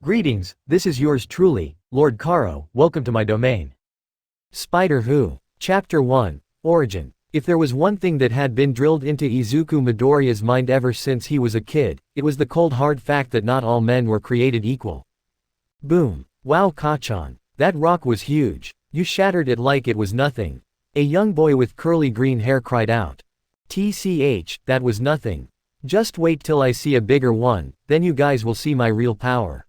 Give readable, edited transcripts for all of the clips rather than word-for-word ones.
Greetings, this is yours truly, Lord Karo, welcome to my domain. Spider Who. Chapter 1. Origin. If there was one thing that had been drilled into Izuku Midoriya's mind ever since he was a kid, it was the cold hard fact that not all men were created equal. Boom. Wow Kachan. That rock was huge. You shattered it like it was nothing. A young boy with curly green hair cried out. TCH, that was nothing. Just wait till I see a bigger one, then you guys will see my real power.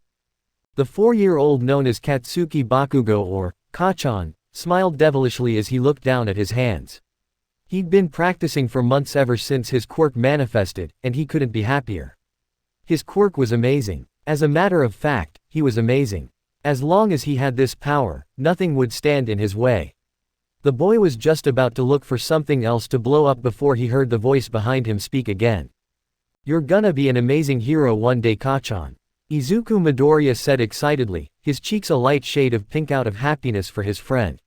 The 4-year-old known as Katsuki Bakugo or Kachan, smiled devilishly as he looked down at his hands. He'd been practicing for months ever since his quirk manifested, and he couldn't be happier. His quirk was amazing. As a matter of fact, he was amazing. As long as he had this power, nothing would stand in his way. The boy was just about to look for something else to blow up before he heard the voice behind him speak again. You're gonna be an amazing hero one day, Kachan. Izuku Midoriya said excitedly, his cheeks a light shade of pink out of happiness for his friend.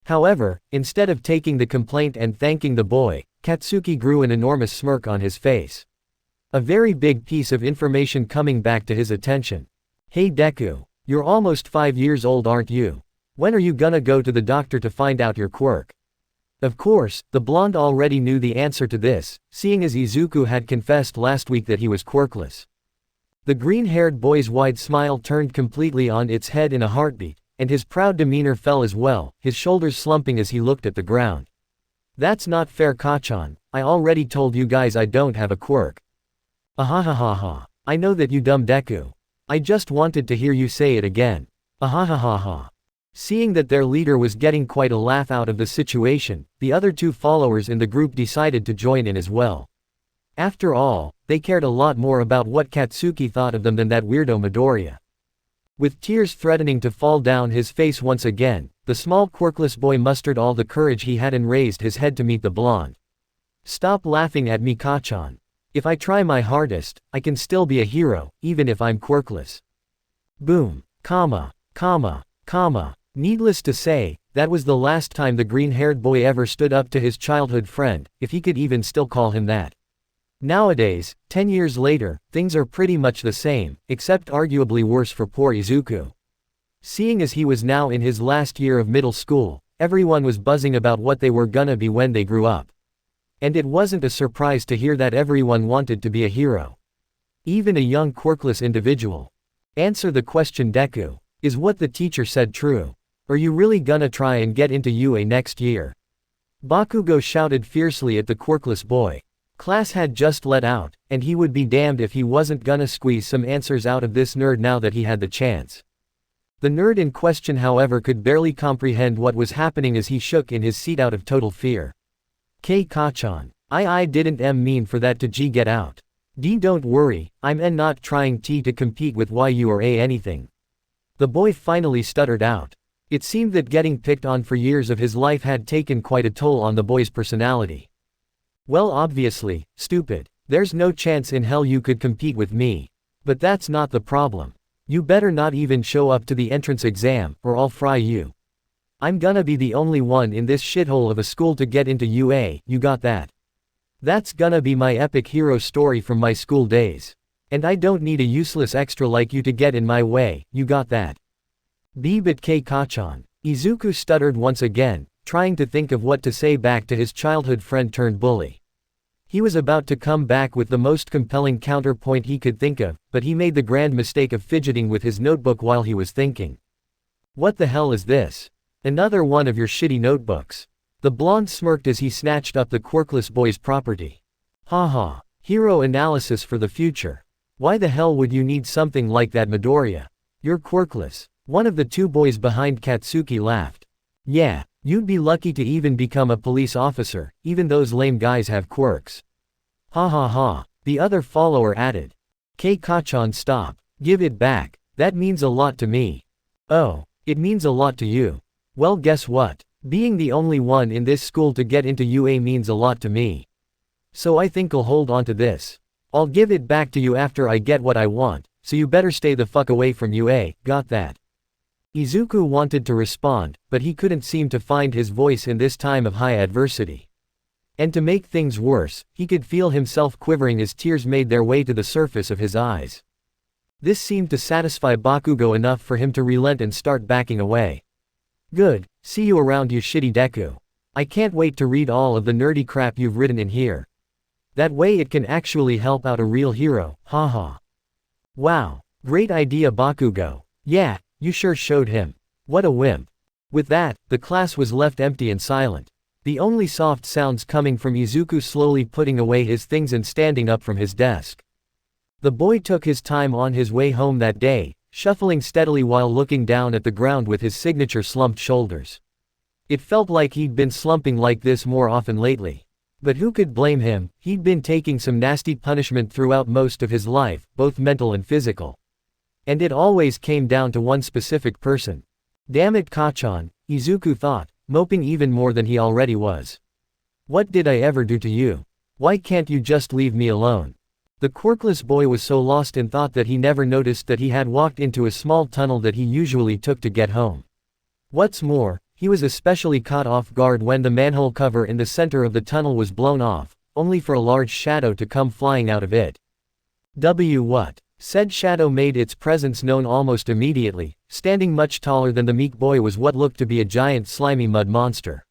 However, instead of taking the complaint and thanking the boy, Katsuki grew an enormous smirk on his face. A very big piece of information coming back to his attention. Hey Deku, you're almost 5 years old, aren't you? When are you gonna go to the doctor to find out your quirk? Of course, the blonde already knew the answer to this, seeing as Izuku had confessed last week that he was quirkless. The green-haired boy's wide smile turned completely on its head in a heartbeat, and his proud demeanor fell as well, his shoulders slumping as he looked at the ground. That's not fair, Kachan. I already told you guys I don't have a quirk. Ahahaha. I know that, you dumb Deku. I just wanted to hear you say it again. Ahahaha. Seeing that their leader was getting quite a laugh out of the situation, the other two followers in the group decided to join in as well. After all, they cared a lot more about what Katsuki thought of them than that weirdo Midoriya. With tears threatening to fall down his face once again, the small quirkless boy mustered all the courage he had and raised his head to meet the blonde. Stop laughing at me, Kachan. If I try my hardest, I can still be a hero, even if I'm quirkless. Boom. Comma. Needless to say, that was the last time the green-haired boy ever stood up to his childhood friend, if he could even still call him that. Nowadays, 10 years later, things are pretty much the same, except arguably worse for poor Izuku. Seeing as he was now in his last year of middle school, everyone was buzzing about what they were gonna be when they grew up. And it wasn't a surprise to hear that everyone wanted to be a hero. Even a young quirkless individual. Answer the question, Deku. Is what the teacher said true? Are you really gonna try and get into UA next year? Bakugo shouted fiercely at the quirkless boy. Class had just let out, and he would be damned if he wasn't gonna squeeze some answers out of this nerd now that he had the chance. The nerd in question, however, could barely comprehend what was happening as he shook in his seat out of total fear. K Kachan. I didn't mean for that to G get out. D don't worry, I'm not trying to compete with YU or A anything. The boy finally stuttered out. It seemed that getting picked on for years of his life had taken quite a toll on the boy's personality. Well, obviously, stupid. There's no chance in hell you could compete with me. But that's not the problem. You better not even show up to the entrance exam, or I'll fry you. I'm gonna be the only one in this shithole of a school to get into UA, you got that? That's gonna be my epic hero story from my school days. And I don't need a useless extra like you to get in my way, you got that? But K Kachan. Izuku stuttered once again, trying to think of what to say back to his childhood friend turned bully. He was about to come back with the most compelling counterpoint he could think of, but he made the grand mistake of fidgeting with his notebook while he was thinking. What the hell is this? Another one of your shitty notebooks. The blonde smirked as he snatched up the quirkless boy's property. Haha. Hero analysis for the future. Why the hell would you need something like that, Midoriya? You're quirkless. One of the two boys behind Katsuki laughed. Yeah, you'd be lucky to even become a police officer, even those lame guys have quirks. Ha ha ha, the other follower added. K Kachan, stop. Give it back. That means a lot to me. Oh, it means a lot to you. Well, guess what? Being the only one in this school to get into UA means a lot to me. So I think I'll hold on to this. I'll give it back to you after I get what I want, so you better stay the fuck away from UA, got that? Izuku wanted to respond, but he couldn't seem to find his voice in this time of high adversity. And to make things worse, he could feel himself quivering as tears made their way to the surface of his eyes. This seemed to satisfy Bakugo enough for him to relent and start backing away. Good, see you around you shitty Deku. I can't wait to read all of the nerdy crap you've written in here. That way it can actually help out a real hero, haha. Wow, great idea Bakugo. Yeah, you sure showed him. What a wimp. With that, the class was left empty and silent. The only soft sounds coming from Izuku slowly putting away his things and standing up from his desk. The boy took his time on his way home that day, shuffling steadily while looking down at the ground with his signature slumped shoulders. It felt like he'd been slumping like this more often lately. But who could blame him? He'd been taking some nasty punishment throughout most of his life, both mental and physical. And it always came down to one specific person. Damn it Kacchan, Izuku thought, moping even more than he already was. What did I ever do to you? Why can't you just leave me alone? The quirkless boy was so lost in thought that he never noticed that he had walked into a small tunnel that he usually took to get home. What's more, he was especially caught off guard when the manhole cover in the center of the tunnel was blown off, only for a large shadow to come flying out of it. What? Said shadow made its presence known almost immediately. Standing much taller than the meek boy was what looked to be a giant slimy mud monster.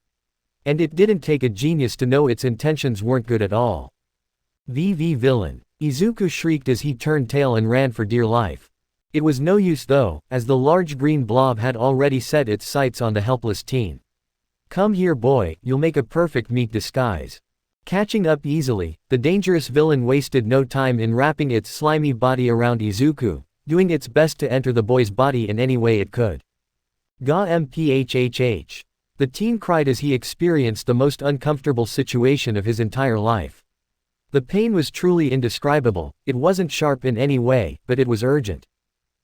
And it didn't take a genius to know its intentions weren't good at all. VV villain. Izuku shrieked as he turned tail and ran for dear life. It was no use though, as the large green blob had already set its sights on the helpless teen. Come here boy, you'll make a perfect meek disguise. Catching up easily, the dangerous villain wasted no time in wrapping its slimy body around Izuku, doing its best to enter the boy's body in any way it could. Ga mphhh. The teen cried as he experienced the most uncomfortable situation of his entire life. The pain was truly indescribable. It wasn't sharp in any way, but it was urgent.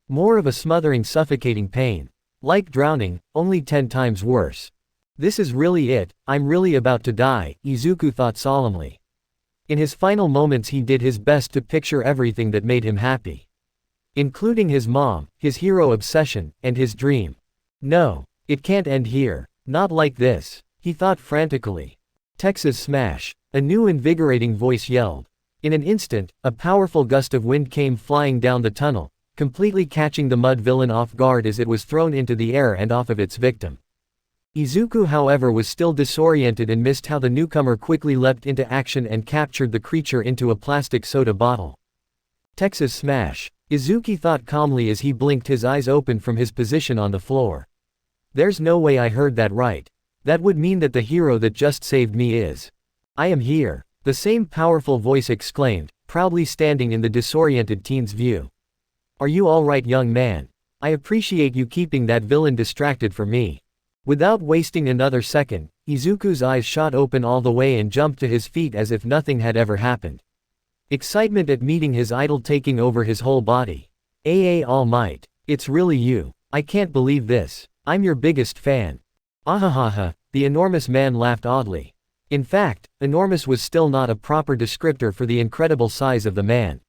More of a smothering, suffocating pain. Like drowning, only 10 times worse. This is really it, I'm really about to die, Izuku thought solemnly. In his final moments he did his best to picture everything that made him happy. Including his mom, his hero obsession, and his dream. No, it can't end here. Not like this, he thought frantically. Texas smash. A new invigorating voice yelled. In an instant, a powerful gust of wind came flying down the tunnel, completely catching the mud villain off guard as it was thrown into the air and off of its victim. Izuku however was still disoriented and missed how the newcomer quickly leapt into action and captured the creature into a plastic soda bottle. Texas smash. Izuku thought calmly as he blinked his eyes open from his position on the floor. There's no way I heard that right. That would mean that the hero that just saved me is. I am here. The same powerful voice exclaimed, proudly standing in the disoriented teen's view. Are you alright young man? I appreciate you keeping that villain distracted for me. Without wasting another second, Izuku's eyes shot open all the way and jumped to his feet as if nothing had ever happened. Excitement at meeting his idol taking over his whole body. All Might. It's really you. I can't believe this. I'm your biggest fan. Ahahaha, the enormous man laughed oddly. In fact, enormous was still not a proper descriptor for the incredible size of the man.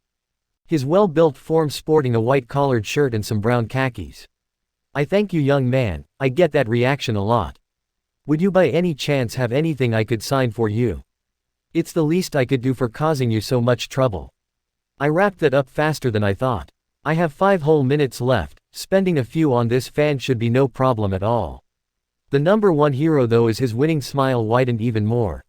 His well-built form sporting a white collared shirt and some brown khakis. I thank you young man, I get that reaction a lot. Would you by any chance have anything I could sign for you? It's the least I could do for causing you so much trouble. I wrapped that up faster than I thought. I have 5 whole minutes left, spending a few on this fan should be no problem at all. The number one hero though is his winning smile widened even more.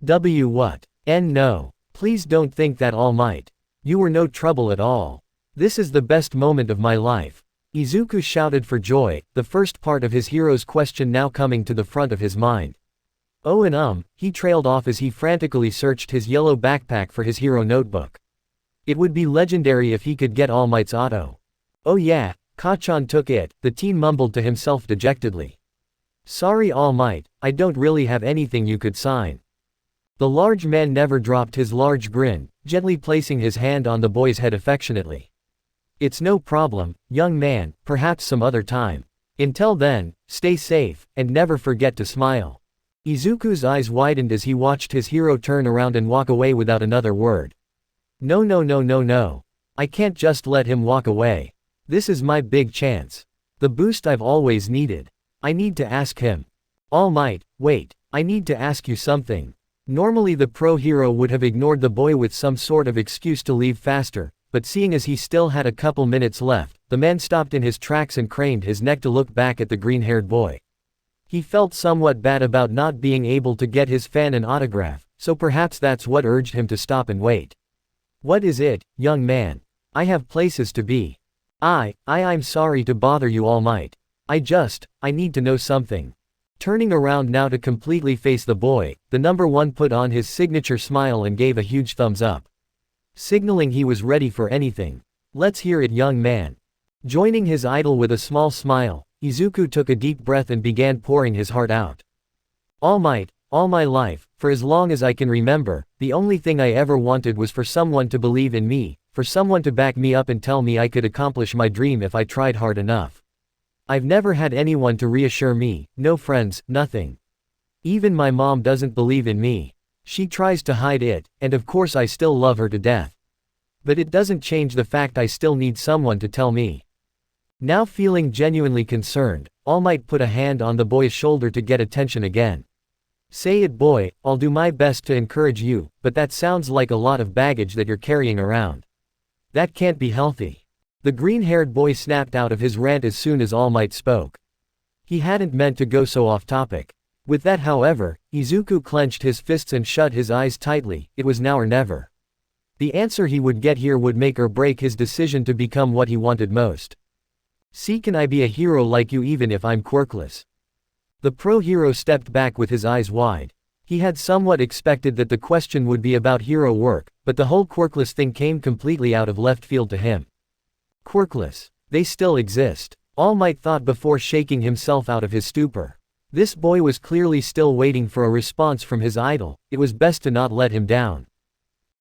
What? No. Please don't think that All Might. You were no trouble at all. This is the best moment of my life. Izuku shouted for joy, the first part of his hero's question now coming to the front of his mind. Oh and he trailed off as he frantically searched his yellow backpack for his hero notebook. It would be legendary if he could get All Might's auto. Oh yeah, Kacchan took it, the teen mumbled to himself dejectedly. Sorry All Might, I don't really have anything you could sign. The large man never dropped his large grin, gently placing his hand on the boy's head affectionately. It's no problem, young man, perhaps some other time. Until then, stay safe, and never forget to smile. Izuku's eyes widened as he watched his hero turn around and walk away without another word. No. I can't just let him walk away. This is my big chance. The boost I've always needed. I need to ask him. All Might, wait, I need to ask you something. Normally the pro hero would have ignored the boy with some sort of excuse to leave faster, but seeing as he still had a couple minutes left, the man stopped in his tracks and craned his neck to look back at the green-haired boy. He felt somewhat bad about not being able to get his fan an autograph, so perhaps that's what urged him to stop and wait. "What is it, young man? I have places to be. I'm sorry to bother you, All Might. I need to know something." Turning around now to completely face the boy, the number one put on his signature smile and gave a huge thumbs up, signaling he was ready for anything. "Let's hear it, young man." Joining his idol with a small smile, Izuku took a deep breath and began pouring his heart out. "All Might, all my life, for as long as I can remember, the only thing I ever wanted was for someone to believe in me, for someone to back me up and tell me I could accomplish my dream if I tried hard enough. I've never had anyone to reassure me, no friends, nothing. Even my mom doesn't believe in me. She tries to hide it, and of course I still love her to death. But it doesn't change the fact I still need someone to tell me." Now feeling genuinely concerned, All Might put a hand on the boy's shoulder to get attention again. "Say it, boy, I'll do my best to encourage you, but that sounds like a lot of baggage that you're carrying around. That can't be healthy." The green-haired boy snapped out of his rant as soon as All Might spoke. He hadn't meant to go so off-topic. With that, however, Izuku clenched his fists and shut his eyes tightly. It was now or never. The answer he would get here would make or break his decision to become what he wanted most. "See, can I be a hero like you even if I'm quirkless?" The pro-hero stepped back with his eyes wide. He had somewhat expected that the question would be about hero work, but the whole quirkless thing came completely out of left field to him. Quirkless. They still exist. All Might thought before shaking himself out of his stupor. This boy was clearly still waiting for a response from his idol. It was best to not let him down.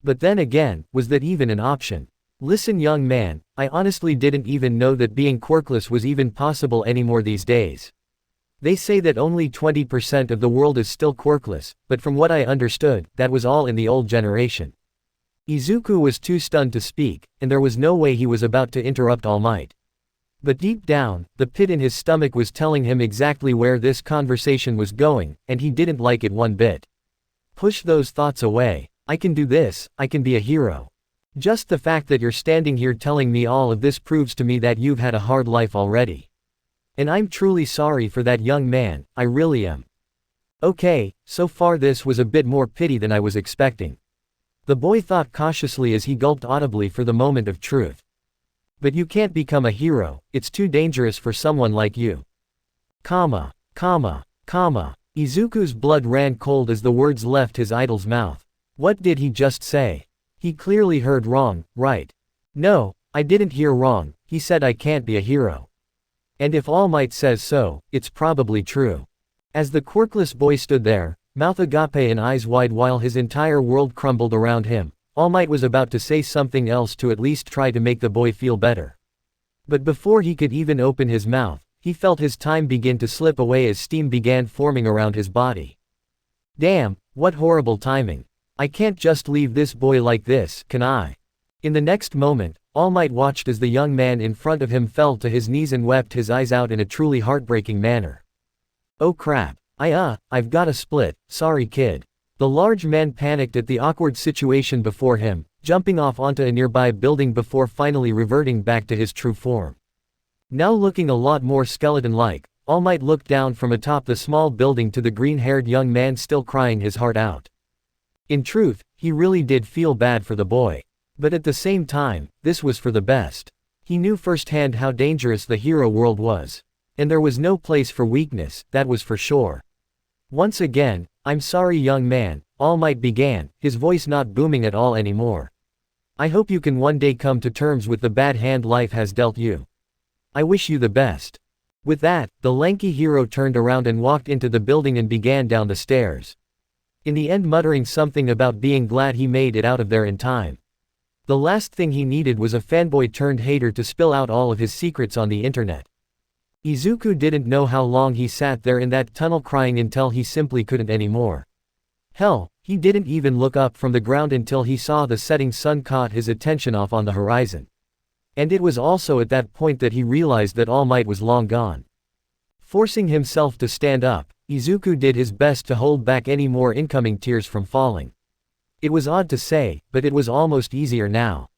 But then again, was that even an option? "Listen, young man, I honestly didn't even know that being quirkless was even possible anymore these days. They say that only 20% of the world is still quirkless, but from what I understood, that was all in the old generation." Izuku was too stunned to speak, and there was no way he was about to interrupt All Might. But deep down, the pit in his stomach was telling him exactly where this conversation was going, and he didn't like it one bit. "Push those thoughts away. I can do this, I can be a hero. Just the fact that you're standing here telling me all of this proves to me that you've had a hard life already. And I'm truly sorry for that, young man, I really am. Okay, so far this was a bit more pity than I was expecting." The boy thought cautiously as he gulped audibly for the moment of truth. "But you can't become a hero, it's too dangerous for someone like you." Izuku's blood ran cold as the words left his idol's mouth. What did he just say? He clearly heard wrong, right? "No, I didn't hear wrong, he said I can't be a hero. And if All Might says so, it's probably true." As the quirkless boy stood there, mouth agape and eyes wide while his entire world crumbled around him, All Might was about to say something else to at least try to make the boy feel better. But before he could even open his mouth, he felt his time begin to slip away as steam began forming around his body. Damn, what horrible timing. I can't just leave this boy like this, can I? In the next moment, All Might watched as the young man in front of him fell to his knees and wept his eyes out in a truly heartbreaking manner. Oh crap. I've got a split, sorry kid. The large man panicked at the awkward situation before him, jumping off onto a nearby building before finally reverting back to his true form. Now looking a lot more skeleton-like, All Might looked down from atop the small building to the green-haired young man still crying his heart out. In truth, he really did feel bad for the boy. But at the same time, this was for the best. He knew firsthand how dangerous the hero world was. And there was no place for weakness, that was for sure. Once again, I'm sorry young man, All Might began, his voice not booming at all anymore. I hope you can one day come to terms with the bad hand life has dealt you. I wish you the best. With that, the lanky hero turned around and walked into the building and began down the stairs. In the end muttering something about being glad he made it out of there in time. The last thing he needed was a fanboy turned hater to spill out all of his secrets on the internet. Izuku didn't know how long he sat there in that tunnel crying until he simply couldn't anymore. Hell, he didn't even look up from the ground until he saw the setting sun caught his attention off on the horizon. And it was also at that point that he realized that All Might was long gone. Forcing himself to stand up, Izuku did his best to hold back any more incoming tears from falling. It was odd to say, but it was almost easier now.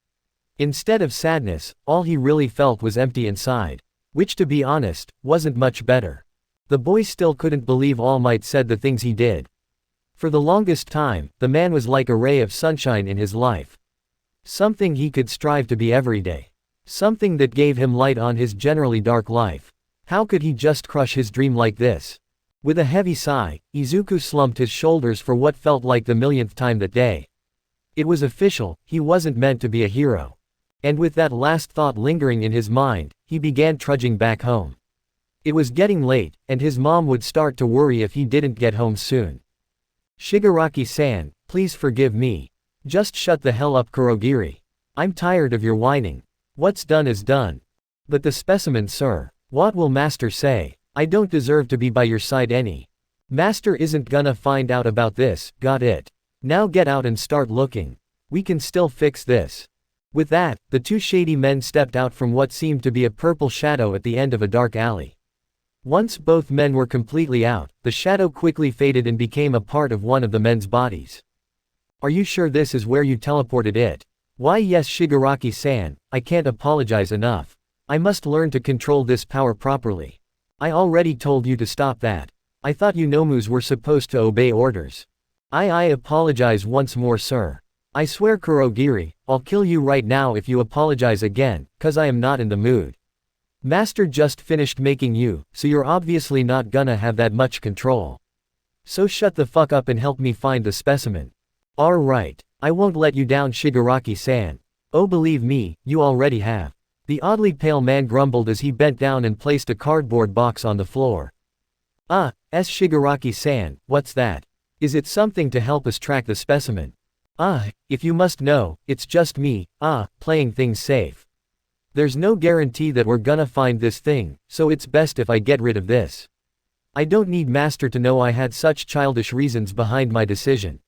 Instead of sadness, all he really felt was empty inside. Which, to be honest, wasn't much better. The boy still couldn't believe All Might said the things he did. For the longest time, the man was like a ray of sunshine in his life. Something he could strive to be every day. Something that gave him light on his generally dark life. How could he just crush his dream like this? With a heavy sigh, Izuku slumped his shoulders for what felt like the millionth time that day. It was official, he wasn't meant to be a hero. And with that last thought lingering in his mind, he began trudging back home. It was getting late, and his mom would start to worry if he didn't get home soon. Shigaraki-san, please forgive me. Just shut the hell up, Kurogiri. I'm tired of your whining. What's done is done. But the specimen, sir. What will master say? I don't deserve to be by your side any. Master isn't gonna find out about this, got it? Now get out and start looking. We can still fix this. With that, the two shady men stepped out from what seemed to be a purple shadow at the end of a dark alley. Once both men were completely out, the shadow quickly faded and became a part of one of the men's bodies. Are you sure this is where you teleported it? Why yes, Shigaraki-san, I can't apologize enough. I must learn to control this power properly. I already told you to stop that. I thought you nomus were supposed to obey orders. I apologize once more, sir. I swear, Kurogiri, I'll kill you right now if you apologize again, cause I am not in the mood. Master just finished making you, so you're obviously not gonna have that much control. So shut the fuck up and help me find the specimen. Alright, I won't let you down, Shigaraki-san. Oh, believe me, you already have. The oddly pale man grumbled as he bent down and placed a cardboard box on the floor. Shigaraki-san, what's that? Is it something to help us track the specimen? If you must know, it's just me, playing things safe. There's no guarantee that we're gonna find this thing, so it's best if I get rid of this. I don't need master to know I had such childish reasons behind my decision.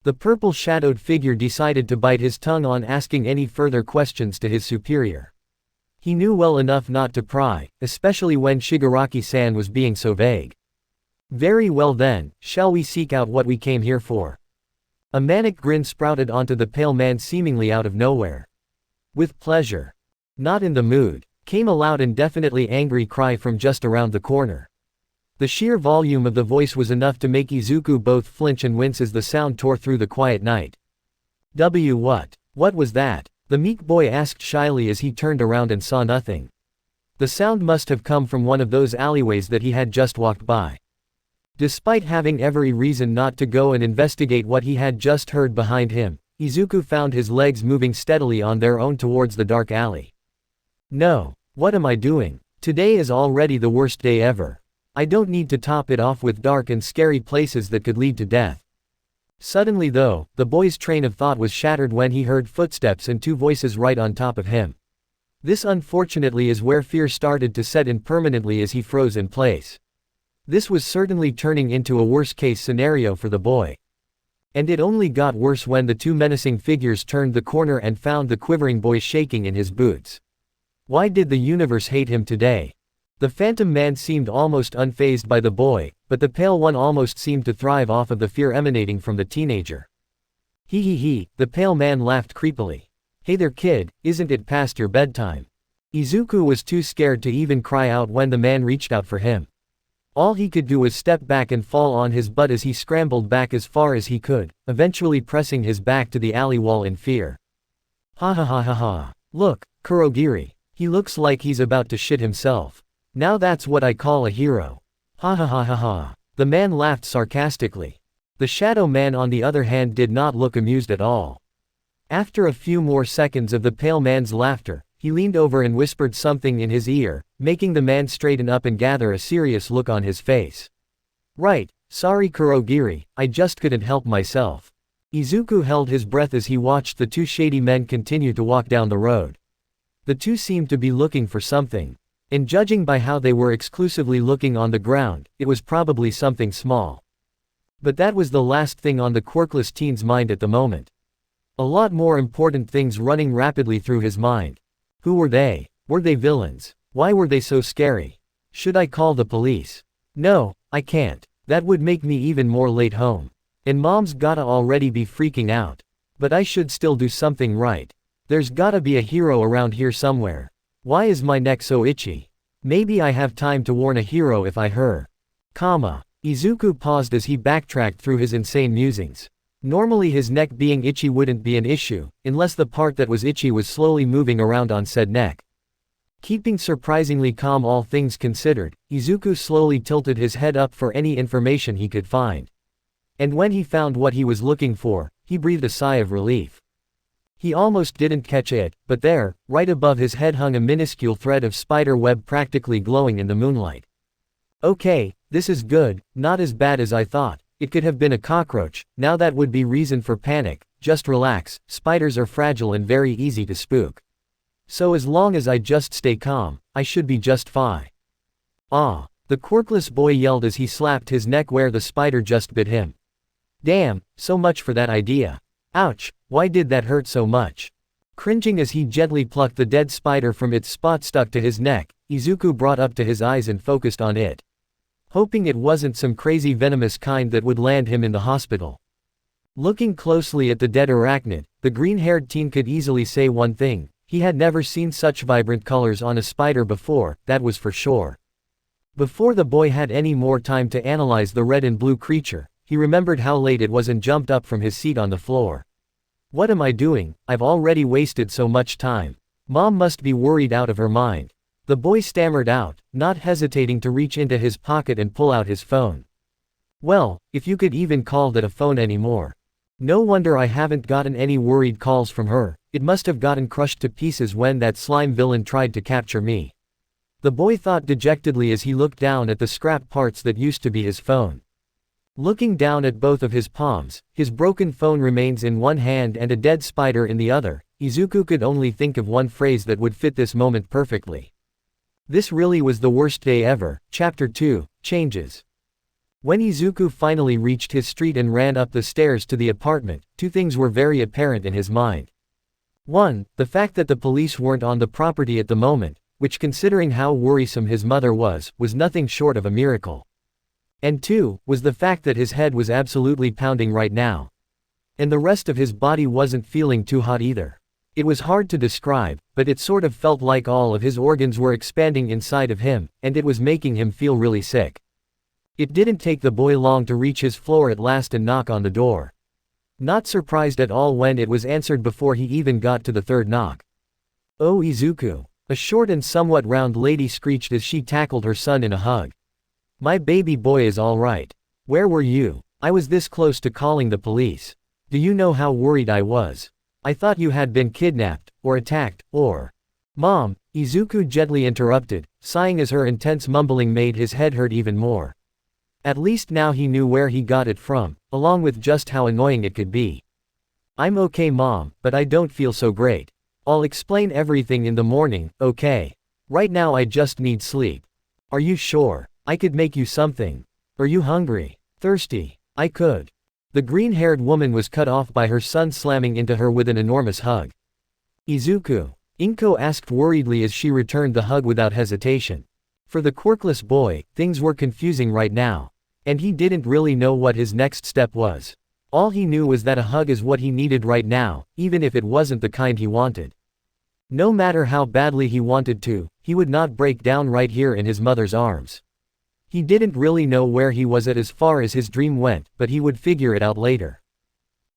The purple-shadowed figure decided to bite his tongue on asking any further questions to his superior. He knew well enough not to pry, especially when Shigaraki-san was being so vague. Very well then, shall we seek out what we came here for? A manic grin sprouted onto the pale man seemingly out of nowhere. With pleasure. Not in the mood, came a loud and definitely angry cry from just around the corner. The sheer volume of the voice was enough to make Izuku both flinch and wince as the sound tore through the quiet night. What was that? The meek boy asked shyly as he turned around and saw nothing. The sound must have come from one of those alleyways that he had just walked by. Despite having every reason not to go and investigate what he had just heard behind him, Izuku found his legs moving steadily on their own towards the dark alley. No, what am I doing? Today is already the worst day ever. I don't need to top it off with dark and scary places that could lead to death. Suddenly though, the boy's train of thought was shattered when he heard footsteps and two voices right on top of him. This unfortunately is where fear started to set in permanently as he froze in place. This was certainly turning into a worst-case scenario for the boy. And it only got worse when the two menacing figures turned the corner and found the quivering boy shaking in his boots. Why did the universe hate him today? The phantom man seemed almost unfazed by the boy, but the pale one almost seemed to thrive off of the fear emanating from the teenager. He, the pale man laughed creepily. Hey there kid, isn't it past your bedtime? Izuku was too scared to even cry out when the man reached out for him. All he could do was step back and fall on his butt as he scrambled back as far as he could, eventually pressing his back to the alley wall in fear. Ha. Look, Kurogiri. He looks like he's about to shit himself. Now that's what I call a hero. Ha. The man laughed sarcastically. The shadow man on the other hand did not look amused at all. After a few more seconds of the pale man's laughter, he leaned over and whispered something in his ear, making the man straighten up and gather a serious look on his face. Right, sorry Kurogiri, I just couldn't help myself. Izuku held his breath as he watched the two shady men continue to walk down the road. The two seemed to be looking for something. And judging by how they were exclusively looking on the ground, it was probably something small. But that was the last thing on the quirkless teen's mind at the moment. A lot more important things running rapidly through his mind. Who were they? Were they villains? Why were they so scary? Should I call the police? No, I can't. That would make me even more late home. And mom's gotta already be freaking out. But I should still do something right. There's gotta be a hero around here somewhere. Why is my neck so itchy? Maybe I have time to warn a hero if I her. Izuku paused as he backtracked through his insane musings. Normally his neck being itchy wouldn't be an issue, unless the part that was itchy was slowly moving around on said neck. Keeping surprisingly calm all things considered, Izuku slowly tilted his head up for any information he could find. And when he found what he was looking for, he breathed a sigh of relief. He almost didn't catch it, but there, right above his head hung a minuscule thread of spider web practically glowing in the moonlight. Okay, this is good, not as bad as I thought. It could have been a cockroach, now that would be reason for panic. Just relax, spiders are fragile and very easy to spook. So as long as I just stay calm, I should be just fine. Ah, the quirkless boy yelled as he slapped his neck where the spider just bit him. Damn, so much for that idea. Ouch, why did that hurt so much? Cringing as he gently plucked the dead spider from its spot stuck to his neck, Izuku brought up to his eyes and focused on it. Hoping it wasn't some crazy venomous kind that would land him in the hospital. Looking closely at the dead arachnid, the green-haired teen could easily say one thing: he had never seen such vibrant colors on a spider before, that was for sure. Before the boy had any more time to analyze the red and blue creature, he remembered how late it was and jumped up from his seat on the floor. What am I doing? I've already wasted so much time. Mom must be worried out of her mind. The boy stammered out, not hesitating to reach into his pocket and pull out his phone. Well, if you could even call that a phone anymore. No wonder I haven't gotten any worried calls from her. It must have gotten crushed to pieces when that slime villain tried to capture me. The boy thought dejectedly as he looked down at the scrap parts that used to be his phone. Looking down at both of his palms, his broken phone remains in one hand and a dead spider in the other, Izuku could only think of one phrase that would fit this moment perfectly. This really was the worst day ever. Chapter 2, Changes. When Izuku finally reached his street and ran up the stairs to the apartment, two things were very apparent in his mind. 1. The fact that the police weren't on the property at the moment, which considering how worrisome his mother was nothing short of a miracle. And 2, was the fact that his head was absolutely pounding right now. And the rest of his body wasn't feeling too hot either. It was hard to describe, but it sort of felt like all of his organs were expanding inside of him, and it was making him feel really sick. It didn't take the boy long to reach his floor at last and knock on the door. Not surprised at all when it was answered before he even got to the third knock. "Oh Izuku," a short and somewhat round lady screeched as she tackled her son in a hug. "My baby boy is all right. Where were you? I was this close to calling the police. Do you know how worried I was? I thought you had been kidnapped, or attacked, or—" "Mom," Izuku gently interrupted, sighing as her intense mumbling made his head hurt even more. At least now he knew where he got it from, along with just how annoying it could be. "I'm okay Mom, but I don't feel so great. I'll explain everything in the morning, okay? Right now I just need sleep." "Are you sure? I could make you something. Are you hungry? Thirsty? I could." The green-haired woman was cut off by her son slamming into her with an enormous hug. "Izuku?" Inko asked worriedly as she returned the hug without hesitation. For the quirkless boy, things were confusing right now. And he didn't really know what his next step was. All he knew was that a hug is what he needed right now, even if it wasn't the kind he wanted. No matter how badly he wanted to, he would not break down right here in his mother's arms. He didn't really know where he was at as far as his dream went, but he would figure it out later.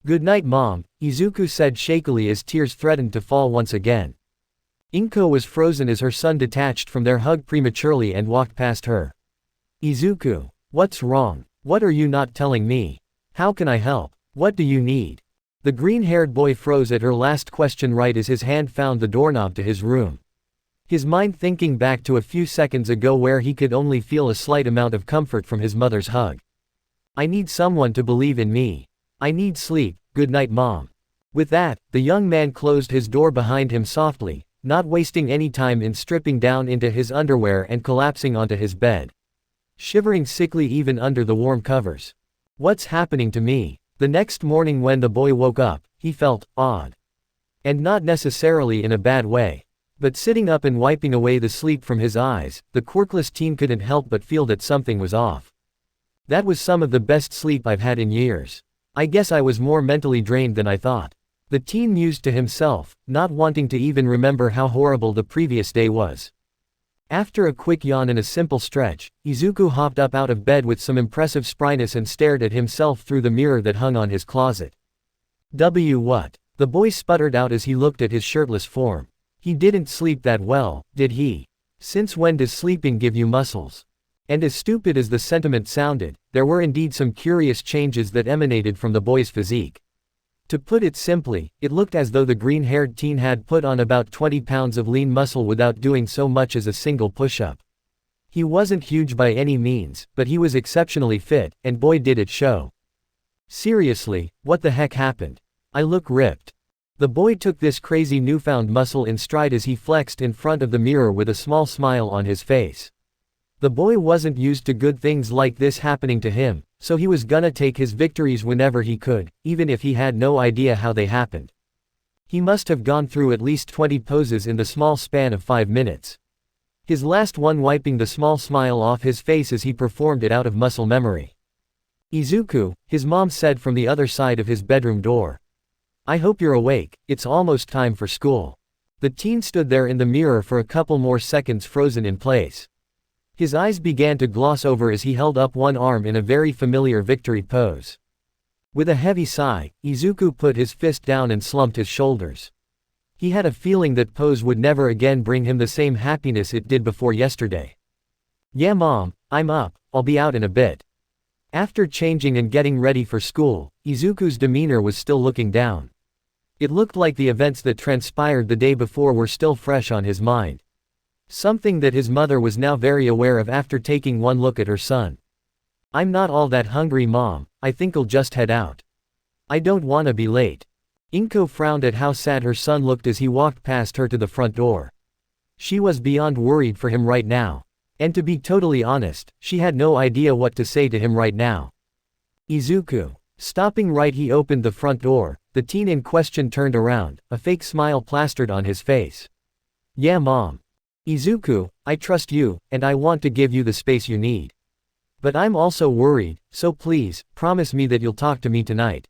"Good night Mom," Izuku said shakily as tears threatened to fall once again. Inko was frozen as her son detached from their hug prematurely and walked past her. "Izuku, what's wrong? What are you not telling me? How can I help? What do you need?" The green-haired boy froze at her last question right as his hand found the doorknob to his room. His mind thinking back to a few seconds ago where he could only feel a slight amount of comfort from his mother's hug. "I need someone to believe in me. I need sleep, good night Mom." With that, the young man closed his door behind him softly, not wasting any time in stripping down into his underwear and collapsing onto his bed. Shivering sickly even under the warm covers. What's happening to me? The next morning when the boy woke up, he felt odd. And not necessarily in a bad way. But sitting up and wiping away the sleep from his eyes, the quirkless teen couldn't help but feel that something was off. "That was some of the best sleep I've had in years. I guess I was more mentally drained than I thought. The teen mused to himself, not wanting to even remember how horrible the previous day was. After a quick yawn and a simple stretch, Izuku hopped up out of bed with some impressive spryness and stared at himself through the mirror that hung on his closet. What? The boy sputtered out as he looked at his shirtless form. He didn't sleep that well, did he? Since when does sleeping give you muscles? And as stupid as the sentiment sounded, there were indeed some curious changes that emanated from the boy's physique. To put it simply, it looked as though the green-haired teen had put on about 20 pounds of lean muscle without doing so much as a single push-up. He wasn't huge by any means, but he was exceptionally fit, and boy did it show. Seriously, what the heck happened? I look ripped. The boy took this crazy newfound muscle in stride as he flexed in front of the mirror with a small smile on his face. The boy wasn't used to good things like this happening to him, so he was gonna take his victories whenever he could, even if he had no idea how they happened. He must have gone through at least 20 poses in the small span of 5 minutes. His last one wiping the small smile off his face as he performed it out of muscle memory. "Izuku," his mom said from the other side of his bedroom door. "I hope you're awake, it's almost time for school." The teen stood there in the mirror for a couple more seconds frozen in place. His eyes began to gloss over as he held up one arm in a very familiar victory pose. With a heavy sigh, Izuku put his fist down and slumped his shoulders. He had a feeling that pose would never again bring him the same happiness it did before yesterday. "Yeah mom, I'm up, I'll be out in a bit." After changing and getting ready for school, Izuku's demeanor was still looking down. It looked like the events that transpired the day before were still fresh on his mind. Something that his mother was now very aware of after taking one look at her son. "I'm not all that hungry mom, I think I'll just head out. I don't wanna be late." Inko frowned at how sad her son looked as he walked past her to the front door. She was beyond worried for him right now. And to be totally honest, she had no idea what to say to him right now. "Izuku." Stopping right he opened the front door, the teen in question turned around, a fake smile plastered on his face. "Yeah mom. Izuku, I trust you, and I want to give you the space you need. But I'm also worried, so please, promise me that you'll talk to me tonight.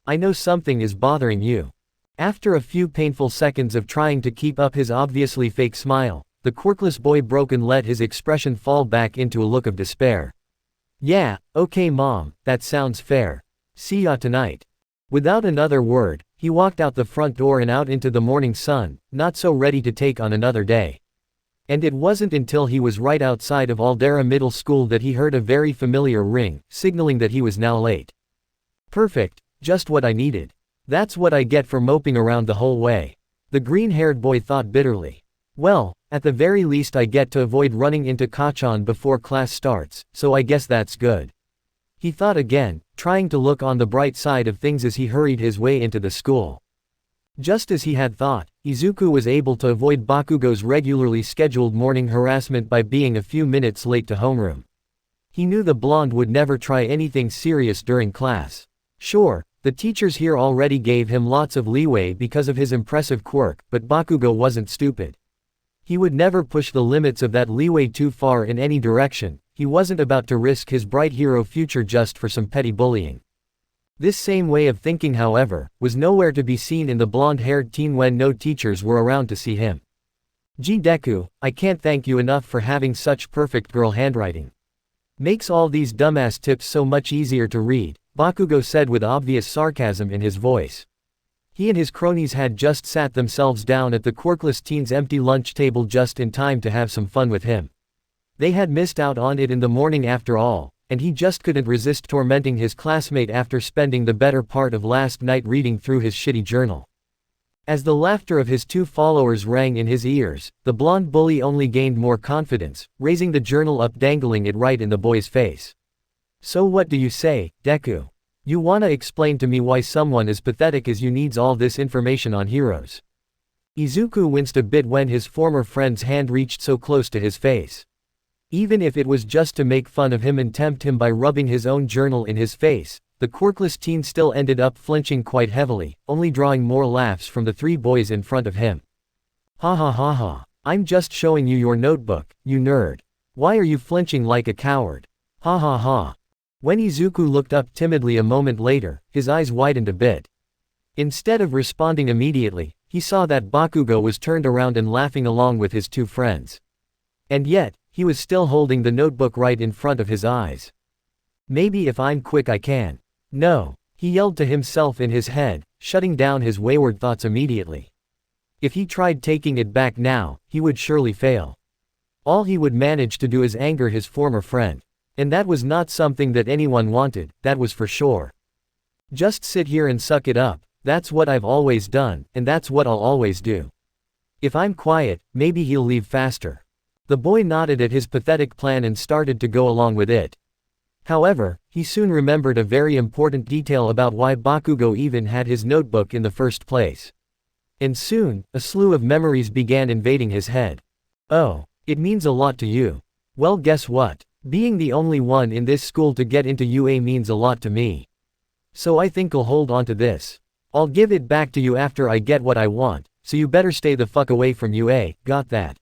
I know something is bothering you." After a few painful seconds of trying to keep up his obviously fake smile, the quirkless boy broke and let his expression fall back into a look of despair. "Yeah, okay mom, that sounds fair. See ya tonight." Without another word, he walked out the front door and out into the morning sun, not so ready to take on another day. And it wasn't until he was right outside of Aldera Middle School that he heard a very familiar ring, signaling that he was now late. Perfect, just what I needed. That's what I get for moping around the whole way. The green-haired boy thought bitterly. Well, at the very least I get to avoid running into Kachan before class starts, so I guess that's good. He thought again, trying to look on the bright side of things as he hurried his way into the school. Just as he had thought, Izuku was able to avoid Bakugo's regularly scheduled morning harassment by being a few minutes late to homeroom. He knew the blonde would never try anything serious during class. Sure, the teachers here already gave him lots of leeway because of his impressive quirk, but Bakugo wasn't stupid. He would never push the limits of that leeway too far in any direction. He wasn't about to risk his bright hero future just for some petty bullying. This same way of thinking, however, was nowhere to be seen in the blonde-haired teen when no teachers were around to see him. "Gee Deku, I can't thank you enough for having such perfect girl handwriting. Makes all these dumbass tips so much easier to read," Bakugo said with obvious sarcasm in his voice. He and his cronies had just sat themselves down at the quirkless teen's empty lunch table just in time to have some fun with him. They had missed out on it in the morning after all, and he just couldn't resist tormenting his classmate after spending the better part of last night reading through his shitty journal. As the laughter of his two followers rang in his ears, the blonde bully only gained more confidence, raising the journal up, dangling it right in the boy's face. "So what do you say, Deku? You wanna explain to me why someone as pathetic as you needs all this information on heroes?" Izuku winced a bit when his former friend's hand reached so close to his face. Even if it was just to make fun of him and tempt him by rubbing his own journal in his face, the quirkless teen still ended up flinching quite heavily, only drawing more laughs from the three boys in front of him. "Ha ha ha ha. I'm just showing you your notebook, you nerd. Why are you flinching like a coward? Ha ha ha." When Izuku looked up timidly a moment later, his eyes widened a bit. Instead of responding immediately, he saw that Bakugo was turned around and laughing along with his two friends. And yet, he was still holding the notebook right in front of his eyes. Maybe if I'm quick I can. No, he yelled to himself in his head, shutting down his wayward thoughts immediately. If he tried taking it back now, he would surely fail. All he would manage to do is anger his former friend. And that was not something that anyone wanted, that was for sure. Just sit here and suck it up, that's what I've always done, and that's what I'll always do. If I'm quiet, maybe he'll leave faster. The boy nodded at his pathetic plan and started to go along with it. However, he soon remembered a very important detail about why Bakugo even had his notebook in the first place. And soon, a slew of memories began invading his head. Oh, it means a lot to you. Well, guess what? Being the only one in this school to get into UA means a lot to me. So I think I'll hold on to this. I'll give it back to you after I get what I want, so you better stay the fuck away from UA, got that?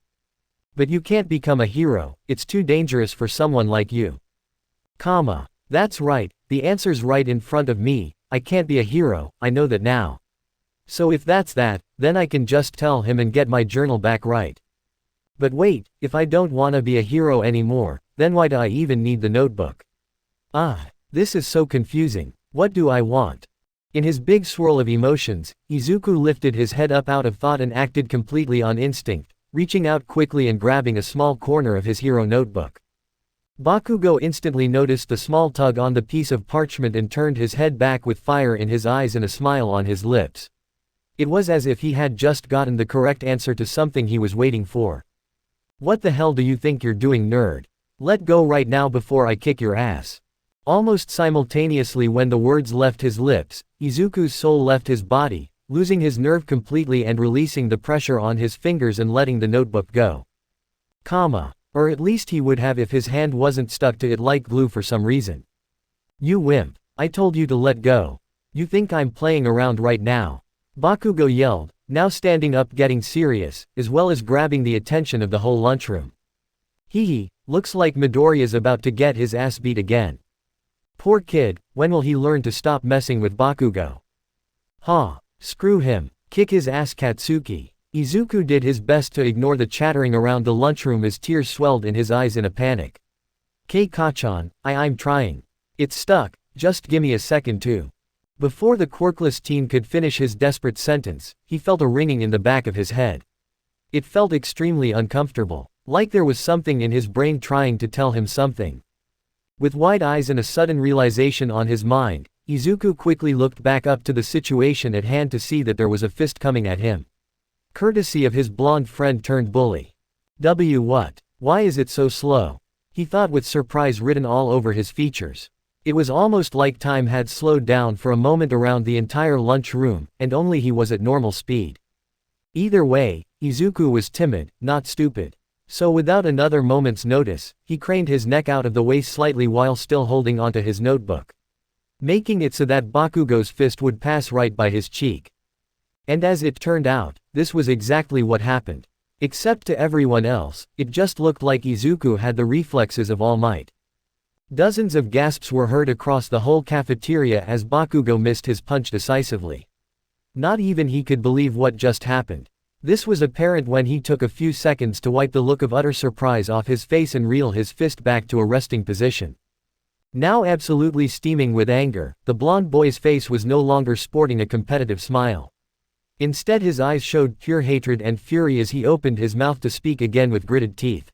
But you can't become a hero, it's too dangerous for someone like you. That's right, the answer's right in front of me, I can't be a hero, I know that now. So if that's that, then I can just tell him and get my journal back right. But wait, if I don't wanna be a hero anymore, then why do I even need the notebook? This is so confusing, what do I want? In his big swirl of emotions, Izuku lifted his head up out of thought and acted completely on instinct, reaching out quickly and grabbing a small corner of his hero notebook. Bakugo instantly noticed the small tug on the piece of parchment and turned his head back with fire in his eyes and a smile on his lips. It was as if he had just gotten the correct answer to something he was waiting for. What the hell do you think you're doing, nerd? Let go right now before I kick your ass. Almost simultaneously when the words left his lips, Izuku's soul left his body, losing his nerve completely and releasing the pressure on his fingers and letting the notebook go. Or at least he would have if his hand wasn't stuck to it like glue for some reason. You wimp, I told you to let go. You think I'm playing around right now? Bakugo yelled, now standing up getting serious, as well as grabbing the attention of the whole lunchroom. Looks like Midoriya's about to get his ass beat again. Poor kid, when will he learn to stop messing with Bakugo? Screw him, kick his ass Katsuki. Izuku did his best to ignore the chattering around the lunchroom as tears swelled in his eyes in a panic. Kei-Kachan, I'm trying. It's stuck, just gimme a second too. Before the quirkless teen could finish his desperate sentence, he felt a ringing in the back of his head. It felt extremely uncomfortable, like there was something in his brain trying to tell him something. With wide eyes and a sudden realization on his mind, Izuku quickly looked back up to the situation at hand to see that there was a fist coming at him. Courtesy of his blonde friend turned bully. What? Why is it so slow? He thought with surprise written all over his features. It was almost like time had slowed down for a moment around the entire lunch room, and only he was at normal speed. Either way, Izuku was timid, not stupid. So without another moment's notice, he craned his neck out of the way slightly while still holding onto his notebook, making it so that Bakugo's fist would pass right by his cheek. And as it turned out, this was exactly what happened. Except to everyone else, it just looked like Izuku had the reflexes of All Might. Dozens of gasps were heard across the whole cafeteria as Bakugo missed his punch decisively. Not even he could believe what just happened. This was apparent when he took a few seconds to wipe the look of utter surprise off his face and reel his fist back to a resting position. Now absolutely steaming with anger, the blonde boy's face was no longer sporting a competitive smile. Instead his eyes showed pure hatred and fury as he opened his mouth to speak again with gritted teeth.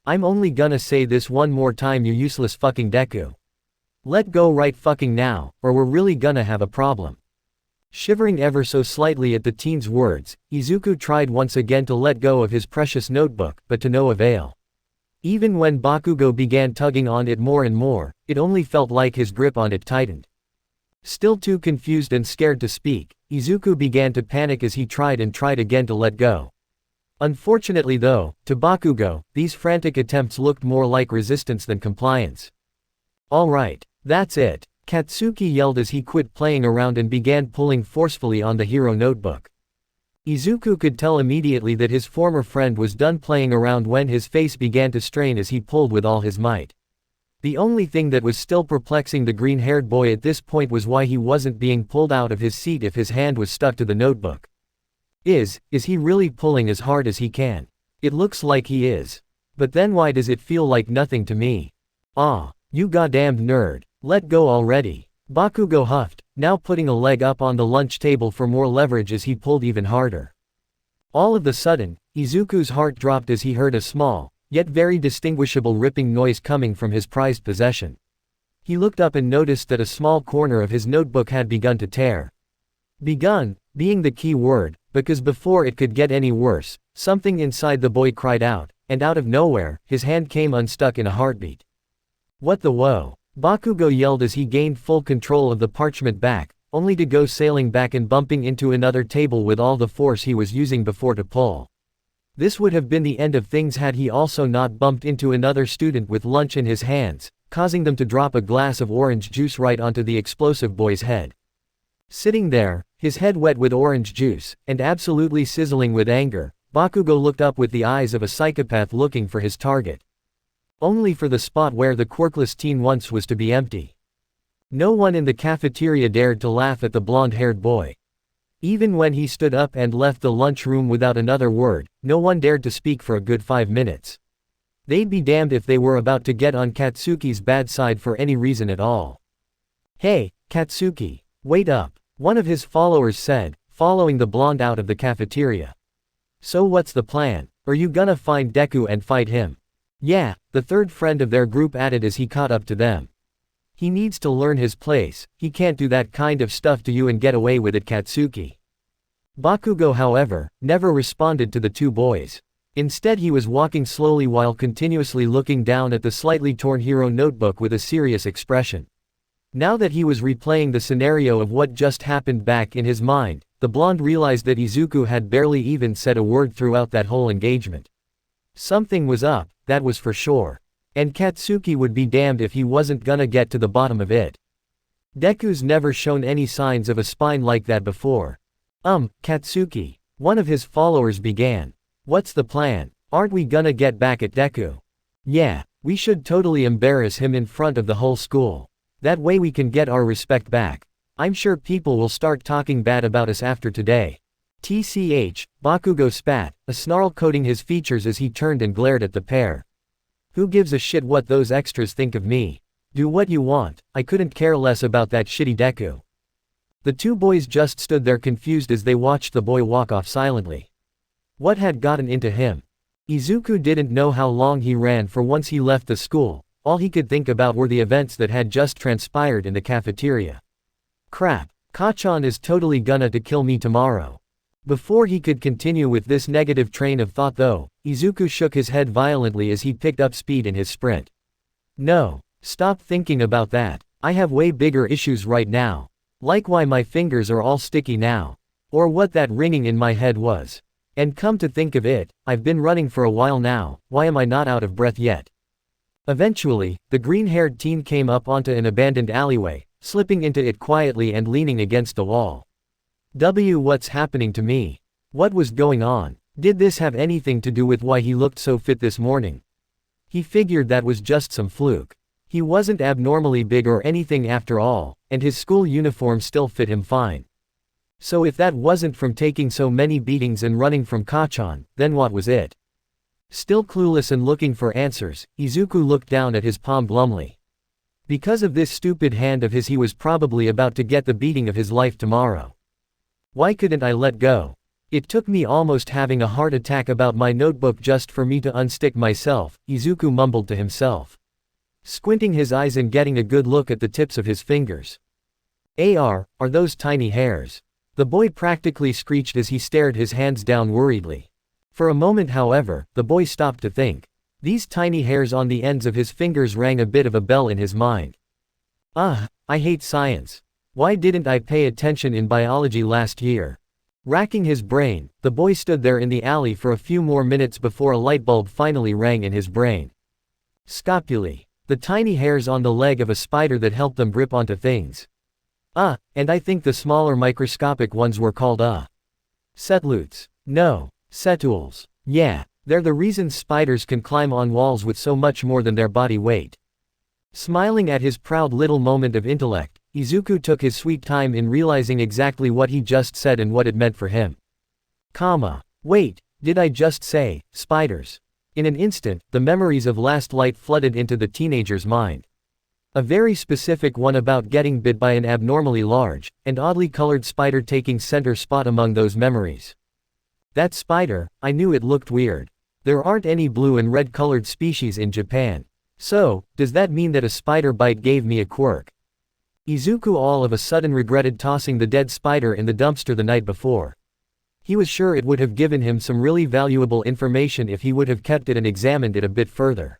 I'm only gonna say this one more time, you useless fucking Deku. Let go right fucking now, or we're really gonna have a problem. Shivering ever so slightly at the teen's words, Izuku tried once again to let go of his precious notebook, but to no avail. Even when Bakugo began tugging on it more and more, it only felt like his grip on it tightened. Still too confused and scared to speak, Izuku began to panic as he tried and tried again to let go. Unfortunately though, to Bakugo, these frantic attempts looked more like resistance than compliance. Alright, that's it, Katsuki yelled as he quit playing around and began pulling forcefully on the hero notebook. Izuku could tell immediately that his former friend was done playing around when his face began to strain as he pulled with all his might. The only thing that was still perplexing the green-haired boy at this point was why he wasn't being pulled out of his seat if his hand was stuck to the notebook. Is he really pulling as hard as he can? It looks like he is. But then why does it feel like nothing to me? Ah, you goddamned nerd. Let go already. Bakugo huffed, now putting a leg up on the lunch table for more leverage as he pulled even harder. All of a sudden, Izuku's heart dropped as he heard a small, yet very distinguishable ripping noise coming from his prized possession. He looked up and noticed that a small corner of his notebook had begun to tear. Begun, being the key word, because before it could get any worse, something inside the boy cried out, and out of nowhere, his hand came unstuck in a heartbeat. What the whoa? Bakugo yelled as he gained full control of the parchment back, only to go sailing back and bumping into another table with all the force he was using before to pull. This would have been the end of things had he also not bumped into another student with lunch in his hands, causing them to drop a glass of orange juice right onto the explosive boy's head. Sitting there, his head wet with orange juice, and absolutely sizzling with anger, Bakugo looked up with the eyes of a psychopath looking for his target. Only for the spot where the quirkless teen once was to be empty. No one in the cafeteria dared to laugh at the blonde-haired boy. Even when he stood up and left the lunchroom without another word, no one dared to speak for a good 5 minutes. They'd be damned if they were about to get on Katsuki's bad side for any reason at all. Hey, Katsuki, wait up, one of his followers said, following the blonde out of the cafeteria. So what's the plan? Are you gonna find Deku and fight him? Yeah, the third friend of their group added as he caught up to them. He needs to learn his place, he can't do that kind of stuff to you and get away with it, Katsuki. Bakugo, however, never responded to the two boys. Instead he was walking slowly while continuously looking down at the slightly torn hero notebook with a serious expression. Now that he was replaying the scenario of what just happened back in his mind, the blonde realized that Izuku had barely even said a word throughout that whole engagement. Something was up, that was for sure. And Katsuki would be damned if he wasn't gonna get to the bottom of it. Deku's never shown any signs of a spine like that before. Katsuki. One of his followers began. What's the plan? Aren't we gonna get back at Deku? Yeah, we should totally embarrass him in front of the whole school. That way we can get our respect back. I'm sure people will start talking bad about us after today. TCH, Bakugo spat, a snarl coating his features as he turned and glared at the pair. Who gives a shit what those extras think of me? Do what you want, I couldn't care less about that shitty Deku. The two boys just stood there confused as they watched the boy walk off silently. What had gotten into him? Izuku didn't know how long he ran for once he left the school, all he could think about were the events that had just transpired in the cafeteria. Crap, Kachan is totally gonna to kill me tomorrow. Before he could continue with this negative train of thought though, Izuku shook his head violently as he picked up speed in his sprint. No, stop thinking about that, I have way bigger issues right now. Like why my fingers are all sticky now. Or what that ringing in my head was. And come to think of it, I've been running for a while now, why am I not out of breath yet? Eventually, the green-haired teen came up onto an abandoned alleyway, slipping into it quietly and leaning against the wall. What's happening to me? What was going on? Did this have anything to do with why he looked so fit this morning? He figured that was just some fluke. He wasn't abnormally big or anything after all, and his school uniform still fit him fine. So if that wasn't from taking so many beatings and running from Kachan, then what was it? Still clueless and looking for answers, Izuku looked down at his palm glumly. Because of this stupid hand of his he was probably about to get the beating of his life tomorrow. Why couldn't I let go? It took me almost having a heart attack about my notebook just for me to unstick myself, Izuku mumbled to himself. Squinting his eyes and getting a good look at the tips of his fingers. Are those tiny hairs? The boy practically screeched as he stared his hands down worriedly. For a moment however, the boy stopped to think. These tiny hairs on the ends of his fingers rang a bit of a bell in his mind. I hate science. Why didn't I pay attention in biology last year? Racking his brain, the boy stood there in the alley for a few more minutes before a light bulb finally rang in his brain. Scopuli. The tiny hairs on the leg of a spider that helped them grip onto things. And I think the smaller microscopic ones were called setlutes. No, setules. Yeah, they're the reasons spiders can climb on walls with so much more than their body weight. Smiling at his proud little moment of intellect, Izuku took his sweet time in realizing exactly what he just said and what it meant for him. Wait, did I just say, spiders? In an instant, the memories of last light flooded into the teenager's mind. A very specific one about getting bit by an abnormally large, and oddly colored spider taking center spot among those memories. That spider, I knew it looked weird. There aren't any blue and red colored species in Japan. So, does that mean that a spider bite gave me a quirk? Izuku all of a sudden regretted tossing the dead spider in the dumpster the night before. He was sure it would have given him some really valuable information if he would have kept it and examined it a bit further.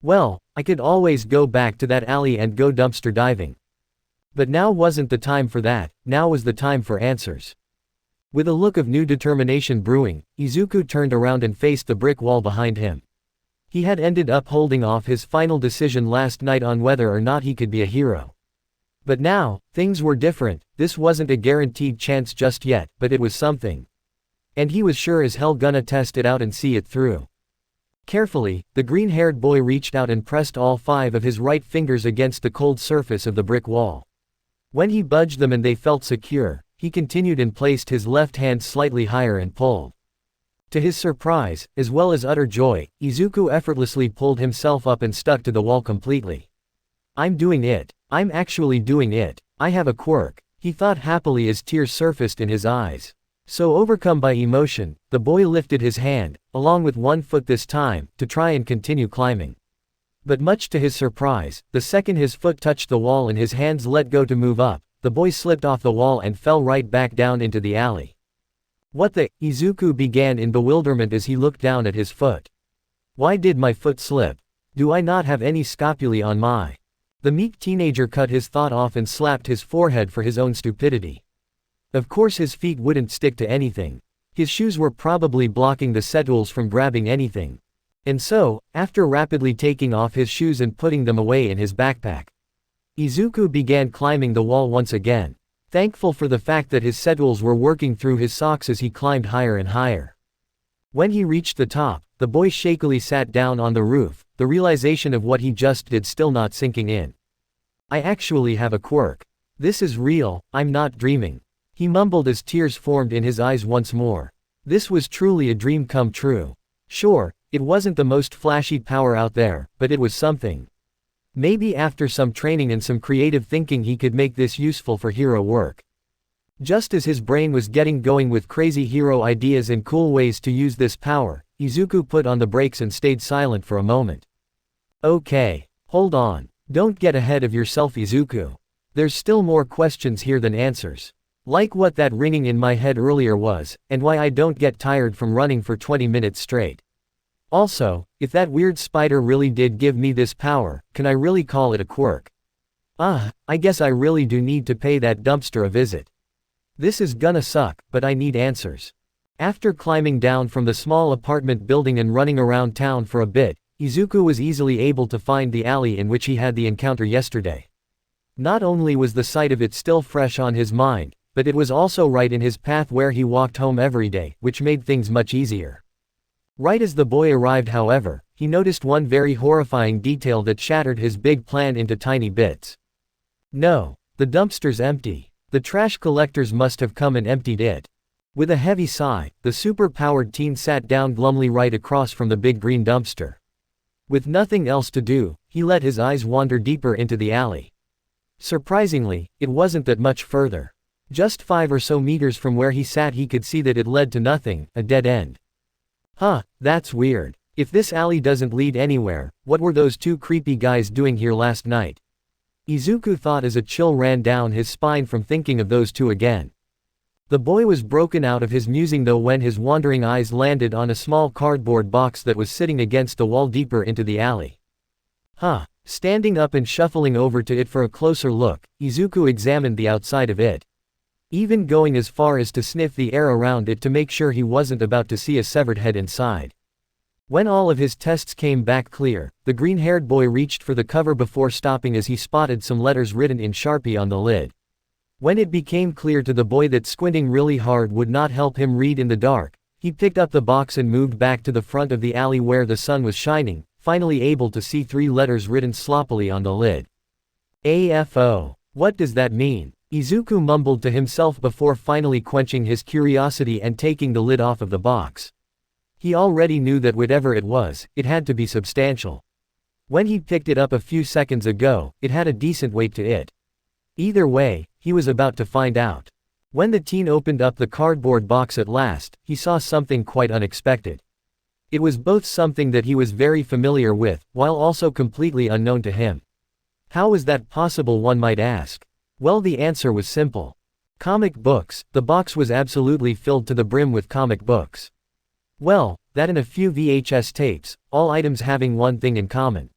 Well, I could always go back to that alley and go dumpster diving. But now wasn't the time for that, now was the time for answers. With a look of new determination brewing, Izuku turned around and faced the brick wall behind him. He had ended up holding off his final decision last night on whether or not he could be a hero. But now, things were different. This wasn't a guaranteed chance just yet, but it was something. And he was sure as hell gonna test it out and see it through. Carefully, the green-haired boy reached out and pressed all 5 of his right fingers against the cold surface of the brick wall. When he budged them and they felt secure, he continued and placed his left hand slightly higher and pulled. To his surprise, as well as utter joy, Izuku effortlessly pulled himself up and stuck to the wall completely. I'm doing it. I'm actually doing it. I have a quirk, he thought happily as tears surfaced in his eyes. So overcome by emotion, the boy lifted his hand, along with one foot this time, to try and continue climbing. But much to his surprise, the second his foot touched the wall and his hands let go to move up, the boy slipped off the wall and fell right back down into the alley. What the? Izuku began in bewilderment as he looked down at his foot. Why did my foot slip? Do I not have any scapulae on my? The meek teenager cut his thought off and slapped his forehead for his own stupidity. Of course his feet wouldn't stick to anything. His shoes were probably blocking the setools from grabbing anything. And so, after rapidly taking off his shoes and putting them away in his backpack, Izuku began climbing the wall once again, thankful for the fact that his setools were working through his socks as he climbed higher and higher. When he reached the top, the boy shakily sat down on the roof, the realization of what he just did still not sinking in. I actually have a quirk. This is real, I'm not dreaming. He mumbled as tears formed in his eyes once more. This was truly a dream come true. Sure, it wasn't the most flashy power out there, but it was something. Maybe after some training and some creative thinking he could make this useful for hero work. Just as his brain was getting going with crazy hero ideas and cool ways to use this power, Izuku put on the brakes and stayed silent for a moment. Okay, hold on. Don't get ahead of yourself, Izuku. There's still more questions here than answers. Like what that ringing in my head earlier was, and why I don't get tired from running for 20 minutes straight. Also, if that weird spider really did give me this power, can I really call it a quirk? I guess I really do need to pay that dumpster a visit. This is gonna suck, but I need answers. After climbing down from the small apartment building and running around town for a bit, Izuku was easily able to find the alley in which he had the encounter yesterday. Not only was the sight of it still fresh on his mind, but it was also right in his path where he walked home every day, which made things much easier. Right as the boy arrived, however, he noticed one very horrifying detail that shattered his big plan into tiny bits. No, the dumpster's empty. The trash collectors must have come and emptied it. With a heavy sigh, the super-powered teen sat down glumly right across from the big green dumpster. With nothing else to do, he let his eyes wander deeper into the alley. Surprisingly, it wasn't that much further. Just 5 or so meters from where he sat he could see that it led to nothing, a dead end. That's weird. If this alley doesn't lead anywhere, what were those 2 creepy guys doing here last night? Izuku thought as a chill ran down his spine from thinking of those 2 again. The boy was broken out of his musing though when his wandering eyes landed on a small cardboard box that was sitting against the wall deeper into the alley. Standing up and shuffling over to it for a closer look, Izuku examined the outside of it. Even going as far as to sniff the air around it to make sure he wasn't about to see a severed head inside. When all of his tests came back clear, the green-haired boy reached for the cover before stopping as he spotted some letters written in Sharpie on the lid. When it became clear to the boy that squinting really hard would not help him read in the dark, he picked up the box and moved back to the front of the alley where the sun was shining, finally able to see 3 letters written sloppily on the lid. AFO. What does that mean? Izuku mumbled to himself before finally quenching his curiosity and taking the lid off of the box. He already knew that whatever it was, it had to be substantial. When he picked it up a few seconds ago, it had a decent weight to it. Either way, he was about to find out. When the teen opened up the cardboard box at last, he saw something quite unexpected. It was both something that he was very familiar with, while also completely unknown to him. How was that possible, one might ask? Well, the answer was simple. Comic books. The box was absolutely filled to the brim with comic books. Well, that and a few VHS tapes, all items having one thing in common.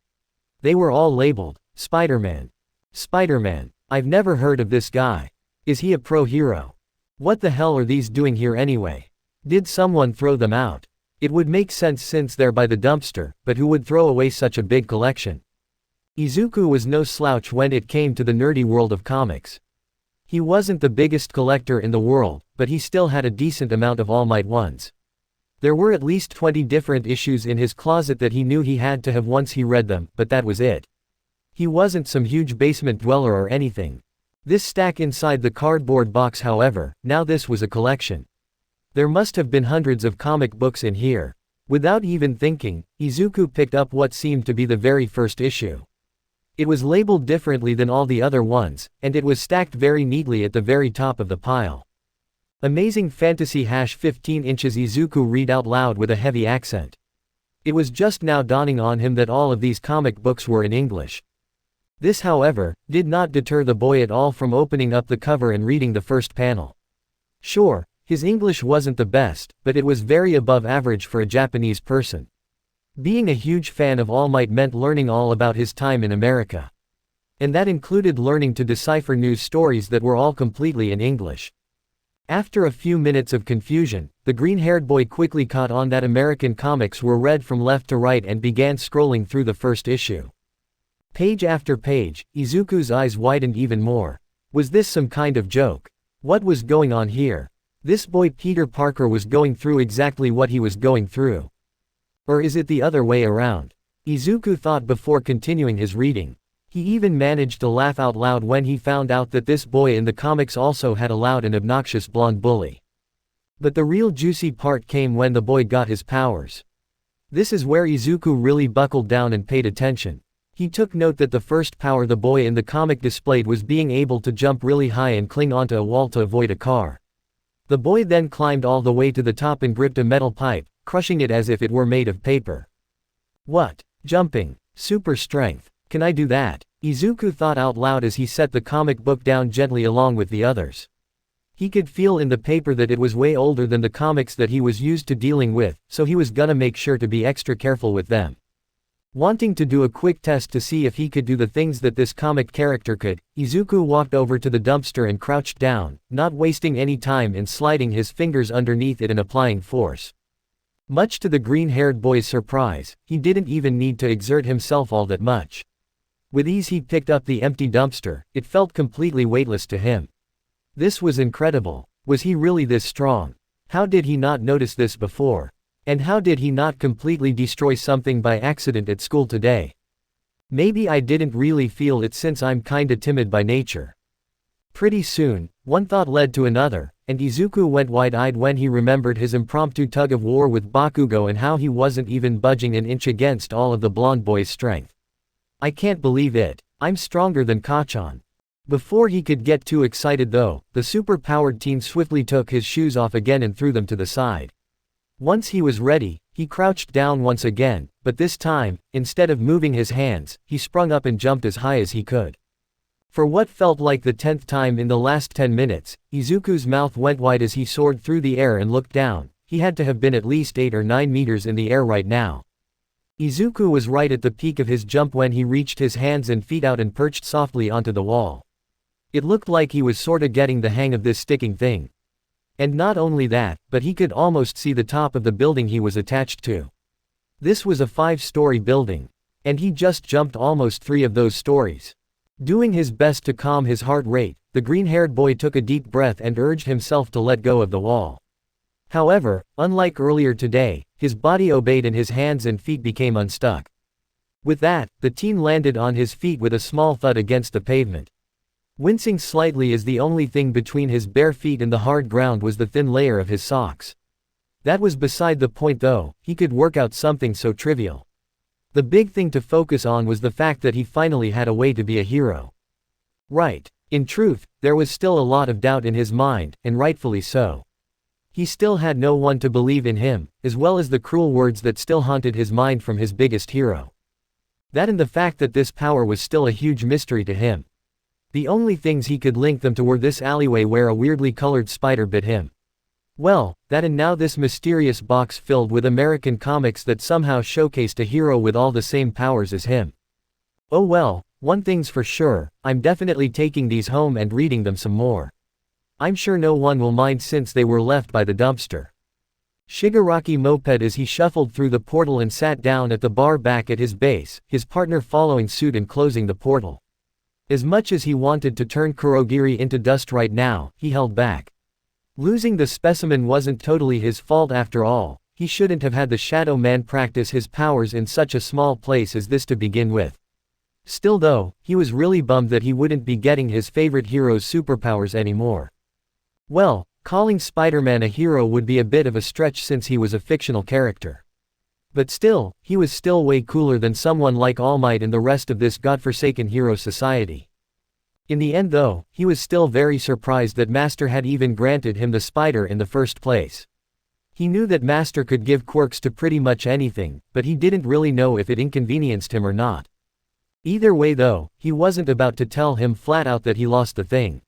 They were all labeled, Spider-Man. Spider-Man. I've never heard of this guy. Is he a pro hero? What the hell are these doing here anyway? Did someone throw them out? It would make sense since they're by the dumpster, but who would throw away such a big collection? Izuku was no slouch when it came to the nerdy world of comics. He wasn't the biggest collector in the world, but he still had a decent amount of All Might ones. There were at least 20 different issues in his closet that he knew he had to have once he read them, but that was it. He wasn't some huge basement dweller or anything. This stack inside the cardboard box, however, now this was a collection. There must have been hundreds of comic books in here. Without even thinking, Izuku picked up what seemed to be the very first issue. It was labeled differently than all the other ones, and it was stacked very neatly at the very top of the pile. Amazing Fantasy #15 inches, Izuku read out loud with a heavy accent. It was just now dawning on him that all of these comic books were in English. This, however, did not deter the boy at all from opening up the cover and reading the first panel. Sure, his English wasn't the best, but it was very above average for a Japanese person. Being a huge fan of All Might meant learning all about his time in America. And that included learning to decipher news stories that were all completely in English. After a few minutes of confusion, the green-haired boy quickly caught on that American comics were read from left to right and began scrolling through the first issue. Page after page, Izuku's eyes widened even more. Was this some kind of joke? What was going on here? This boy Peter Parker was going through exactly what he was going through. Or is it the other way around? Izuku thought before continuing his reading. He even managed to laugh out loud when he found out that this boy in the comics also had a loud and obnoxious blonde bully. But the real juicy part came when the boy got his powers. This is where Izuku really buckled down and paid attention. He took note that the first power the boy in the comic displayed was being able to jump really high and cling onto a wall to avoid a car. The boy then climbed all the way to the top and gripped a metal pipe, crushing it as if it were made of paper. What? Jumping. Super strength. Can I do that? Izuku thought out loud as he set the comic book down gently along with the others. He could feel in the paper that it was way older than the comics that he was used to dealing with, so he was gonna make sure to be extra careful with them. Wanting to do a quick test to see if he could do the things that this comic character could, Izuku walked over to the dumpster and crouched down, not wasting any time in sliding his fingers underneath it and applying force. Much to the green-haired boy's surprise, he didn't even need to exert himself all that much. With ease he picked up the empty dumpster, it felt completely weightless to him. This was incredible. Was he really this strong? How did he not notice this before? And how did he not completely destroy something by accident at school today? Maybe I didn't really feel it since I'm kinda timid by nature. Pretty soon, one thought led to another, and Izuku went wide-eyed when he remembered his impromptu tug-of-war with Bakugo and how he wasn't even budging an inch against all of the blonde boy's strength. I can't believe it. I'm stronger than Kachan. Before he could get too excited though, the super-powered teen swiftly took his shoes off again and threw them to the side. Once he was ready, he crouched down once again, but this time, instead of moving his hands, he sprung up and jumped as high as he could. For what felt like the 10th time in the last 10 minutes, Izuku's mouth went wide as he soared through the air and looked down. He had to have been at least 8 or 9 meters in the air right now. Izuku was right at the peak of his jump when he reached his hands and feet out and perched softly onto the wall. It looked like he was sorta getting the hang of this sticking thing. And not only that, but he could almost see the top of the building he was attached to. This was a 5-story building. And he just jumped almost 3 of those stories. Doing his best to calm his heart rate, the green-haired boy took a deep breath and urged himself to let go of the wall. However, unlike earlier today, his body obeyed and his hands and feet became unstuck. With that, the teen landed on his feet with a small thud against the pavement. Wincing slightly as the only thing between his bare feet and the hard ground was the thin layer of his socks. That was beside the point though, he could work out something so trivial. The big thing to focus on was the fact that he finally had a way to be a hero. Right. In truth, there was still a lot of doubt in his mind, and rightfully so. He still had no one to believe in him, as well as the cruel words that still haunted his mind from his biggest hero. That and the fact that this power was still a huge mystery to him. The only things he could link them to were this alleyway where a weirdly colored spider bit him. Well, that and now this mysterious box filled with American comics that somehow showcased a hero with all the same powers as him. Oh well, one thing's for sure, I'm definitely taking these home and reading them some more. I'm sure no one will mind since they were left by the dumpster. Shigaraki moped as he shuffled through the portal and sat down at the bar back at his base, his partner following suit and closing the portal. As much as he wanted to turn Kurogiri into dust right now, he held back. Losing the specimen wasn't totally his fault after all, he shouldn't have had the Shadow Man practice his powers in such a small place as this to begin with. Still though, he was really bummed that he wouldn't be getting his favorite hero's superpowers anymore. Well, calling Spider-Man a hero would be a bit of a stretch since he was a fictional character. But still, he was still way cooler than someone like All Might and the rest of this godforsaken hero society. In the end though, he was still very surprised that Master had even granted him the spider in the first place. He knew that Master could give quirks to pretty much anything, but he didn't really know if it inconvenienced him or not. Either way though, he wasn't about to tell him flat out that he lost the thing.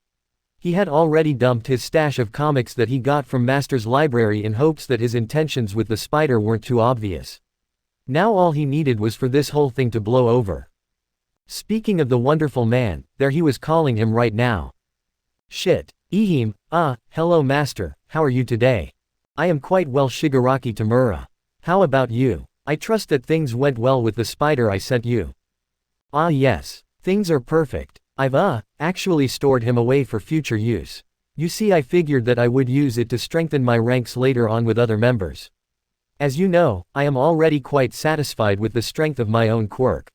He had already dumped his stash of comics that he got from Master's library in hopes that his intentions with the spider weren't too obvious. Now all he needed was for this whole thing to blow over. Speaking of the wonderful man, there he was calling him right now. Shit. Ehime, hello Master, how are you today? I am quite well Shigaraki Tamura. How about you? I trust that things went well with the spider I sent you. Ah yes. Things are perfect. I've actually stored him away for future use. You see I figured that I would use it to strengthen my ranks later on with other members. As you know, I am already quite satisfied with the strength of my own quirk.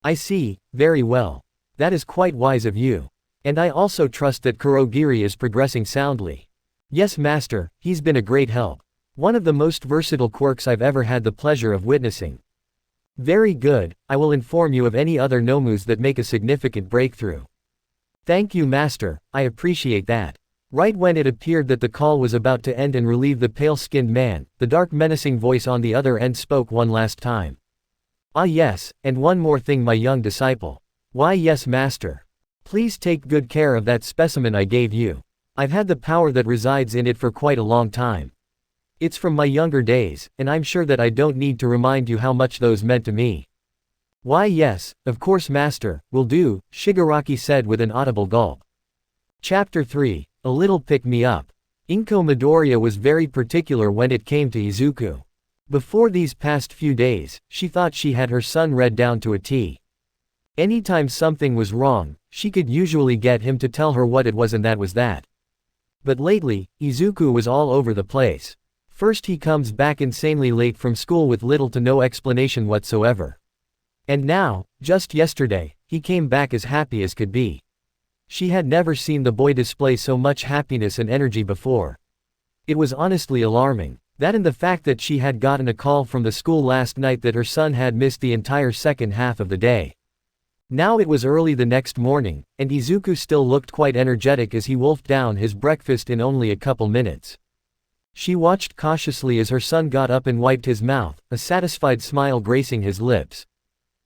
I see, very well. That is quite wise of you. And I also trust that Kurogiri is progressing soundly. Yes Master, he's been a great help. One of the most versatile quirks I've ever had the pleasure of witnessing. Very good, I will inform you of any other Nomus that make a significant breakthrough. Thank you Master, I appreciate that. Right when it appeared that the call was about to end and relieve the pale-skinned man, the dark menacing voice on the other end spoke one last time. Ah yes, and one more thing my young disciple. Why yes Master. Please take good care of that specimen I gave you. I've had the power that resides in it for quite a long time. It's from my younger days, and I'm sure that I don't need to remind you how much those meant to me. Why yes, of course Master, will do, Shigaraki said with an audible gulp. Chapter 3, A Little Pick-Me-Up. Izuku Midoriya was very particular when it came to Izuku. Before these past few days, she thought she had her son read down to a T. Anytime something was wrong, she could usually get him to tell her what it was and that was that. But lately, Izuku was all over the place. First he comes back insanely late from school with little to no explanation whatsoever. And now, just yesterday, he came back as happy as could be. She had never seen the boy display so much happiness and energy before. It was honestly alarming. That and the fact that she had gotten a call from the school last night that her son had missed the entire second half of the day. Now it was early the next morning, and Izuku still looked quite energetic as he wolfed down his breakfast in only a couple minutes. She watched cautiously as her son got up and wiped his mouth, a satisfied smile gracing his lips.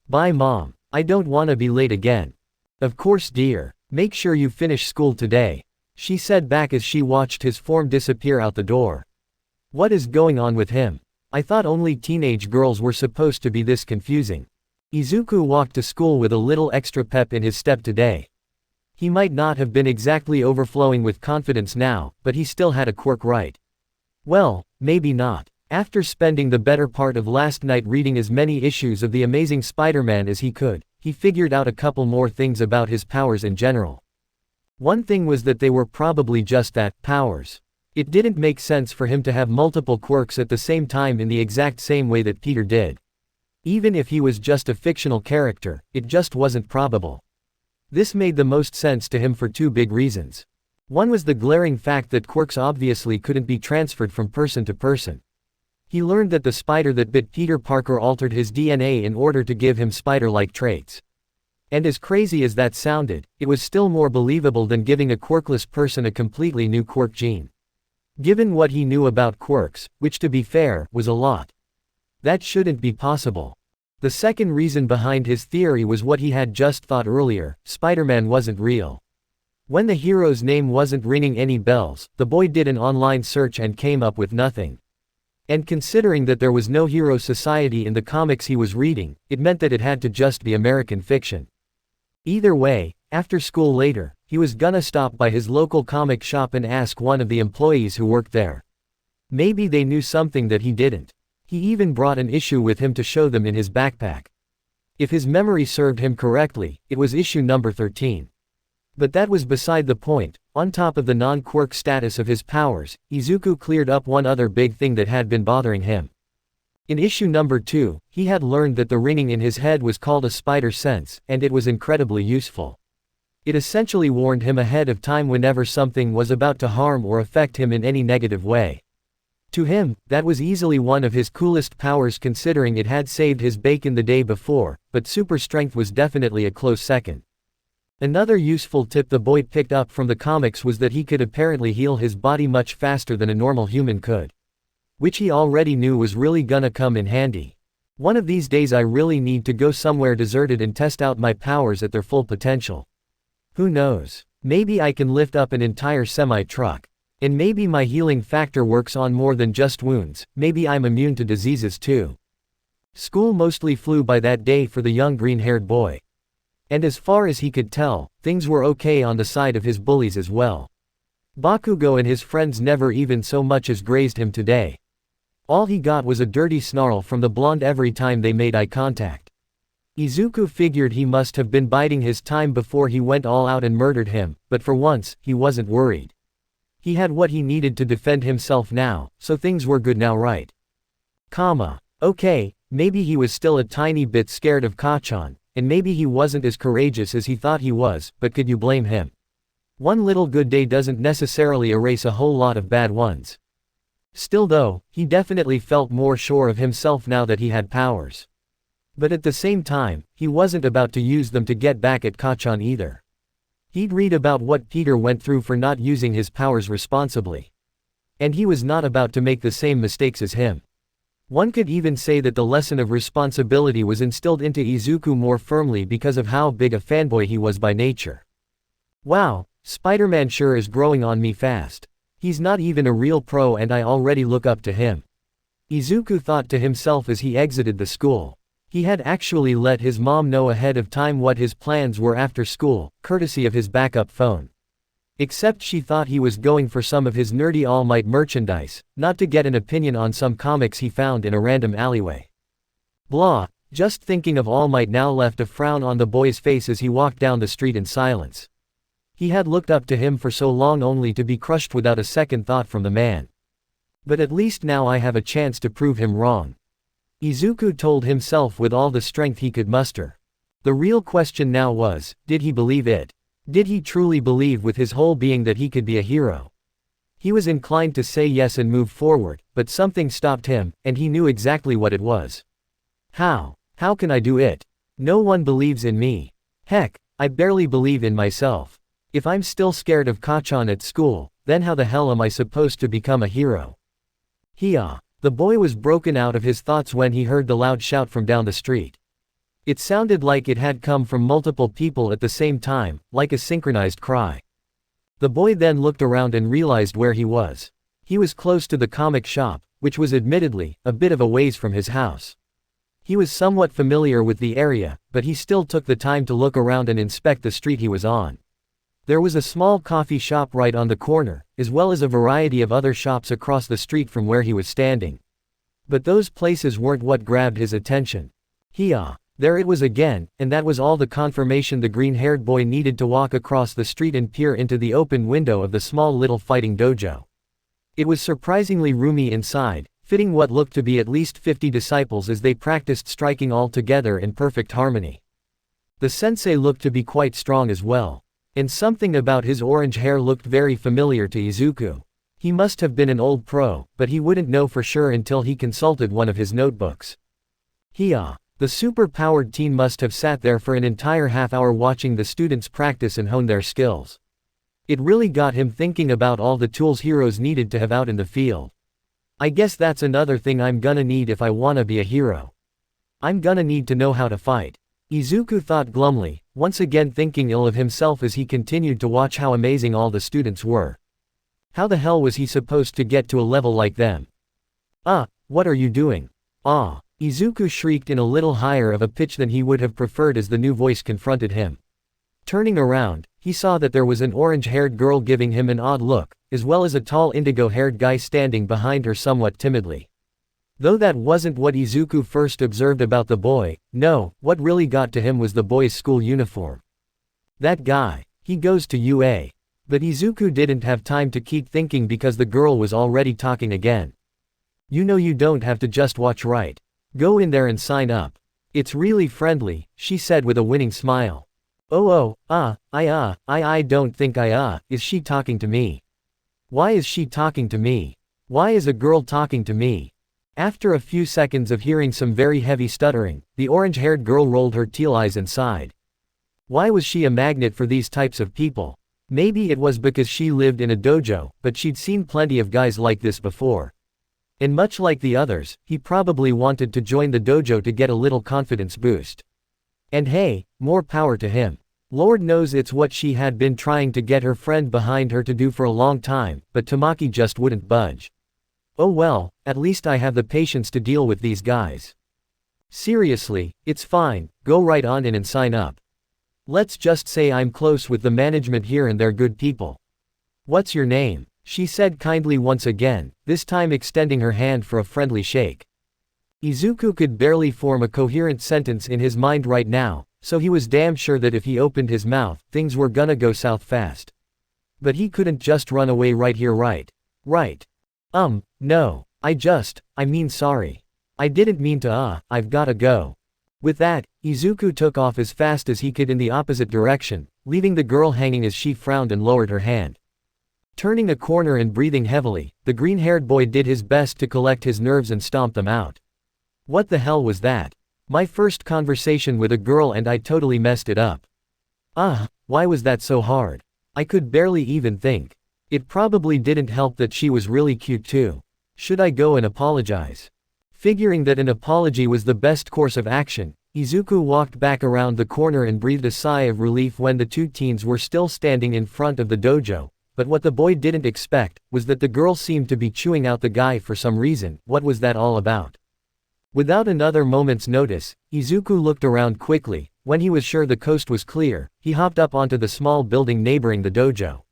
Bye Mom. I don't wanna be late again. Of course dear. Make sure you finish school today, she said back as she watched his form disappear out the door. What is going on with him? I thought only teenage girls were supposed to be this confusing. Izuku walked to school with a little extra pep in his step today. He might not have been exactly overflowing with confidence now, but he still had a quirk right. Well, maybe not. After spending the better part of last night reading as many issues of The Amazing Spider-Man as he could, he figured out a couple more things about his powers in general. One thing was that they were probably just that, powers. It didn't make sense for him to have multiple quirks at the same time in the exact same way that Peter did. Even if he was just a fictional character, it just wasn't probable. This made the most sense to him for two big reasons. One was the glaring fact that quirks obviously couldn't be transferred from person to person. He learned that the spider that bit Peter Parker altered his DNA in order to give him spider-like traits. And as crazy as that sounded, it was still more believable than giving a quirkless person a completely new quirk gene. Given what he knew about quirks, which to be fair, was a lot. That shouldn't be possible. The second reason behind his theory was what he had just thought earlier: Spider-Man wasn't real. When the hero's name wasn't ringing any bells, the boy did an online search and came up with nothing. And considering that there was no hero society in the comics he was reading, it meant that it had to just be American fiction. Either way, after school later, he was gonna stop by his local comic shop and ask one of the employees who worked there. Maybe they knew something that he didn't. He even brought an issue with him to show them in his backpack. If his memory served him correctly, it was issue number 13. But that was beside the point. On top of the non-quirk status of his powers, Izuku cleared up one other big thing that had been bothering him. In issue number 2, he had learned that the ringing in his head was called a spider sense, and it was incredibly useful. It essentially warned him ahead of time whenever something was about to harm or affect him in any negative way. To him, that was easily one of his coolest powers considering it had saved his bacon the day before, but super strength was definitely a close second. Another useful tip the boy picked up from the comics was that he could apparently heal his body much faster than a normal human could. Which he already knew was really gonna come in handy. One of these days I really need to go somewhere deserted and test out my powers at their full potential. Who knows? Maybe I can lift up an entire semi-truck. And maybe my healing factor works on more than just wounds, maybe I'm immune to diseases too. School mostly flew by that day for the young green-haired boy. And as far as he could tell, things were okay on the side of his bullies as well. Bakugo and his friends never even so much as grazed him today. All he got was a dirty snarl from the blonde every time they made eye contact. Izuku figured he must have been biding his time before he went all out and murdered him, but for once, he wasn't worried. He had what he needed to defend himself now, so things were good now, right? Okay, maybe he was still a tiny bit scared of Kacchan, and maybe he wasn't as courageous as he thought he was, but could you blame him? One little good day doesn't necessarily erase a whole lot of bad ones. Still though, he definitely felt more sure of himself now that he had powers. But at the same time, he wasn't about to use them to get back at Kacchan either. He'd read about what Peter went through for not using his powers responsibly. And he was not about to make the same mistakes as him. One could even say that the lesson of responsibility was instilled into Izuku more firmly because of how big a fanboy he was by nature. Wow, Spider-Man sure is growing on me fast. He's not even a real pro and I already look up to him. Izuku thought to himself as he exited the school. He had actually let his mom know ahead of time what his plans were after school, courtesy of his backup phone. Except she thought he was going for some of his nerdy All Might merchandise, not to get an opinion on some comics he found in a random alleyway. Blah, just thinking of All Might now left a frown on the boy's face as he walked down the street in silence. He had looked up to him for so long only to be crushed without a second thought from the man. But at least now I have a chance to prove him wrong. Izuku told himself with all the strength he could muster. The real question now was, did he believe it? Did he truly believe with his whole being that he could be a hero? He was inclined to say yes and move forward, but something stopped him, and he knew exactly what it was. How can I do it? No one believes in me. Heck, I barely believe in myself. If I'm still scared of Kacchan at school, then how the hell am I supposed to become a hero? Hiya. The boy was broken out of his thoughts when he heard the loud shout from down the street. It sounded like it had come from multiple people at the same time, like a synchronized cry. The boy then looked around and realized where he was. He was close to the comic shop, which was admittedly a bit of a ways from his house. He was somewhat familiar with the area, but he still took the time to look around and inspect the street he was on. There was a small coffee shop right on the corner, as well as a variety of other shops across the street from where he was standing. But those places weren't what grabbed his attention. Hiya. There it was again, and that was all the confirmation the green-haired boy needed to walk across the street and peer into the open window of the small little fighting dojo. It was surprisingly roomy inside, fitting what looked to be at least 50 disciples as they practiced striking all together in perfect harmony. The sensei looked to be quite strong as well. And something about his orange hair looked very familiar to Izuku. He must have been an old pro, but he wouldn't know for sure until he consulted one of his notebooks. The super-powered teen must have sat there for an entire half-hour watching the students practice and hone their skills. It really got him thinking about all the tools heroes needed to have out in the field. I guess that's another thing I'm gonna need if I wanna be a hero. I'm gonna need to know how to fight. Izuku thought glumly, once again thinking ill of himself as he continued to watch how amazing all the students were. How the hell was he supposed to get to a level like them? What are you doing? Izuku shrieked in a little higher of a pitch than he would have preferred as the new voice confronted him. Turning around, he saw that there was an orange-haired girl giving him an odd look, as well as a tall indigo-haired guy standing behind her somewhat timidly. Though that wasn't what Izuku first observed about the boy, no, what really got to him was the boy's school uniform. That guy, he goes to UA. But Izuku didn't have time to keep thinking because the girl was already talking again. You know you don't have to just watch, right? Go in there and sign up. It's really friendly, she said with a winning smile. I don't think is she talking to me? Why is she talking to me? Why is a girl talking to me? After a few seconds of hearing some very heavy stuttering, the orange-haired girl rolled her teal eyes and sighed. Why was she a magnet for these types of people? Maybe it was because she lived in a dojo, but she'd seen plenty of guys like this before. And much like the others, he probably wanted to join the dojo to get a little confidence boost. And hey, more power to him. Lord knows it's what she had been trying to get her friend behind her to do for a long time, but Tamaki just wouldn't budge. Oh well, at least I have the patience to deal with these guys. Seriously, it's fine, go right on in and sign up. Let's just say I'm close with the management here and they're good people. What's your name? She said kindly once again, this time extending her hand for a friendly shake. Izuku could barely form a coherent sentence in his mind right now, so he was damn sure that if he opened his mouth, things were gonna go south fast. But he couldn't just run away right here, right? Right. No. I mean sorry. I didn't mean to I've gotta go. With that, Izuku took off as fast as he could in the opposite direction, leaving the girl hanging as she frowned and lowered her hand. Turning a corner and breathing heavily, the green-haired boy did his best to collect his nerves and stomp them out. What the hell was that? My first conversation with a girl and I totally messed it up. Why was that so hard? I could barely even think. It probably didn't help that she was really cute too. Should I go and apologize? Figuring that an apology was the best course of action, Izuku walked back around the corner and breathed a sigh of relief when the two teens were still standing in front of the dojo. But what the boy didn't expect, was that the girl seemed to be chewing out the guy for some reason. What was that all about? Without another moment's notice, Izuku looked around quickly. When he was sure the coast was clear, he hopped up onto the small building neighboring the dojo.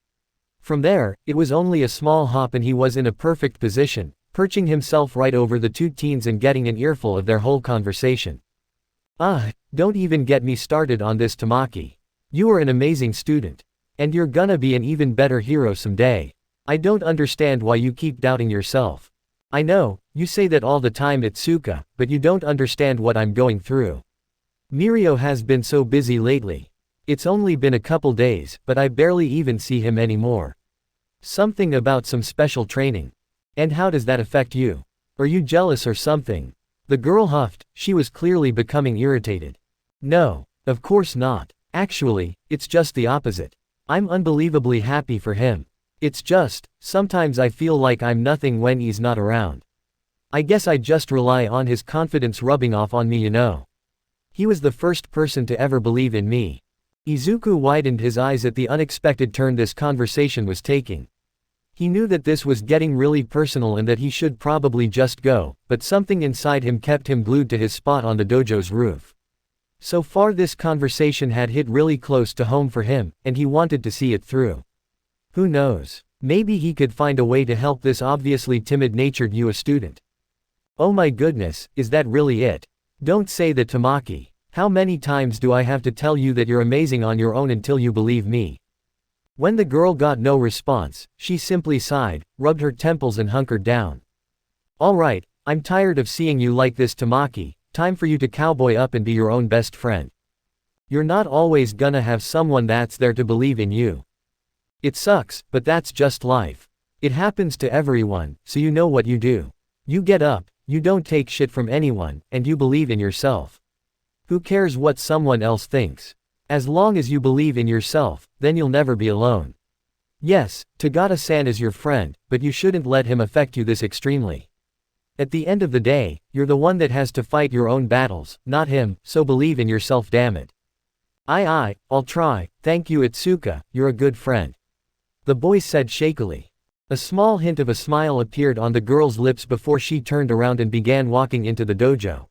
From there, it was only a small hop and he was in a perfect position, perching himself right over the two teens and getting an earful of their whole conversation. Don't even get me started on this, Tamaki. You are an amazing student. And you're gonna be an even better hero someday. I don't understand why you keep doubting yourself. I know, you say that all the time at Tsuka, but you don't understand what I'm going through. Mirio has been so busy lately. It's only been a couple days, but I barely even see him anymore. Something about some special training. And how does that affect you? Are you jealous or something? The girl huffed, she was clearly becoming irritated. No, of course not. Actually, it's just the opposite. I'm unbelievably happy for him. It's just, sometimes I feel like I'm nothing when he's not around. I guess I just rely on his confidence rubbing off on me, you know. He was the first person to ever believe in me. Izuku widened his eyes at the unexpected turn this conversation was taking. He knew that this was getting really personal and that he should probably just go, but something inside him kept him glued to his spot on the dojo's roof. So far this conversation had hit really close to home for him, and he wanted to see it through. Who knows? Maybe he could find a way to help this obviously timid-natured UA student. Oh my goodness, is that really it? Don't say that, Tamaki. How many times do I have to tell you that you're amazing on your own until you believe me? When the girl got no response, she simply sighed, rubbed her temples and hunkered down. Alright, I'm tired of seeing you like this, Tamaki. Time for you to cowboy up and be your own best friend. You're not always gonna have someone that's there to believe in you. It sucks, but that's just life. It happens to everyone, so you know what you do. You get up, you don't take shit from anyone, and you believe in yourself. Who cares what someone else thinks? As long as you believe in yourself, then you'll never be alone. Yes, Tagata-san is your friend, but you shouldn't let him affect you this extremely. At the end of the day, you're the one that has to fight your own battles, not him, so believe in yourself, damn it. I'll try, thank you Itsuka, you're a good friend. The boy said shakily. A small hint of a smile appeared on the girl's lips before she turned around and began walking into the dojo.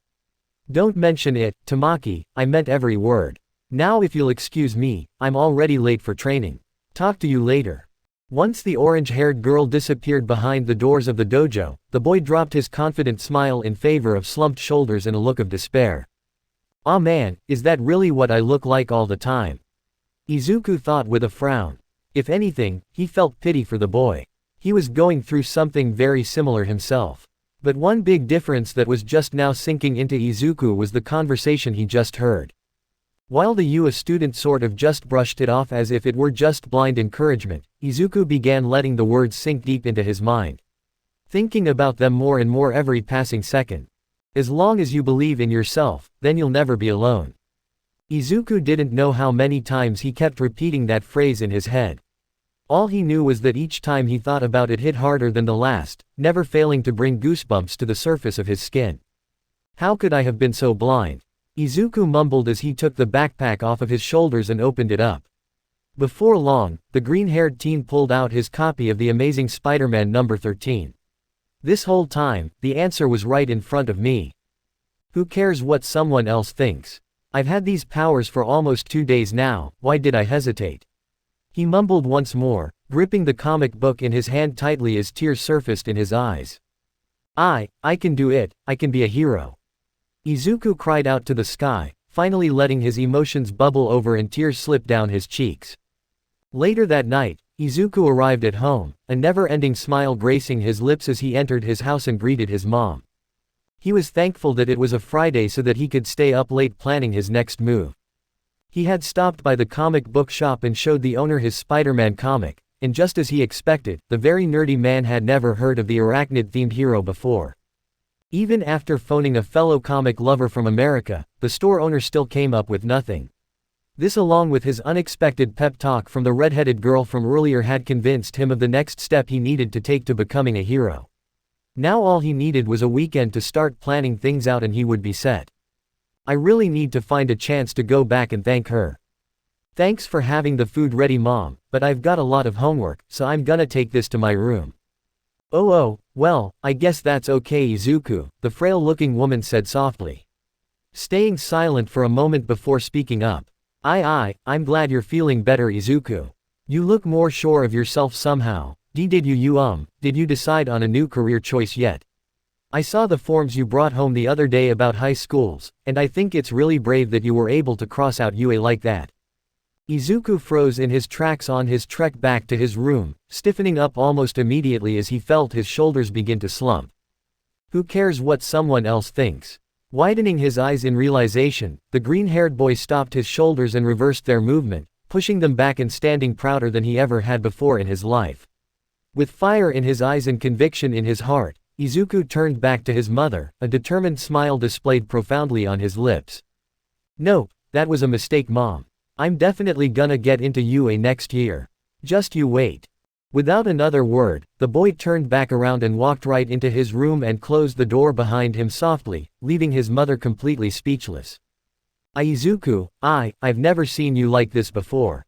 Don't mention it, Tamaki, I meant every word. Now if you'll excuse me, I'm already late for training. Talk to you later. Once the orange-haired girl disappeared behind the doors of the dojo, the boy dropped his confident smile in favor of slumped shoulders and a look of despair. Aw man, is that really what I look like all the time? Izuku thought with a frown. If anything, he felt pity for the boy. He was going through something very similar himself. But one big difference that was just now sinking into Izuku was the conversation he just heard. While the UA student sort of just brushed it off as if it were just blind encouragement, Izuku began letting the words sink deep into his mind. Thinking about them more and more every passing second. As long as you believe in yourself, then you'll never be alone. Izuku didn't know how many times he kept repeating that phrase in his head. All he knew was that each time he thought about it hit harder than the last, never failing to bring goosebumps to the surface of his skin. How could I have been so blind? Izuku mumbled as he took the backpack off of his shoulders and opened it up. Before long, the green-haired teen pulled out his copy of The Amazing Spider-Man number 13. This whole time, the answer was right in front of me. Who cares what someone else thinks? I've had these powers for almost 2 days now, why did I hesitate? He mumbled once more, gripping the comic book in his hand tightly as tears surfaced in his eyes. I can do it, I can be a hero. Izuku cried out to the sky, finally letting his emotions bubble over and tears slip down his cheeks. Later that night, Izuku arrived at home, a never-ending smile gracing his lips as he entered his house and greeted his mom. He was thankful that it was a Friday so that he could stay up late planning his next move. He had stopped by the comic book shop and showed the owner his Spider-Man comic, and just as he expected, the very nerdy man had never heard of the arachnid-themed hero before. Even after phoning a fellow comic lover from America, the store owner still came up with nothing. This along with his unexpected pep talk from the red-headed girl from earlier had convinced him of the next step he needed to take to becoming a hero. Now all he needed was a weekend to start planning things out and he would be set. I really need to find a chance to go back and thank her. Thanks for having the food ready, Mom, but I've got a lot of homework, so I'm gonna take this to my room. Oh, well, I guess that's okay, Izuku, the frail-looking woman said softly. Staying silent for a moment before speaking up. I'm glad you're feeling better, Izuku. You look more sure of yourself somehow. Did you decide on a new career choice yet? I saw the forms you brought home the other day about high schools, and I think it's really brave that you were able to cross out UA like that. Izuku froze in his tracks on his trek back to his room, stiffening up almost immediately as he felt his shoulders begin to slump. Who cares what someone else thinks? Widening his eyes in realization, the green-haired boy stopped his shoulders and reversed their movement, pushing them back and standing prouder than he ever had before in his life. With fire in his eyes and conviction in his heart, Izuku turned back to his mother, a determined smile displayed profoundly on his lips. Nope, that was a mistake, Mom. I'm definitely gonna get into UA next year. Just you wait. Without another word, the boy turned back around and walked right into his room and closed the door behind him softly, leaving his mother completely speechless. Izuku, I've never seen you like this before.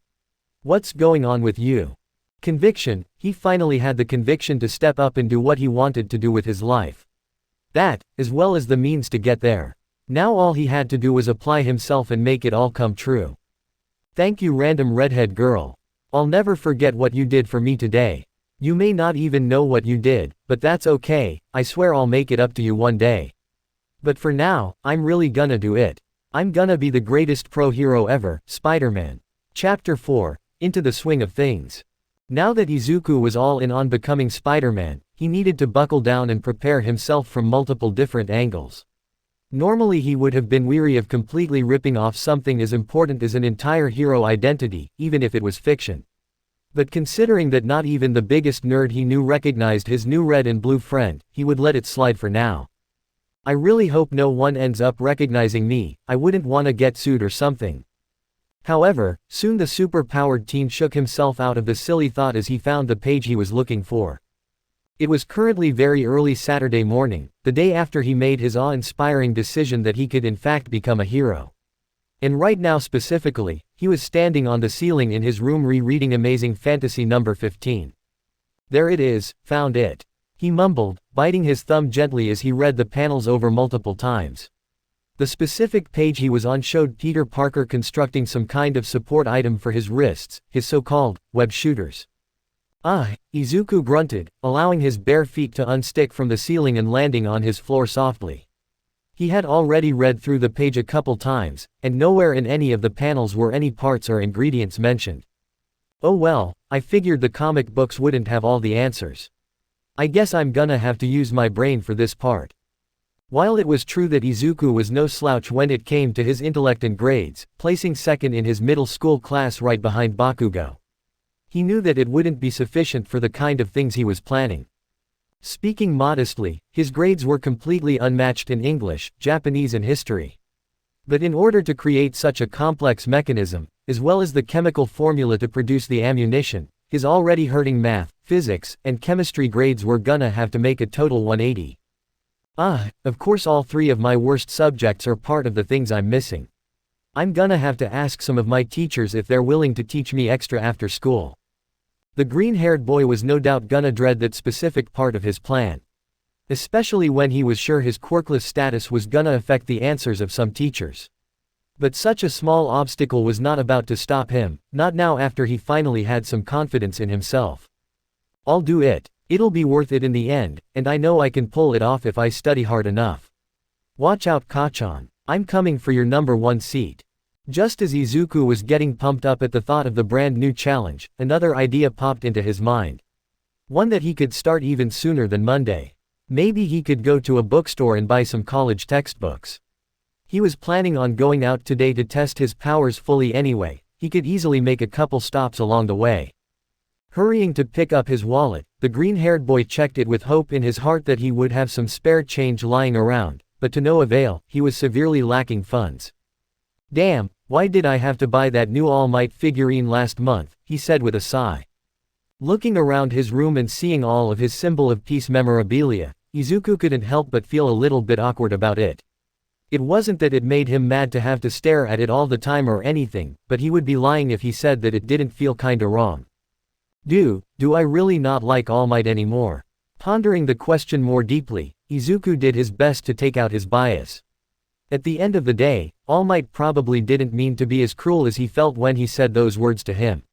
What's going on with you? Conviction, he finally had the conviction to step up and do what he wanted to do with his life. That, as well as the means to get there. Now all he had to do was apply himself and make it all come true. Thank you, random redhead girl. I'll never forget what you did for me today. You may not even know what you did, but that's okay, I swear I'll make it up to you one day. But for now, I'm really gonna do it. I'm gonna be the greatest pro hero ever, Spider-Man. Chapter 4, Into the Swing of Things. Now that Izuku was all in on becoming Spider-Man, he needed to buckle down and prepare himself from multiple different angles. Normally he would have been weary of completely ripping off something as important as an entire hero identity, even if it was fiction. But considering that not even the biggest nerd he knew recognized his new red and blue friend, he would let it slide for now. I really hope no one ends up recognizing me, I wouldn't wanna get sued or something. However, soon the super-powered teen shook himself out of the silly thought as he found the page he was looking for. It was currently very early Saturday morning, the day after he made his awe-inspiring decision that he could in fact become a hero. And right now specifically, he was standing on the ceiling in his room rereading Amazing Fantasy number 15. There it is, found it. He mumbled, biting his thumb gently as he read the panels over multiple times. The specific page he was on showed Peter Parker constructing some kind of support item for his wrists, his so-called web shooters. Ah, Izuku grunted, allowing his bare feet to unstick from the ceiling and landing on his floor softly. He had already read through the page a couple times, and nowhere in any of the panels were any parts or ingredients mentioned. Oh well, I figured the comic books wouldn't have all the answers. I guess I'm gonna have to use my brain for this part. While it was true that Izuku was no slouch when it came to his intellect and grades, placing second in his middle school class right behind Bakugo, he knew that it wouldn't be sufficient for the kind of things he was planning. Speaking modestly, his grades were completely unmatched in English, Japanese and history. But in order to create such a complex mechanism, as well as the chemical formula to produce the ammunition, his already hurting math, physics, and chemistry grades were gonna have to make a total 180. Of course all three of my worst subjects are part of the things I'm missing. I'm gonna have to ask some of my teachers if they're willing to teach me extra after school. The green-haired boy was no doubt gonna dread that specific part of his plan. Especially when he was sure his quirkless status was gonna affect the answers of some teachers. But such a small obstacle was not about to stop him, not now after he finally had some confidence in himself. I'll do it. It'll be worth it in the end, and I know I can pull it off if I study hard enough. Watch out, Kachan. I'm coming for your number 1 seat. Just as Izuku was getting pumped up at the thought of the brand new challenge, another idea popped into his mind. One that he could start even sooner than Monday. Maybe he could go to a bookstore and buy some college textbooks. He was planning on going out today to test his powers fully anyway, he could easily make a couple stops along the way. Hurrying to pick up his wallet, the green-haired boy checked it with hope in his heart that he would have some spare change lying around, but to no avail, he was severely lacking funds. Damn, why did I have to buy that new All Might figurine last month, he said with a sigh. Looking around his room and seeing all of his symbol of peace memorabilia, Izuku couldn't help but feel a little bit awkward about it. It wasn't that it made him mad to have to stare at it all the time or anything, but he would be lying if he said that it didn't feel kinda wrong. Do I really not like All Might anymore? Pondering the question more deeply, Izuku did his best to take out his bias. At the end of the day, All Might probably didn't mean to be as cruel as he felt when he said those words to him.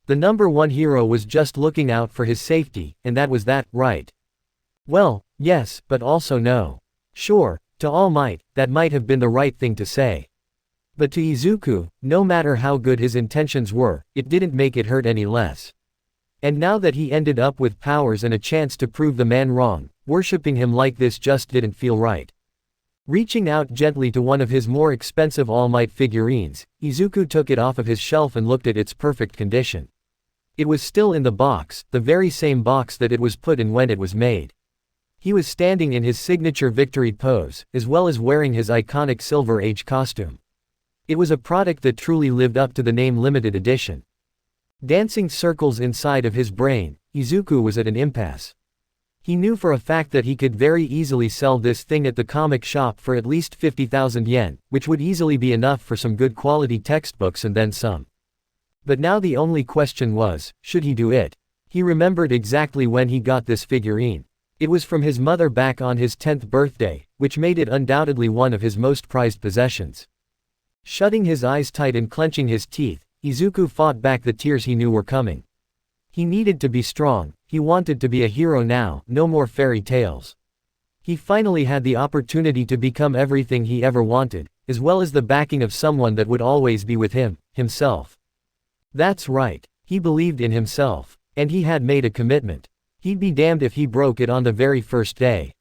The number 1 hero was just looking out for his safety, and that was that, right? Well, yes, but also no. Sure, to All Might, that might have been the right thing to say. But to Izuku, no matter how good his intentions were, it didn't make it hurt any less. And now that he ended up with powers and a chance to prove the man wrong, worshipping him like this just didn't feel right. Reaching out gently to one of his more expensive All Might figurines, Izuku took it off of his shelf and looked at its perfect condition. It was still in the box, the very same box that it was put in when it was made. He was standing in his signature victory pose, as well as wearing his iconic Silver Age costume. It was a product that truly lived up to the name limited edition. Dancing circles inside of his brain, Izuku was at an impasse. He knew for a fact that he could very easily sell this thing at the comic shop for at least 50,000 yen, which would easily be enough for some good quality textbooks and then some. But now the only question was, should he do it? He remembered exactly when he got this figurine. It was from his mother back on his 10th birthday, which made it undoubtedly one of his most prized possessions. Shutting his eyes tight and clenching his teeth, Izuku fought back the tears he knew were coming. He needed to be strong, he wanted to be a hero now, no more fairy tales. He finally had the opportunity to become everything he ever wanted, as well as the backing of someone that would always be with him, himself. That's right, he believed in himself. And he had made a commitment. He'd be damned if he broke it on the very first day.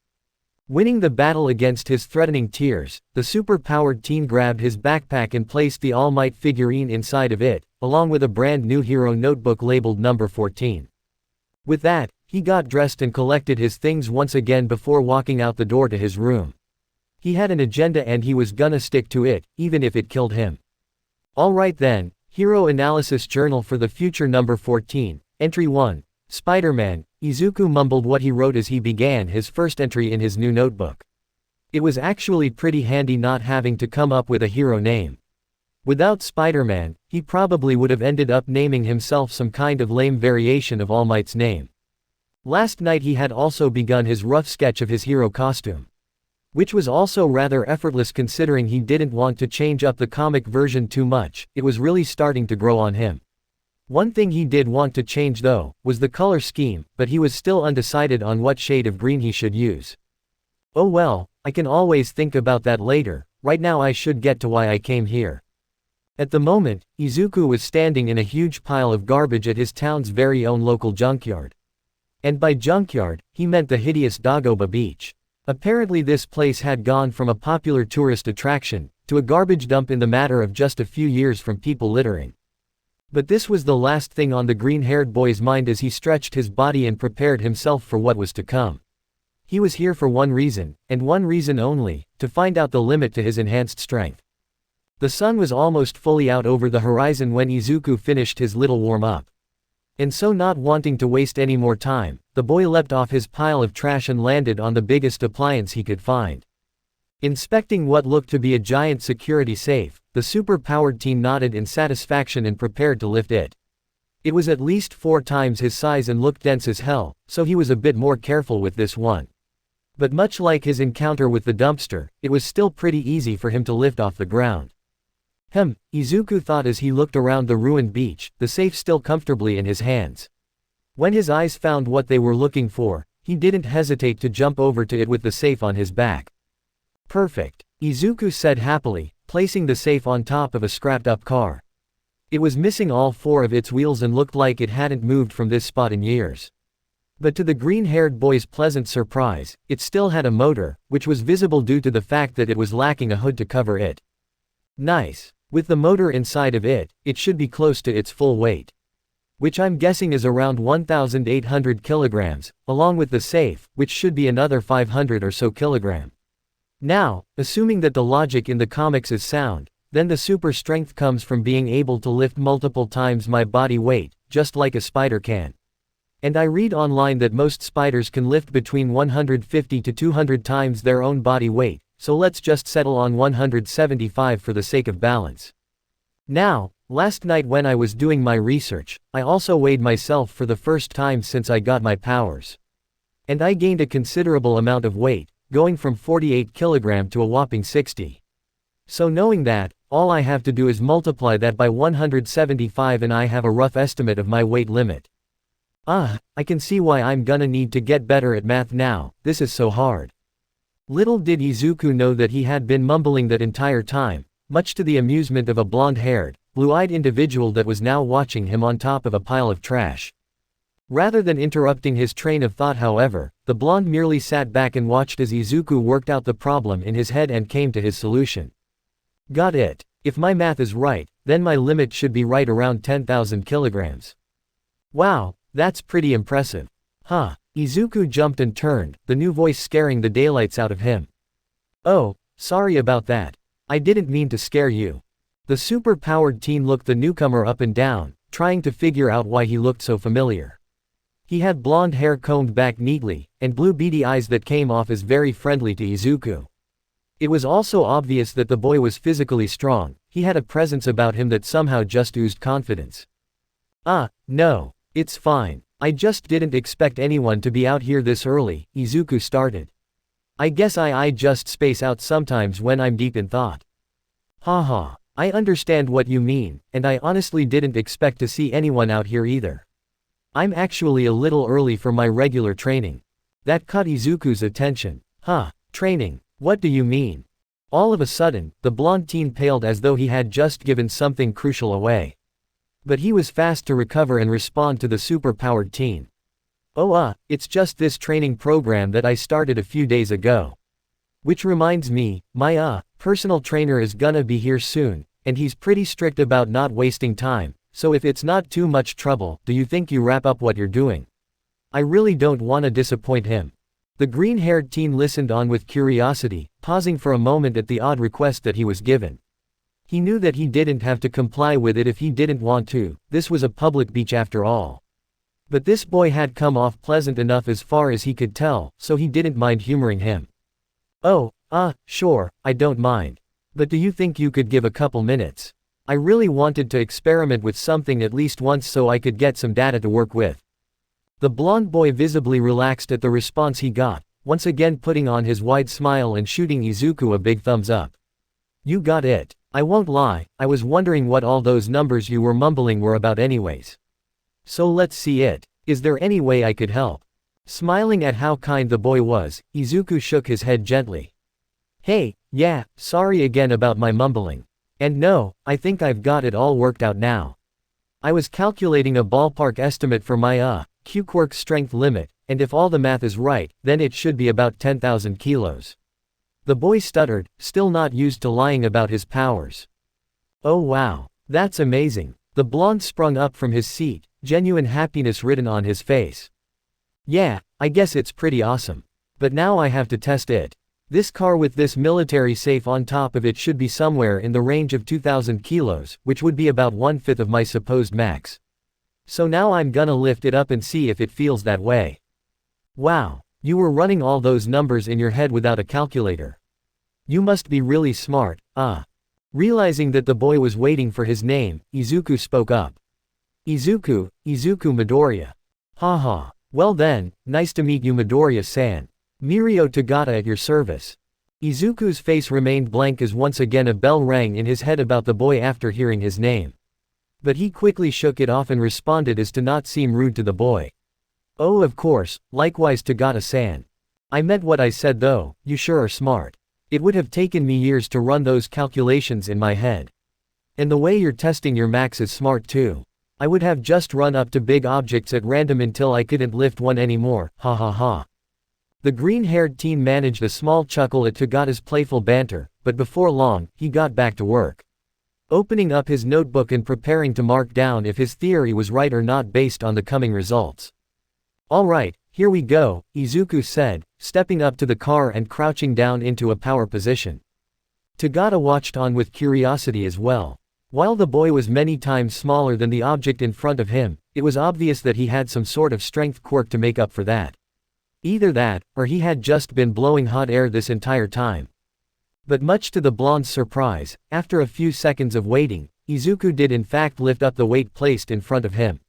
Winning the battle against his threatening tears, the super-powered teen grabbed his backpack and placed the All Might figurine inside of it, along with a brand new hero notebook labeled number 14. With that, he got dressed and collected his things once again before walking out the door to his room. He had an agenda and he was gonna stick to it, even if it killed him. Alright then, Hero Analysis Journal for the Future number 14, Entry 1, Spider-Man. Izuku mumbled what he wrote as he began his first entry in his new notebook. It was actually pretty handy not having to come up with a hero name. Without Spider-Man, he probably would have ended up naming himself some kind of lame variation of All Might's name. Last night he had also begun his rough sketch of his hero costume, which was also rather effortless considering he didn't want to change up the comic version too much. It was really starting to grow on him. One thing he did want to change though, was the color scheme, but he was still undecided on what shade of green he should use. Oh well, I can always think about that later, right now I should get to why I came here. At the moment, Izuku was standing in a huge pile of garbage at his town's very own local junkyard. And by junkyard, he meant the hideous Dagoba beach. Apparently this place had gone from a popular tourist attraction, to a garbage dump in the matter of just a few years from people littering. But this was the last thing on the green-haired boy's mind as he stretched his body and prepared himself for what was to come. He was here for one reason, and one reason only, to find out the limit to his enhanced strength. The sun was almost fully out over the horizon when Izuku finished his little warm-up. And so not wanting to waste any more time, the boy leapt off his pile of trash and landed on the biggest appliance he could find. Inspecting what looked to be a giant security safe, the super-powered teen nodded in satisfaction and prepared to lift it. It was at least 4 times his size and looked dense as hell, so he was a bit more careful with this one. But much like his encounter with the dumpster, it was still pretty easy for him to lift off the ground. Izuku thought as he looked around the ruined beach, the safe still comfortably in his hands. When his eyes found what they were looking for, he didn't hesitate to jump over to it with the safe on his back. Perfect, Izuku said happily, placing the safe on top of a scrapped-up car. It was missing all 4 of its wheels and looked like it hadn't moved from this spot in years. But to the green-haired boy's pleasant surprise, it still had a motor, which was visible due to the fact that it was lacking a hood to cover it. Nice. With the motor inside of it, it should be close to its full weight, which I'm guessing is around 1,800 kilograms, along with the safe, which should be another 500 or so kilograms. Now, assuming that the logic in the comics is sound, then the super strength comes from being able to lift multiple times my body weight, just like a spider can. And I read online that most spiders can lift between 150 to 200 times their own body weight, so let's just settle on 175 for the sake of balance. Now, last night when I was doing my research, I also weighed myself for the first time since I got my powers. And I gained a considerable amount of weight, going from 48 kg to a whopping 60. So knowing that, all I have to do is multiply that by 175 and I have a rough estimate of my weight limit. I can see why I'm gonna need to get better at math now, this is so hard. Little did Izuku know that he had been mumbling that entire time, much to the amusement of a blonde-haired, blue-eyed individual that was now watching him on top of a pile of trash. Rather than interrupting his train of thought however, the blonde merely sat back and watched as Izuku worked out the problem in his head and came to his solution. Got it. If my math is right, then my limit should be right around 10,000 kilograms. Wow, that's pretty impressive. Izuku jumped and turned, the new voice scaring the daylights out of him. Oh, sorry about that. I didn't mean to scare you. The super-powered teen looked the newcomer up and down, trying to figure out why he looked so familiar. He had blonde hair combed back neatly, and blue beady eyes that came off as very friendly to Izuku. It was also obvious that the boy was physically strong, he had a presence about him that somehow just oozed confidence. No, it's fine. I just didn't expect anyone to be out here this early, Izuku started. I guess I just space out sometimes when I'm deep in thought. Haha, I understand what you mean, and I honestly didn't expect to see anyone out here either. I'm actually a little early for my regular training. That caught Izuku's attention. Training? What do you mean? All of a sudden, the blonde teen paled as though he had just given something crucial away. But he was fast to recover and respond to the super-powered teen. Oh it's just this training program that I started a few days ago. Which reminds me, my personal trainer is gonna be here soon, and he's pretty strict about not wasting time, so if it's not too much trouble, do you think you wrap up what you're doing? I really don't wanna disappoint him. The green-haired teen listened on with curiosity, pausing for a moment at the odd request that he was given. He knew that he didn't have to comply with it if he didn't want to, this was a public beach after all. But this boy had come off pleasant enough as far as he could tell, so he didn't mind humoring him. Oh, sure, I don't mind. But do you think you could give a couple minutes? I really wanted to experiment with something at least once so I could get some data to work with. The blond boy visibly relaxed at the response he got, once again putting on his wide smile and shooting Izuku a big thumbs up. You got it. I won't lie, I was wondering what all those numbers you were mumbling were about anyways. So let's see it. Is there any way I could help? Smiling at how kind the boy was, Izuku shook his head gently. Hey, yeah, sorry again about my mumbling. And no, I think I've got it all worked out now. I was calculating a ballpark estimate for my Quirk strength limit, and if all the math is right, then it should be about 10,000 kilos. The boy stuttered, still not used to lying about his powers. Oh wow, that's amazing. The blonde sprung up from his seat, genuine happiness written on his face. Yeah, I guess it's pretty awesome. But now I have to test it. This car with this military safe on top of it should be somewhere in the range of 2,000 kilos, which would be about 1/5 of my supposed max. So now I'm gonna lift it up and see if it feels that way. Wow, you were running all those numbers in your head without a calculator. You must be really smart, Realizing that the boy was waiting for his name, Izuku spoke up. Izuku Midoriya. Haha, well then, nice to meet you Midoriya-san. Mirio Tagata at your service. Izuku's face remained blank as once again a bell rang in his head about the boy after hearing his name. But he quickly shook it off and responded as to not seem rude to the boy. Oh of course, likewise Tagata-san. I meant what I said though, you sure are smart. It would have taken me years to run those calculations in my head. And the way you're testing your max is smart too. I would have just run up to big objects at random until I couldn't lift one anymore, ha ha ha. The green-haired teen managed a small chuckle at Tagata's playful banter, but before long, he got back to work. Opening up his notebook and preparing to mark down if his theory was right or not based on the coming results. Alright, here we go, Izuku said, stepping up to the car and crouching down into a power position. Tagata watched on with curiosity as well. While the boy was many times smaller than the object in front of him, it was obvious that he had some sort of strength quirk to make up for that. Either that, or he had just been blowing hot air this entire time. But much to the blonde's surprise, after a few seconds of waiting, Izuku did in fact lift up the weight placed in front of him.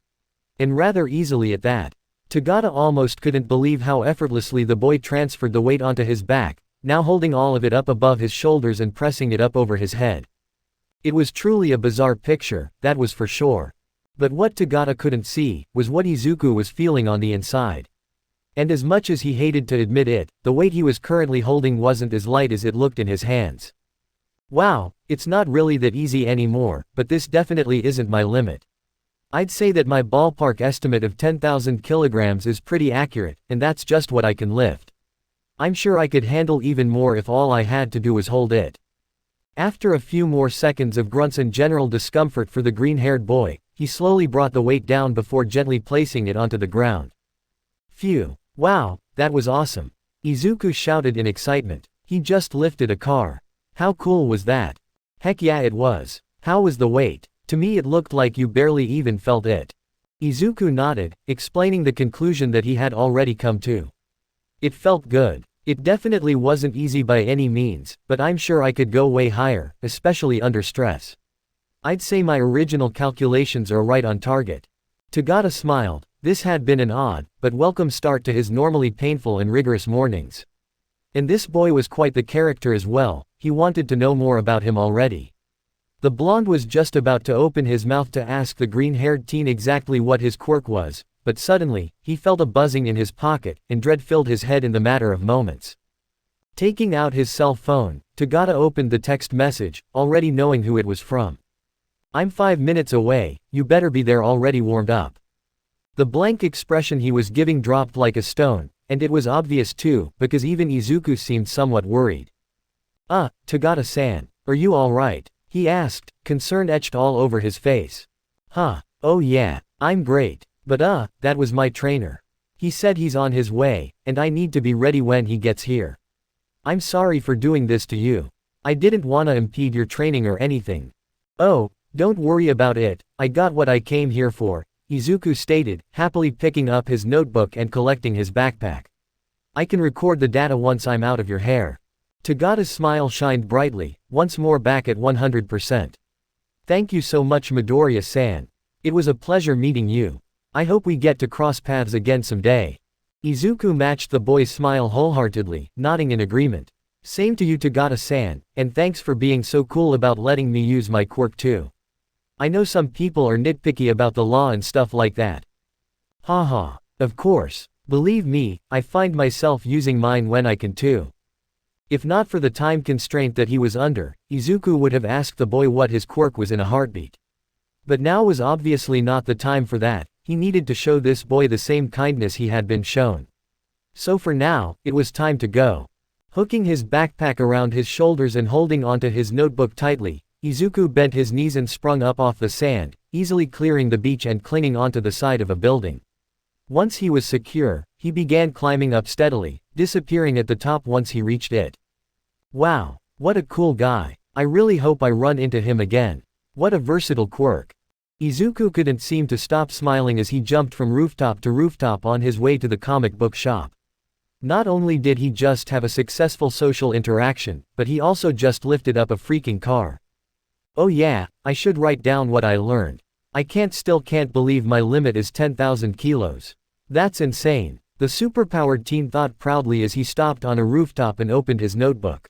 And rather easily at that. Tagata almost couldn't believe how effortlessly the boy transferred the weight onto his back, now holding all of it up above his shoulders and pressing it up over his head. It was truly a bizarre picture, that was for sure. But what Tagata couldn't see, was what Izuku was feeling on the inside. And as much as he hated to admit it, the weight he was currently holding wasn't as light as it looked in his hands. Wow, it's not really that easy anymore, but this definitely isn't my limit. I'd say that my ballpark estimate of 10,000 kilograms is pretty accurate, and that's just what I can lift. I'm sure I could handle even more if all I had to do was hold it. After a few more seconds of grunts and general discomfort for the green-haired boy, he slowly brought the weight down before gently placing it onto the ground. Phew. Wow, that was awesome. Izuku shouted in excitement. He just lifted a car. How cool was that? Heck yeah it was. How was the weight? To me it looked like you barely even felt it. Izuku nodded, explaining the conclusion that he had already come to. It felt good. It definitely wasn't easy by any means, but I'm sure I could go way higher, especially under stress. I'd say my original calculations are right on target. Tagata smiled. This had been an odd, but welcome start to his normally painful and rigorous mornings. And this boy was quite the character as well, he wanted to know more about him already. The blonde was just about to open his mouth to ask the green-haired teen exactly what his quirk was, but suddenly, he felt a buzzing in his pocket, and dread filled his head in the matter of moments. Taking out his cell phone, Tagata opened the text message, already knowing who it was from. I'm 5 minutes away, you better be there already warmed up. The blank expression he was giving dropped like a stone, and it was obvious too, because even Izuku seemed somewhat worried. Tagata-san, are you alright? He asked, concern etched all over his face. Oh yeah, I'm great. But that was my trainer. He said he's on his way, and I need to be ready when he gets here. I'm sorry for doing this to you. I didn't wanna impede your training or anything. Oh, don't worry about it, I got what I came here for, Izuku stated, happily picking up his notebook and collecting his backpack. I can record the data once I'm out of your hair. Tagata's smile shined brightly, once more back at 100%. Thank you so much Midoriya-san. It was a pleasure meeting you. I hope we get to cross paths again someday. Izuku matched the boy's smile wholeheartedly, nodding in agreement. Same to you Tagata-san, and thanks for being so cool about letting me use my quirk too. I know some people are nitpicky about the law and stuff like that. Haha, of course. Believe me, I find myself using mine when I can too. If not for the time constraint that he was under, Izuku would have asked the boy what his quirk was in a heartbeat. But now was obviously not the time for that, he needed to show this boy the same kindness he had been shown. So for now, it was time to go. Hooking his backpack around his shoulders and holding onto his notebook tightly, Izuku bent his knees and sprung up off the sand, easily clearing the beach and clinging onto the side of a building. Once he was secure, he began climbing up steadily, disappearing at the top once he reached it. Wow, what a cool guy. I really hope I run into him again. What a versatile quirk. Izuku couldn't seem to stop smiling as he jumped from rooftop to rooftop on his way to the comic book shop. Not only did he just have a successful social interaction, but he also just lifted up a freaking car. Oh yeah, I should write down what I learned. I can't believe my limit is 10,000 kilos. That's insane. The superpowered teen thought proudly as he stopped on a rooftop and opened his notebook.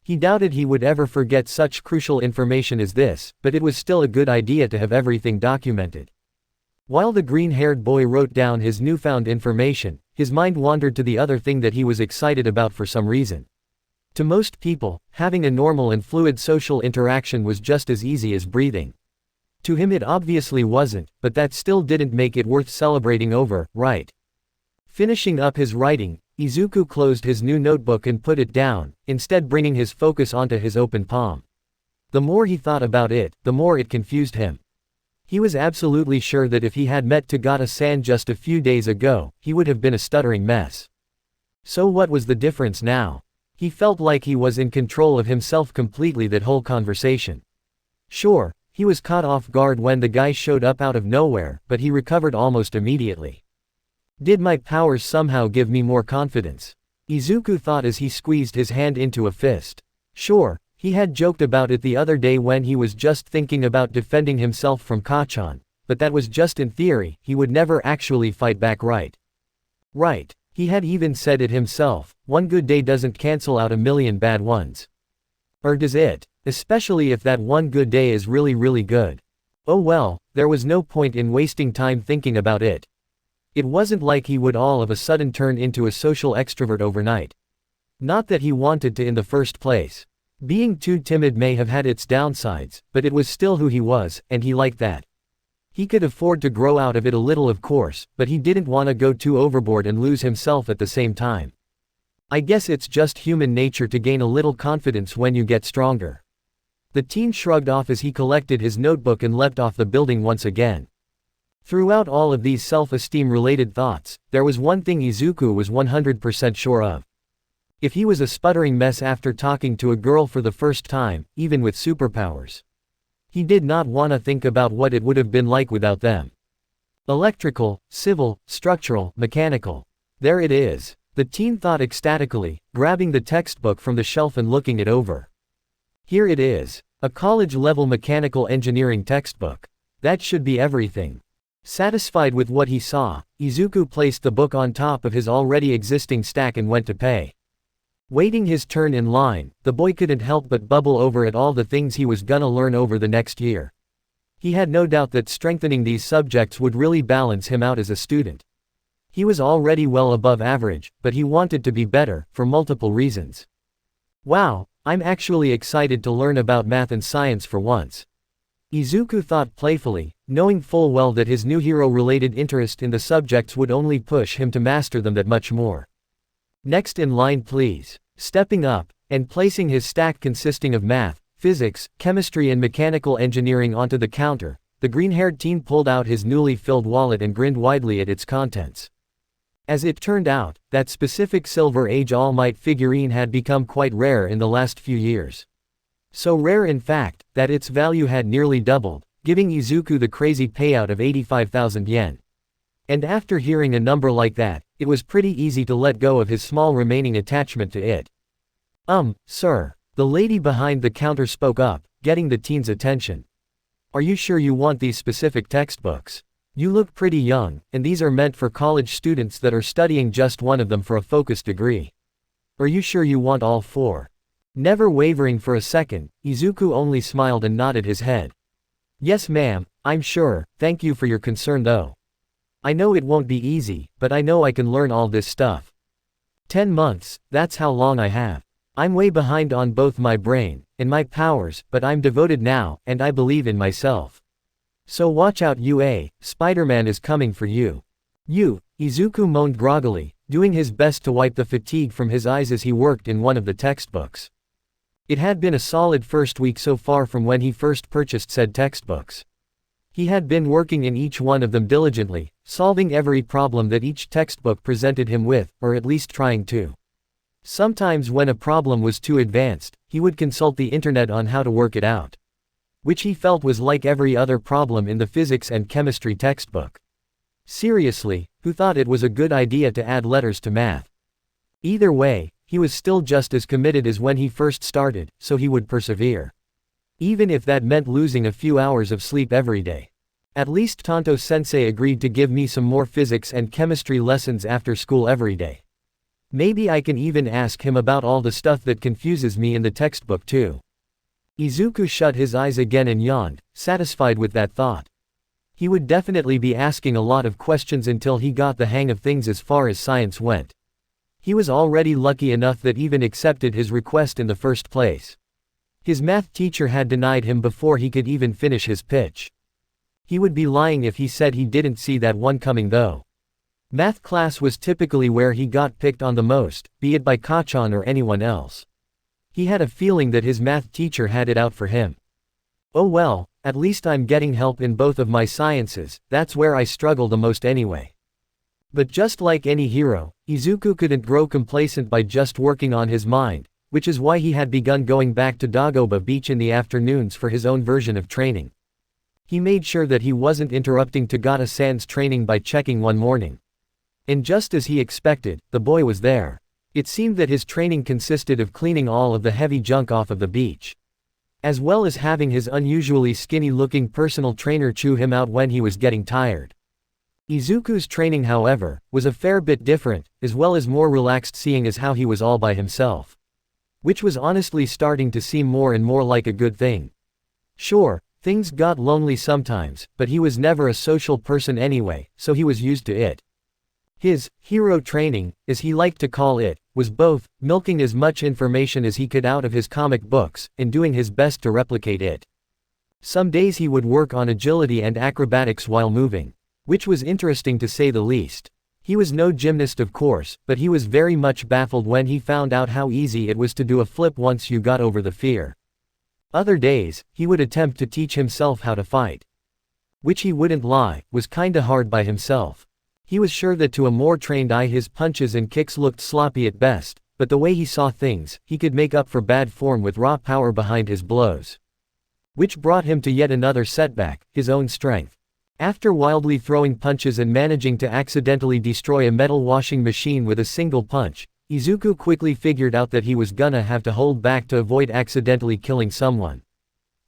He doubted he would ever forget such crucial information as this, but it was still a good idea to have everything documented. While the green-haired boy wrote down his newfound information, his mind wandered to the other thing that he was excited about for some reason. To most people, having a normal and fluid social interaction was just as easy as breathing. To him it obviously wasn't, but that still didn't make it worth celebrating over, right? Finishing up his writing, Izuku closed his new notebook and put it down, instead bringing his focus onto his open palm. The more he thought about it, the more it confused him. He was absolutely sure that if he had met Tagata-san just a few days ago, he would have been a stuttering mess. So what was the difference now? He felt like he was in control of himself completely that whole conversation. Sure, he was caught off guard when the guy showed up out of nowhere, but he recovered almost immediately. Did my powers somehow give me more confidence? Izuku thought as he squeezed his hand into a fist. Sure, he had joked about it the other day when he was just thinking about defending himself from Kachan, but that was just in theory, he would never actually fight back right. Right, he had even said it himself, one good day doesn't cancel out a million bad ones. Or does it? Especially if that one good day is really good. Oh well, there was no point in wasting time thinking about it. It wasn't like he would all of a sudden turn into a social extrovert overnight. Not that he wanted to in the first place. Being too timid may have had its downsides, but it was still who he was, and he liked that. He could afford to grow out of it a little of course, but he didn't want to go too overboard and lose himself at the same time. I guess it's just human nature to gain a little confidence when you get stronger. The teen shrugged off as he collected his notebook and leapt off the building once again. Throughout all of these self-esteem related thoughts, there was one thing Izuku was 100% sure of. If he was a sputtering mess after talking to a girl for the first time, even with superpowers, he did not want to think about what it would have been like without them. Electrical, civil, structural, mechanical. There it is. The teen thought ecstatically, grabbing the textbook from the shelf and looking it over. Here it is. A college-level mechanical engineering textbook. That should be everything. Satisfied with what he saw, Izuku placed the book on top of his already existing stack and went to pay. Waiting his turn in line, the boy couldn't help but bubble over at all the things he was gonna learn over the next year. He had no doubt that strengthening these subjects would really balance him out as a student. He was already well above average, but he wanted to be better, for multiple reasons. Wow, I'm actually excited to learn about math and science for once. Izuku thought playfully, knowing full well that his new hero-related interest in the subjects would only push him to master them that much more. Next in line please. Stepping up, and placing his stack consisting of math, physics, chemistry and mechanical engineering onto the counter, the green-haired teen pulled out his newly filled wallet and grinned widely at its contents. As it turned out, that specific Silver Age All Might figurine had become quite rare in the last few years. So rare in fact, that its value had nearly doubled, giving Izuku the crazy payout of 85,000 yen. And after hearing a number like that, it was pretty easy to let go of his small remaining attachment to it. Sir. The lady behind the counter spoke up, getting the teen's attention. Are you sure you want these specific textbooks? You look pretty young, and these are meant for college students that are studying just one of them for a focused degree. Are you sure you want all four? Never wavering for a second, Izuku only smiled and nodded his head. Yes ma'am, I'm sure, thank you for your concern though. I know it won't be easy, but I know I can learn all this stuff. 10 months, that's how long I have. I'm way behind on both my brain and my powers, but I'm devoted now, and I believe in myself. So watch out UA, Spider-Man is coming for you. Izuku moaned groggily, doing his best to wipe the fatigue from his eyes as he worked in one of the textbooks. It had been a solid first week so far from when he first purchased said textbooks. He had been working in each one of them diligently, solving every problem that each textbook presented him with, or at least trying to. Sometimes when a problem was too advanced, he would consult the internet on how to work it out. Which he felt was like every other problem in the physics and chemistry textbook. Seriously, who thought it was a good idea to add letters to math? Either way, he was still just as committed as when he first started, so he would persevere. Even if that meant losing a few hours of sleep every day. At least Tonto-sensei agreed to give me some more physics and chemistry lessons after school every day. Maybe I can even ask him about all the stuff that confuses me in the textbook too. Izuku shut his eyes again and yawned, satisfied with that thought. He would definitely be asking a lot of questions until he got the hang of things as far as science went. He was already lucky enough that even accepted his request in the first place. His math teacher had denied him before he could even finish his pitch. He would be lying if he said he didn't see that one coming though. Math class was typically where he got picked on the most, be it by Kachan or anyone else. He had a feeling that his math teacher had it out for him. Oh well, at least I'm getting help in both of my sciences, that's where I struggle the most anyway. But just like any hero, Izuku couldn't grow complacent by just working on his mind, which is why he had begun going back to Dagoba Beach in the afternoons for his own version of training. He made sure that he wasn't interrupting Tagata-san's training by checking one morning. And just as he expected, the boy was there. It seemed that his training consisted of cleaning all of the heavy junk off of the beach. As well as having his unusually skinny-looking personal trainer chew him out when he was getting tired. Izuku's training however, was a fair bit different, as well as more relaxed seeing as how he was all by himself. Which was honestly starting to seem more and more like a good thing. Sure, things got lonely sometimes, but he was never a social person anyway, so he was used to it. His hero training, as he liked to call it, was both milking as much information as he could out of his comic books, and doing his best to replicate it. Some days he would work on agility and acrobatics while moving. Which was interesting to say the least. He was no gymnast of course, but he was very much baffled when he found out how easy it was to do a flip once you got over the fear. Other days, he would attempt to teach himself how to fight. Which he wouldn't lie, was kinda hard by himself. He was sure that to a more trained eye his punches and kicks looked sloppy at best, but the way he saw things, he could make up for bad form with raw power behind his blows. Which brought him to yet another setback, his own strength. After wildly throwing punches and managing to accidentally destroy a metal washing machine with a single punch, Izuku quickly figured out that he was gonna have to hold back to avoid accidentally killing someone.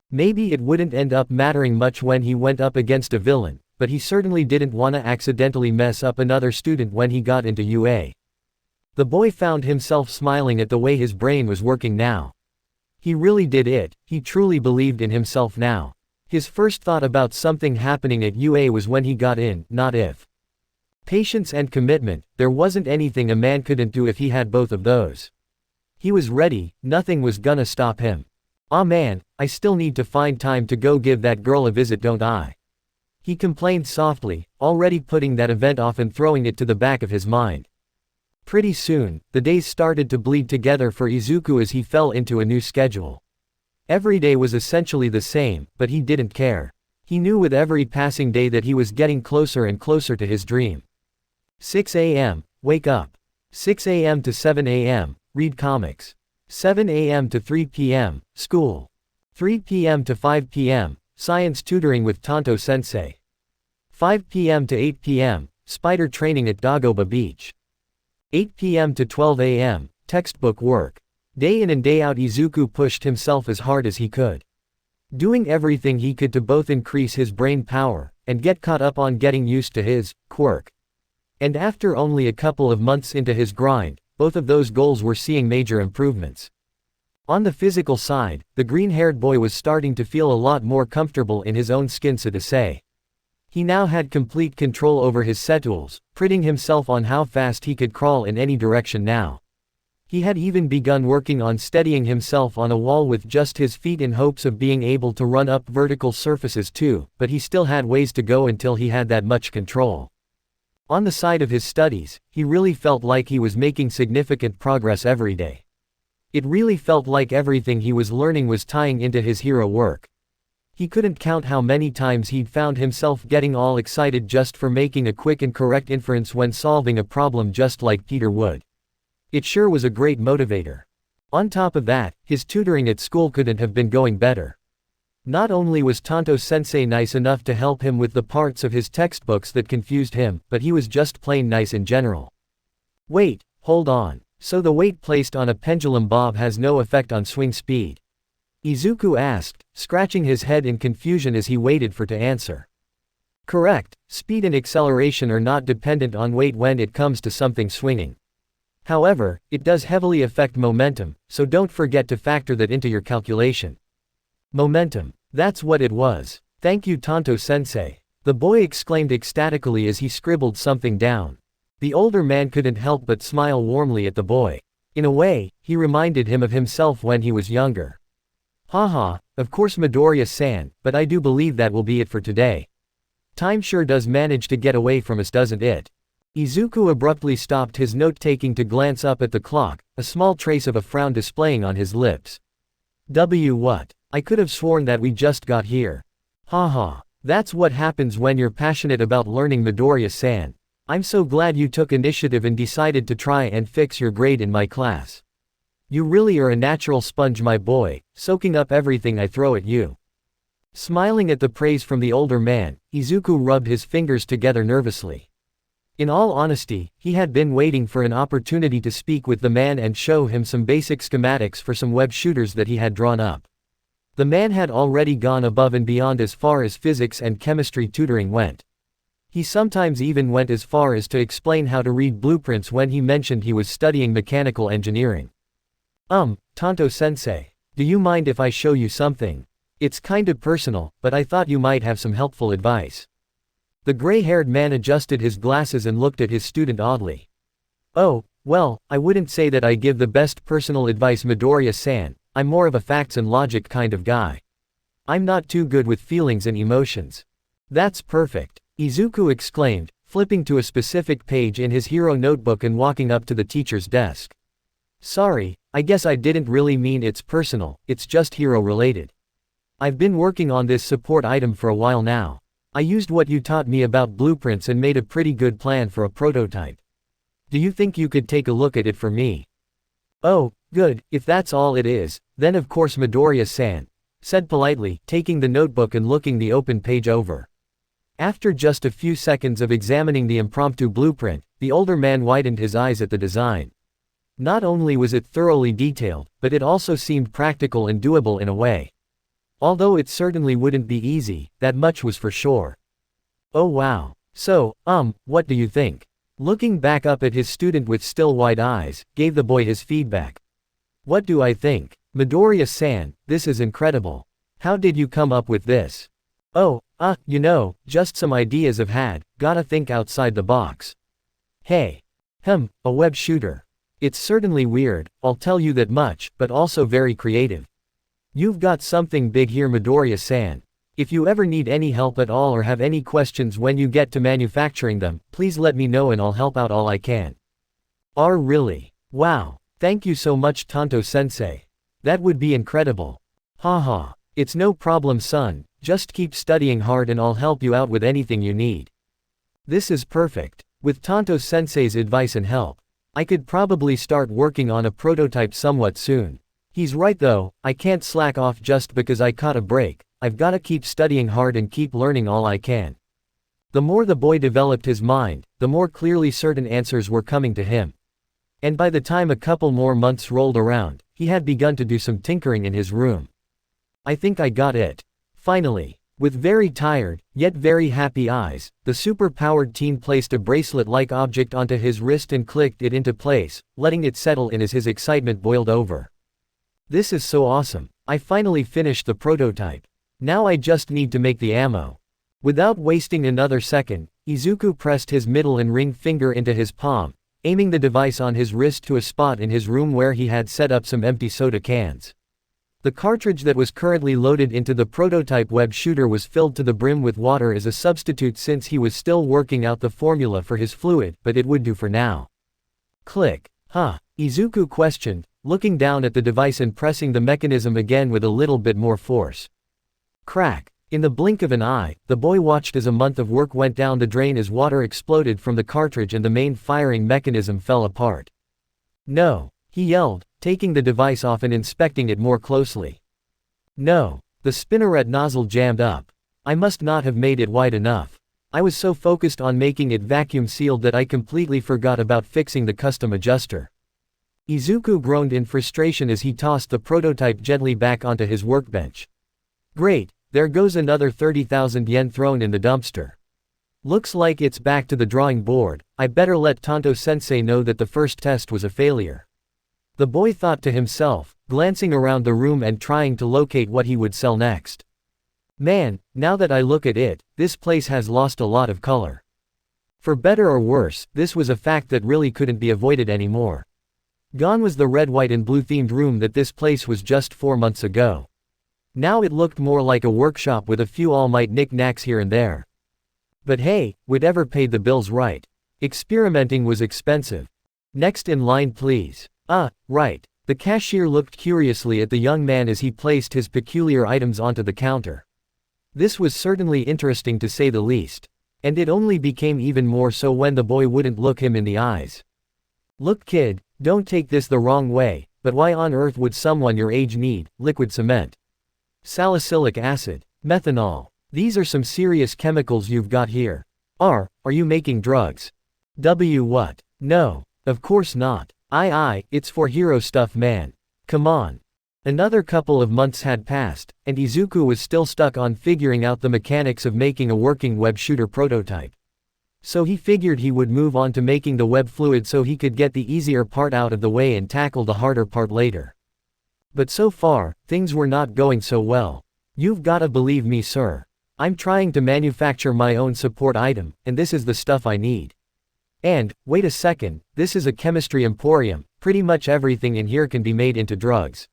Maybe it wouldn't end up mattering much when he went up against a villain, but he certainly didn't wanna accidentally mess up another student when he got into UA. The boy found himself smiling at the way his brain was working now. He really did it, he truly believed in himself now. His first thought about something happening at UA was when he got in, not if. Patience and commitment, there wasn't anything a man couldn't do if he had both of those. He was ready, nothing was gonna stop him. "Aw man, I still need to find time to go give that girl a visit, don't I?" He complained softly, already putting that event off and throwing it to the back of his mind. Pretty soon, the days started to bleed together for Izuku as he fell into a new schedule. Every day was essentially the same, but he didn't care. He knew with every passing day that he was getting closer and closer to his dream. 6 a.m., wake up. 6 a.m. to 7 a.m., read comics. 7 a.m. to 3 p.m., school. 3 p.m. to 5 p.m., science tutoring with Tonto Sensei. 5 p.m. to 8 p.m., spider training at Dagoba Beach. 8 p.m. to 12 a.m., textbook work. Day in and day out Izuku pushed himself as hard as he could. Doing everything he could to both increase his brain power, and get caught up on getting used to his quirk. And after only a couple of months into his grind, both of those goals were seeing major improvements. On the physical side, the green-haired boy was starting to feel a lot more comfortable in his own skin, so to say. He now had complete control over his setools, priding himself on how fast he could crawl in any direction now. He had even begun working on steadying himself on a wall with just his feet in hopes of being able to run up vertical surfaces too, but he still had ways to go until he had that much control. On the side of his studies, he really felt like he was making significant progress every day. It really felt like everything he was learning was tying into his hero work. He couldn't count how many times he'd found himself getting all excited just for making a quick and correct inference when solving a problem just like Peter would. It sure was a great motivator. On top of that, his tutoring at school couldn't have been going better. Not only was Tonto Sensei nice enough to help him with the parts of his textbooks that confused him, but he was just plain nice in general. Wait, hold on. So the weight placed on a pendulum bob has no effect on swing speed? Izuku asked, scratching his head in confusion as he waited for to answer. Correct, speed and acceleration are not dependent on weight when it comes to something swinging. However, it does heavily affect momentum, so don't forget to factor that into your calculation. Momentum. That's what it was. Thank you, Tonto Sensei. The boy exclaimed ecstatically as he scribbled something down. The older man couldn't help but smile warmly at the boy. In a way, he reminded him of himself when he was younger. Haha, of course Midoriya-san, but I do believe that will be it for today. Time sure does manage to get away from us, doesn't it? Izuku abruptly stopped his note-taking to glance up at the clock, a small trace of a frown displaying on his lips. What? I could have sworn that we just got here. Haha, that's what happens when you're passionate about learning, Midoriya-san. I'm so glad you took initiative and decided to try and fix your grade in my class. You really are a natural sponge, my boy, soaking up everything I throw at you. Smiling at the praise from the older man, Izuku rubbed his fingers together nervously. In all honesty, he had been waiting for an opportunity to speak with the man and show him some basic schematics for some web shooters that he had drawn up. The man had already gone above and beyond as far as physics and chemistry tutoring went. He sometimes even went as far as to explain how to read blueprints when he mentioned he was studying mechanical engineering. Tonto Sensei, do you mind if I show you something? It's kinda personal, but I thought you might have some helpful advice. The gray-haired man adjusted his glasses and looked at his student oddly. Oh, well, I wouldn't say that I give the best personal advice, Midoriya-san. I'm more of a facts and logic kind of guy. I'm not too good with feelings and emotions. That's perfect, Izuku exclaimed, flipping to a specific page in his hero notebook and walking up to the teacher's desk. Sorry, I guess I didn't really mean it's personal, it's just hero-related. I've been working on this support item for a while now. I used what you taught me about blueprints and made a pretty good plan for a prototype. Do you think you could take a look at it for me? Oh, good, if that's all it is, then of course, Midoriya-san said politely, taking the notebook and looking the open page over. After just a few seconds of examining the impromptu blueprint, the older man widened his eyes at the design. Not only was it thoroughly detailed, but it also seemed practical and doable in a way. Although it certainly wouldn't be easy, that much was for sure. Oh wow. So, what do you think? Looking back up at his student with still wide eyes, gave the boy his feedback. What do I think? Midoriya-san, this is incredible. How did you come up with this? Oh, just some ideas I've had, gotta think outside the box. Hey. A web shooter. It's certainly weird, I'll tell you that much, but also very creative. You've got something big here, Midoriya-san. If you ever need any help at all or have any questions when you get to manufacturing them, please let me know and I'll help out all I can. Really? Wow. Thank you so much, Tanto-sensei. That would be incredible. Haha. It's no problem, son, just keep studying hard and I'll help you out with anything you need. This is perfect. With Tanto-sensei's advice and help, I could probably start working on a prototype somewhat soon. He's right though, I can't slack off just because I caught a break. I've gotta keep studying hard and keep learning all I can. The more the boy developed his mind, the more clearly certain answers were coming to him. And by the time a couple more months rolled around, he had begun to do some tinkering in his room. I think I got it. Finally. With very tired, yet very happy eyes, the super-powered teen placed a bracelet-like object onto his wrist and clicked it into place, letting it settle in as his excitement boiled over. This is so awesome. I finally finished the prototype. Now I just need to make the ammo. Without wasting another second, Izuku pressed his middle and ring finger into his palm, aiming the device on his wrist to a spot in his room where he had set up some empty soda cans. The cartridge that was currently loaded into the prototype web shooter was filled to the brim with water as a substitute since he was still working out the formula for his fluid, but it would do for now. Click. Huh? Izuku questioned, looking down at the device and pressing the mechanism again with a little bit more force. Crack. In the blink of an eye, the boy watched as a month of work went down the drain as water exploded from the cartridge and the main firing mechanism fell apart. No, he yelled, taking the device off and inspecting it more closely. No, the spinneret nozzle jammed up. I must not have made it wide enough. I was so focused on making it vacuum sealed that I completely forgot about fixing the custom adjuster. Izuku groaned in frustration as he tossed the prototype gently back onto his workbench. Great, there goes another 30,000 yen thrown in the dumpster. Looks like it's back to the drawing board. I better let Tanto-sensei know that the first test was a failure. The boy thought to himself, glancing around the room and trying to locate what he would sell next. Man, now that I look at it, this place has lost a lot of color. For better or worse, this was a fact that really couldn't be avoided anymore. Gone was the red, white and blue themed room that this place was just 4 months ago. Now it looked more like a workshop with a few all-might knick-knacks here and there. But hey, whatever paid the bills, right? Experimenting was expensive. Next in line, please. Right. The cashier looked curiously at the young man as he placed his peculiar items onto the counter. This was certainly interesting to say the least. And it only became even more so when the boy wouldn't look him in the eyes. Look kid, don't take this the wrong way, but why on earth would someone your age need liquid cement? Salicylic acid, methanol. These are some serious chemicals you've got here. Are you making drugs? What? No, of course not. It's for hero stuff, man. Come on. Another couple of months had passed, and Izuku was still stuck on figuring out the mechanics of making a working web shooter prototype. So he figured he would move on to making the web fluid so he could get the easier part out of the way and tackle the harder part later. But so far, things were not going so well. You've gotta believe me, sir. I'm trying to manufacture my own support item, and this is the stuff I need. And, wait a second, this is a chemistry emporium, pretty much everything in here can be made into drugs.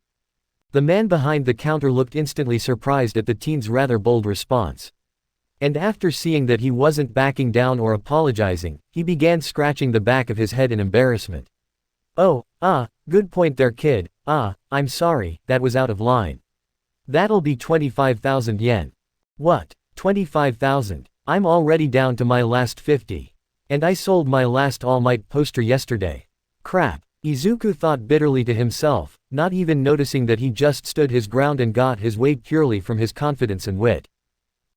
The man behind the counter looked instantly surprised at the teen's rather bold response. And after seeing that he wasn't backing down or apologizing, he began scratching the back of his head in embarrassment. Good point there kid, I'm sorry, that was out of line. That'll be 25,000 yen. What, 25,000? I'm already down to my last 50. And I sold my last All Might poster yesterday. Crap, Izuku thought bitterly to himself, not even noticing that he just stood his ground and got his way purely from his confidence and wit.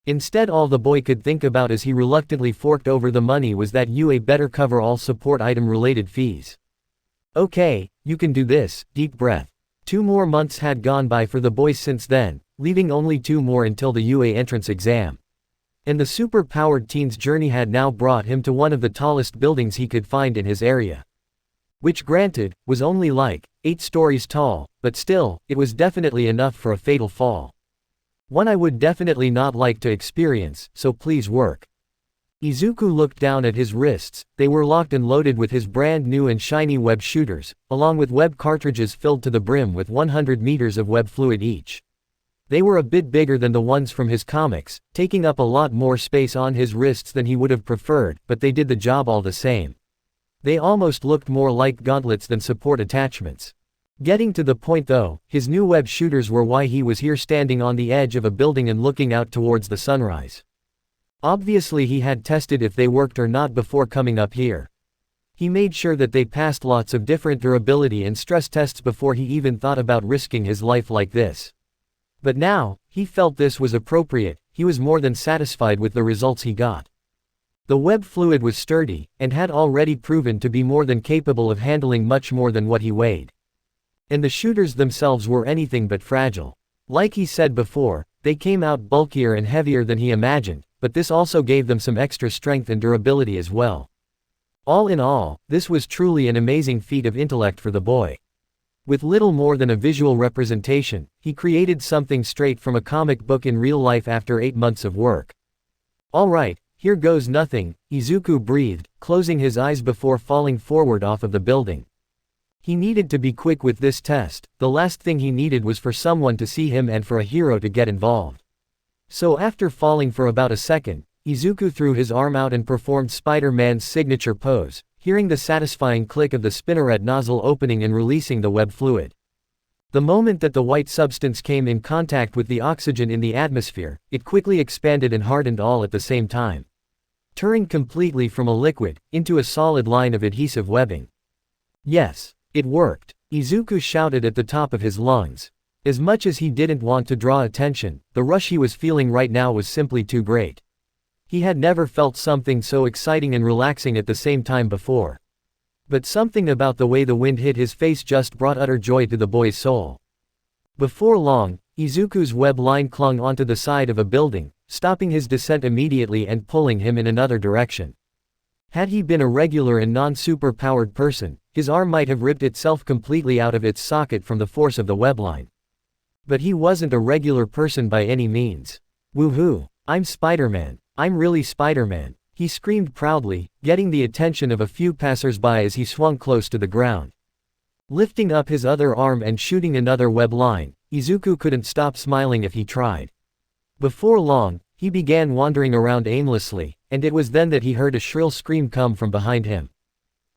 Instead, all the boy could think about as he reluctantly forked over the money was that you better cover all support item related fees. Okay, you can do this. Deep breath. 2 more months had gone by for the boy since then, leaving only 2 more until the UA entrance exam. And the super-powered teen's journey had now brought him to one of the tallest buildings he could find in his area. Which granted, was only like 8 stories tall, but still, it was definitely enough for a fatal fall. One I would definitely not like to experience, so please work. Izuku looked down at his wrists. They were locked and loaded with his brand new and shiny web shooters, along with web cartridges filled to the brim with 100 meters of web fluid each. They were a bit bigger than the ones from his comics, taking up a lot more space on his wrists than he would have preferred, but they did the job all the same. They almost looked more like gauntlets than support attachments. Getting to the point though, his new web shooters were why he was here standing on the edge of a building and looking out towards the sunrise. Obviously he had tested if they worked or not before coming up here. He made sure that they passed lots of different durability and stress tests before he even thought about risking his life like this. But now, he felt this was appropriate. He was more than satisfied with the results he got. The web fluid was sturdy, and had already proven to be more than capable of handling much more than what he weighed. And the shooters themselves were anything but fragile. Like he said before, they came out bulkier and heavier than he imagined, but this also gave them some extra strength and durability as well. All in all, this was truly an amazing feat of intellect for the boy. With little more than a visual representation, he created something straight from a comic book in real life after 8 months of work. Alright, here goes nothing, Izuku breathed, closing his eyes before falling forward off of the building. He needed to be quick with this test. The last thing he needed was for someone to see him and for a hero to get involved. So after falling for about a second, Izuku threw his arm out and performed Spider-Man's signature pose, hearing the satisfying click of the spinneret nozzle opening and releasing the web fluid. The moment that the white substance came in contact with the oxygen in the atmosphere, it quickly expanded and hardened all at the same time, turning completely from a liquid into a solid line of adhesive webbing. Yes, it worked, Izuku shouted at the top of his lungs. As much as he didn't want to draw attention, the rush he was feeling right now was simply too great. He had never felt something so exciting and relaxing at the same time before. But something about the way the wind hit his face just brought utter joy to the boy's soul. Before long, Izuku's web line clung onto the side of a building, stopping his descent immediately and pulling him in another direction. Had he been a regular and non-super-powered person, his arm might have ripped itself completely out of its socket from the force of the web line. But he wasn't a regular person by any means. Woohoo! I'm Spider-Man. I'm really Spider-Man, he screamed proudly, getting the attention of a few passers-by as he swung close to the ground. Lifting up his other arm and shooting another web line, Izuku couldn't stop smiling if he tried. Before long, he began wandering around aimlessly, and it was then that he heard a shrill scream come from behind him.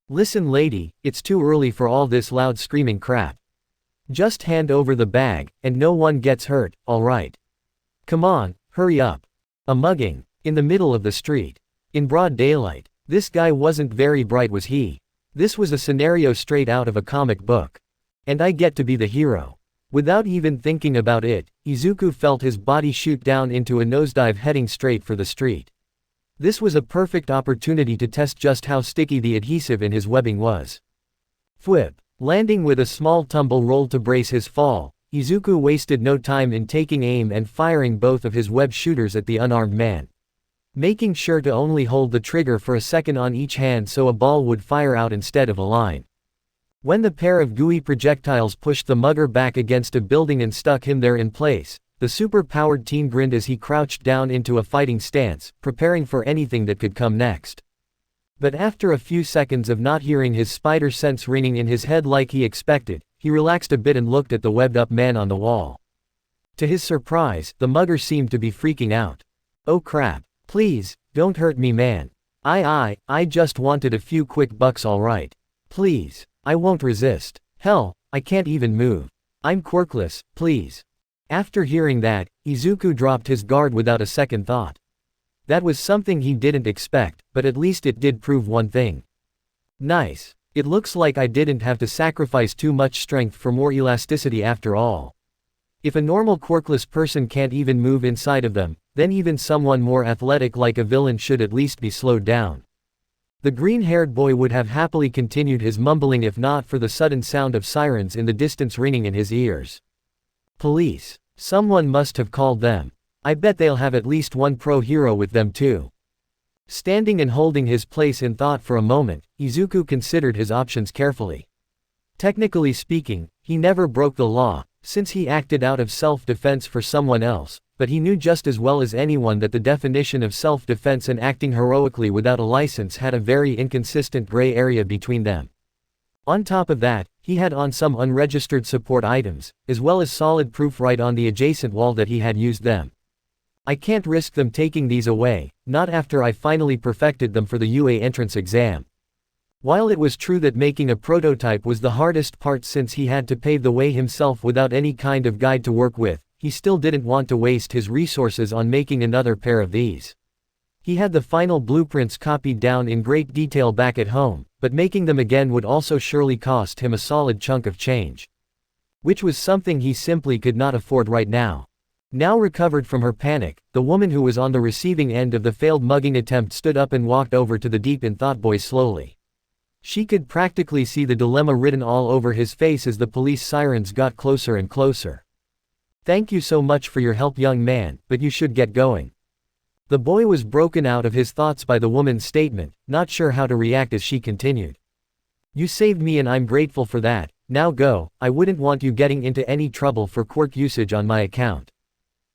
Listen lady, it's too early for all this loud screaming crap. Just hand over the bag, and no one gets hurt, alright? Come on, hurry up. A mugging. In the middle of the street. In broad daylight. This guy wasn't very bright, was he? This was a scenario straight out of a comic book. And I get to be the hero. Without even thinking about it, Izuku felt his body shoot down into a nosedive heading straight for the street. This was a perfect opportunity to test just how sticky the adhesive in his webbing was. Thwip. Landing with a small tumble roll to brace his fall, Izuku wasted no time in taking aim and firing both of his web shooters at the unarmed man, making sure to only hold the trigger for a second on each hand so a ball would fire out instead of a line. When the pair of gooey projectiles pushed the mugger back against a building and stuck him there in place, the super-powered teen grinned as he crouched down into a fighting stance, preparing for anything that could come next. But after a few seconds of not hearing his spider sense ringing in his head like he expected, he relaxed a bit and looked at the webbed-up man on the wall. To his surprise, the mugger seemed to be freaking out. Oh crap. Please, don't hurt me man. I just wanted a few quick bucks alright. Please, I won't resist. Hell, I can't even move. I'm quirkless, please. After hearing that, Izuku dropped his guard without a second thought. That was something he didn't expect, but at least it did prove one thing. Nice. It looks like I didn't have to sacrifice too much strength for more elasticity after all. If a normal quirkless person can't even move inside of them, then even someone more athletic like a villain should at least be slowed down. The green-haired boy would have happily continued his mumbling if not for the sudden sound of sirens in the distance ringing in his ears. Police. Someone must have called them. I bet they'll have at least one pro hero with them too. Standing and holding his place in thought for a moment, Izuku considered his options carefully. Technically speaking, he never broke the law, since he acted out of self-defense for someone else, but he knew just as well as anyone that the definition of self-defense and acting heroically without a license had a very inconsistent gray area between them. On top of that, He had on some unregistered support items, as well as solid proof right on the adjacent wall that he had used them. I can't risk them taking these away, not after I finally perfected them for the UA entrance exam. While it was true that making a prototype was the hardest part since he had to pave the way himself without any kind of guide to work with, he still didn't want to waste his resources on making another pair of these. He had the final blueprints copied down in great detail back at home, but making them again would also surely cost him a solid chunk of change. Which was something he simply could not afford right now. Now recovered from her panic, the woman who was on the receiving end of the failed mugging attempt stood up and walked over to the deep-in-thought boy slowly. She could practically see the dilemma written all over his face as the police sirens got closer and closer. "Thank you so much for your help, young man, but you should get going." The boy was broken out of his thoughts by the woman's statement, not sure how to react as she continued. "You saved me and I'm grateful for that, now go, I wouldn't want you getting into any trouble for quirk usage on my account.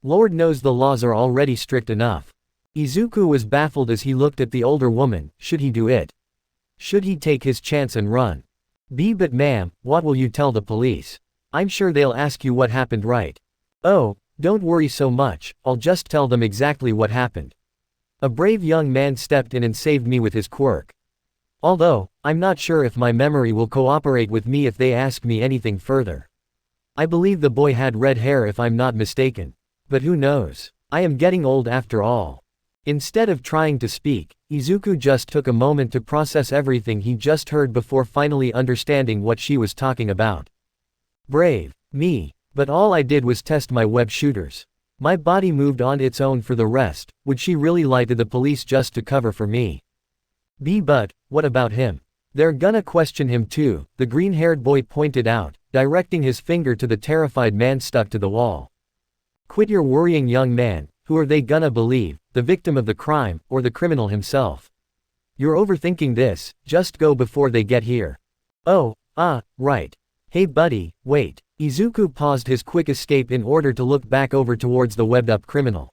Lord knows the laws are already strict enough." Izuku was baffled as he looked at the older woman. Should he do it? Should he take his chance and run? But ma'am, what will you tell the police? I'm sure they'll ask you what happened, right? Oh, don't worry so much, I'll just tell them exactly what happened. A brave young man stepped in and saved me with his quirk. Although, I'm not sure if my memory will cooperate with me if they ask me anything further. I believe the boy had red hair if I'm not mistaken. But who knows? I am getting old after all. Instead of trying to speak, Izuku just took a moment to process everything he just heard before finally understanding what she was talking about. Brave, me, but all I did was test my web shooters. My body moved on its own for the rest. Would she really lie to the police just to cover for me? But, what about him? They're gonna question him too, the green-haired boy pointed out, directing his finger to the terrified man stuck to the wall. Quit your worrying, young man. Who are they gonna believe, the victim of the crime, or the criminal himself? You're overthinking this, just go before they get here. Oh, right. Hey buddy, wait. Izuku paused his quick escape in order to look back over towards the webbed-up criminal.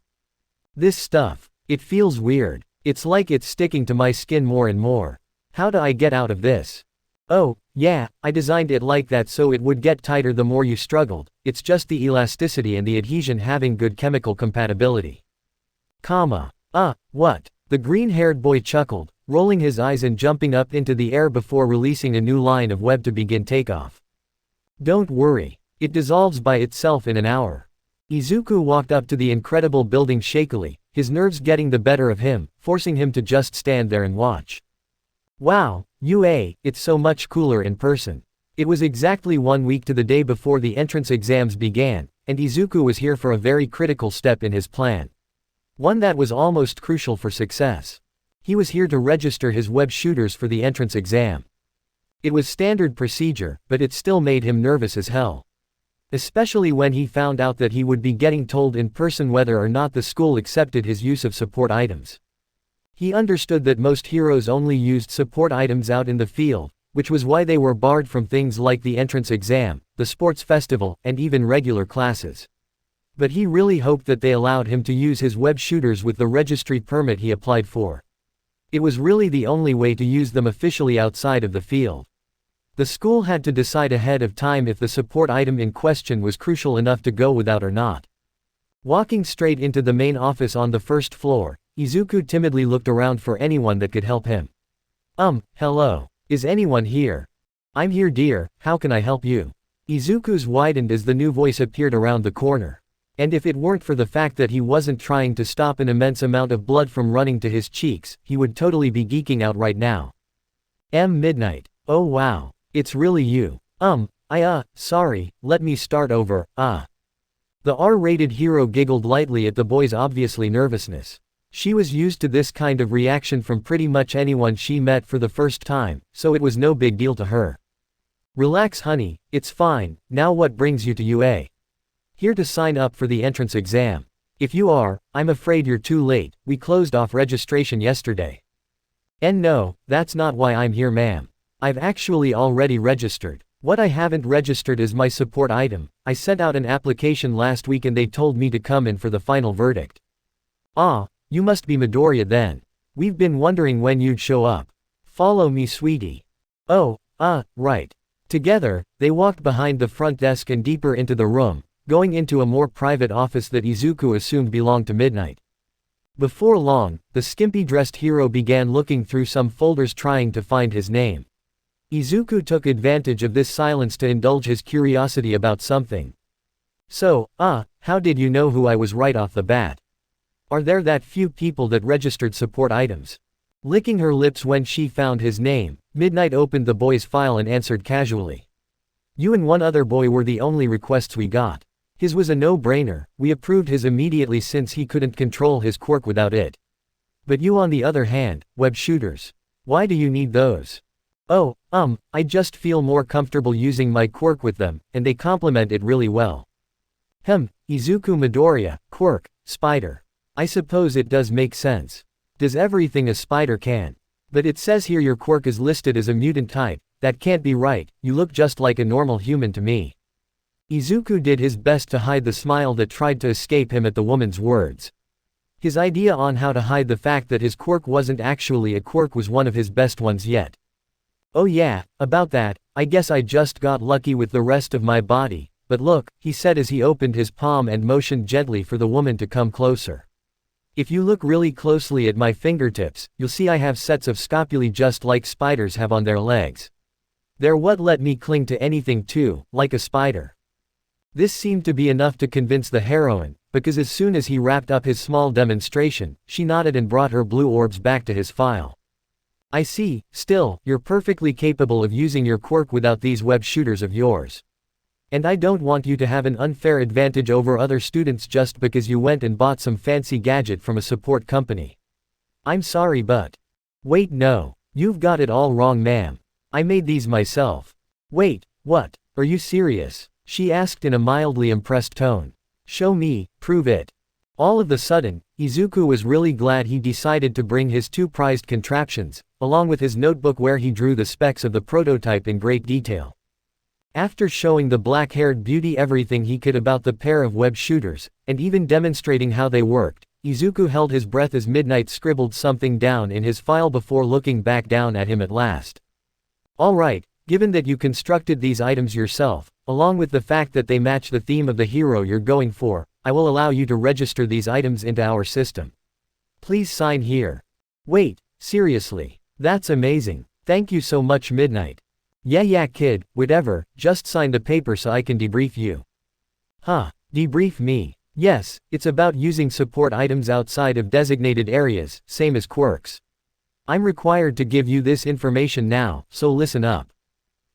This stuff, it feels weird. It's like it's sticking to my skin more and more. How do I get out of this? Oh, yeah, I designed it like that so it would get tighter the more you struggled. It's just the elasticity and the adhesion having good chemical compatibility. What? The green-haired boy chuckled, rolling his eyes and jumping up into the air before releasing a new line of web to begin takeoff. Don't worry. It dissolves by itself in an hour. Izuku walked up to the incredible building shakily, his nerves getting the better of him, forcing him to just stand there and watch. Wow, it's so much cooler in person. It was exactly 1 week to the day before the entrance exams began, and Izuku was here for a very critical step in his plan. One that was almost crucial for success. He was here to register his web shooters for the entrance exam. It was standard procedure, but it still made him nervous as hell. Especially when he found out that he would be getting told in person whether or not the school accepted his use of support items. He understood that most heroes only used support items out in the field, which was why they were barred from things like the entrance exam, the sports festival, and even regular classes. But he really hoped that they allowed him to use his web shooters with the registry permit he applied for. It was really the only way to use them officially outside of the field. The school had to decide ahead of time if the support item in question was crucial enough to go without or not. Walking straight into the main office on the first floor, Izuku timidly looked around for anyone that could help him. Hello. Is anyone here? I'm here, dear, how can I help you? Izuku's widened as the new voice appeared around the corner. And if it weren't for the fact that he wasn't trying to stop an immense amount of blood from running to his cheeks, he would totally be geeking out right now. Midnight. Oh wow. It's really you. Sorry, let me start over, The R-rated hero giggled lightly at the boy's obviously nervousness. She was used to this kind of reaction from pretty much anyone she met for the first time, so it was no big deal to her. Relax honey, it's fine, now what brings you to UA? Here to sign up for the entrance exam. If you are, I'm afraid you're too late, we closed off registration yesterday. And no, that's not why I'm here ma'am. I've actually already registered. What I haven't registered is my support item. I sent out an application last week and they told me to come in for the final verdict. You must be Midoriya then. We've been wondering when you'd show up. Follow me sweetie. Right. Together, they walked behind the front desk and deeper into the room, going into a more private office that Izuku assumed belonged to Midnight. Before long, the skimpy-dressed hero began looking through some folders trying to find his name. Izuku took advantage of this silence to indulge his curiosity about something. So, how did you know who I was right off the bat? Are there that few people that registered support items? Licking her lips when she found his name, Midnight opened the boy's file and answered casually. You and one other boy were the only requests we got. His was a no-brainer, we approved his immediately since he couldn't control his quirk without it. But you on the other hand, web shooters. Why do you need those? Oh, I just feel more comfortable using my quirk with them, and they complement it really well. Izuku Midoriya, quirk, spider. I suppose it does make sense. Does everything a spider can. But it says here your quirk is listed as a mutant type, that can't be right, you look just like a normal human to me. Izuku did his best to hide the smile that tried to escape him at the woman's words. His idea on how to hide the fact that his quirk wasn't actually a quirk was one of his best ones yet. Oh yeah, about that, I guess I just got lucky with the rest of my body, but look, he said as he opened his palm and motioned gently for the woman to come closer. If you look really closely at my fingertips, you'll see I have sets of scapulae just like spiders have on their legs. They're what let me cling to anything too, like a spider. This seemed to be enough to convince the heroine, because as soon as he wrapped up his small demonstration, she nodded and brought her blue orbs back to his file. I see, still, you're perfectly capable of using your quirk without these web shooters of yours. And I don't want you to have an unfair advantage over other students just because you went and bought some fancy gadget from a support company. I'm sorry but. Wait no, you've got it all wrong ma'am. I made these myself. Wait, what, are you serious? She asked in a mildly impressed tone. Show me, prove it. All of a sudden, Izuku was really glad he decided to bring his two prized contraptions, along with his notebook where he drew the specs of the prototype in great detail. After showing the black-haired beauty everything he could about the pair of web shooters, and even demonstrating how they worked, Izuku held his breath as Midnight scribbled something down in his file before looking back down at him at last. Alright, given that you constructed these items yourself, along with the fact that they match the theme of the hero you're going for, I will allow you to register these items into our system. Please sign here. Wait, seriously, that's amazing. Thank you so much Midnight. Yeah kid, whatever, just sign the paper so I can debrief you. Debrief me. Yes, it's about using support items outside of designated areas, same as quirks. I'm required to give you this information now, so listen up.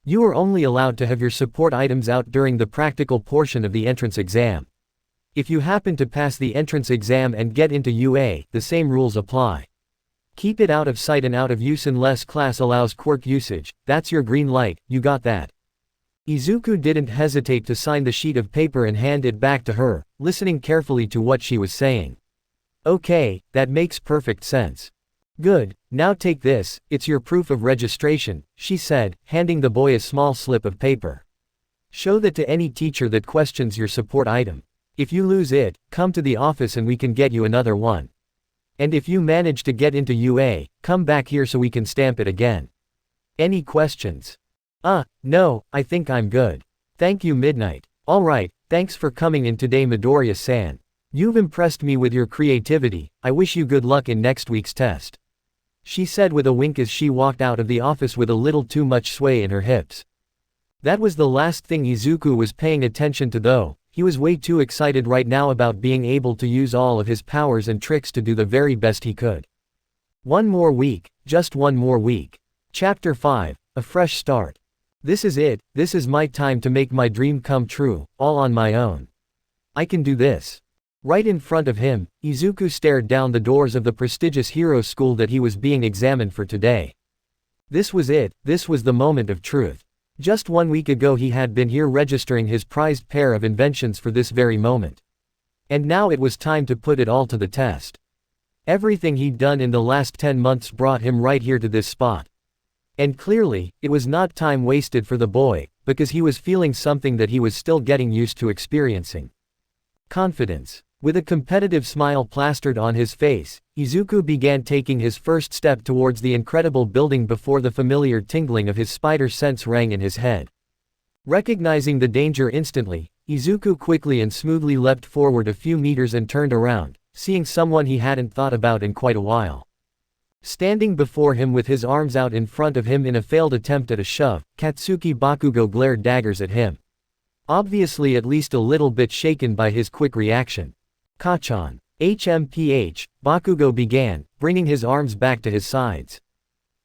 You are only allowed to have your support items out during the practical portion of the entrance exam. If you happen to pass the entrance exam and get into UA, the same rules apply. Keep it out of sight and out of use unless class allows quirk usage, that's your green light, you got that. Izuku didn't hesitate to sign the sheet of paper and hand it back to her, listening carefully to what she was saying. Okay, that makes perfect sense. Good, now take this, it's your proof of registration, she said, handing the boy a small slip of paper. Show that to any teacher that questions your support item. If you lose it, come to the office and we can get you another one. And if you manage to get into UA, come back here so we can stamp it again. Any questions? No, I think I'm good. Thank you Midnight. Alright, thanks for coming in today Midoriya-san. You've impressed me with your creativity, I wish you good luck in next week's test. She said with a wink as she walked out of the office with a little too much sway in her hips. That was the last thing Izuku was paying attention to though, he was way too excited right now about being able to use all of his powers and tricks to do the very best he could. One more week, just one more week. Chapter 5, A Fresh Start. This is it, this is my time to make my dream come true, all on my own. I can do this. Right in front of him, Izuku stared down the doors of the prestigious hero school that he was being examined for today. This was it, this was the moment of truth. Just 1 week ago he had been here registering his prized pair of inventions for this very moment. And now it was time to put it all to the test. Everything he'd done in the last 10 months brought him right here to this spot. And clearly, it was not time wasted for the boy, because he was feeling something that he was still getting used to experiencing. Confidence. With a competitive smile plastered on his face, Izuku began taking his first step towards the incredible building before the familiar tingling of his spider sense rang in his head. Recognizing the danger instantly, Izuku quickly and smoothly leapt forward a few meters and turned around, seeing someone he hadn't thought about in quite a while. Standing before him with his arms out in front of him in a failed attempt at a shove, Katsuki Bakugo glared daggers at him. Obviously at least a little bit shaken by his quick reaction. Kachan. HMPH, Bakugo began, bringing his arms back to his sides.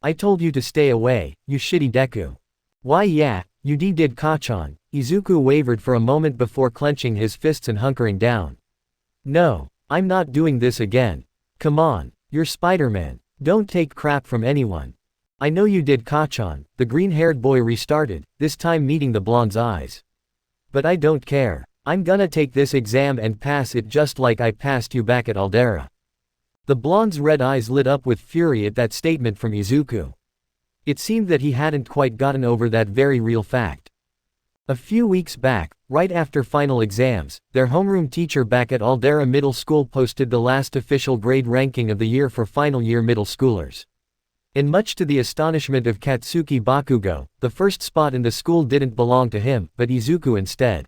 I told you to stay away, you shitty Deku. Why yeah, you did Kachan. Izuku wavered for a moment before clenching his fists and hunkering down. No, I'm not doing this again. Come on, you're Spider-Man. Don't take crap from anyone. I know you did Kachan, the green-haired boy restarted, this time meeting the blonde's eyes. But I don't care. I'm gonna take this exam and pass it just like I passed you back at Aldera. The blonde's red eyes lit up with fury at that statement from Izuku. It seemed that he hadn't quite gotten over that very real fact. A few weeks back, right after final exams, their homeroom teacher back at Aldera Middle School posted the last official grade ranking of the year for final year middle schoolers. And much to the astonishment of Katsuki Bakugo, the first spot in the school didn't belong to him, but Izuku instead.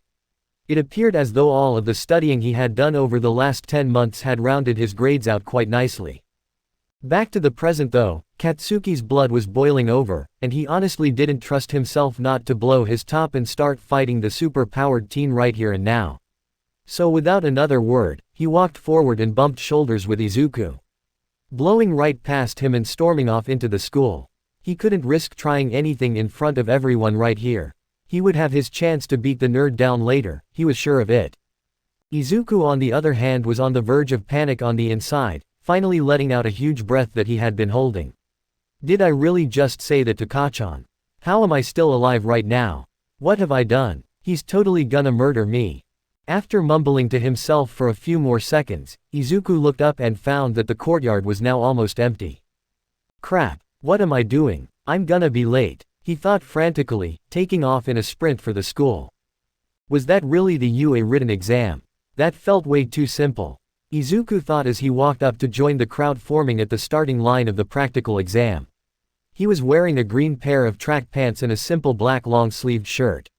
It appeared as though all of the studying he had done over the last 10 months had rounded his grades out quite nicely. Back to the present though, Katsuki's blood was boiling over, and he honestly didn't trust himself not to blow his top and start fighting the super-powered teen right here and now. So without another word, he walked forward and bumped shoulders with Izuku. Blowing right past him and storming off into the school. He couldn't risk trying anything in front of everyone right here. He would have his chance to beat the nerd down later, he was sure of it. Izuku on the other hand was on the verge of panic on the inside, finally letting out a huge breath that he had been holding. Did I really just say that to Kachan? How am I still alive right now? What have I done? He's totally gonna murder me. After mumbling to himself for a few more seconds, Izuku looked up and found that the courtyard was now almost empty. Crap, what am I doing? I'm gonna be late, he thought frantically, taking off in a sprint for the school. Was that really the UA written exam? That felt way too simple. Izuku thought as he walked up to join the crowd forming at the starting line of the practical exam. He was wearing a green pair of track pants and a simple black long-sleeved shirt.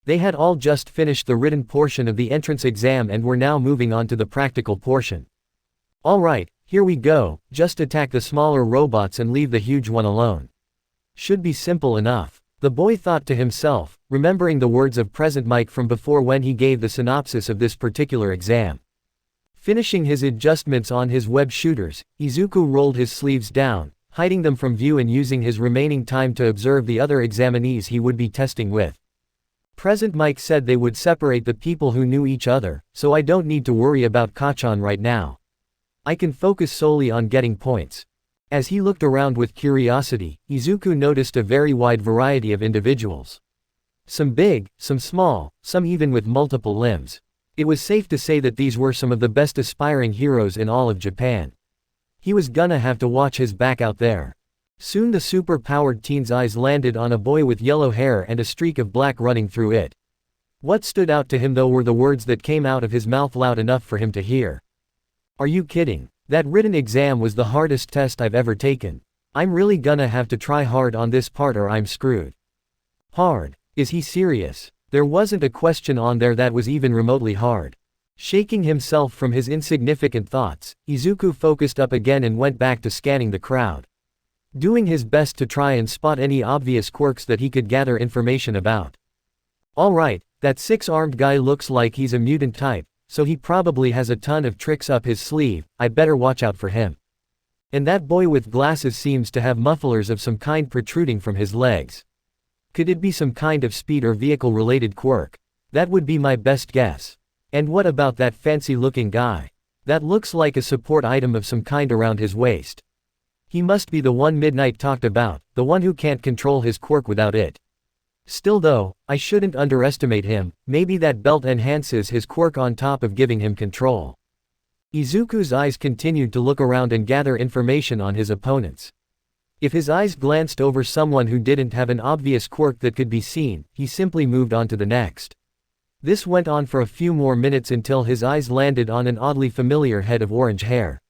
They had all just finished the written portion of the entrance exam and were now moving on to the practical portion. Alright, here we go, just attack the smaller robots and leave the huge one alone. Should be simple enough. The boy thought to himself, remembering the words of Present Mike from before when he gave the synopsis of this particular exam. Finishing his adjustments on his web shooters, Izuku rolled his sleeves down, hiding them from view and using his remaining time to observe the other examinees he would be testing with. Present Mike said they would separate the people who knew each other, so I don't need to worry about Kachan right now. I can focus solely on getting points. As he looked around with curiosity, Izuku noticed a very wide variety of individuals. Some big, some small, some even with multiple limbs. It was safe to say that these were some of the best aspiring heroes in all of Japan. He was gonna have to watch his back out there. Soon the super-powered teen's eyes landed on a boy with yellow hair and a streak of black running through it. What stood out to him though were the words that came out of his mouth loud enough for him to hear. Are you kidding? That written exam was the hardest test I've ever taken. I'm really gonna have to try hard on this part or I'm screwed. Hard? Is he serious? There wasn't a question on there that was even remotely hard. Shaking himself from his insignificant thoughts, Izuku focused up again and went back to scanning the crowd. Doing his best to try and spot any obvious quirks that he could gather information about. Alright, that six-armed guy looks like he's a mutant type, so he probably has a ton of tricks up his sleeve, I better watch out for him. And that boy with glasses seems to have mufflers of some kind protruding from his legs. Could it be some kind of speed or vehicle-related quirk? That would be my best guess. And what about that fancy-looking guy? That looks like a support item of some kind around his waist. He must be the one Midnight talked about, the one who can't control his quirk without it. Still though, I shouldn't underestimate him, maybe that belt enhances his quirk on top of giving him control. Izuku's eyes continued to look around and gather information on his opponents. If his eyes glanced over someone who didn't have an obvious quirk that could be seen, he simply moved on to the next. This went on for a few more minutes until his eyes landed on an oddly familiar head of orange hair.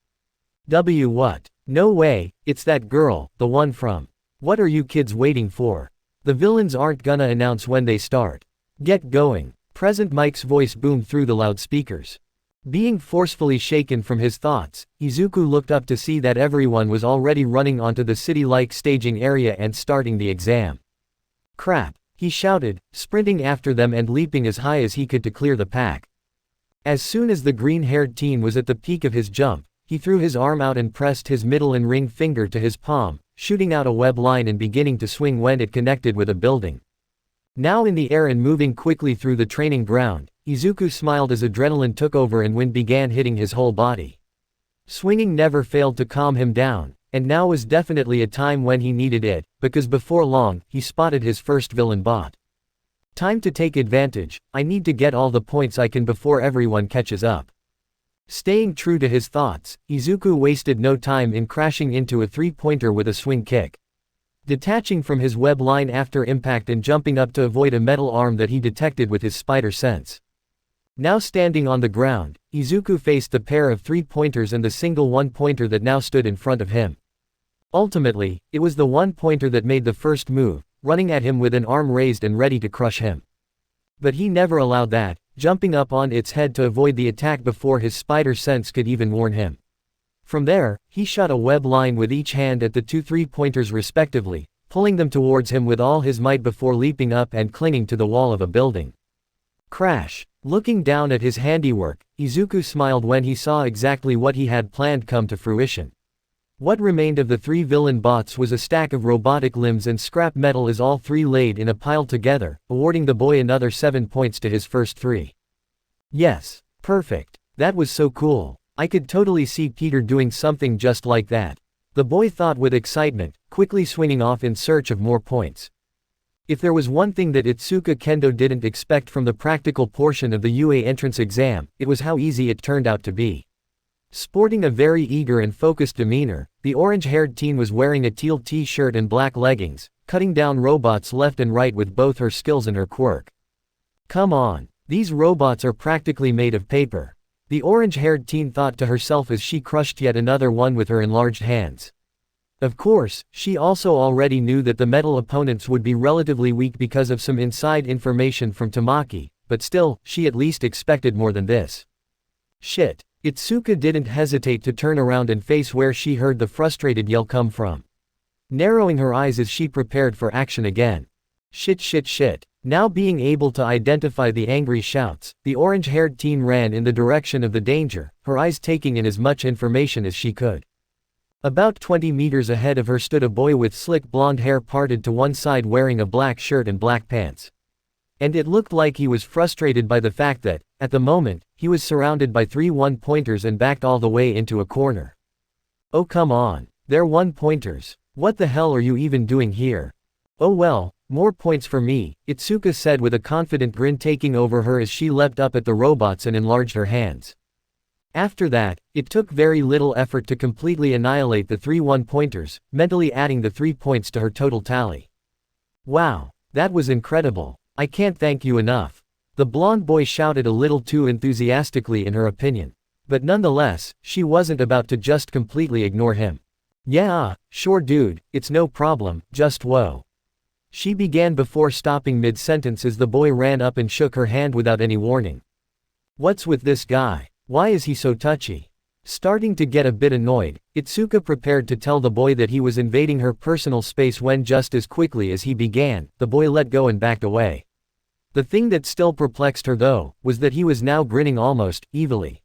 What? No way, it's that girl, the one from. What are you kids waiting for? The villains aren't gonna announce when they start. Get going. Present Mike's voice boomed through the loudspeakers. Being forcefully shaken from his thoughts, Izuku looked up to see that everyone was already running onto the city-like staging area and starting the exam. Crap, he shouted, sprinting after them and leaping as high as he could to clear the pack. As soon as the green-haired teen was at the peak of his jump, he threw his arm out and pressed his middle and ring finger to his palm, shooting out a web line and beginning to swing when it connected with a building. Now in the air and moving quickly through the training ground, Izuku smiled as adrenaline took over and wind began hitting his whole body. Swinging never failed to calm him down, and now was definitely a time when he needed it, because before long, he spotted his first villain bot. Time to take advantage, I need to get all the points I can before everyone catches up. Staying true to his thoughts, Izuku wasted no time in crashing into a three-pointer with a swing kick. Detaching from his web line after impact and jumping up to avoid a metal arm that he detected with his spider sense. Now standing on the ground, Izuku faced the pair of three-pointers and the single one-pointer that now stood in front of him. Ultimately, it was the one-pointer that made the first move, running at him with an arm raised and ready to crush him. But he never allowed that, jumping up on its head to avoid the attack before his spider sense could even warn him. From there, he shot a web line with each hand at the two three-pointers respectively, pulling them towards him with all his might before leaping up and clinging to the wall of a building. Crash! Looking down at his handiwork, Izuku smiled when he saw exactly what he had planned come to fruition. What remained of the three villain bots was a stack of robotic limbs and scrap metal as all three laid in a pile together, awarding the boy another 7 points to his first 3. Yes. Perfect. That was so cool. I could totally see Peter doing something just like that. The boy thought with excitement, quickly swinging off in search of more points. If there was one thing that Itsuka Kendo didn't expect from the practical portion of the UA entrance exam, it was how easy it turned out to be. Sporting a very eager and focused demeanor, the orange-haired teen was wearing a teal t-shirt and black leggings, cutting down robots left and right with both her skills and her quirk. Come on, these robots are practically made of paper. The orange-haired teen thought to herself as she crushed yet another one with her enlarged hands. Of course, she also already knew that the metal opponents would be relatively weak because of some inside information from Tamaki, but still, she at least expected more than this. Shit. Itsuka didn't hesitate to turn around and face where she heard the frustrated yell come from. Narrowing her eyes as she prepared for action again. Shit. Now being able to identify the angry shouts, the orange-haired teen ran in the direction of the danger, her eyes taking in as much information as she could. About 20 meters ahead of her stood a boy with slick blonde hair parted to one side wearing a black shirt and black pants. And it looked like he was frustrated by the fact that, at the moment, he was surrounded by 3 one-pointers and backed all the way into a corner. Oh come on, they're one-pointers. What the hell are you even doing here? Oh well, more points for me, Itsuka said with a confident grin taking over her as she leapt up at the robots and enlarged her hands. After that, it took very little effort to completely annihilate the 3 one-pointers, mentally adding the 3 points to her total tally. Wow, that was incredible. I can't thank you enough. The blonde boy shouted a little too enthusiastically in her opinion. But nonetheless, she wasn't about to just completely ignore him. Yeah, sure dude, it's no problem, just whoa. She began before stopping mid-sentence as the boy ran up and shook her hand without any warning. What's with this guy? Why is he so touchy? Starting to get a bit annoyed, Itsuka prepared to tell the boy that he was invading her personal space when just as quickly as he began, the boy let go and backed away. The thing that still perplexed her though, was that he was now grinning almost, evilly.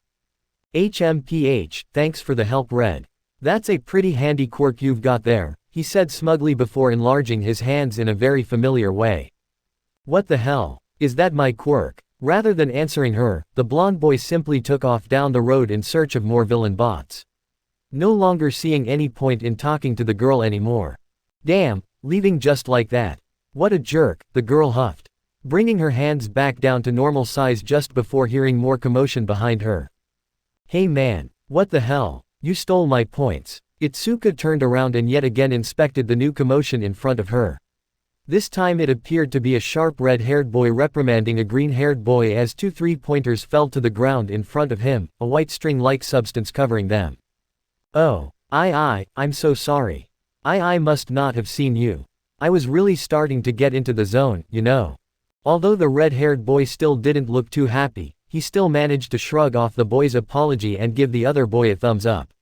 HMPH, thanks for the help Red. That's a pretty handy quirk you've got there, he said smugly before enlarging his hands in a very familiar way. What the hell? Is that my quirk? Rather than answering her, the blonde boy simply took off down the road in search of more villain bots. No longer seeing any point in talking to the girl anymore. Damn, leaving just like that. What a jerk, the girl huffed, bringing her hands back down to normal size just before hearing more commotion behind her. Hey man, what the hell, you stole my points. Itsuka turned around and yet again inspected the new commotion in front of her. This time it appeared to be a sharp red-haired boy reprimanding a green-haired boy as 2 three-pointers fell to the ground in front of him, a white string-like substance covering them. Oh, I'm so sorry. I must not have seen you. I was really starting to get into the zone, you know. Although the red-haired boy still didn't look too happy, he still managed to shrug off the boy's apology and give the other boy a thumbs up.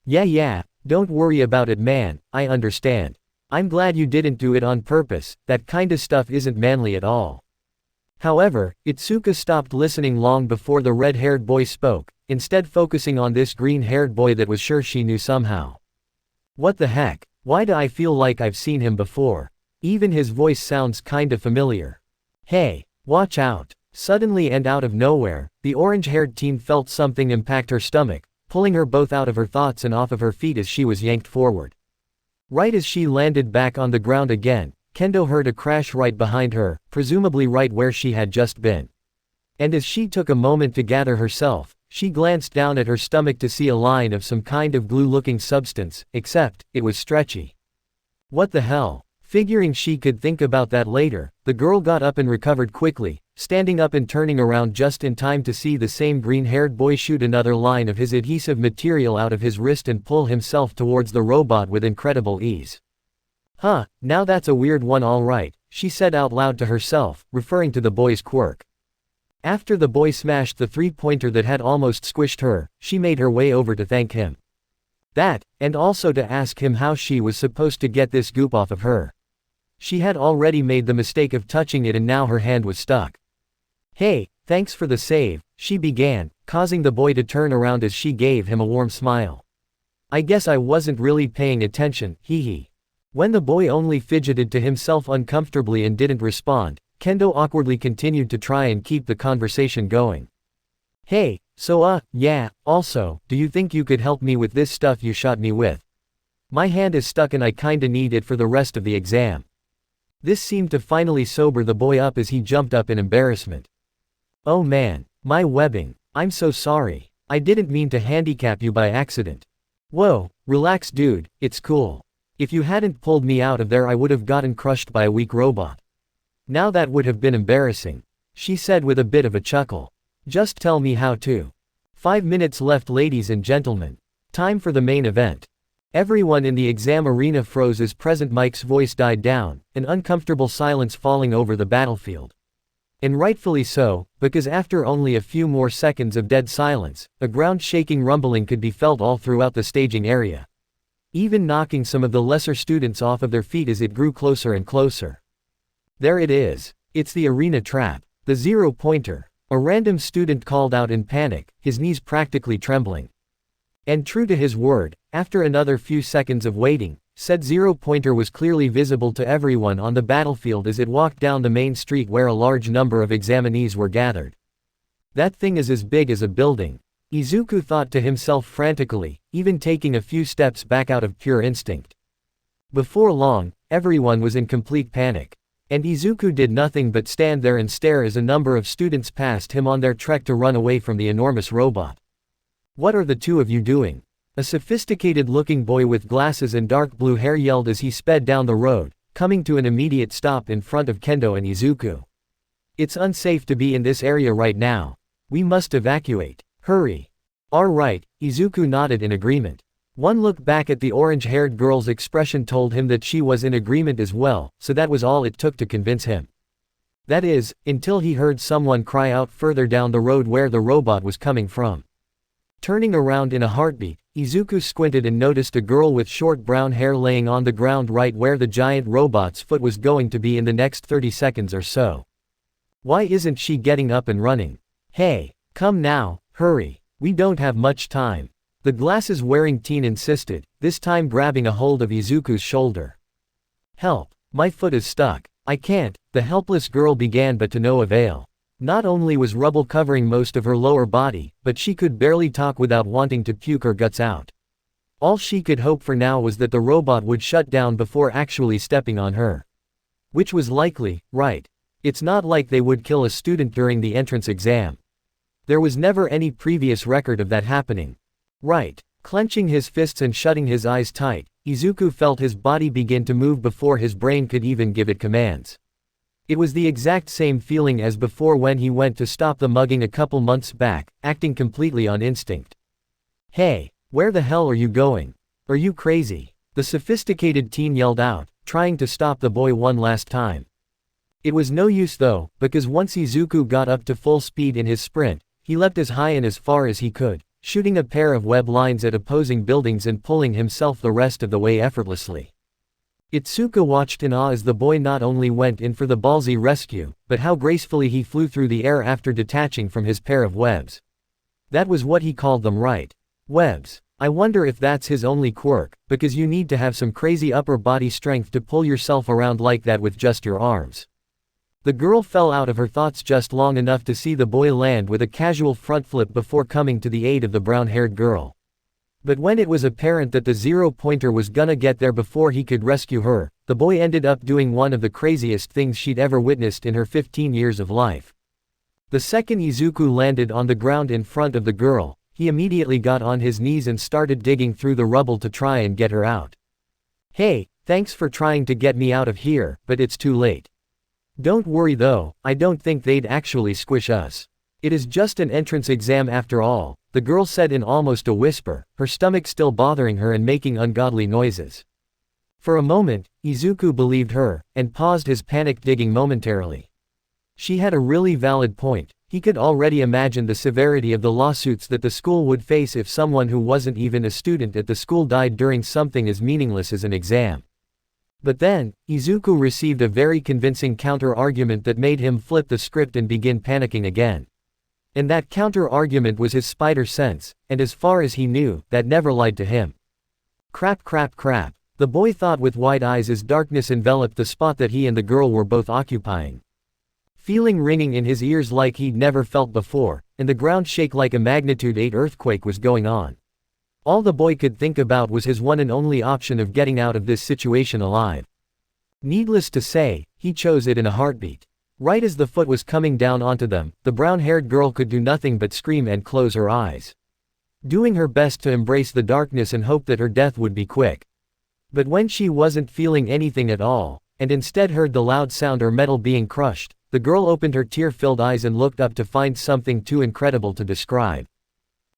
Yeah, don't worry about it man, I understand. I'm glad you didn't do it on purpose, that kinda stuff isn't manly at all. However, Itsuka stopped listening long before the red-haired boy spoke, instead focusing on this green-haired boy that was sure she knew somehow. What the heck? Why do I feel like I've seen him before? Even his voice sounds kinda familiar. Hey, watch out. Suddenly and out of nowhere, the orange-haired teen felt something impact her stomach, pulling her both out of her thoughts and off of her feet as she was yanked forward. Right as she landed back on the ground again, Kendo heard a crash right behind her, presumably right where she had just been. And as she took a moment to gather herself, she glanced down at her stomach to see a line of some kind of glue-looking substance, except, it was stretchy. What the hell? Figuring she could think about that later, the girl got up and recovered quickly, standing up and turning around just in time to see the same green-haired boy shoot another line of his adhesive material out of his wrist and pull himself towards the robot with incredible ease. Huh, now that's a weird one all right, she said out loud to herself, referring to the boy's quirk. After the boy smashed the three-pointer that had almost squished her, she made her way over to thank him. That, and also to ask him how she was supposed to get this goop off of her. She had already made the mistake of touching it and now her hand was stuck. Hey, thanks for the save, she began, causing the boy to turn around as she gave him a warm smile. I guess I wasn't really paying attention, hee. When the boy only fidgeted to himself uncomfortably and didn't respond, Kendo awkwardly continued to try and keep the conversation going. Hey, so yeah, also, do you think you could help me with this stuff you shot me with? My hand is stuck and I kinda need it for the rest of the exam. This seemed to finally sober the boy up as he jumped up in embarrassment. Oh man, my webbing, I'm so sorry. I didn't mean to handicap you by accident. Whoa, relax dude, it's cool. If you hadn't pulled me out of there I would have gotten crushed by a weak robot. Now that would have been embarrassing, she said with a bit of a chuckle. Just tell me how to. 5 minutes left ladies and gentlemen. Time for the main event. Everyone in the exam arena froze as President Mike's voice died down, an uncomfortable silence falling over the battlefield. And rightfully so, because after only a few more seconds of dead silence, a ground-shaking rumbling could be felt all throughout the staging area. Even knocking some of the lesser students off of their feet as it grew closer and closer. There it is. It's the arena trap. The zero-pointer. A random student called out in panic, his knees practically trembling. And true to his word, after another few seconds of waiting, said zero-pointer was clearly visible to everyone on the battlefield as it walked down the main street where a large number of examinees were gathered. That thing is as big as a building. Izuku thought to himself frantically, even taking a few steps back out of pure instinct. Before long, everyone was in complete panic. And Izuku did nothing but stand there and stare as a number of students passed him on their trek to run away from the enormous robot. What are the two of you doing? A sophisticated-looking boy with glasses and dark blue hair yelled as he sped down the road, coming to an immediate stop in front of Kendo and Izuku. It's unsafe to be in this area right now. We must evacuate. Hurry. All right, Izuku nodded in agreement. One look back at the orange-haired girl's expression told him that she was in agreement as well, so that was all it took to convince him. That is, until he heard someone cry out further down the road where the robot was coming from. Turning around in a heartbeat, Izuku squinted and noticed a girl with short brown hair laying on the ground right where the giant robot's foot was going to be in the next 30 seconds or so. Why isn't she getting up and running? Hey, come now, hurry, we don't have much time. The glasses-wearing teen insisted, this time grabbing a hold of Izuku's shoulder. Help, my foot is stuck. I can't, the helpless girl began but to no avail. Not only was rubble covering most of her lower body, but she could barely talk without wanting to puke her guts out. All she could hope for now was that the robot would shut down before actually stepping on her. Which was likely, right? It's not like they would kill a student during the entrance exam. There was never any previous record of that happening. Right. Clenching his fists and shutting his eyes tight, Izuku felt his body begin to move before his brain could even give it commands. It was the exact same feeling as before when he went to stop the mugging a couple months back, acting completely on instinct. Hey, where the hell are you going? Are you crazy? The sophisticated teen yelled out, trying to stop the boy one last time. It was no use though, because once Izuku got up to full speed in his sprint, he leapt as high and as far as he could, shooting a pair of web lines at opposing buildings and pulling himself the rest of the way effortlessly. Itsuka watched in awe as the boy not only went in for the ballsy rescue, but how gracefully he flew through the air after detaching from his pair of webs. That was what he called them, right? Webs. I wonder if that's his only quirk, because you need to have some crazy upper body strength to pull yourself around like that with just your arms. The girl fell out of her thoughts just long enough to see the boy land with a casual front flip before coming to the aid of the brown-haired girl. But when it was apparent that the zero-pointer was gonna get there before he could rescue her, the boy ended up doing one of the craziest things she'd ever witnessed in her 15 years of life. The second Izuku landed on the ground in front of the girl, he immediately got on his knees and started digging through the rubble to try and get her out. "Hey, thanks for trying to get me out of here, but it's too late. Don't worry though, I don't think they'd actually squish us. It is just an entrance exam after all," the girl said in almost a whisper, her stomach still bothering her and making ungodly noises. For a moment, Izuku believed her, and paused his panic digging momentarily. She had a really valid point. He could already imagine the severity of the lawsuits that the school would face if someone who wasn't even a student at the school died during something as meaningless as an exam. But then, Izuku received a very convincing counter-argument that made him flip the script and begin panicking again. And that counter-argument was his spider sense, and as far as he knew, that never lied to him. Crap crap crap. The boy thought with wide eyes as darkness enveloped the spot that he and the girl were both occupying. Feeling ringing in his ears like he'd never felt before, and the ground shake like a magnitude 8 earthquake was going on. All the boy could think about was his one and only option of getting out of this situation alive. Needless to say, he chose it in a heartbeat. Right as the foot was coming down onto them, the brown-haired girl could do nothing but scream and close her eyes, doing her best to embrace the darkness and hope that her death would be quick. But when she wasn't feeling anything at all, and instead heard the loud sound of metal being crushed, the girl opened her tear-filled eyes and looked up to find something too incredible to describe.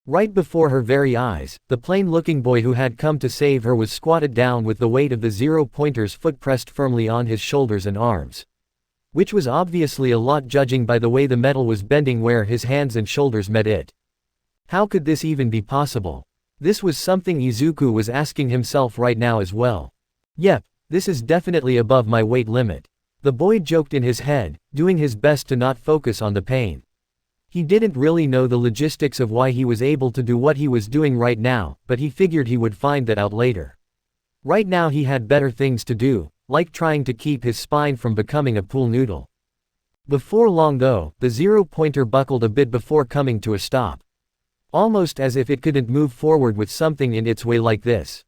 Right before her very eyes, the plain-looking boy who had come to save her was squatted down with the weight of the zero-pointer's foot pressed firmly on his shoulders and arms. Which was obviously a lot judging by the way the metal was bending where his hands and shoulders met it. How could this even be possible? This was something Izuku was asking himself right now as well. Yep, this is definitely above my weight limit. The boy joked in his head, doing his best to not focus on the pain. He didn't really know the logistics of why he was able to do what he was doing right now, but he figured he would find that out later. Right now he had better things to do, like trying to keep his spine from becoming a pool noodle. Before long though, the zero-pointer buckled a bit before coming to a stop. Almost as if it couldn't move forward with something in its way like this.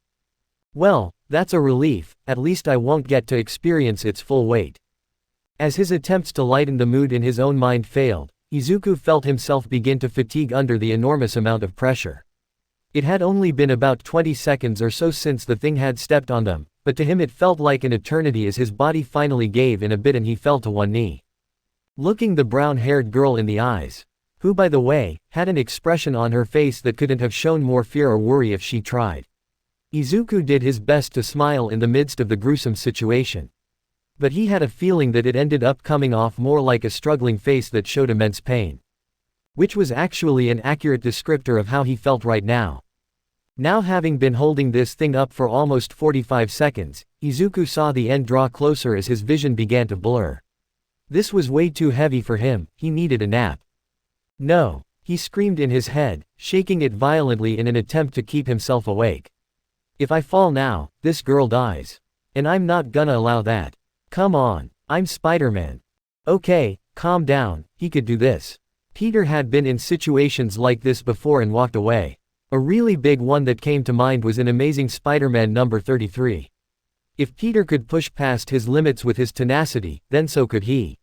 Well, that's a relief, at least I won't get to experience its full weight. As his attempts to lighten the mood in his own mind failed, Izuku felt himself begin to fatigue under the enormous amount of pressure. It had only been about 20 seconds or so since the thing had stepped on them, but to him it felt like an eternity as his body finally gave in a bit and he fell to one knee. Looking the brown-haired girl in the eyes, who by the way, had an expression on her face that couldn't have shown more fear or worry if she tried. Izuku did his best to smile in the midst of the gruesome situation. But he had a feeling that it ended up coming off more like a struggling face that showed immense pain. Which was actually an accurate descriptor of how he felt right now. Now having been holding this thing up for almost 45 seconds, Izuku saw the end draw closer as his vision began to blur. This was way too heavy for him, he needed a nap. No, he screamed in his head, shaking it violently in an attempt to keep himself awake. If I fall now, this girl dies. And I'm not gonna allow that. Come on, I'm Spider-Man. Okay, calm down, he could do this. Peter had been in situations like this before and walked away. A really big one that came to mind was in Amazing Spider-Man number 33. If Peter could push past his limits with his tenacity, then so could he.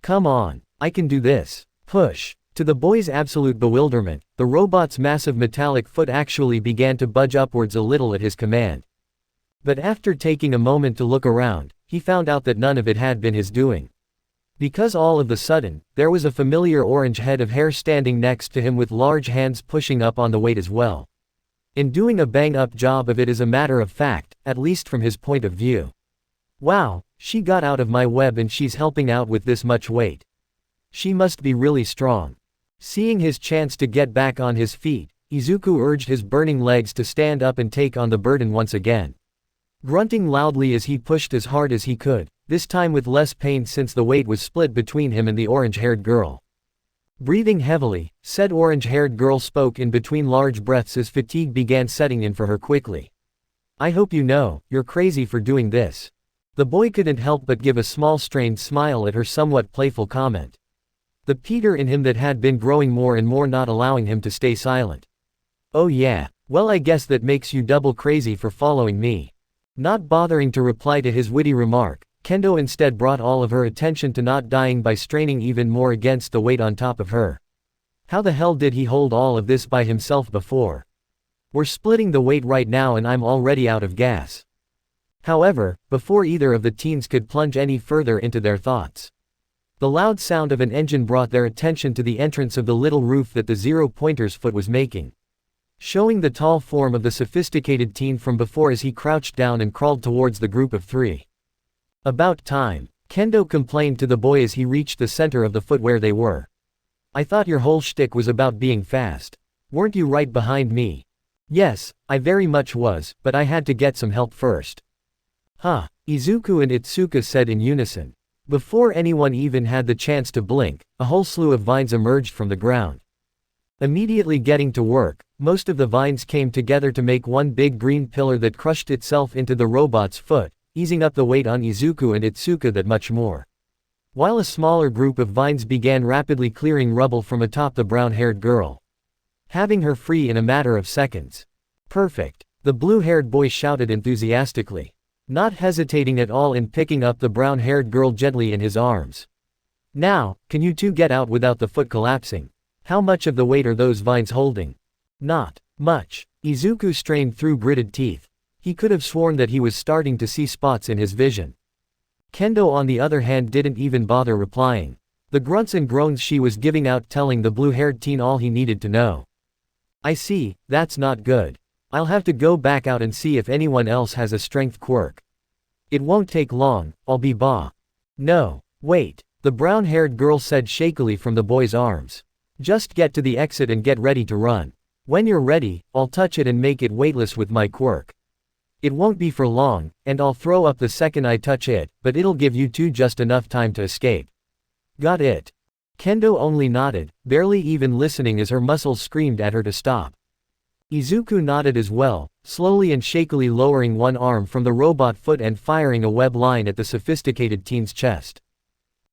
Come on, I can do this. Push. To the boy's absolute bewilderment, the robot's massive metallic foot actually began to budge upwards a little at his command. But after taking a moment to look around, he found out that none of it had been his doing. Because all of a sudden, there was a familiar orange head of hair standing next to him with large hands pushing up on the weight as well. And doing a bang-up job of it as a matter of fact, at least from his point of view. Wow, she got out of my web and she's helping out with this much weight. She must be really strong. Seeing his chance to get back on his feet, Izuku urged his burning legs to stand up and take on the burden once again. Grunting loudly as he pushed as hard as he could, this time with less pain since the weight was split between him and the orange-haired girl. Breathing heavily, said orange-haired girl spoke in between large breaths as fatigue began setting in for her quickly. I hope you know, you're crazy for doing this. The boy couldn't help but give a small strained smile at her somewhat playful comment. The Peter in him that had been growing more and more not allowing him to stay silent. Oh yeah, well I guess that makes you double crazy for following me. Not bothering to reply to his witty remark, Kendo instead brought all of her attention to not dying by straining even more against the weight on top of her. How the hell did he hold all of this by himself before? We're splitting the weight right now and I'm already out of gas. However, before either of the teens could plunge any further into their thoughts, the loud sound of an engine brought their attention to the entrance of the little roof that the zero-pointer's foot was making, showing the tall form of the sophisticated teen from before as he crouched down and crawled towards the group of three. About time, Kendo complained to the boy as he reached the center of the foot where they were. I thought your whole shtick was about being fast. Weren't you right behind me? Yes, I very much was, but I had to get some help first. Huh, Izuku and Itsuka said in unison. Before anyone even had the chance to blink, a whole slew of vines emerged from the ground. Immediately getting to work, most of the vines came together to make one big green pillar that crushed itself into the robot's foot, easing up the weight on Izuku and Itsuka that much more. While a smaller group of vines began rapidly clearing rubble from atop the brown-haired girl, having her free in a matter of seconds. Perfect, the blue-haired boy shouted enthusiastically, not hesitating at all in picking up the brown-haired girl gently in his arms. Now, can you two get out without the foot collapsing? How much of the weight are those vines holding? Not much. Izuku strained through gritted teeth. He could have sworn that he was starting to see spots in his vision. Kendo on the other hand didn't even bother replying. The grunts and groans she was giving out telling the blue-haired teen all he needed to know. I see, that's not good. I'll have to go back out and see if anyone else has a strength quirk. It won't take long, I'll be ba. No, wait, the brown-haired girl said shakily from the boy's arms. Just get to the exit and get ready to run. When you're ready, I'll touch it and make it weightless with my quirk. It won't be for long, and I'll throw up the second I touch it, but it'll give you two just enough time to escape. Got it? Kendo only nodded, barely even listening as her muscles screamed at her to stop. Izuku nodded as well, slowly and shakily lowering one arm from the robot foot and firing a web line at the sophisticated teen's chest.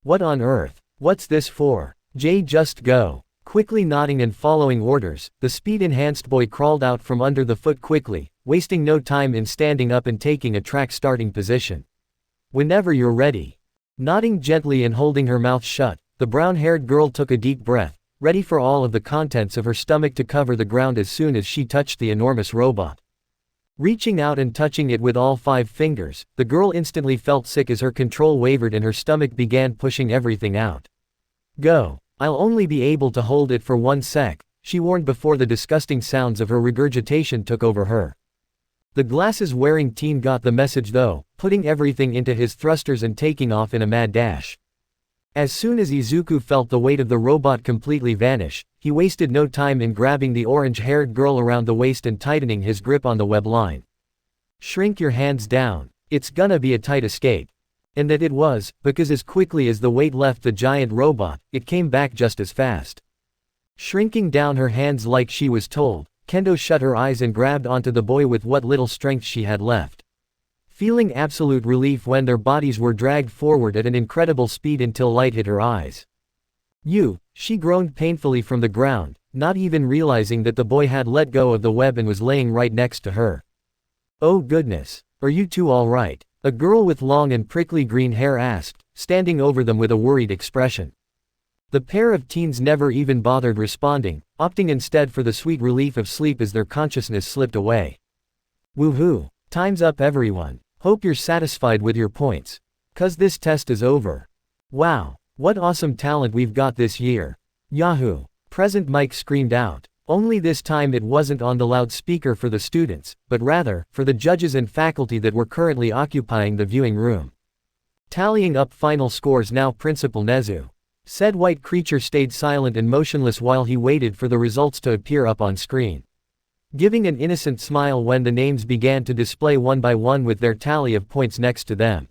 What on earth? What's this for? Just go. Quickly nodding and following orders, the speed-enhanced boy crawled out from under the foot quickly, wasting no time in standing up and taking a track starting position. Whenever you're ready. Nodding gently and holding her mouth shut, the brown-haired girl took a deep breath, ready for all of the contents of her stomach to cover the ground as soon as she touched the enormous robot. Reaching out and touching it with all 5 fingers, the girl instantly felt sick as her control wavered and her stomach began pushing everything out. Go. I'll only be able to hold it for 1 sec, she warned before the disgusting sounds of her regurgitation took over her. The glasses-wearing teen got the message though, putting everything into his thrusters and taking off in a mad dash. As soon as Izuku felt the weight of the robot completely vanish, he wasted no time in grabbing the orange-haired girl around the waist and tightening his grip on the web line. Shrink your hands down. It's gonna be a tight escape. And that it was, because as quickly as the weight left the giant robot, it came back just as fast. Shrinking down her hands like she was told, Kendo shut her eyes and grabbed onto the boy with what little strength she had left. Feeling absolute relief when their bodies were dragged forward at an incredible speed until light hit her eyes. She groaned painfully from the ground, not even realizing that the boy had let go of the web and was laying right next to her. Oh goodness, are you two all right? A girl with long and prickly green hair asked, standing over them with a worried expression. The pair of teens never even bothered responding, opting instead for the sweet relief of sleep as their consciousness slipped away. Woohoo! Time's up everyone. Hope you're satisfied with your points. 'Cause this test is over. Wow, what awesome talent we've got this year. Yahoo! Present Mike screamed out. Only this time it wasn't on the loudspeaker for the students, but rather, for the judges and faculty that were currently occupying the viewing room. Tallying up final scores now Principal Nezu. Said white creature stayed silent and motionless while he waited for the results to appear up on screen. Giving an innocent smile when the names began to display one by one with their tally of points next to them.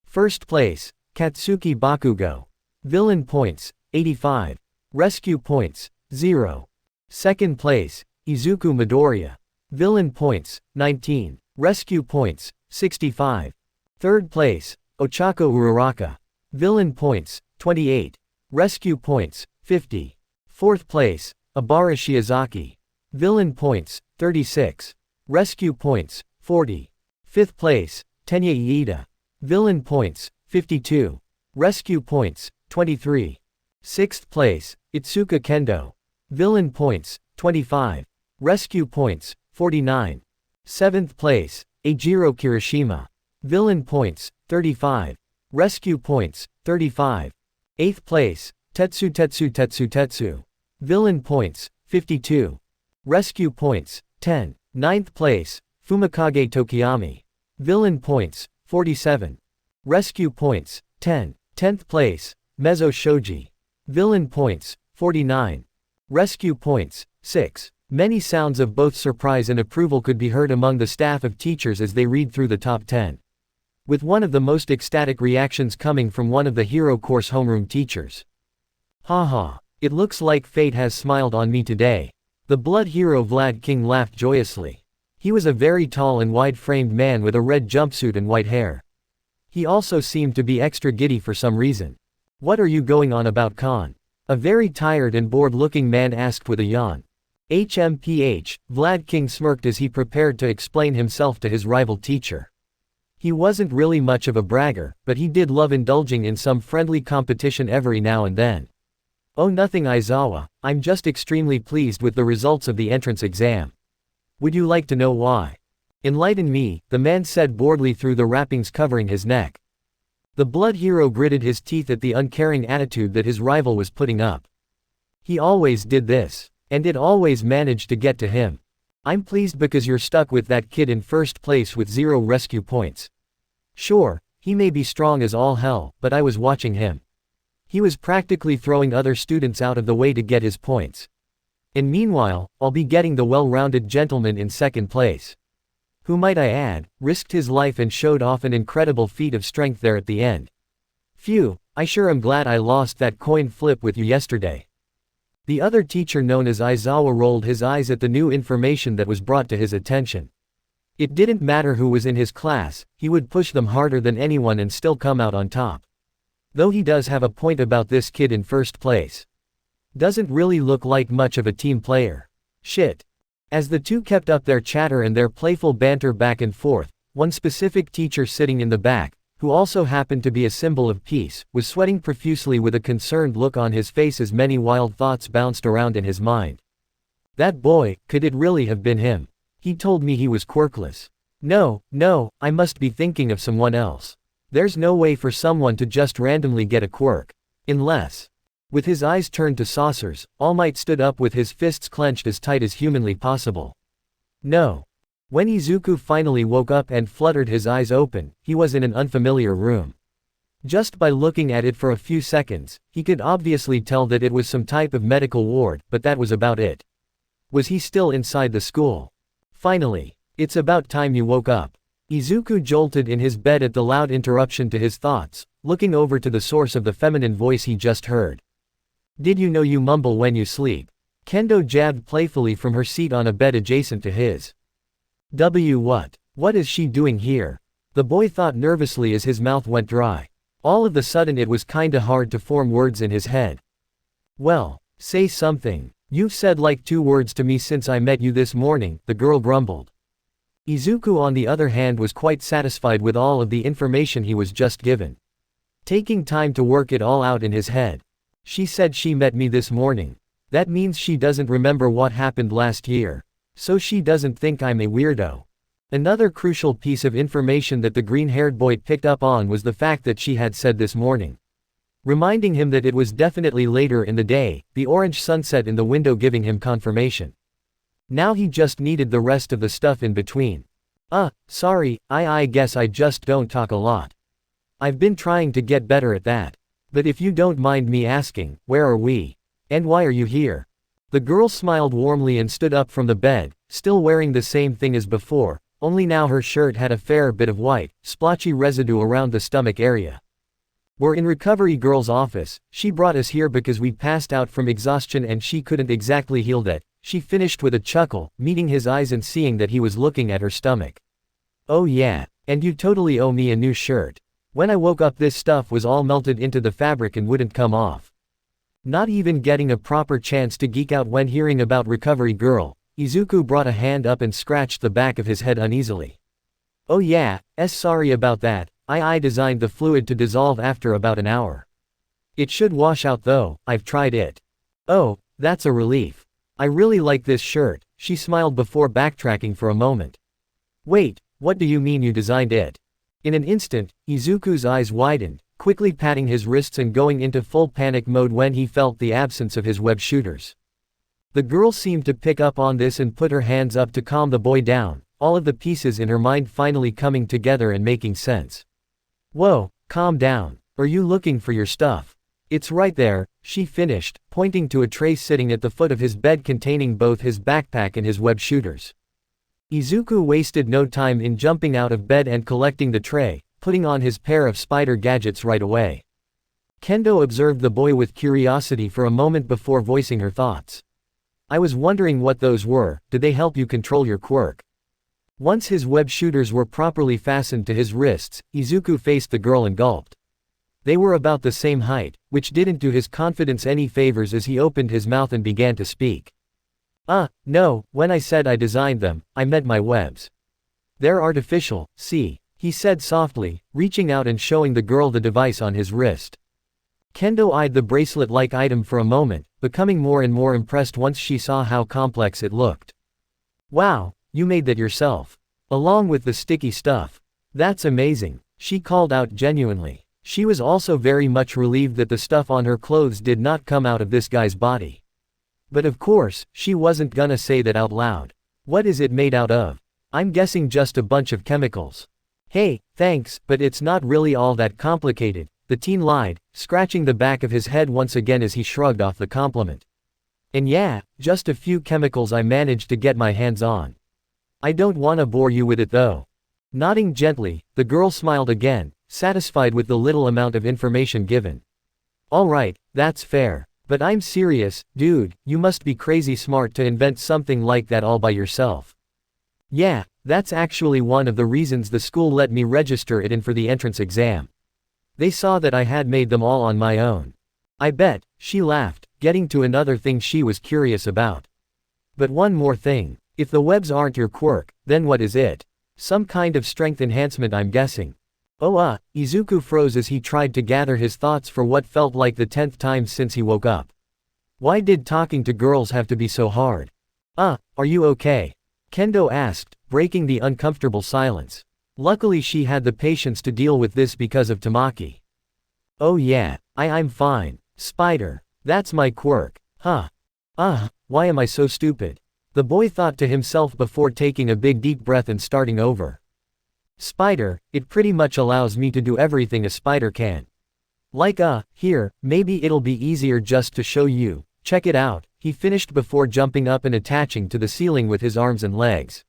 First place, Katsuki Bakugo. Villain points, 85. Rescue points, 0. Second place, Izuku Midoriya. Villain points, 19. Rescue points, 65. Third place, Ochako Uraraka. Villain points, 28. Rescue points, 50. Fourth place, Abara Shiozaki. Villain points, 36. Rescue points, 40. Fifth place, Tenya Iida. Villain points, 52. Rescue points, 23. Sixth place, Itsuka Kendo. Villain points, 25. Rescue points, 49. Seventh place, Eijiro Kirishima. Villain points, 35. Rescue points, 35. Eighth place, Tetsu. Villain points, 52. Rescue points, 10. Ninth place, Fumikage Tokiyami. Villain points, 47. Rescue points, 10. 10th place, Mezzo Shoji. Villain points, 49. Rescue points, 6. Many sounds of both surprise and approval could be heard among the staff of teachers as they read through the top 10. With one of the most ecstatic reactions coming from one of the Hero Course homeroom teachers. Haha, it looks like fate has smiled on me today. The blood hero Vlad King laughed joyously. He was a very tall and wide-framed man with a red jumpsuit and white hair. He also seemed to be extra giddy for some reason. What are you going on about, Khan? A very tired and bored-looking man asked with a yawn. HMPH, Vlad King smirked as he prepared to explain himself to his rival teacher. He wasn't really much of a bragger, but he did love indulging in some friendly competition every now and then. Oh, nothing, Aizawa, I'm just extremely pleased with the results of the entrance exam. Would you like to know why? Enlighten me, the man said boredly through the wrappings covering his neck. The blood hero gritted his teeth at the uncaring attitude that his rival was putting up. He always did this. And it always managed to get to him. I'm pleased because you're stuck with that kid in first place with 0 rescue points. Sure, he may be strong as all hell, but I was watching him. He was practically throwing other students out of the way to get his points. And meanwhile, I'll be getting the well-rounded gentleman in second place. Who, might I add, risked his life and showed off an incredible feat of strength there at the end. Phew, I sure am glad I lost that coin flip with you yesterday. The other teacher, known as Aizawa, rolled his eyes at the new information that was brought to his attention. It didn't matter who was in his class, he would push them harder than anyone and still come out on top. Though he does have a point about this kid in first place. Doesn't really look like much of a team player. Shit. As the two kept up their chatter and their playful banter back and forth, one specific teacher sitting in the back, who also happened to be a symbol of peace, was sweating profusely with a concerned look on his face as many wild thoughts bounced around in his mind. That boy, could it really have been him? He told me he was quirkless. No, I must be thinking of someone else. There's no way for someone to just randomly get a quirk. Unless. With his eyes turned to saucers, All Might stood up with his fists clenched as tight as humanly possible. No. When Izuku finally woke up and fluttered his eyes open, he was in an unfamiliar room. Just by looking at it for a few seconds, he could obviously tell that it was some type of medical ward, but that was about it. Was he still inside the school? Finally. It's about time you woke up. Izuku jolted in his bed at the loud interruption to his thoughts, looking over to the source of the feminine voice he just heard. Did you know you mumble when you sleep? Kendo jabbed playfully from her seat on a bed adjacent to his. What is she doing here? The boy thought nervously as his mouth went dry. All of a sudden it was kinda hard to form words in his head. Well, say something. You've said like 2 words to me since I met you this morning, the girl grumbled. Izuku, on the other hand, was quite satisfied with all of the information he was just given. Taking time to work it all out in his head. She said she met me this morning. That means she doesn't remember what happened last year. So she doesn't think I'm a weirdo. Another crucial piece of information that the green-haired boy picked up on was the fact that she had said this morning. Reminding him that it was definitely later in the day, the orange sunset in the window giving him confirmation. Now he just needed the rest of the stuff in between. Sorry, I guess I just don't talk a lot. I've been trying to get better at that. But if you don't mind me asking, where are we? And why are you here? The girl smiled warmly and stood up from the bed, still wearing the same thing as before, only now her shirt had a fair bit of white, splotchy residue around the stomach area. We're in Recovery Girl's office. She brought us here because we passed out from exhaustion and she couldn't exactly heal that. She finished with a chuckle, meeting his eyes and seeing that he was looking at her stomach. Oh yeah, and you totally owe me a new shirt. When I woke up this stuff was all melted into the fabric and wouldn't come off. Not even getting a proper chance to geek out when hearing about Recovery Girl, Izuku brought a hand up and scratched the back of his head uneasily. Oh yeah, sorry about that. I designed the fluid to dissolve after about an hour. It should wash out though, I've tried it. Oh, that's a relief. I really like this shirt, she smiled before backtracking for a moment. Wait, what do you mean you designed it? In an instant, Izuku's eyes widened, quickly patting his wrists and going into full panic mode when he felt the absence of his web shooters. The girl seemed to pick up on this and put her hands up to calm the boy down, all of the pieces in her mind finally coming together and making sense. Whoa, calm down. Are you looking for your stuff? It's right there, she finished, pointing to a tray sitting at the foot of his bed containing both his backpack and his web shooters. Izuku wasted no time in jumping out of bed and collecting the tray, putting on his pair of spider gadgets right away. Kendo observed the boy with curiosity for a moment before voicing her thoughts. I was wondering what those were. Did they help you control your quirk? Once his web shooters were properly fastened to his wrists, Izuku faced the girl and gulped. They were about the same height, which didn't do his confidence any favors as he opened his mouth and began to speak. No, when I said I designed them, I meant my webs. They're artificial, see, he said softly, reaching out and showing the girl the device on his wrist. Kendo eyed the bracelet-like item for a moment, becoming more and more impressed once she saw how complex it looked. Wow, you made that yourself. Along with the sticky stuff. That's amazing, she called out genuinely. She was also very much relieved that the stuff on her clothes did not come out of this guy's body. But of course, she wasn't gonna say that out loud. What is it made out of? I'm guessing just a bunch of chemicals. Hey, thanks, but it's not really all that complicated, the teen lied, scratching the back of his head once again as he shrugged off the compliment. And yeah, just a few chemicals I managed to get my hands on. I don't wanna bore you with it though. Nodding gently, the girl smiled again, satisfied with the little amount of information given. Alright, that's fair. But I'm serious, dude, you must be crazy smart to invent something like that all by yourself. Yeah, that's actually one of the reasons the school let me register it in for the entrance exam. They saw that I had made them all on my own. I bet, she laughed, getting to another thing she was curious about. But one more thing, if the webs aren't your quirk, then what is it? Some kind of strength enhancement I'm guessing. Izuku froze as he tried to gather his thoughts for what felt like the 10th time since he woke up. Why did talking to girls have to be so hard? Are you okay? Kendo asked, breaking the uncomfortable silence. Luckily she had the patience to deal with this because of Tamaki. Oh yeah, I'm fine. Spider. That's my quirk. Why am I so stupid? The boy thought to himself before taking a big deep breath and starting over. Spider, it pretty much allows me to do everything a spider can. Like here, maybe it'll be easier just to show you. Check it out, he finished before jumping up and attaching to the ceiling with his arms and legs.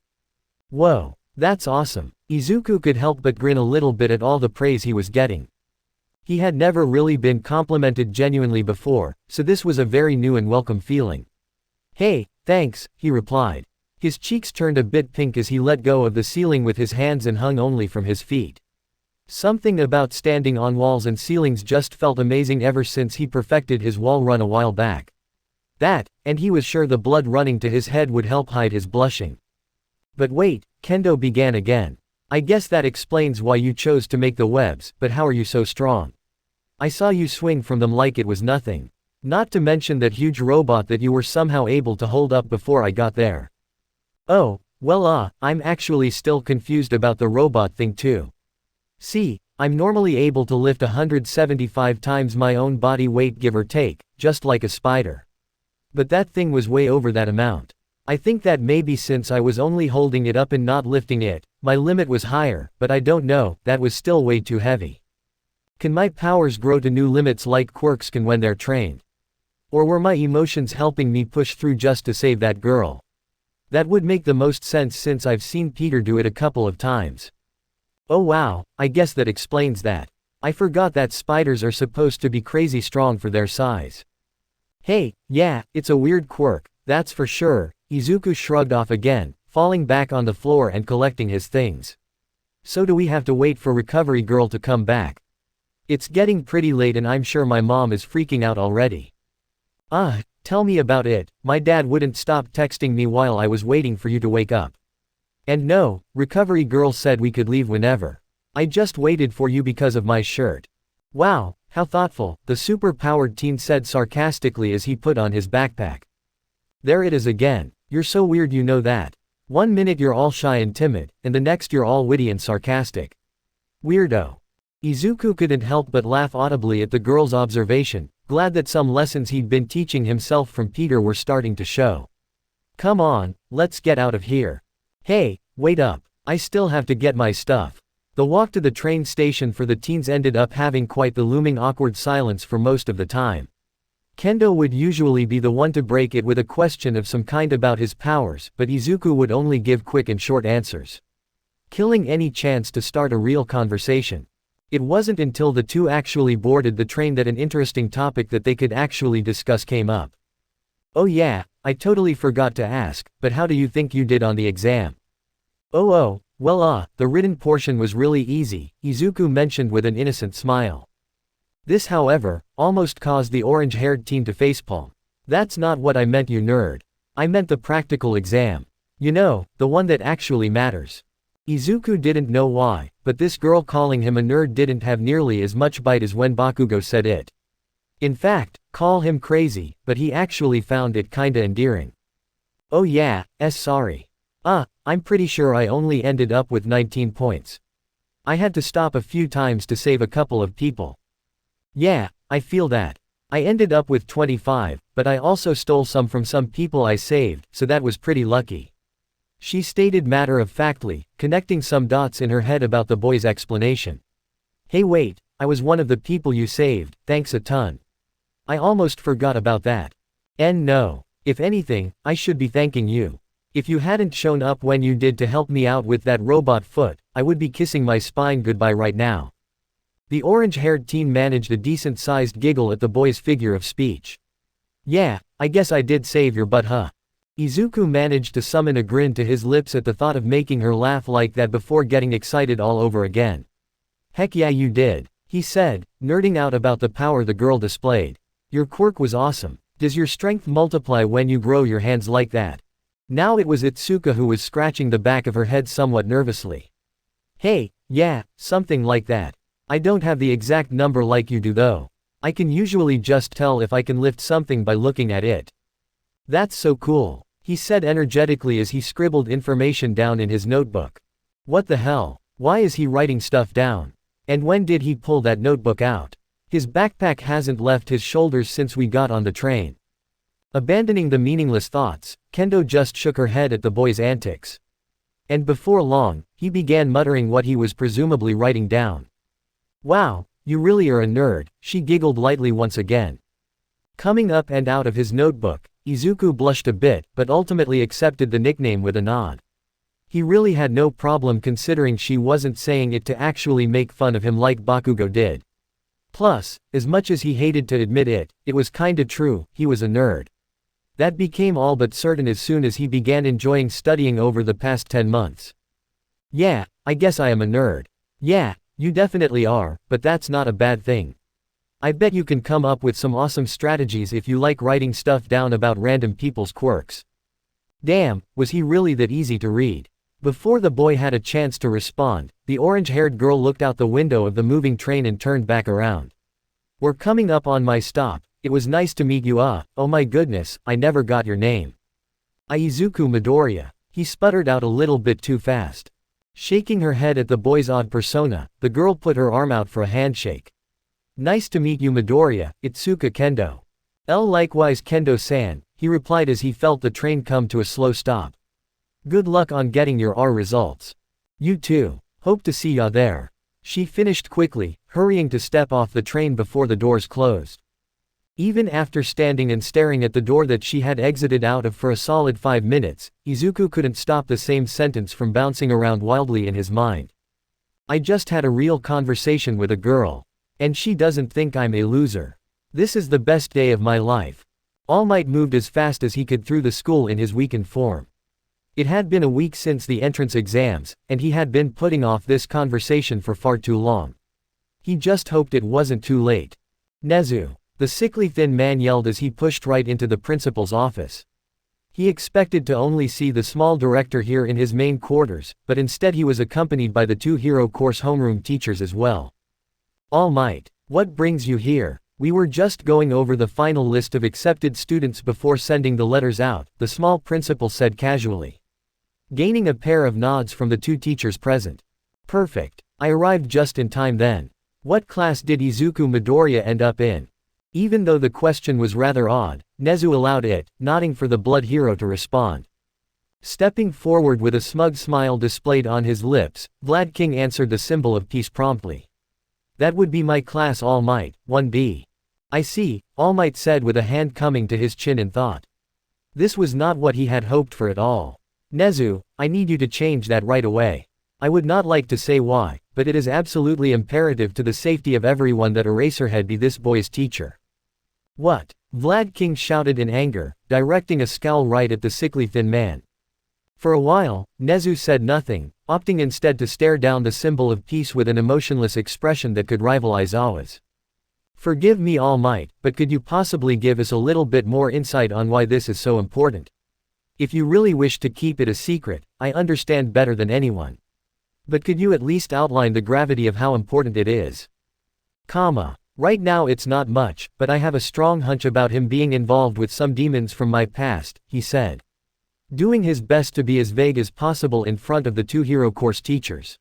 Whoa, that's awesome. Izuku could help but grin a little bit at all the praise he was getting. He had never really been complimented genuinely before, so this was a very new and welcome feeling. Hey, thanks, he replied. His cheeks turned a bit pink as he let go of the ceiling with his hands and hung only from his feet. Something about standing on walls and ceilings just felt amazing ever since he perfected his wall run a while back. That, and he was sure the blood running to his head would help hide his blushing. But wait, Kendo began again. I guess that explains why you chose to make the webs, but how are you so strong? I saw you swing from them like it was nothing. Not to mention that huge robot that you were somehow able to hold up before I got there. Oh, well I'm actually still confused about the robot thing too. See, I'm normally able to lift 175 times my own body weight give or take, just like a spider. But that thing was way over that amount. I think that maybe since I was only holding it up and not lifting it, my limit was higher, but I don't know, that was still way too heavy. Can my powers grow to new limits like Quirks can when they're trained? Or were my emotions helping me push through just to save that girl? That would make the most sense since I've seen Peter do it a couple of times. Oh wow, I guess that explains that. I forgot that spiders are supposed to be crazy strong for their size. Hey, yeah, it's a weird quirk, that's for sure. Izuku shrugged off again, falling back on the floor and collecting his things. So do we have to wait for Recovery Girl to come back? It's getting pretty late and I'm sure my mom is freaking out already. Tell me about it. My dad wouldn't stop texting me while I was waiting for you to wake up. And no, Recovery Girl said we could leave whenever. I just waited for you because of my shirt. Wow, how thoughtful, the super-powered teen said sarcastically as he put on his backpack. There it is again. You're so weird, you know that. One minute you're all shy and timid, and the next you're all witty and sarcastic. Weirdo. Izuku couldn't help but laugh audibly at the girl's observation, glad that some lessons he'd been teaching himself from Peter were starting to show. Come on, let's get out of here. Hey, wait up, I still have to get my stuff. The walk to the train station for the teens ended up having quite the looming awkward silence for most of the time. Kendo would usually be the one to break it with a question of some kind about his powers, but Izuku would only give quick and short answers, killing any chance to start a real conversation. It wasn't until the two actually boarded the train that an interesting topic that they could actually discuss came up. Oh yeah, I totally forgot to ask, but how do you think you did on the exam? Well, the written portion was really easy, Izuku mentioned with an innocent smile. This, however, almost caused the orange-haired teen to facepalm. That's not what I meant, you nerd. I meant the practical exam. You know, the one that actually matters. Izuku didn't know why, but this girl calling him a nerd didn't have nearly as much bite as when Bakugo said it. In fact, call him crazy, but he actually found it kinda endearing. Oh yeah, sorry. I'm pretty sure I only ended up with 19 points. I had to stop a few times to save a couple of people. Yeah, I feel that. I ended up with 25, but I also stole some from some people I saved, so that was pretty lucky. She stated matter-of-factly, connecting some dots in her head about the boy's explanation. Hey wait, I was one of the people you saved, thanks a ton. I almost forgot about that. And no. If anything, I should be thanking you. If you hadn't shown up when you did to help me out with that robot foot, I would be kissing my spine goodbye right now. The orange-haired teen managed a decent-sized giggle at the boy's figure of speech. Yeah, I guess I did save your butt, huh? Izuku managed to summon a grin to his lips at the thought of making her laugh like that before getting excited all over again. Heck yeah you did, he said, nerding out about the power the girl displayed. Your quirk was awesome. Does your strength multiply when you grow your hands like that? Now it was Itsuka who was scratching the back of her head somewhat nervously. Hey, yeah, something like that. I don't have the exact number like you do though. I can usually just tell if I can lift something by looking at it. That's so cool, he said energetically as he scribbled information down in his notebook. What the hell? Why is he writing stuff down? And when did he pull that notebook out? His backpack hasn't left his shoulders since we got on the train. Abandoning the meaningless thoughts, Kendo just shook her head at the boy's antics. And before long, he began muttering what he was presumably writing down. Wow, you really are a nerd, she giggled lightly once again. Coming up and out of his notebook, Izuku blushed a bit, but ultimately accepted the nickname with a nod. He really had no problem considering she wasn't saying it to actually make fun of him like Bakugo did. Plus, as much as he hated to admit it, it was kinda true, he was a nerd. That became all but certain as soon as he began enjoying studying over the past 10 months. Yeah, I guess I am a nerd. Yeah, you definitely are, but that's not a bad thing. I bet you can come up with some awesome strategies if you like writing stuff down about random people's quirks. Damn, was he really that easy to read? Before the boy had a chance to respond, the orange-haired girl looked out the window of the moving train and turned back around. We're coming up on my stop. It was nice to meet you. Oh my goodness, I never got your name. Izuku Midoriya. He sputtered out a little bit too fast. Shaking her head at the boy's odd persona, the girl put her arm out for a handshake. Nice to meet you Midoriya, Itsuka Kendo. Likewise Kendo-san, he replied as he felt the train come to a slow stop. Good luck on getting your R results. You too. Hope to see ya there. She finished quickly, hurrying to step off the train before the doors closed. Even after standing and staring at the door that she had exited out of for a solid 5 minutes, Izuku couldn't stop the same sentence from bouncing around wildly in his mind. I just had a real conversation with a girl. And she doesn't think I'm a loser. This is the best day of my life. All Might moved as fast as he could through the school in his weakened form. It had been a week since the entrance exams, and he had been putting off this conversation for far too long. He just hoped it wasn't too late. Nezu. The sickly thin man yelled as he pushed right into the principal's office. He expected to only see the small director here in his main quarters, but instead he was accompanied by the 2 hero course homeroom teachers as well. All Might, what brings you here? We were just going over the final list of accepted students before sending the letters out, the small principal said casually. Gaining a pair of nods from the 2 teachers present. Perfect. I arrived just in time then. What class did Izuku Midoriya end up in? Even though the question was rather odd, Nezu allowed it, nodding for the blood hero to respond. Stepping forward with a smug smile displayed on his lips, Vlad King answered the symbol of peace promptly. That would be my class All Might, 1B. I see, All Might said with a hand coming to his chin in thought. This was not what he had hoped for at all. Nezu, I need you to change that right away. I would not like to say why, but it is absolutely imperative to the safety of everyone that Eraserhead be this boy's teacher. What? Vlad King shouted in anger, directing a scowl right at the sickly thin man. For a while, Nezu said nothing, opting instead to stare down the symbol of peace with an emotionless expression that could rival Aizawa's. Forgive me All Might, but could you possibly give us a little bit more insight on why this is so important? If you really wish to keep it a secret, I understand better than anyone. But could you at least outline the gravity of how important it is? Right now it's not much, but I have a strong hunch about him being involved with some demons from my past, he said. Doing his best to be as vague as possible in front of the 2 hero course teachers.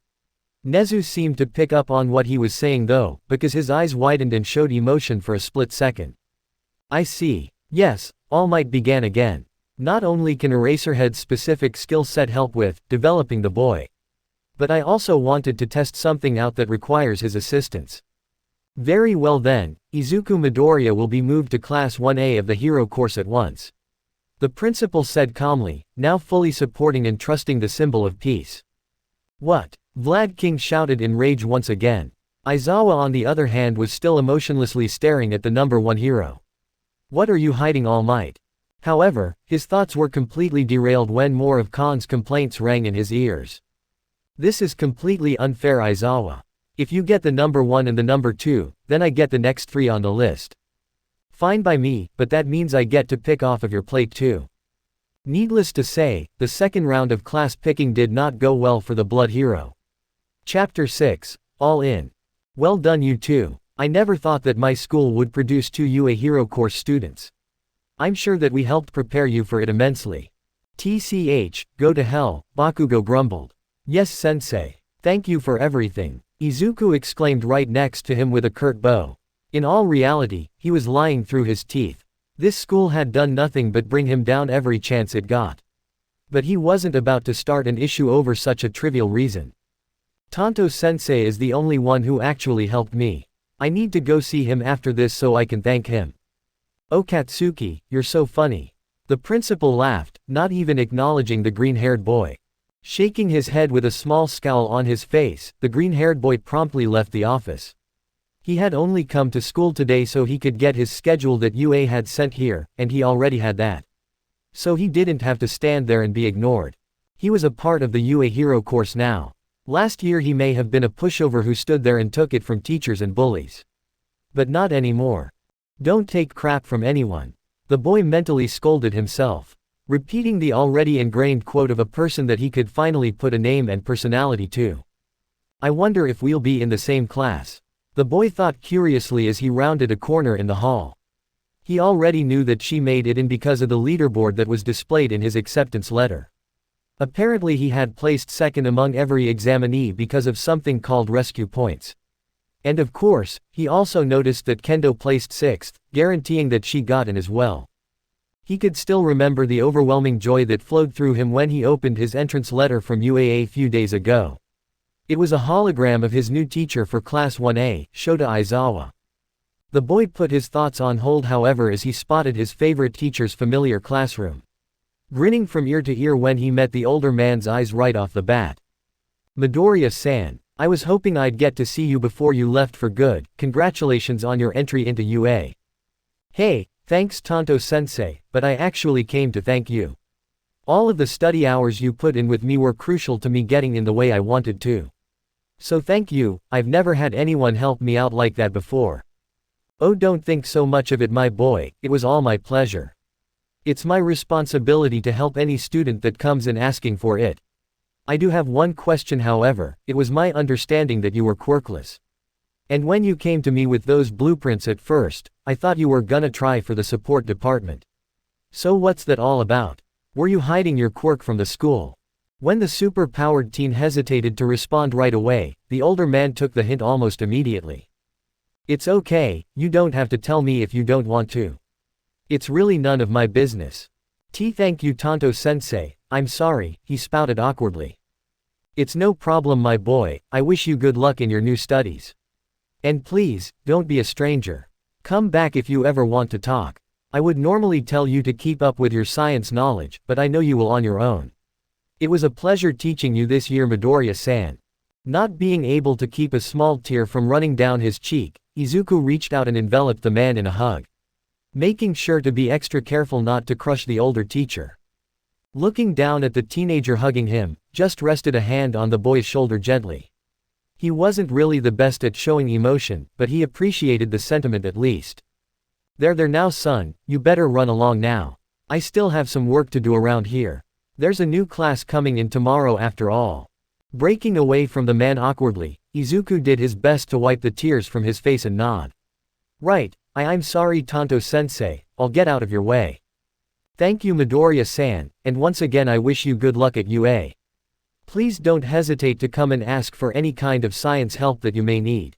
Nezu seemed to pick up on what he was saying though, because his eyes widened and showed emotion for a split second. I see. Yes, All Might began again. Not only can Eraserhead's specific skill set help with developing the boy, but I also wanted to test something out that requires his assistance. Very well then, Izuku Midoriya will be moved to Class 1A of the hero course at once. The principal said calmly, now fully supporting and trusting the symbol of peace. What? Vlad King shouted in rage once again. Aizawa on the other hand was still emotionlessly staring at the number 1 hero. What are you hiding All Might? However, his thoughts were completely derailed when more of Khan's complaints rang in his ears. This is completely unfair Aizawa. If you get the number 1 and the number 2, then I get the next 3 on the list. Fine by me, but that means I get to pick off of your plate too. Needless to say, the second round of class picking did not go well for the blood hero. Chapter 6, All In. Well done you two. I never thought that my school would produce 2 UA hero course students. I'm sure that we helped prepare you for it immensely. TCH, go to hell, Bakugo grumbled. Yes sensei. Thank you for everything. Izuku exclaimed right next to him with a curt bow. In all reality, he was lying through his teeth. This school had done nothing but bring him down every chance it got. But he wasn't about to start an issue over such a trivial reason. Tanto-sensei is the only one who actually helped me. I need to go see him after this so I can thank him. Oh Katsuki, you're so funny. The principal laughed, not even acknowledging the green-haired boy. Shaking his head with a small scowl on his face, the green-haired boy promptly left the office. He had only come to school today so he could get his schedule that UA had sent here, and he already had that. So he didn't have to stand there and be ignored. He was a part of the UA hero course now. Last year he may have been a pushover who stood there and took it from teachers and bullies. But not anymore. Don't take crap from anyone. The boy mentally scolded himself, repeating the already ingrained quote of a person that he could finally put a name and personality to. I wonder if we'll be in the same class. The boy thought curiously as he rounded a corner in the hall. He already knew that she made it in because of the leaderboard that was displayed in his acceptance letter. Apparently he had placed second among every examinee because of something called rescue points. And of course, he also noticed that Kendo placed sixth, guaranteeing that she got in as well. He could still remember the overwhelming joy that flowed through him when he opened his entrance letter from UAA a few days ago. It was a hologram of his new teacher for Class 1A, Shota Aizawa. The boy put his thoughts on hold however as he spotted his favorite teacher's familiar classroom. Grinning from ear to ear when he met the older man's eyes right off the bat. Midoriya-san, I was hoping I'd get to see you before you left for good, congratulations on your entry into UA. Hey, thanks Tanto-sensei, but I actually came to thank you. All of the study hours you put in with me were crucial to me getting in the way I wanted to. So thank you, I've never had anyone help me out like that before. Oh, don't think so much of it my boy, it was all my pleasure. It's my responsibility to help any student that comes in asking for it. I do have one question however, it was my understanding that you were quirkless. And when you came to me with those blueprints at first, I thought you were gonna try for the support department. So what's that all about? Were you hiding your quirk from the school? When the super-powered teen hesitated to respond right away, the older man took the hint almost immediately. It's okay, you don't have to tell me if you don't want to. It's really none of my business. Thank you Tanto-sensei, I'm sorry, he spouted awkwardly. It's no problem my boy, I wish you good luck in your new studies. And please, don't be a stranger. Come back if you ever want to talk. I would normally tell you to keep up with your science knowledge, but I know you will on your own. It was a pleasure teaching you this year Midoriya-san. Not being able to keep a small tear from running down his cheek, Izuku reached out and enveloped the man in a hug. Making sure to be extra careful not to crush the older teacher. Looking down at the teenager hugging him, just rested a hand on the boy's shoulder gently. He wasn't really the best at showing emotion, but he appreciated the sentiment at least. There now son, you better run along now. I still have some work to do around here. There's a new class coming in tomorrow after all. Breaking away from the man awkwardly, Izuku did his best to wipe the tears from his face and nod. Right, I'm sorry Tanto-sensei, I'll get out of your way. Thank you Midoriya-san, and once again I wish you good luck at UA. Please don't hesitate to come and ask for any kind of science help that you may need.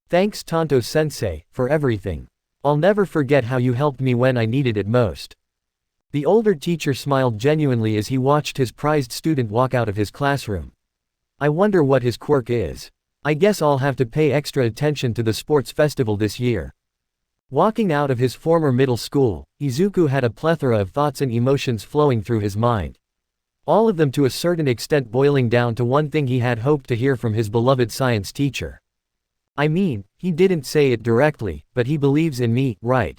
Thanks Tanto-sensei, for everything. I'll never forget how you helped me when I needed it most. The older teacher smiled genuinely as he watched his prized student walk out of his classroom. I wonder what his quirk is. I guess I'll have to pay extra attention to the sports festival this year. Walking out of his former middle school, Izuku had a plethora of thoughts and emotions flowing through his mind. All of them to a certain extent boiling down to one thing he had hoped to hear from his beloved science teacher. I mean, he didn't say it directly, but he believes in me, right?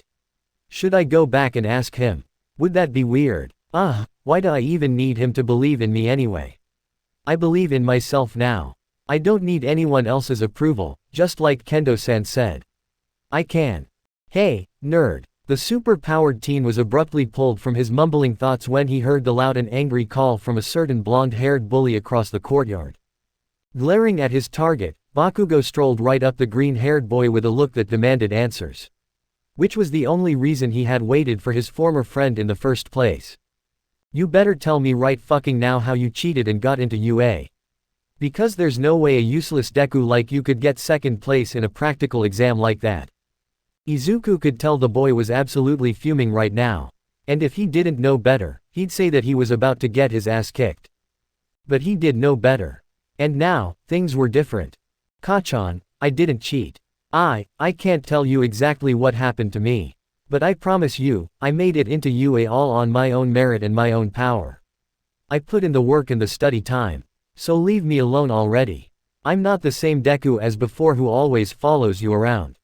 Should I go back and ask him? Would that be weird? Why do I even need him to believe in me anyway? I believe in myself now. I don't need anyone else's approval, just like Kendo-san said. I can. Hey, nerd. The super-powered teen was abruptly pulled from his mumbling thoughts when he heard the loud and angry call from a certain blonde-haired bully across the courtyard. Glaring at his target, Bakugo strolled right up the green-haired boy with a look that demanded answers. Which was the only reason he had waited for his former friend in the first place. You better tell me right fucking now how you cheated and got into UA. Because there's no way a useless Deku like you could get second place in a practical exam like that. Izuku could tell the boy was absolutely fuming right now. And if he didn't know better, he'd say that he was about to get his ass kicked. But he did know better. And now, things were different. Kachan, I didn't cheat. I can't tell you exactly what happened to me. But I promise you, I made it into UA all on my own merit and my own power. I put in the work and the study time. So leave me alone already. I'm not the same Deku as before who always follows you around.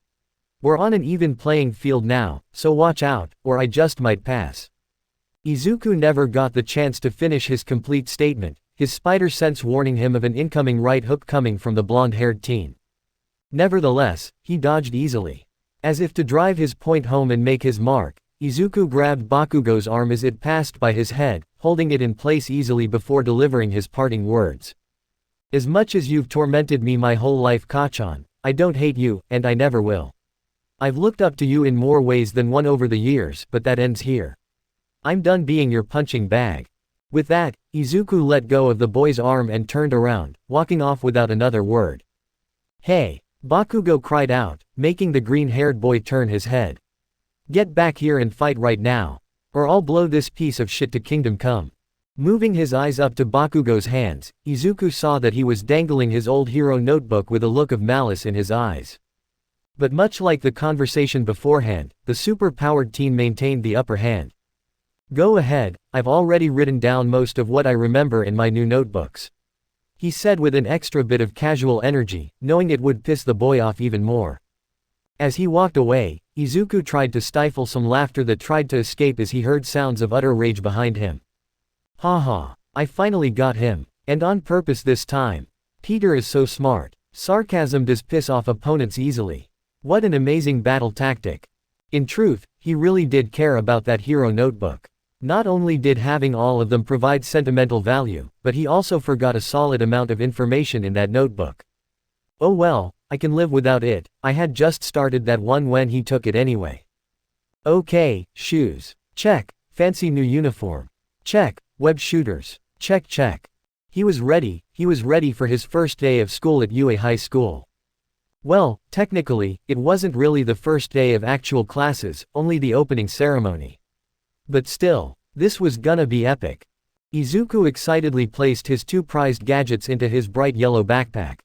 We're on an even playing field now, so watch out, or I just might pass. Izuku never got the chance to finish his complete statement, his spider sense warning him of an incoming right hook coming from the blonde-haired teen. Nevertheless, he dodged easily. As if to drive his point home and make his mark, Izuku grabbed Bakugo's arm as it passed by his head, holding it in place easily before delivering his parting words. As much as you've tormented me my whole life Kachan, I don't hate you, and I never will. I've looked up to you in more ways than one over the years, but that ends here. I'm done being your punching bag. With that, Izuku let go of the boy's arm and turned around, walking off without another word. Hey! Bakugo cried out, making the green-haired boy turn his head. Get back here and fight right now. Or I'll blow this piece of shit to Kingdom Come. Moving his eyes up to Bakugo's hands, Izuku saw that he was dangling his old hero notebook with a look of malice in his eyes. But much like the conversation beforehand, the super-powered teen maintained the upper hand. Go ahead, I've already written down most of what I remember in my new notebooks, he said with an extra bit of casual energy, knowing it would piss the boy off even more. As he walked away, Izuku tried to stifle some laughter that tried to escape as he heard sounds of utter rage behind him. Haha, I finally got him. And on purpose this time. Peter is so smart. Sarcasm does piss off opponents easily. What an amazing battle tactic. In truth, he really did care about that hero notebook. Not only did having all of them provide sentimental value, but he also forgot a solid amount of information in that notebook. Oh well, I can live without it, I had just started that one when he took it anyway. Okay, shoes. Check. Fancy new uniform. Check. Web shooters. Check. He was ready for his first day of school at UA High School. Well, technically, it wasn't really the first day of actual classes, only the opening ceremony. But still, this was gonna be epic. Izuku excitedly placed his two prized gadgets into his bright yellow backpack.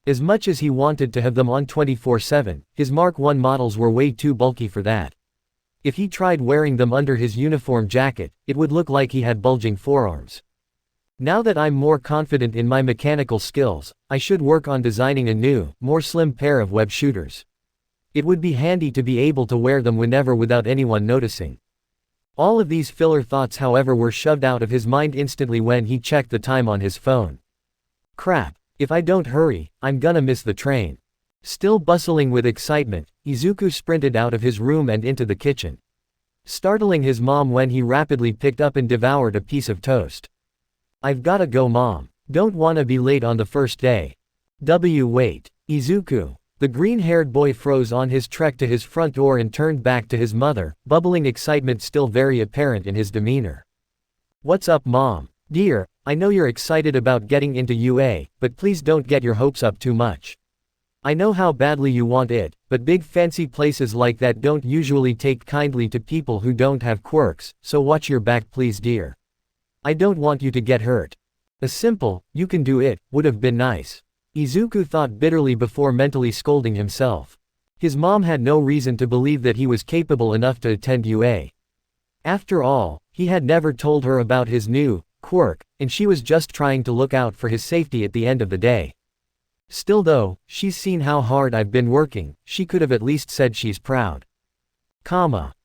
As much as he wanted to have them on 24/7, his Mark I models were way too bulky for that. If he tried wearing them under his uniform jacket, it would look like he had bulging forearms. Now that I'm more confident in my mechanical skills, I should work on designing a new, more slim pair of web shooters. It would be handy to be able to wear them whenever without anyone noticing. All of these filler thoughts however were shoved out of his mind instantly when he checked the time on his phone. Crap, if I don't hurry, I'm gonna miss the train. Still bustling with excitement, Izuku sprinted out of his room and into the kitchen, startling his mom when he rapidly picked up and devoured a piece of toast. I've gotta go mom. Don't wanna be late on the first day. Wait. Izuku. The green-haired boy froze on his trek to his front door and turned back to his mother, bubbling excitement still very apparent in his demeanor. What's up mom? Dear, I know you're excited about getting into UA, but please don't get your hopes up too much. I know how badly you want it, but big fancy places like that don't usually take kindly to people who don't have quirks, so watch your back please dear. I don't want you to get hurt. A simple, you can do it, would have been nice. Izuku thought bitterly before mentally scolding himself. His mom had no reason to believe that he was capable enough to attend UA. After all, he had never told her about his new quirk, and she was just trying to look out for his safety at the end of the day. Still though, she's seen how hard I've been working, she could have at least said she's proud.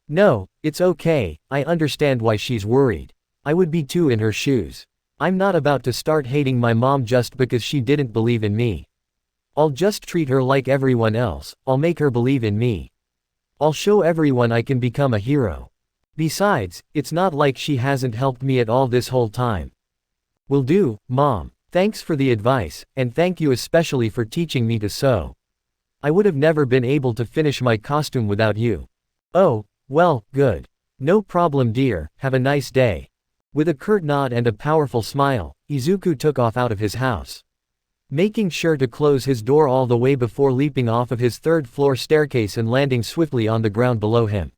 No, it's okay, I understand why she's worried. I would be too in her shoes. I'm not about to start hating my mom just because she didn't believe in me. I'll just treat her like everyone else, I'll make her believe in me. I'll show everyone I can become a hero. Besides, it's not like she hasn't helped me at all this whole time. Will do, mom. Thanks for the advice, and thank you especially for teaching me to sew. I would have never been able to finish my costume without you. Oh, well, good. No problem dear, have a nice day. With a curt nod and a powerful smile, Izuku took off out of his house, making sure to close his door all the way before leaping off of his third-floor staircase and landing swiftly on the ground below him.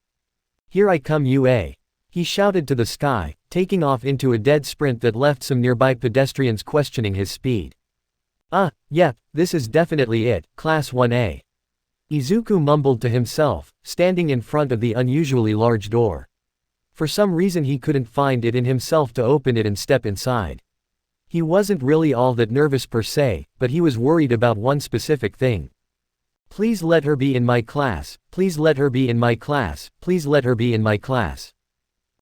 Here I come UA. He shouted to the sky, taking off into a dead sprint that left some nearby pedestrians questioning his speed. Yep, this is definitely it, Class 1A. Izuku mumbled to himself, standing in front of the unusually large door. For some reason he couldn't find it in himself to open it and step inside. He wasn't really all that nervous per se, but he was worried about one specific thing. Please let her be in my class, please let her be in my class, please let her be in my class.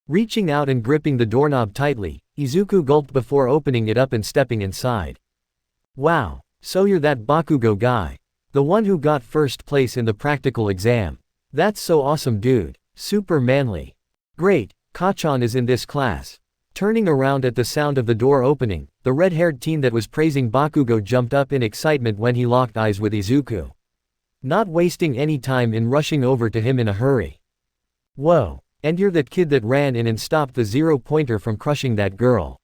Reaching out and gripping the doorknob tightly, Izuku gulped before opening it up and stepping inside. Wow, so you're that Bakugo guy. The one who got first place in the practical exam. That's so awesome dude. Super manly. Great, Kachan is in this class. Turning around at the sound of the door opening, the red-haired teen that was praising Bakugo jumped up in excitement when he locked eyes with Izuku. Not wasting any time in rushing over to him in a hurry. Whoa, and you're that kid that ran in and stopped the zero-pointer from crushing that girl.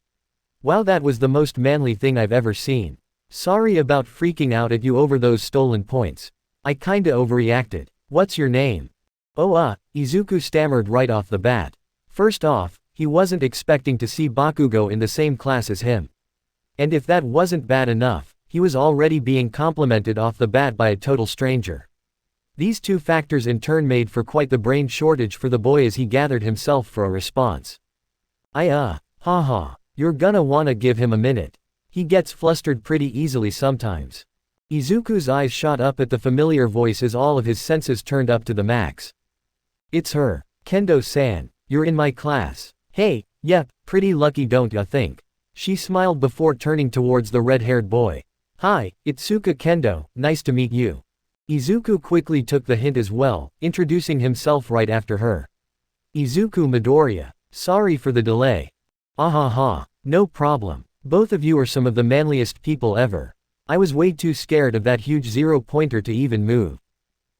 Wow, that was the most manly thing I've ever seen. Sorry about freaking out at you over those stolen points. I kinda overreacted. What's your name? Izuku stammered right off the bat. First off, he wasn't expecting to see Bakugo in the same class as him. And if that wasn't bad enough, he was already being complimented off the bat by a total stranger. These two factors in turn made for quite the brain shortage for the boy as he gathered himself for a response. Haha, you're gonna wanna give him a minute. He gets flustered pretty easily sometimes. Izuku's eyes shot up at the familiar voice as all of his senses turned up to the max. It's her, Kendo-san, you're in my class. Hey, yep, pretty lucky don't ya think? She smiled before turning towards the red-haired boy. Hi, Itsuka Kendo, nice to meet you. Izuku quickly took the hint as well, introducing himself right after her. Izuku Midoriya. Sorry for the delay. Ahaha, no problem. Both of you are some of the manliest people ever. I was way too scared of that huge zero-pointer to even move.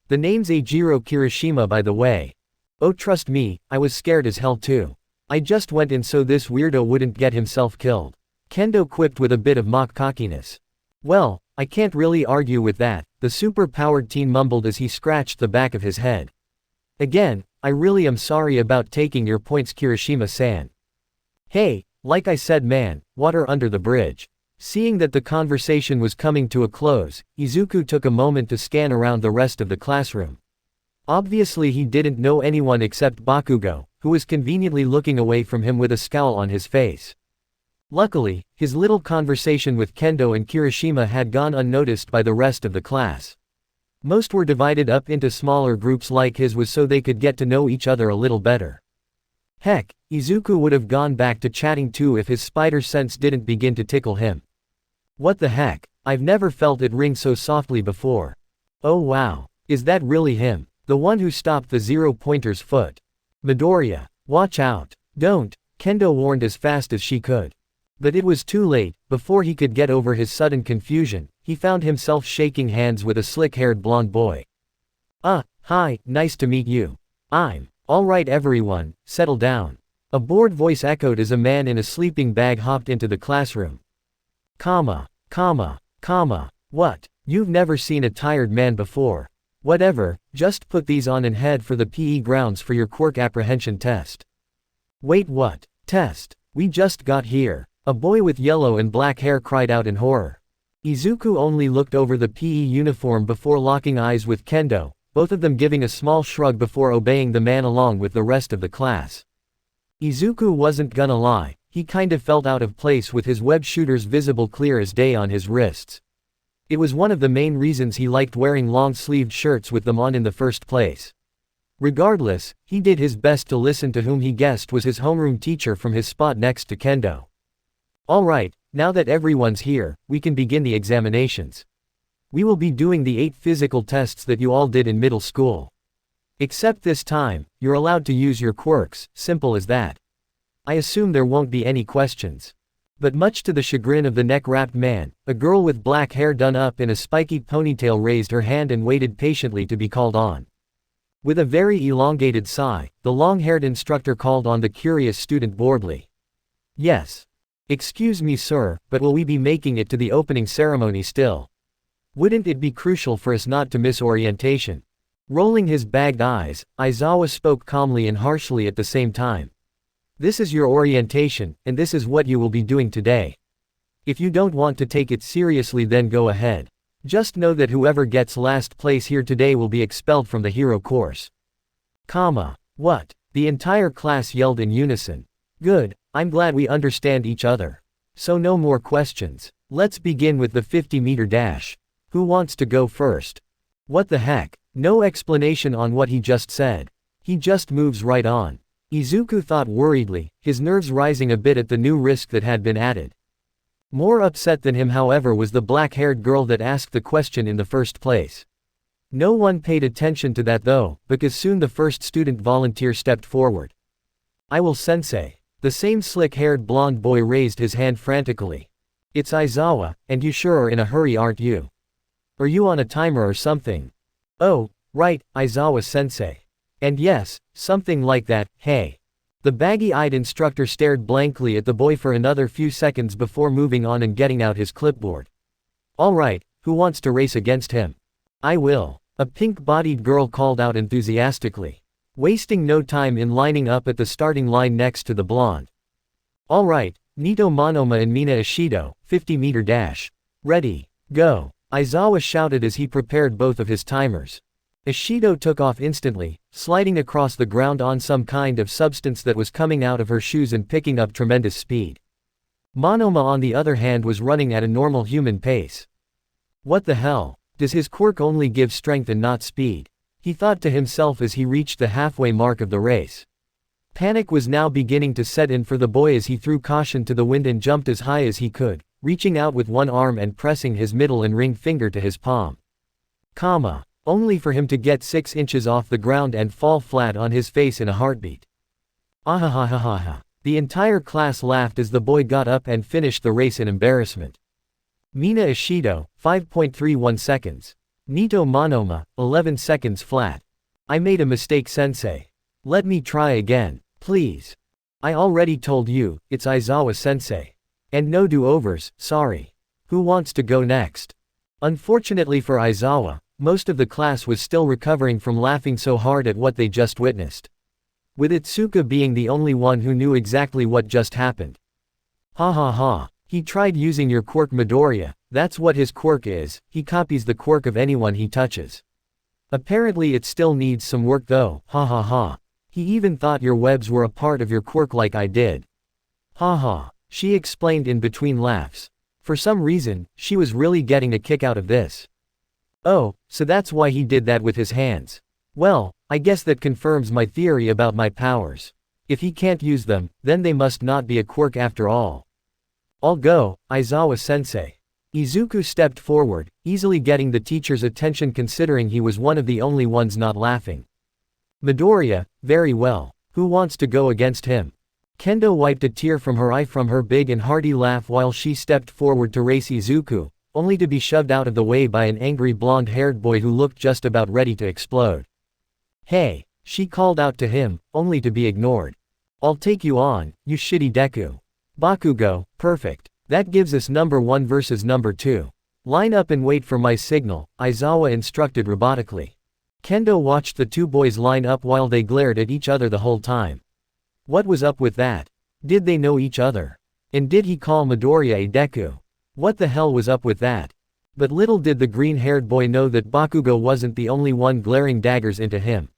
The name's Eijiro Kirishima by the way. Oh trust me, I was scared as hell too. I just went in so this weirdo wouldn't get himself killed. Kendo quipped with a bit of mock cockiness. Well, I can't really argue with that, the super-powered teen mumbled as he scratched the back of his head. Again, I really am sorry about taking your points Kirishima-san. Hey, like I said man, water under the bridge. Seeing that the conversation was coming to a close, Izuku took a moment to scan around the rest of the classroom. Obviously he didn't know anyone except Bakugo, who was conveniently looking away from him with a scowl on his face. Luckily, his little conversation with Kendo and Kirishima had gone unnoticed by the rest of the class. Most were divided up into smaller groups like his was so they could get to know each other a little better. Heck, Izuku would have gone back to chatting too if his spider sense didn't begin to tickle him. What the heck, I've never felt it ring so softly before. Oh wow, is that really him? The one who stopped the zero-pointer's foot. Midoriya, watch out. Don't, Kendo warned as fast as she could. But it was too late. Before he could get over his sudden confusion, he found himself shaking hands with a slick-haired blonde boy. Hi, nice to meet you. Alright everyone, settle down. A bored voice echoed as a man in a sleeping bag hopped into the classroom. What? You've never seen a tired man before. Whatever, just put these on and head for the PE grounds for your quirk apprehension test. Wait what? Test? We just got here. A boy with yellow and black hair cried out in horror. Izuku only looked over the PE uniform before locking eyes with Kendo, both of them giving a small shrug before obeying the man along with the rest of the class. Izuku wasn't gonna lie, he kind of felt out of place with his web shooters visible clear as day on his wrists. It was one of the main reasons he liked wearing long-sleeved shirts with them on in the first place. Regardless, he did his best to listen to whom he guessed was his homeroom teacher from his spot next to Kendo. Alright, now that everyone's here, we can begin the examinations. We will be doing the 8 physical tests that you all did in middle school. Except this time, you're allowed to use your quirks, simple as that. I assume there won't be any questions. But much to the chagrin of the neck-wrapped man, a girl with black hair done up in a spiky ponytail raised her hand and waited patiently to be called on. With a very elongated sigh, the long-haired instructor called on the curious student boredly. Yes. Excuse me sir, but will we be making it to the opening ceremony still? Wouldn't it be crucial for us not to miss orientation? Rolling his bagged eyes, Aizawa spoke calmly and harshly at the same time. This is your orientation, and this is what you will be doing today. If you don't want to take it seriously then go ahead. Just know that whoever gets last place here today will be expelled from the hero course. What? The entire class yelled in unison. Good, I'm glad we understand each other. So no more questions. Let's begin with the 50-meter dash. Who wants to go first? What the heck? No explanation on what he just said. He just moves right on. Izuku thought worriedly, his nerves rising a bit at the new risk that had been added. More upset than him however was the black-haired girl that asked the question in the first place. No one paid attention to that though, because soon the first student volunteer stepped forward. I will sensei. The same slick-haired blonde boy raised his hand frantically. It's Aizawa, and you sure are in a hurry aren't you? Are you on a timer or something? Oh, right, Aizawa-sensei. And yes, something like that. Hey. The baggy-eyed instructor stared blankly at the boy for another few seconds before moving on and getting out his clipboard. Alright, who wants to race against him? I will. A pink-bodied girl called out enthusiastically. wasting no time in lining up at the starting line next to the blonde. Alright, Nito Monoma and Mina Ishido, 50-meter dash. Ready, go. Aizawa shouted as he prepared both of his timers. Ishido took off instantly, sliding across the ground on some kind of substance that was coming out of her shoes and picking up tremendous speed. Monoma on the other hand was running at a normal human pace. What the hell? Does his quirk only give strength and not speed? He thought to himself as he reached the halfway mark of the race. Panic was now beginning to set in for the boy as he threw caution to the wind and jumped as high as he could, reaching out with one arm and pressing his middle and ring finger to his palm. Only for him to get 6 inches off the ground and fall flat on his face in a heartbeat. Ahahahaha. The entire class laughed as the boy got up and finished the race in embarrassment. Mina Ishido, 5.31 seconds. Nito Monoma, 11 seconds flat. I made a mistake, sensei. Let me try again, please. I already told you, it's Aizawa sensei. And no do-overs, sorry. Who wants to go next? Unfortunately for Aizawa, most of the class was still recovering from laughing so hard at what they just witnessed. With Itsuka being the only one who knew exactly what just happened. Ha ha ha, he tried using your quirk Midoriya, that's what his quirk is, he copies the quirk of anyone he touches. Apparently it still needs some work though, ha ha ha. He even thought your webs were a part of your quirk like I did. Ha ha, she explained in between laughs. For some reason, she was really getting a kick out of this. Oh, so that's why he did that with his hands. Well, I guess that confirms my theory about my powers. If he can't use them, then they must not be a quirk after all. I'll go, Aizawa-sensei. Izuku stepped forward, easily getting the teacher's attention considering he was one of the only ones not laughing. Midoriya, very well. Who wants to go against him? Kendo wiped a tear from her eye from her big and hearty laugh while she stepped forward to race Izuku, only to be shoved out of the way by an angry blonde-haired boy who looked just about ready to explode. Hey, she called out to him, only to be ignored. I'll take you on, you shitty Deku. Bakugo, perfect. That gives us number 1 versus number 2. Line up and wait for my signal, Aizawa instructed robotically. Kendo watched the two boys line up while they glared at each other the whole time. What was up with that? Did they know each other? And did he call Midoriya a Deku? What the hell was up with that? But little did the green-haired boy know that Bakugo wasn't the only one glaring daggers into him.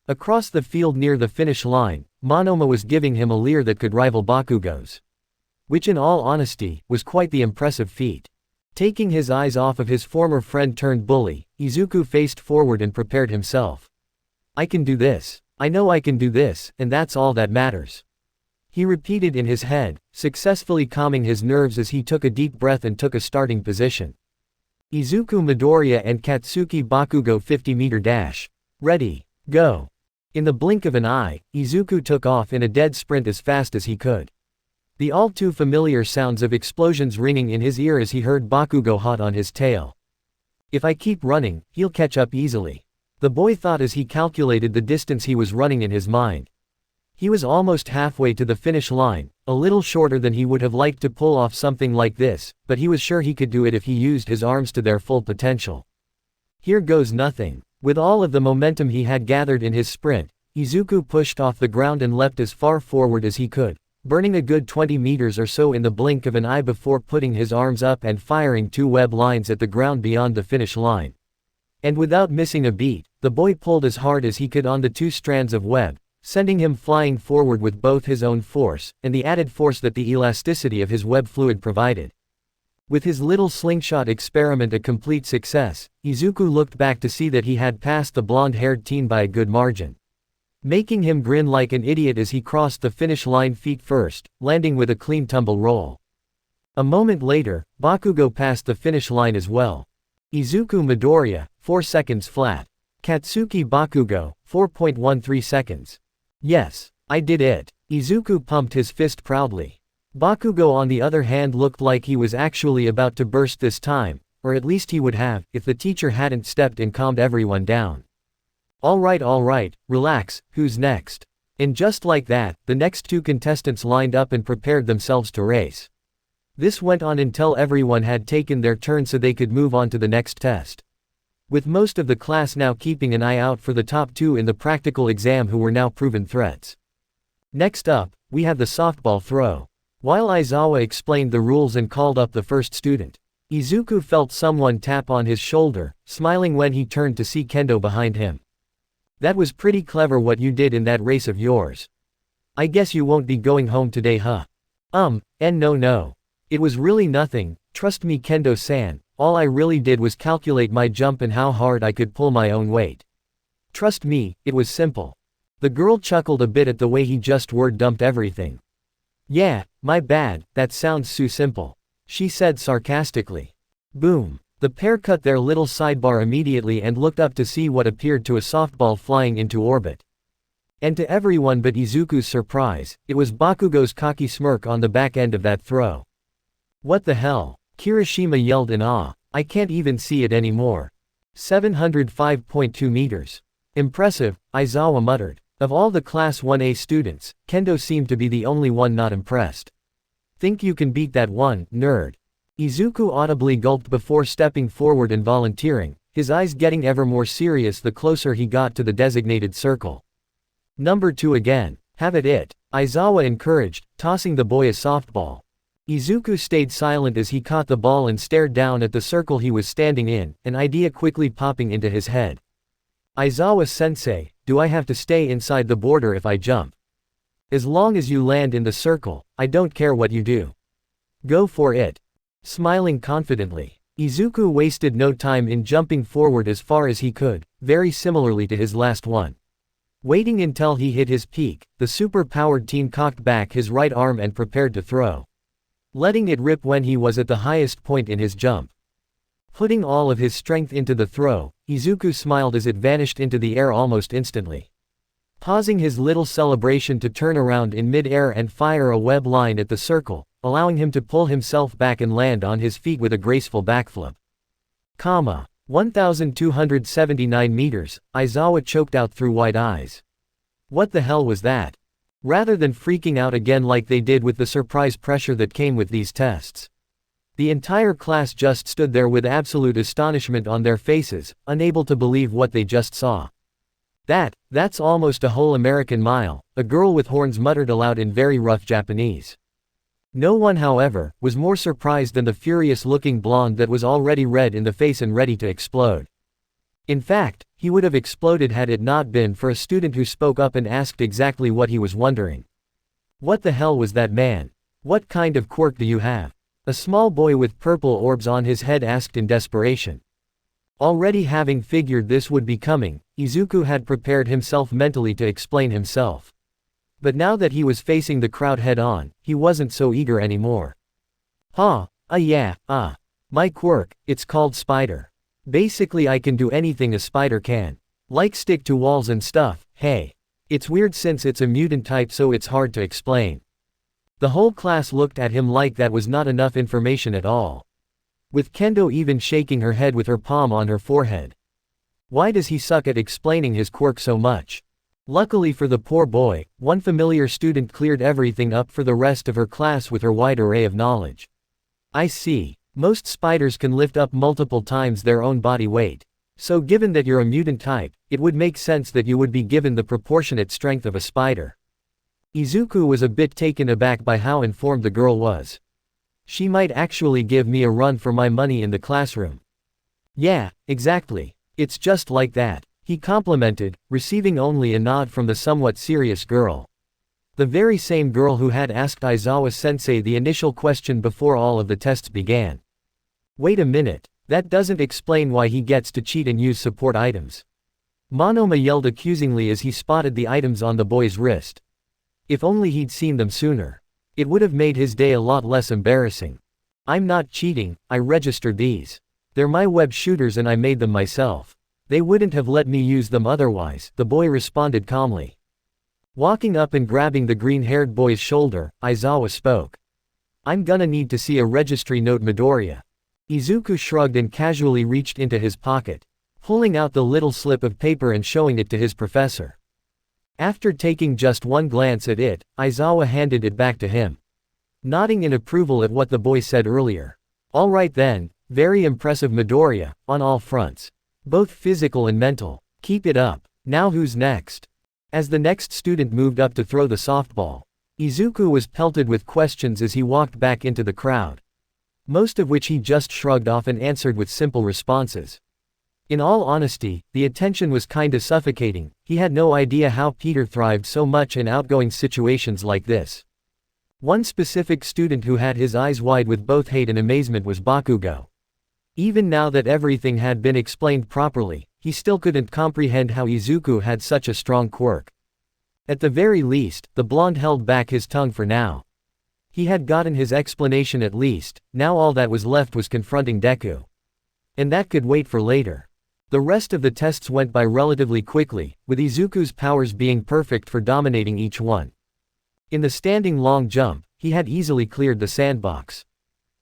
Across the field near the finish line, Monoma was giving him a leer that could rival Bakugo's. Which in all honesty, was quite the impressive feat. Taking his eyes off of his former friend turned bully, Izuku faced forward and prepared himself. I can do this. I know I can do this, and that's all that matters. He repeated in his head, successfully calming his nerves as he took a deep breath and took a starting position. Izuku Midoriya and Katsuki Bakugo 50-meter dash. Ready, go. In the blink of an eye, Izuku took off in a dead sprint as fast as he could. The all too familiar sounds of explosions ringing in his ear as he heard Bakugo hot on his tail. If I keep running, he'll catch up easily. The boy thought as he calculated the distance he was running in his mind. He was almost halfway to the finish line, a little shorter than he would have liked to pull off something like this, but he was sure he could do it if he used his arms to their full potential. Here goes nothing. With all of the momentum he had gathered in his sprint, Izuku pushed off the ground and leapt as far forward as he could, burning a good 20 meters or so in the blink of an eye before putting his arms up and firing 2 web lines at the ground beyond the finish line. And without missing a beat, the boy pulled as hard as he could on the 2 strands of web, sending him flying forward with both his own force, and the added force that the elasticity of his web fluid provided. With his little slingshot experiment a complete success, Izuku looked back to see that he had passed the blonde-haired teen by a good margin. Making him grin like an idiot as he crossed the finish line feet first, landing with a clean tumble roll. A moment later, Bakugo passed the finish line as well. Izuku Midoriya, 4 seconds flat. Katsuki Bakugo, 4.13 seconds. Yes, I did it. Izuku pumped his fist proudly. Bakugo on the other hand looked like he was actually about to burst this time, or at least he would have, if the teacher hadn't stepped in and calmed everyone down. Alright, relax, who's next? And just like that, the next 2 contestants lined up and prepared themselves to race. This went on until everyone had taken their turn so they could move on to the next test. with most of the class now keeping an eye out for the top 2 in the practical exam who were now proven threats. Next up, we have the softball throw. While Aizawa explained the rules and called up the first student, Izuku felt someone tap on his shoulder, smiling when he turned to see Kendo behind him. "That was pretty clever what you did in that race of yours. I guess you won't be going home today, huh?" No. It was really nothing, trust me Kendo-san, all I really did was calculate my jump and how hard I could pull my own weight. Trust me, it was simple." The girl chuckled a bit at the way he just word-dumped everything. "Yeah, my bad, that sounds so simple," she said sarcastically. Boom. The pair cut their little sidebar immediately and looked up to see what appeared to a softball flying into orbit. And to everyone but Izuku's surprise, it was Bakugo's cocky smirk on the back end of that throw. "What the hell?" Kirishima yelled in awe. "I can't even see it anymore." 705.2 meters. "Impressive," Aizawa muttered. Of all the Class 1A students, Kendo seemed to be the only one not impressed. "Think you can beat that one, nerd?" Izuku audibly gulped before stepping forward and volunteering, his eyes getting ever more serious the closer he got to the designated circle. "Number 2 again, have at it," Aizawa encouraged, tossing the boy a softball. Izuku stayed silent as he caught the ball and stared down at the circle he was standing in, an idea quickly popping into his head. "Aizawa-sensei, do I have to stay inside the border if I jump? As long as you land in the circle, I don't care what you do. Go for it." Smiling confidently, Izuku wasted no time in jumping forward as far as he could, very similarly to his last one. Waiting until he hit his peak, the super-powered teen cocked back his right arm and prepared to throw, letting it rip when he was at the highest point in his jump. Putting all of his strength into the throw, Izuku smiled as it vanished into the air almost instantly. Pausing his little celebration to turn around in mid-air and fire a web line at the circle, allowing him to pull himself back and land on his feet with a graceful backflip. 1,279 meters, Aizawa choked out through wide eyes. What the hell was that? Rather than freaking out again like they did with the surprise pressure that came with these tests, the entire class just stood there with absolute astonishment on their faces, unable to believe what they just saw. That's almost a whole American mile," a girl with horns muttered aloud in very rough Japanese. No one, however, was more surprised than the furious-looking blonde that was already red in the face and ready to explode. In fact, he would have exploded had it not been for a student who spoke up and asked exactly what he was wondering. "What the hell was that, man? What kind of quirk do you have?" A small boy with purple orbs on his head asked in desperation. Already having figured this would be coming, Izuku had prepared himself mentally to explain himself. But now that he was facing the crowd head-on, he wasn't so eager anymore. My quirk, it's called Spider. Basically I can do anything a spider can. Like stick to walls and stuff, hey. It's weird since it's a mutant type so it's hard to explain." The whole class looked at him like that was not enough information at all, with Kendo even shaking her head with her palm on her forehead. Why does he suck at explaining his quirk so much? Luckily for the poor boy, one familiar student cleared everything up for the rest of her class with her wide array of knowledge. "I see. Most spiders can lift up multiple times their own body weight. So given that you're a mutant type, it would make sense that you would be given the proportionate strength of a spider." Izuku was a bit taken aback by how informed the girl was. "She might actually give me a run for my money in the classroom." "Yeah, exactly. It's just like that," he complimented, receiving only a nod from the somewhat serious girl. The very same girl who had asked Aizawa-sensei the initial question before all of the tests began. "Wait a minute, that doesn't explain why he gets to cheat and use support items." Monoma yelled accusingly as he spotted the items on the boy's wrist. If only he'd seen them sooner. It would have made his day a lot less embarrassing. "I'm not cheating, I registered these. They're my web shooters and I made them myself. They wouldn't have let me use them otherwise," the boy responded calmly. Walking up and grabbing the green-haired boy's shoulder, Aizawa spoke. "I'm gonna need to see a registry note, Midoriya." Izuku shrugged and casually reached into his pocket, pulling out the little slip of paper and showing it to his professor. After taking just one glance at it, Aizawa handed it back to him, nodding in approval at what the boy said earlier. "All right then, very impressive Midoriya, on all fronts. Both physical and mental. Keep it up. Now who's next? As the next student moved up to throw the softball, Izuku was pelted with questions as he walked back into the crowd. Most of which he just shrugged off and answered with simple responses. In all honesty, the attention was kinda suffocating. He had no idea how Peter thrived so much in outgoing situations like this. One specific student who had his eyes wide with both hate and amazement was Bakugo. Even now that everything had been explained properly, he still couldn't comprehend how Izuku had such a strong quirk. At the very least, the blonde held back his tongue for now. He had gotten his explanation at least, now all that was left was confronting Deku. And that could wait for later. The rest of the tests went by relatively quickly, with Izuku's powers being perfect for dominating each one. In the standing long jump, he had easily cleared the sandbox.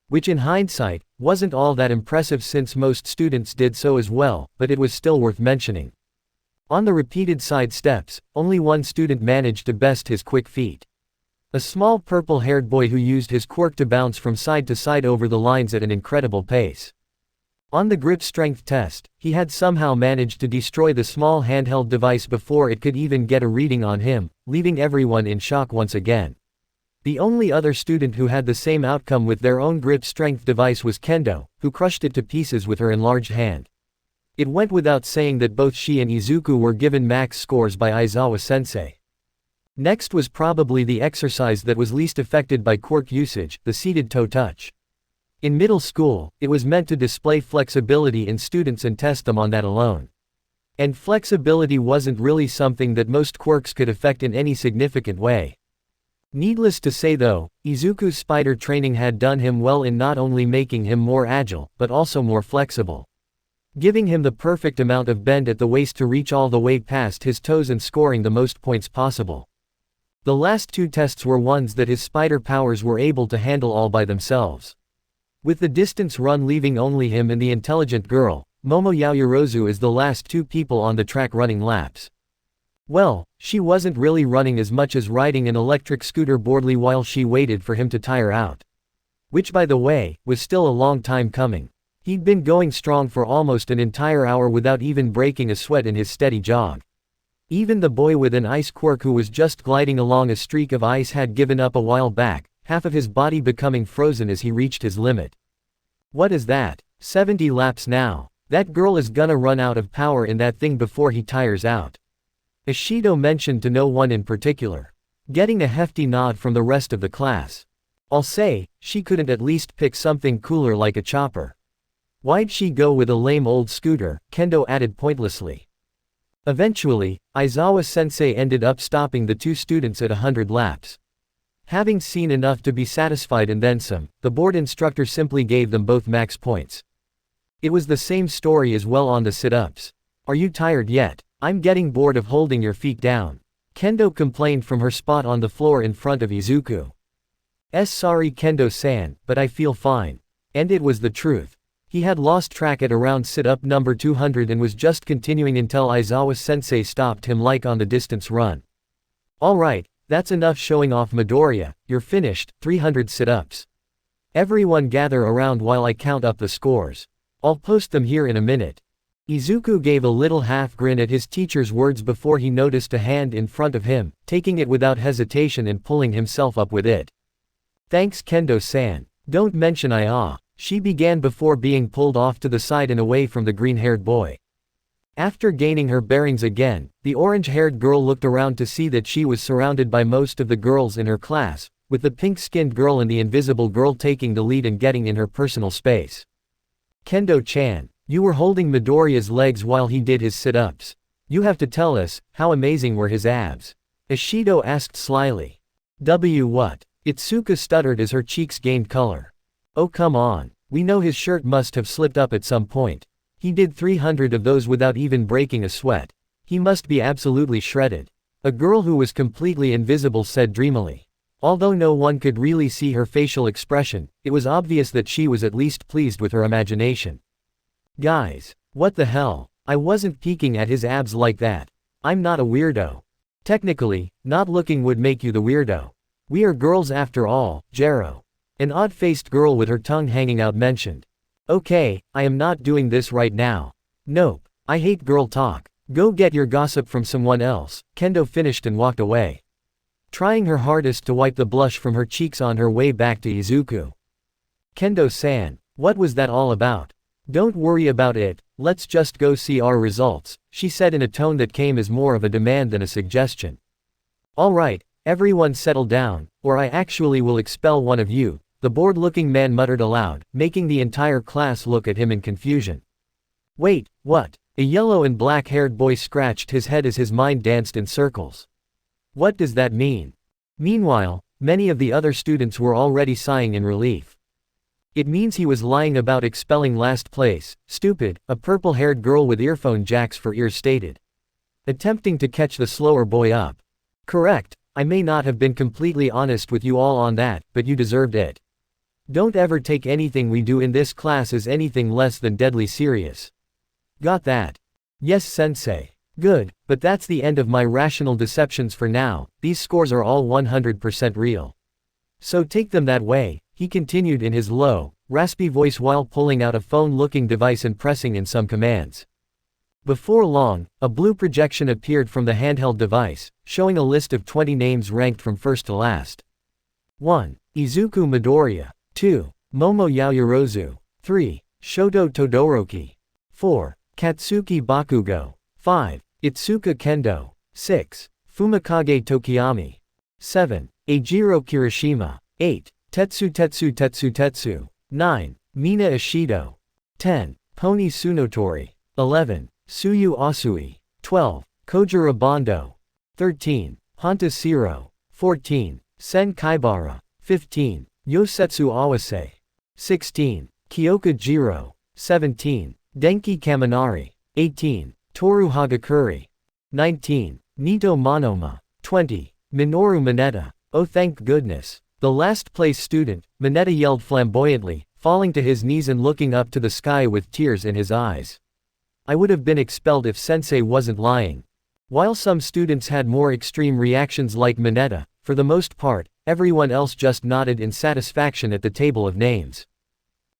Which in hindsight, wasn't all that impressive since most students did so as well, but it was still worth mentioning. On the repeated side steps, only one student managed to best his quick feet. A small purple-haired boy who used his quirk to bounce from side to side over the lines at an incredible pace. On the grip strength test, he had somehow managed to destroy the small handheld device before it could even get a reading on him, leaving everyone in shock once again. The only other student who had the same outcome with their own grip strength device was Kendo, who crushed it to pieces with her enlarged hand. It went without saying that both she and Izuku were given max scores by Aizawa-sensei. Next was probably the exercise that was least affected by quirk usage, the seated toe touch. In middle school, it was meant to display flexibility in students and test them on that alone. And flexibility wasn't really something that most quirks could affect in any significant way. Needless to say though, Izuku's spider training had done him well in not only making him more agile, but also more flexible. Giving him the perfect amount of bend at the waist to reach all the way past his toes and scoring the most points possible. The last two tests were ones that his spider powers were able to handle all by themselves. With the distance run leaving only him and the intelligent girl, Momo Yaoyorozu as the last two people on the track running laps. Well, she wasn't really running as much as riding an electric scooter boredly while she waited for him to tire out. Which by the way, was still a long time coming. He'd been going strong for almost an entire hour without even breaking a sweat in his steady jog. Even the boy with an ice quirk who was just gliding along a streak of ice had given up a while back, half of his body becoming frozen as he reached his limit. What is that? 70 laps now. That girl is gonna run out of power in that thing before he tires out. Ishido mentioned to no one in particular. Getting a hefty nod from the rest of the class. I'll say, she couldn't at least pick something cooler like a chopper. Why'd she go with a lame old scooter? Kendo added pointlessly. Eventually, Aizawa-sensei ended up stopping the two students at 100 laps. Having seen enough to be satisfied and then some, the board instructor simply gave them both max points. It was the same story as well on the sit-ups. Are you tired yet? I'm getting bored of holding your feet down. Kendo complained from her spot on the floor in front of Izuku. Sorry Kendo-san, but I feel fine. And it was the truth. He had lost track at around sit-up number 200 and was just continuing until Aizawa-sensei stopped him like on the distance run. Alright, that's enough showing off Midoriya, you're finished, 300 sit-ups. Everyone gather around while I count up the scores. I'll post them here in a minute. Izuku gave a little half grin at his teacher's words before he noticed a hand in front of him, taking it without hesitation and pulling himself up with it. Thanks Kendo-san. Don't mention she began before being pulled off to the side and away from the green-haired boy. After gaining her bearings again, the orange-haired girl looked around to see that she was surrounded by most of the girls in her class, with the pink-skinned girl and the invisible girl taking the lead and getting in her personal space. Kendo-chan. You were holding Midoriya's legs while he did his sit-ups. You have to tell us, how amazing were his abs? Ishido asked slyly. What? Itsuka stuttered as her cheeks gained color. Oh come on. We know his shirt must have slipped up at some point. He did 300 of those without even breaking a sweat. He must be absolutely shredded. A girl who was completely invisible said dreamily. Although no one could really see her facial expression, it was obvious that she was at least pleased with her imagination. Guys, what the hell? I wasn't peeking at his abs like that. I'm not a weirdo. Technically, not looking would make you the weirdo. We are girls after all, Jero. An odd-faced girl with her tongue hanging out mentioned. Okay, I am not doing this right now. Nope. I hate girl talk. Go get your gossip from someone else, Kendo finished and walked away, trying her hardest to wipe the blush from her cheeks on her way back to Izuku. Kendo-san, what was that all about? Don't worry about it, let's just go see our results, she said in a tone that came as more of a demand than a suggestion. Alright, everyone settle down, or I actually will expel one of you, the bored-looking man muttered aloud, making the entire class look at him in confusion. Wait, what? A yellow and black-haired boy scratched his head as his mind danced in circles. What does that mean? Meanwhile, many of the other students were already sighing in relief. It means he was lying about expelling last place, stupid, a purple-haired girl with earphone jacks for ears stated, attempting to catch the slower boy up. Correct, I may not have been completely honest with you all on that, but you deserved it. Don't ever take anything we do in this class as anything less than deadly serious. Got that? Yes, sensei. Good, but that's the end of my rational deceptions for now, these scores are all 100% real. So take them that way, he continued in his low, raspy voice while pulling out a phone-looking device and pressing in some commands. Before long, a blue projection appeared from the handheld device, showing a list of 20 names ranked from first to last. 1. Izuku Midoriya. 2. Momo Yaoyorozu. 3. Shoto Todoroki. 4. Katsuki Bakugo. 5. Itsuka Kendo. 6. Fumikage Tokiyami. 7. Eijiro Kirishima. 8. Tetsu. 9. Mina Ishido. 10. Pony Tsunotori. 11. Suyu Asui. 12. Kojiro Bondo. 13. Honta Siro. 14. Sen Kaibara. 15. Yosetsu Awase. 16. Kyoka Jiro. 17. Denki Kaminari. 18. Toru Hagakuri. 19. Nito Monoma. 20. Minoru Mineta. Oh thank goodness. The last place student, Mineta yelled flamboyantly, falling to his knees and looking up to the sky with tears in his eyes. I would have been expelled if sensei wasn't lying. While some students had more extreme reactions like Mineta, for the most part, everyone else just nodded in satisfaction at the table of names.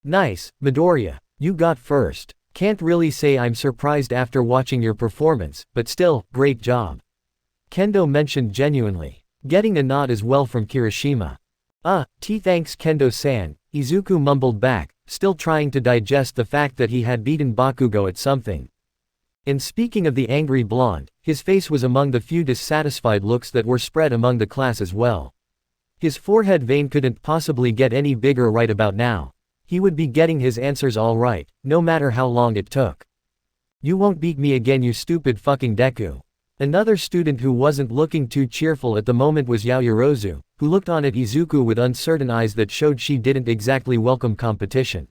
Nice, Midoriya, you got first. Can't really say I'm surprised after watching your performance, but still, great job. Kendo mentioned genuinely, getting a nod as well from Kirishima. Thanks Kendo-san, Izuku mumbled back, still trying to digest the fact that he had beaten Bakugo at something. And speaking of the angry blonde, his face was among the few dissatisfied looks that were spread among the class as well. His forehead vein couldn't possibly get any bigger right about now. He would be getting his answers all right, no matter how long it took. You won't beat me again you stupid fucking Deku. Another student who wasn't looking too cheerful at the moment was Yaoyorozu, who looked on at Izuku with uncertain eyes that showed she didn't exactly welcome competition.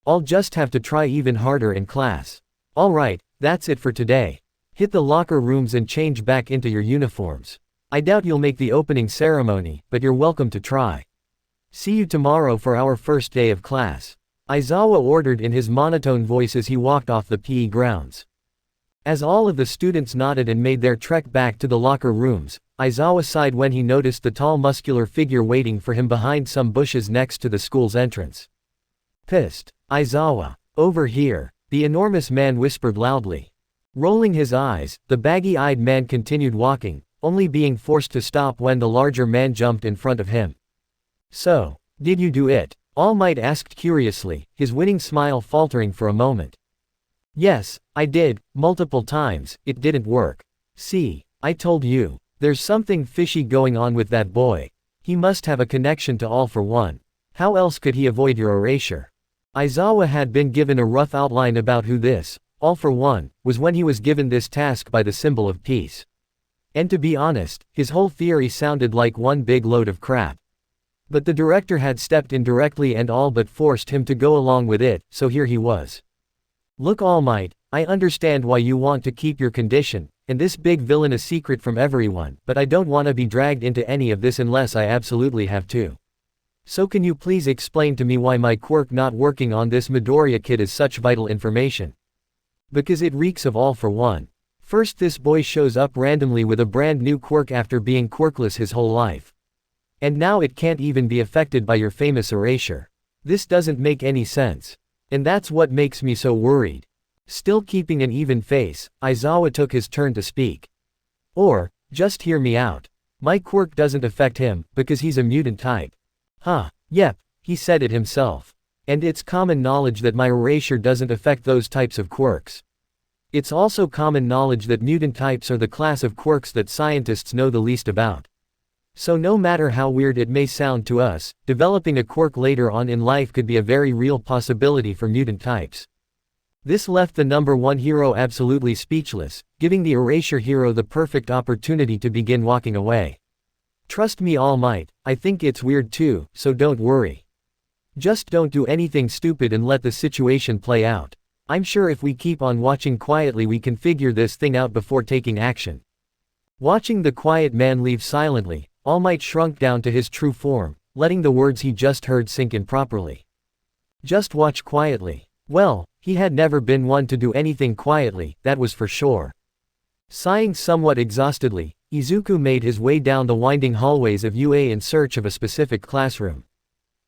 I'll just have to try even harder in class. Alright, that's it for today. Hit the locker rooms and change back into your uniforms. I doubt you'll make the opening ceremony, but you're welcome to try. See you tomorrow for our first day of class. Aizawa ordered in his monotone voice as he walked off the PE grounds. As all of the students nodded and made their trek back to the locker rooms, Aizawa sighed when he noticed the tall muscular figure waiting for him behind some bushes next to the school's entrance. Pissed. Aizawa. Over here, the enormous man whispered loudly. Rolling his eyes, the baggy-eyed man continued walking, only being forced to stop when the larger man jumped in front of him. So, did you do it? All Might asked curiously, his winning smile faltering for a moment. Yes, I did, multiple times, it didn't work. See, I told you, there's something fishy going on with that boy. He must have a connection to All for One. How else could he avoid your erasure? Aizawa had been given a rough outline about who this, All for One, was when he was given this task by the symbol of peace. And to be honest, his whole theory sounded like one big load of crap. But the director had stepped in directly and all but forced him to go along with it, so here he was. Look All Might, I understand why you want to keep your condition, and this big villain a secret from everyone, but I don't want to be dragged into any of this unless I absolutely have to. So can you please explain to me why my quirk not working on this Midoriya kid is such vital information? Because it reeks of All for One. First this boy shows up randomly with a brand new quirk after being quirkless his whole life. And now it can't even be affected by your famous erasure. This doesn't make any sense. And that's what makes me so worried. Still keeping an even face, Aizawa took his turn to speak. Or, just hear me out. My quirk doesn't affect him, because he's a mutant type. Huh, yep, he said it himself. And it's common knowledge that my erasure doesn't affect those types of quirks. It's also common knowledge that mutant types are the class of quirks that scientists know the least about. So no matter how weird it may sound to us, developing a quirk later on in life could be a very real possibility for mutant types. This left the number 1 hero absolutely speechless, giving the erasure hero the perfect opportunity to begin walking away. Trust me, All Might, I think it's weird too, so don't worry. Just don't do anything stupid and let the situation play out. I'm sure if we keep on watching quietly we can figure this thing out before taking action. Watching the quiet man leave silently, All Might shrunk down to his true form, letting the words he just heard sink in properly. Just watch quietly. Well, he had never been one to do anything quietly, that was for sure. Sighing somewhat exhaustedly, Izuku made his way down the winding hallways of UA in search of a specific classroom.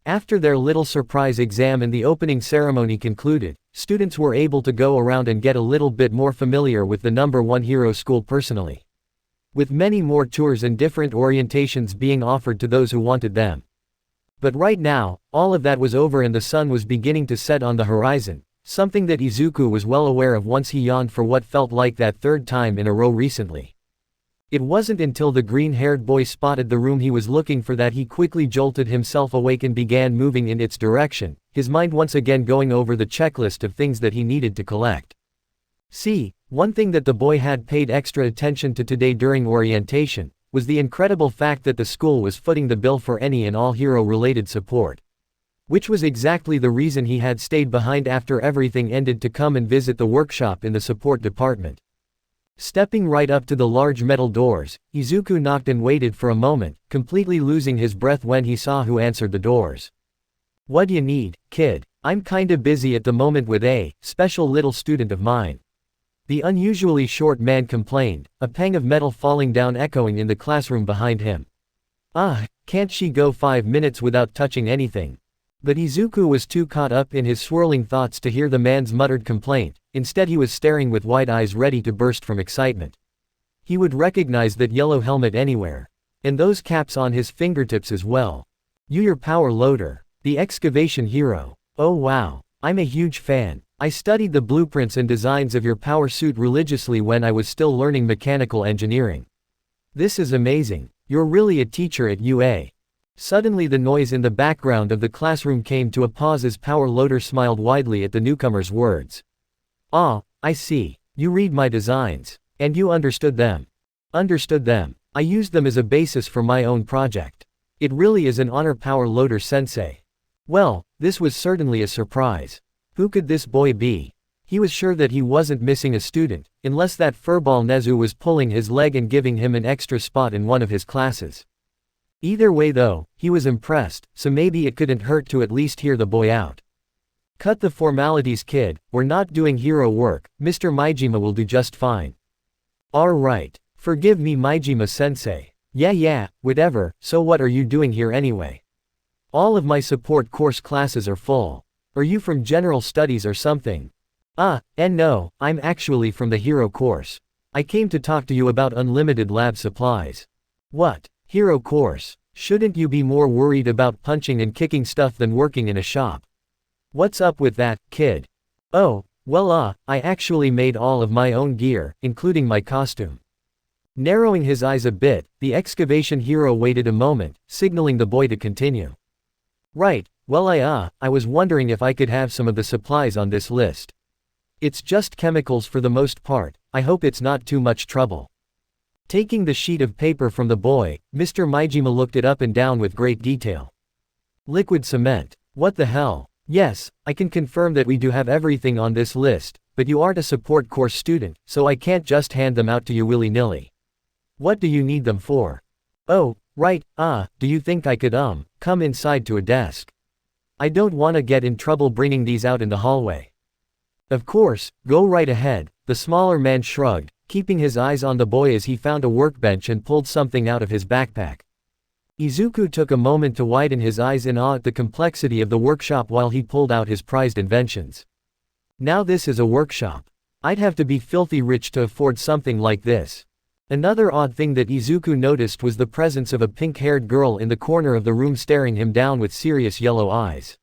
After their little surprise exam and the opening ceremony concluded, students were able to go around and get a little bit more familiar with the number 1 hero school personally. With many more tours and different orientations being offered to those who wanted them. But right now, all of that was over and the sun was beginning to set on the horizon, something that Izuku was well aware of once he yawned for what felt like that 3rd time in a row recently. It wasn't until the green-haired boy spotted the room he was looking for that he quickly jolted himself awake and began moving in its direction, his mind once again going over the checklist of things that he needed to collect. See, one thing that the boy had paid extra attention to today during orientation, was the incredible fact that the school was footing the bill for any and all hero-related support. Which was exactly the reason he had stayed behind after everything ended to come and visit the workshop in the support department. Stepping right up to the large metal doors, Izuku knocked and waited for a moment, completely losing his breath when he saw who answered the doors. "What'd you need, kid? I'm kinda busy at the moment with a special little student of mine." The unusually short man complained, a pang of metal falling down echoing in the classroom behind him. Can't she go 5 minutes without touching anything? But Izuku was too caught up in his swirling thoughts to hear the man's muttered complaint. Instead he was staring with wide eyes ready to burst from excitement. He would recognize that yellow helmet anywhere. And those caps on his fingertips as well. Your power loader. The excavation hero. Oh wow. I'm a huge fan. I studied the blueprints and designs of your power suit religiously when I was still learning mechanical engineering. This is amazing. You're really a teacher at UA. Suddenly the noise in the background of the classroom came to a pause as Power Loader smiled widely at the newcomer's words. "Ah, I see. You read my designs. And you understood them." "Understood them. I used them as a basis for my own project." "It really is an honor, Power Loader Sensei." Well, this was certainly a surprise. Who could this boy be? He was sure that he wasn't missing a student, unless that furball Nezu was pulling his leg and giving him an extra spot in one of his classes. Either way though, he was impressed, so maybe it couldn't hurt to at least hear the boy out. "Cut the formalities, kid, we're not doing hero work, Mr. Maijima will do just fine." "Alright. Forgive me, Maijima-sensei." Yeah, whatever, so what are you doing here anyway?" "All of my support course classes are full. Are you from general studies or something?" No, I'm actually from the hero course. I came to talk to you about unlimited lab supplies." "What? Hero course? Shouldn't you be more worried about punching and kicking stuff than working in a shop? What's up with that, kid?" "Oh, well I actually made all of my own gear, including my costume." Narrowing his eyes a bit, the excavation hero waited a moment, signaling the boy to continue. "Right, well I was wondering if I could have some of the supplies on this list. It's just chemicals for the most part, I hope it's not too much trouble." Taking the sheet of paper from the boy, Mr. Maijima looked it up and down with great detail. "Liquid cement. What the hell? Yes, I can confirm that we do have everything on this list, but you aren't a support course student, so I can't just hand them out to you willy-nilly." "What do you need them for?" "Oh, right, do you think I could come inside to a desk? I don't wanna get in trouble bringing these out in the hallway." "Of course, go right ahead," the smaller man shrugged, keeping his eyes on the boy as he found a workbench and pulled something out of his backpack. Izuku took a moment to widen his eyes in awe at the complexity of the workshop while he pulled out his prized inventions. Now this is a workshop. I'd have to be filthy rich to afford something like this. Another odd thing that Izuku noticed was the presence of a pink-haired girl in the corner of the room staring him down with serious yellow eyes.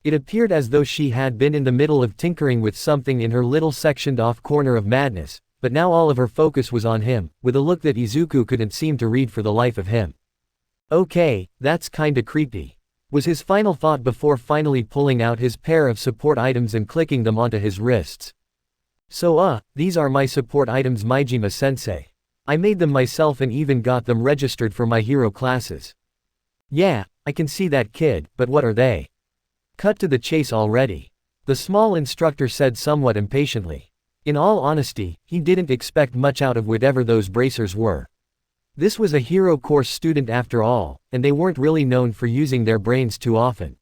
It appeared as though she had been in the middle of tinkering with something in her little sectioned-off corner of madness, but now all of her focus was on him, with a look that Izuku couldn't seem to read for the life of him. Okay, that's kinda creepy, was his final thought before finally pulling out his pair of support items and clicking them onto his wrists. So these are my support items, Majima-sensei. I made them myself and even got them registered for my hero classes. Yeah, I can see that, kid, but what are they? Cut to the chase already, the small instructor said somewhat impatiently. In all honesty, he didn't expect much out of whatever those bracers were. This was a hero course student after all, and they weren't really known for using their brains too often.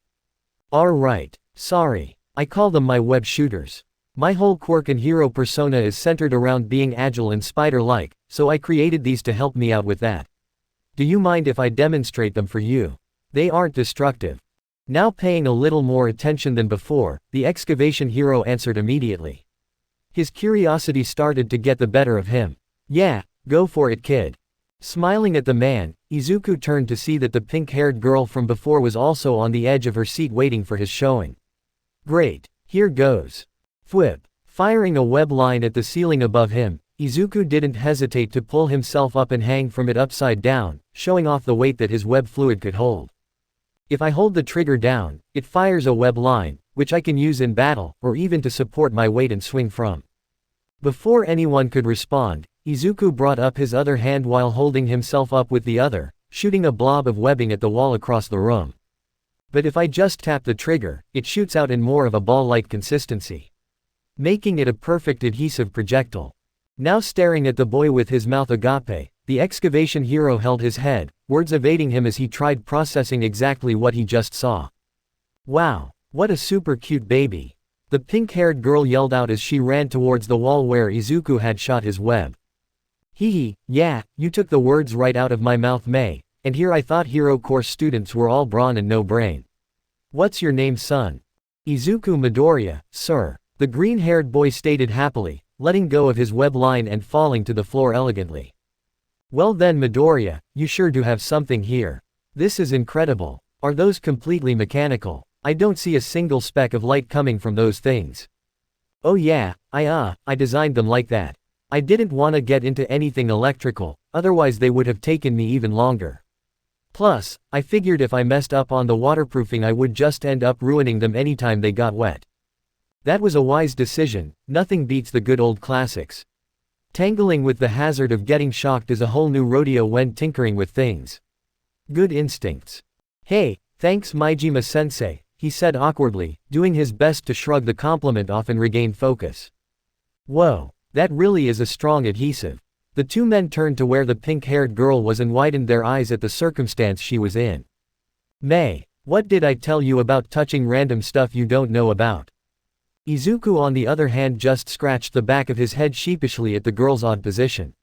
Alright, sorry, I call them my web shooters. My whole quirk and hero persona is centered around being agile and spider-like, so I created these to help me out with that. Do you mind if I demonstrate them for you? They aren't destructive. Now paying a little more attention than before, the excavation hero answered immediately. His curiosity started to get the better of him. Yeah, go for it, kid. Smiling at the man, Izuku turned to see that the pink-haired girl from before was also on the edge of her seat waiting for his showing. Great, here goes. Thwip. Firing a web line at the ceiling above him, Izuku didn't hesitate to pull himself up and hang from it upside down, showing off the weight that his web fluid could hold. If I hold the trigger down, it fires a web line, which I can use in battle, or even to support my weight and swing from. Before anyone could respond, Izuku brought up his other hand while holding himself up with the other, shooting a blob of webbing at the wall across the room. But if I just tap the trigger, it shoots out in more of a ball-like consistency, making it a perfect adhesive projectile. Now staring at the boy with his mouth agape, the excavation hero held his head, words evading him as he tried processing exactly what he just saw. Wow, what a super cute baby. The pink-haired girl yelled out as she ran towards the wall where Izuku had shot his web. Hee, yeah, you took the words right out of my mouth, May, and here I thought hero course students were all brawn and no brain. What's your name, son? Izuku Midoriya, sir, the green-haired boy stated happily, letting go of his web line and falling to the floor elegantly. Well then, Midoriya, you sure do have something here. This is incredible. Are those completely mechanical? I don't see a single speck of light coming from those things. Oh yeah, I designed them like that. I didn't want to get into anything electrical, otherwise they would have taken me even longer. Plus, I figured if I messed up on the waterproofing I would just end up ruining them anytime they got wet. That was a wise decision, nothing beats the good old classics. Tangling with the hazard of getting shocked is a whole new rodeo when tinkering with things. Good instincts. Hey, thanks Majima-sensei, he said awkwardly, doing his best to shrug the compliment off and regain focus. Whoa, that really is a strong adhesive. The two men turned to where the pink-haired girl was and widened their eyes at the circumstance she was in. May, what did I tell you about touching random stuff you don't know about? Izuku on the other hand just scratched the back of his head sheepishly at the girl's odd position.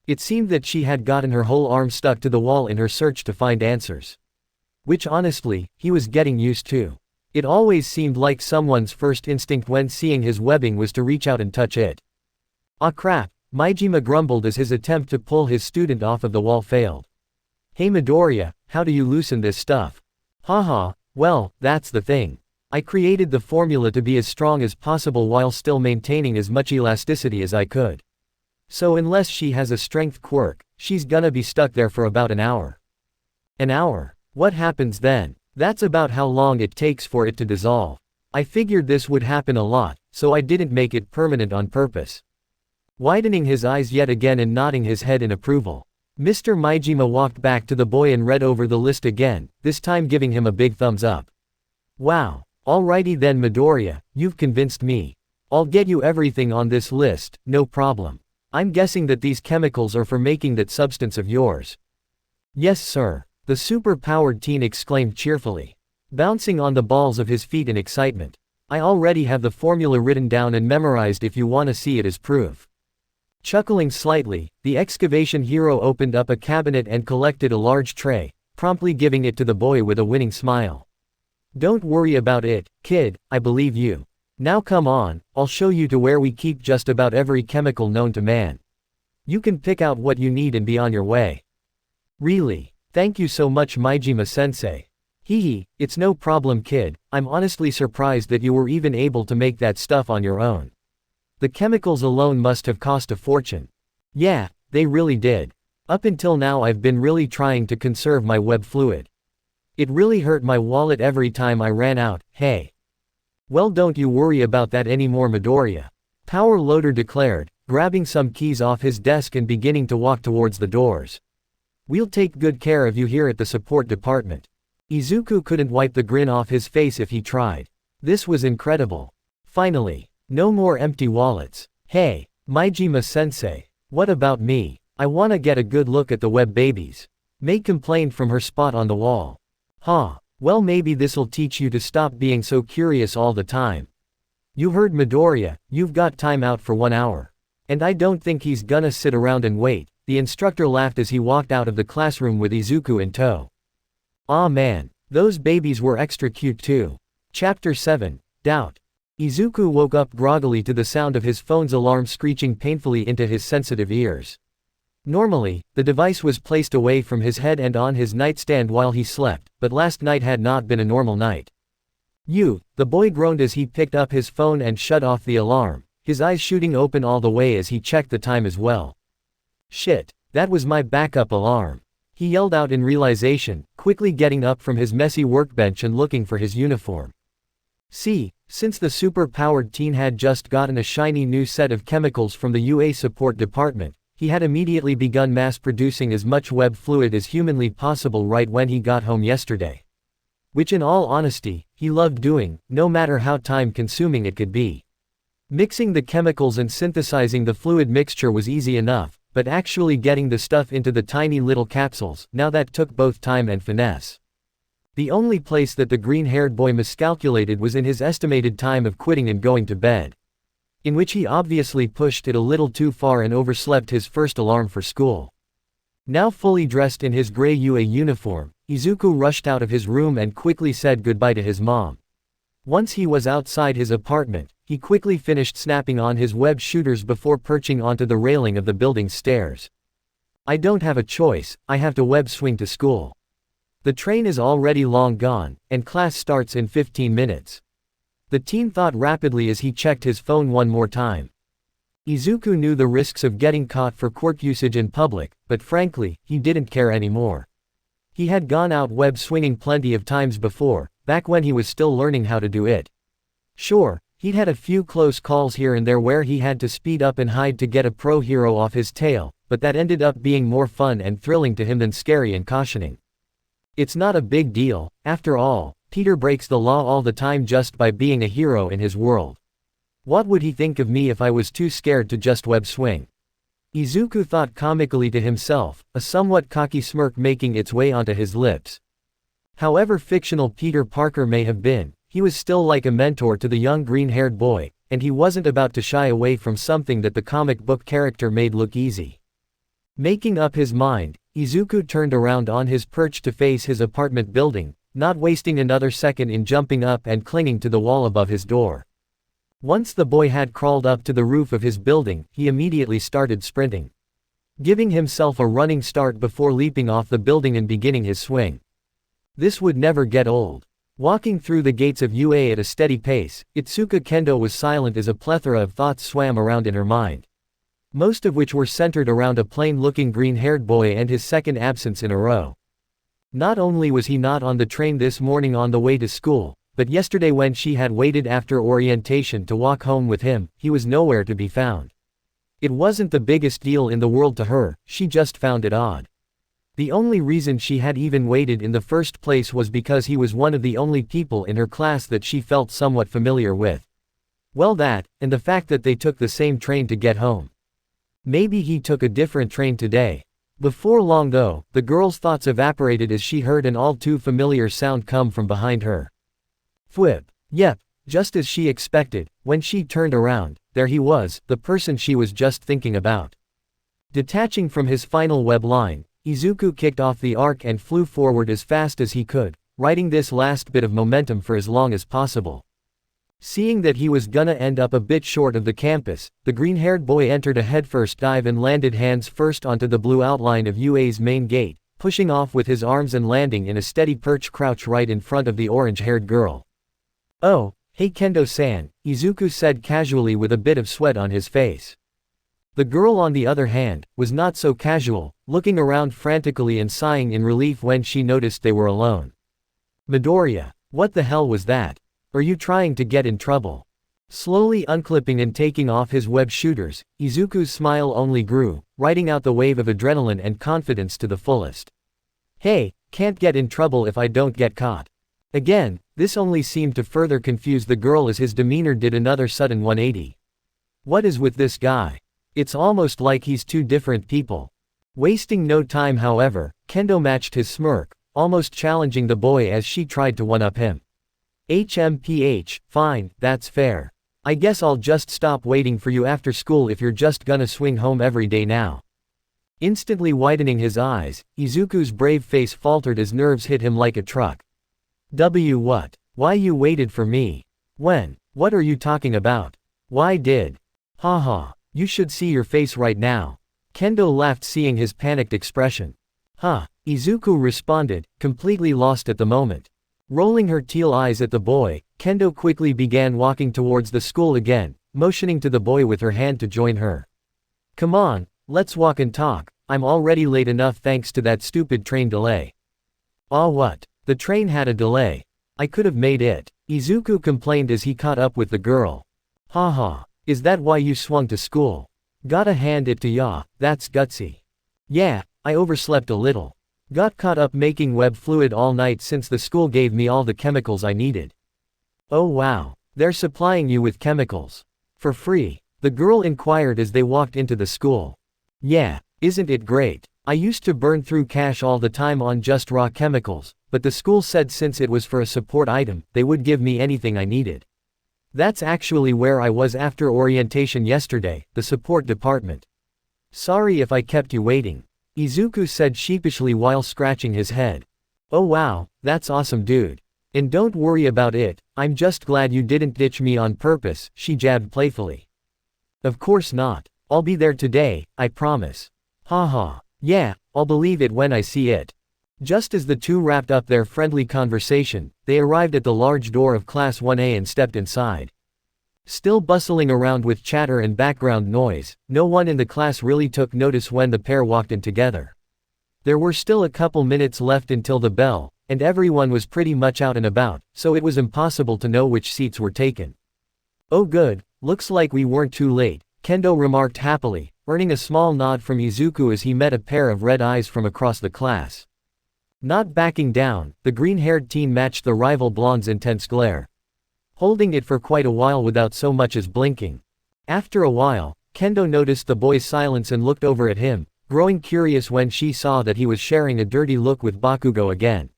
It seemed that she had gotten her whole arm stuck to the wall in her search to find answers. Which honestly, he was getting used to. It always seemed like someone's first instinct when seeing his webbing was to reach out and touch it. Ah crap, Majima grumbled as his attempt to pull his student off of the wall failed. Hey Midoriya, how do you loosen this stuff? Haha, well, that's the thing. I created the formula to be as strong as possible while still maintaining as much elasticity as I could. So unless she has a strength quirk, she's gonna be stuck there for about an hour. An hour? What happens then? That's about how long it takes for it to dissolve. I figured this would happen a lot, so I didn't make it permanent on purpose. Widening his eyes yet again and nodding his head in approval, Mr. Majima walked back to the boy and read over the list again, this time giving him a big thumbs up. Wow. Alrighty then Midoriya, you've convinced me. I'll get you everything on this list, no problem. I'm guessing that these chemicals are for making that substance of yours. Yes sir, the super-powered teen exclaimed cheerfully, bouncing on the balls of his feet in excitement. I already have the formula written down and memorized if you want to see it as proof. Chuckling slightly, the excavation hero opened up a cabinet and collected a large tray, promptly giving it to the boy with a winning smile. Don't worry about it, kid, I believe you. Now come on, I'll show you to where we keep just about every chemical known to man. You can pick out what you need and be on your way. Really? Thank you so much Majima-sensei. Hehe, it's no problem kid, I'm honestly surprised that you were even able to make that stuff on your own. The chemicals alone must have cost a fortune. Yeah, they really did. Up until now I've been really trying to conserve my web fluid. It really hurt my wallet every time I ran out, hey. Well don't you worry about that anymore Midoriya. Power Loader declared, grabbing some keys off his desk and beginning to walk towards the doors. We'll take good care of you here at the support department. Izuku couldn't wipe the grin off his face if he tried. This was incredible. Finally. No more empty wallets. Hey, Majima-sensei. What about me? I wanna get a good look at the web babies. Mei complained from her spot on the wall. Huh. Well maybe this'll teach you to stop being so curious all the time. You heard Midoriya, you've got time out for 1 hour. And I don't think he's gonna sit around and wait. The instructor laughed as he walked out of the classroom with Izuku in tow. Aw man, those babies were extra cute too. Chapter 7, Doubt. Izuku woke up groggily to the sound of his phone's alarm screeching painfully into his sensitive ears. Normally, the device was placed away from his head and on his nightstand while he slept, but last night had not been a normal night. The boy groaned as he picked up his phone and shut off the alarm, his eyes shooting open all the way as he checked the time as well. Shit, that was my backup alarm. He yelled out in realization, quickly getting up from his messy workbench and looking for his uniform. Since the super-powered teen had just gotten a shiny new set of chemicals from the UA support department, he had immediately begun mass-producing as much web fluid as humanly possible right when he got home yesterday. Which in all honesty, he loved doing, no matter how time-consuming it could be. Mixing the chemicals and synthesizing the fluid mixture was easy enough, but actually getting the stuff into the tiny little capsules, now that took both time and finesse. The only place that the green-haired boy miscalculated was in his estimated time of quitting and going to bed. In which he obviously pushed it a little too far and overslept his first alarm for school. Now fully dressed in his gray UA uniform, Izuku rushed out of his room and quickly said goodbye to his mom. Once he was outside his apartment, he quickly finished snapping on his web shooters before perching onto the railing of the building's stairs. I don't have a choice, I have to web swing to school. The train is already long gone, and class starts in 15 minutes. The teen thought rapidly as he checked his phone one more time. Izuku knew the risks of getting caught for quirk usage in public, but frankly, he didn't care anymore. He had gone out web swinging plenty of times before, back when he was still learning how to do it. Sure, he'd had a few close calls here and there where he had to speed up and hide to get a pro hero off his tail, but that ended up being more fun and thrilling to him than scary and cautioning. It's not a big deal, after all, Peter breaks the law all the time just by being a hero in his world. What would he think of me if I was too scared to just web swing? Izuku thought comically to himself, a somewhat cocky smirk making its way onto his lips. However fictional Peter Parker may have been, he was still like a mentor to the young green-haired boy, and he wasn't about to shy away from something that the comic book character made look easy. Making up his mind, Izuku turned around on his perch to face his apartment building, not wasting another second in jumping up and clinging to the wall above his door. Once the boy had crawled up to the roof of his building, he immediately started sprinting. Giving himself a running start before leaping off the building and beginning his swing. This would never get old. Walking through the gates of UA at a steady pace, Itsuka Kendo was silent as a plethora of thoughts swam around in her mind. Most of which were centered around a plain-looking green-haired boy and his second absence in a row. Not only was he not on the train this morning on the way to school, but yesterday when she had waited after orientation to walk home with him, he was nowhere to be found. It wasn't the biggest deal in the world to her, she just found it odd. The only reason she had even waited in the first place was because he was one of the only people in her class that she felt somewhat familiar with. Well that, and the fact that they took the same train to get home. Maybe he took a different train today. Before long though, the girl's thoughts evaporated as she heard an all too familiar sound come from behind her. Fwip. Yep, just as she expected, when she turned around, there he was, the person she was just thinking about. Detaching from his final web line, Izuku kicked off the arc and flew forward as fast as he could, riding this last bit of momentum for as long as possible. Seeing that he was gonna end up a bit short of the campus, the green-haired boy entered a headfirst dive and landed hands first onto the blue outline of UA's main gate, pushing off with his arms and landing in a steady perch crouch right in front of the orange-haired girl. "Oh, hey Kendo-san," Izuku said casually with a bit of sweat on his face. The girl on the other hand, was not so casual, looking around frantically and sighing in relief when she noticed they were alone. "Midoriya, what the hell was that? Are you trying to get in trouble?" Slowly unclipping and taking off his web shooters, Izuku's smile only grew, riding out the wave of adrenaline and confidence to the fullest. "Hey, can't get in trouble if I don't get caught." Again, this only seemed to further confuse the girl as his demeanor did another sudden 180. What is with this guy? It's almost like he's two different people. Wasting no time however, Kendo matched his smirk, almost challenging the boy as she tried to one-up him. "HMPH, fine, that's fair. I guess I'll just stop waiting for you after school if you're just gonna swing home every day now." Instantly widening his eyes, Izuku's brave face faltered as nerves hit him like a truck. What? Why you waited for me? When? What are you talking about? Why did? Haha, you should see your face right now. Kendo laughed seeing his panicked expression. Huh, Izuku responded, completely lost at the moment. Rolling her teal eyes at the boy, Kendo quickly began walking towards the school again, motioning to the boy with her hand to join her. "Come on, let's walk and talk, I'm already late enough thanks to that stupid train delay." "Aw what? The train had a delay. I could have made it," Izuku complained as he caught up with the girl. "Haha, is that why you swung to school? Gotta hand it to ya, that's gutsy." "Yeah, I overslept a little. Got caught up making web fluid all night since the school gave me all the chemicals I needed." "Oh wow, they're supplying you with chemicals. For free?" the girl inquired as they walked into the school. "Yeah, isn't it great? I used to burn through cash all the time on just raw chemicals, but the school said since it was for a support item, they would give me anything I needed. That's actually where I was after orientation yesterday, the support department. Sorry if I kept you waiting," Izuku said sheepishly while scratching his head. "Oh wow, that's awesome dude. And don't worry about it, I'm just glad you didn't ditch me on purpose," she jabbed playfully. "Of course not. I'll be there today, I promise." "Haha, yeah, I'll believe it when I see it." Just as the two wrapped up their friendly conversation, they arrived at the large door of Class 1A and stepped inside. Still bustling around with chatter and background noise, no one in the class really took notice when the pair walked in together. There were still a couple minutes left until the bell, and everyone was pretty much out and about, so it was impossible to know which seats were taken. "Oh good, looks like we weren't too late," Kendo remarked happily, earning a small nod from Izuku as he met a pair of red eyes from across the class. Not backing down, the green-haired teen matched the rival blonde's intense glare, holding it for quite a while without so much as blinking. After a while, Kendo noticed the boy's silence and looked over at him, growing curious when she saw that he was sharing a dirty look with Bakugo again.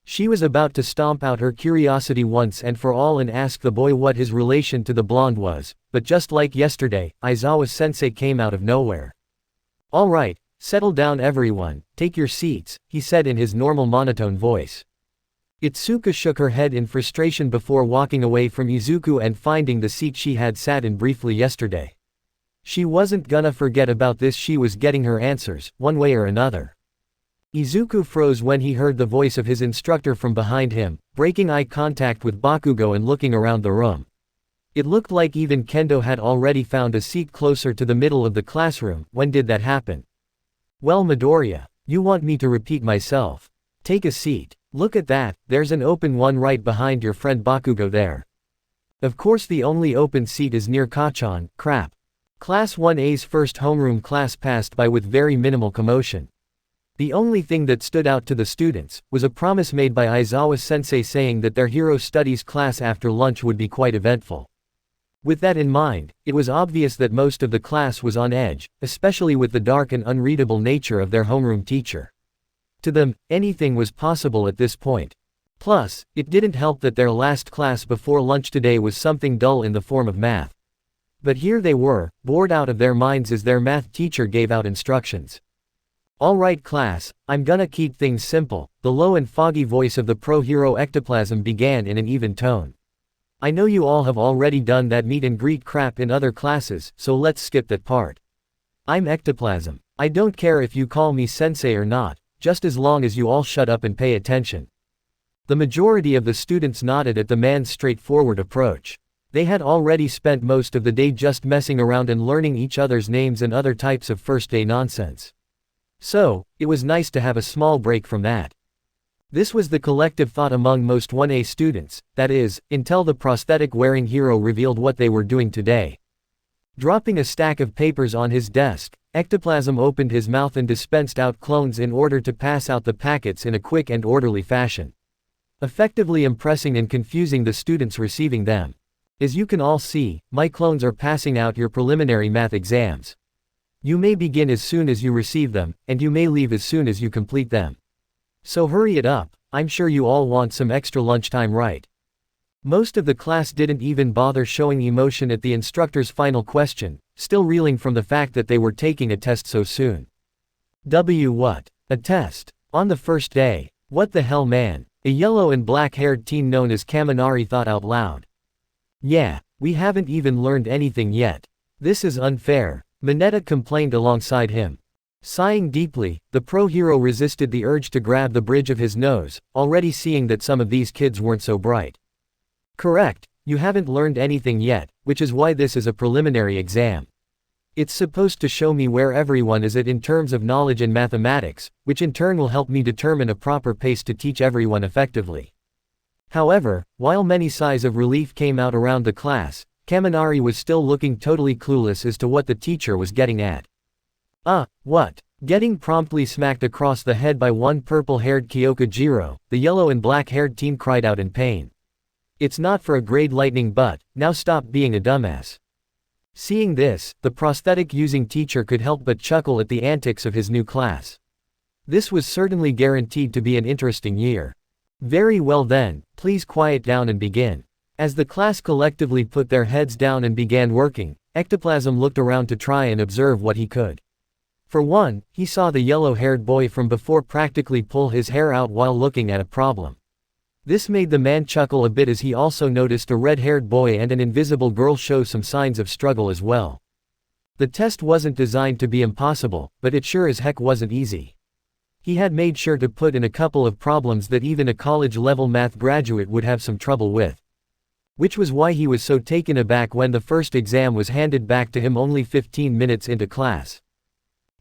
She was about to stomp out her curiosity once and for all and ask the boy what his relation to the blonde was, but just like yesterday, Aizawa-sensei came out of nowhere. "All right, settle down everyone, take your seats," he said in his normal monotone voice. Itsuka shook her head in frustration before walking away from Izuku and finding the seat she had sat in briefly yesterday. She wasn't gonna forget about this, she was getting her answers, one way or another. Izuku froze when he heard the voice of his instructor from behind him, breaking eye contact with Bakugo and looking around the room. It looked like even Kendo had already found a seat closer to the middle of the classroom. When did that happen? "Well Midoriya, you want me to repeat myself? Take a seat. Look at that, there's an open one right behind your friend Bakugo there. Of course the only open seat is near Kachan, crap." Class 1A's first homeroom class passed by with very minimal commotion. The only thing that stood out to the students was a promise made by Aizawa-sensei saying that their hero studies class after lunch would be quite eventful. With that in mind, it was obvious that most of the class was on edge, especially with the dark and unreadable nature of their homeroom teacher. To them, anything was possible at this point. Plus, it didn't help that their last class before lunch today was something dull in the form of math. But here they were, bored out of their minds as their math teacher gave out instructions. "Alright class, I'm gonna keep things simple," the low and foggy voice of the pro-hero ectoplasm began in an even tone. I know you all have already done that meet and greet crap in other classes, so let's skip that part. I'm ectoplasm. I don't care if you call me sensei or not, just as long as you all shut up and pay attention. The majority of the students nodded at the man's straightforward approach. They had already spent most of the day just messing around and learning each other's names and other types of first-day nonsense. So, it was nice to have a small break from that. This was the collective thought among most 1A students, that is, until the prosthetic-wearing hero revealed what they were doing today. Dropping a stack of papers on his desk, Ectoplasm opened his mouth and dispensed out clones in order to pass out the packets in a quick and orderly fashion, effectively impressing and confusing the students receiving them. As you can all see, my clones are passing out your preliminary math exams. You may begin as soon as you receive them, and you may leave as soon as you complete them. So hurry it up, I'm sure you all want some extra lunchtime, right? Most of the class didn't even bother showing emotion at the instructor's final question, still reeling from the fact that they were taking a test so soon. What? A test? On the first day? What the hell, man? A yellow and black-haired teen known as Kaminari thought out loud. Yeah, we haven't even learned anything yet. This is unfair, Mineta complained alongside him. Sighing deeply, the pro-hero resisted the urge to grab the bridge of his nose, already seeing that some of these kids weren't so bright. Correct, you haven't learned anything yet, which is why this is a preliminary exam. It's supposed to show me where everyone is at in terms of knowledge and mathematics, which in turn will help me determine a proper pace to teach everyone effectively. However, while many sighs of relief came out around the class, Kaminari was still looking totally clueless as to what the teacher was getting at. What? Getting promptly smacked across the head by one purple-haired Kyokujiro, the yellow and black-haired teen cried out in pain. It's not for a grade lightning butt, now stop being a dumbass. Seeing this, the prosthetic-using teacher could help but chuckle at the antics of his new class. This was certainly guaranteed to be an interesting year. Very well then, please quiet down and begin. As the class collectively put their heads down and began working, Ectoplasm looked around to try and observe what he could. For one, he saw the yellow-haired boy from before practically pull his hair out while looking at a problem. This made the man chuckle a bit as he also noticed a red-haired boy and an invisible girl show some signs of struggle as well. The test wasn't designed to be impossible, but it sure as heck wasn't easy. He had made sure to put in a couple of problems that even a college-level math graduate would have some trouble with. Which was why he was so taken aback when the first exam was handed back to him only 15 minutes into class.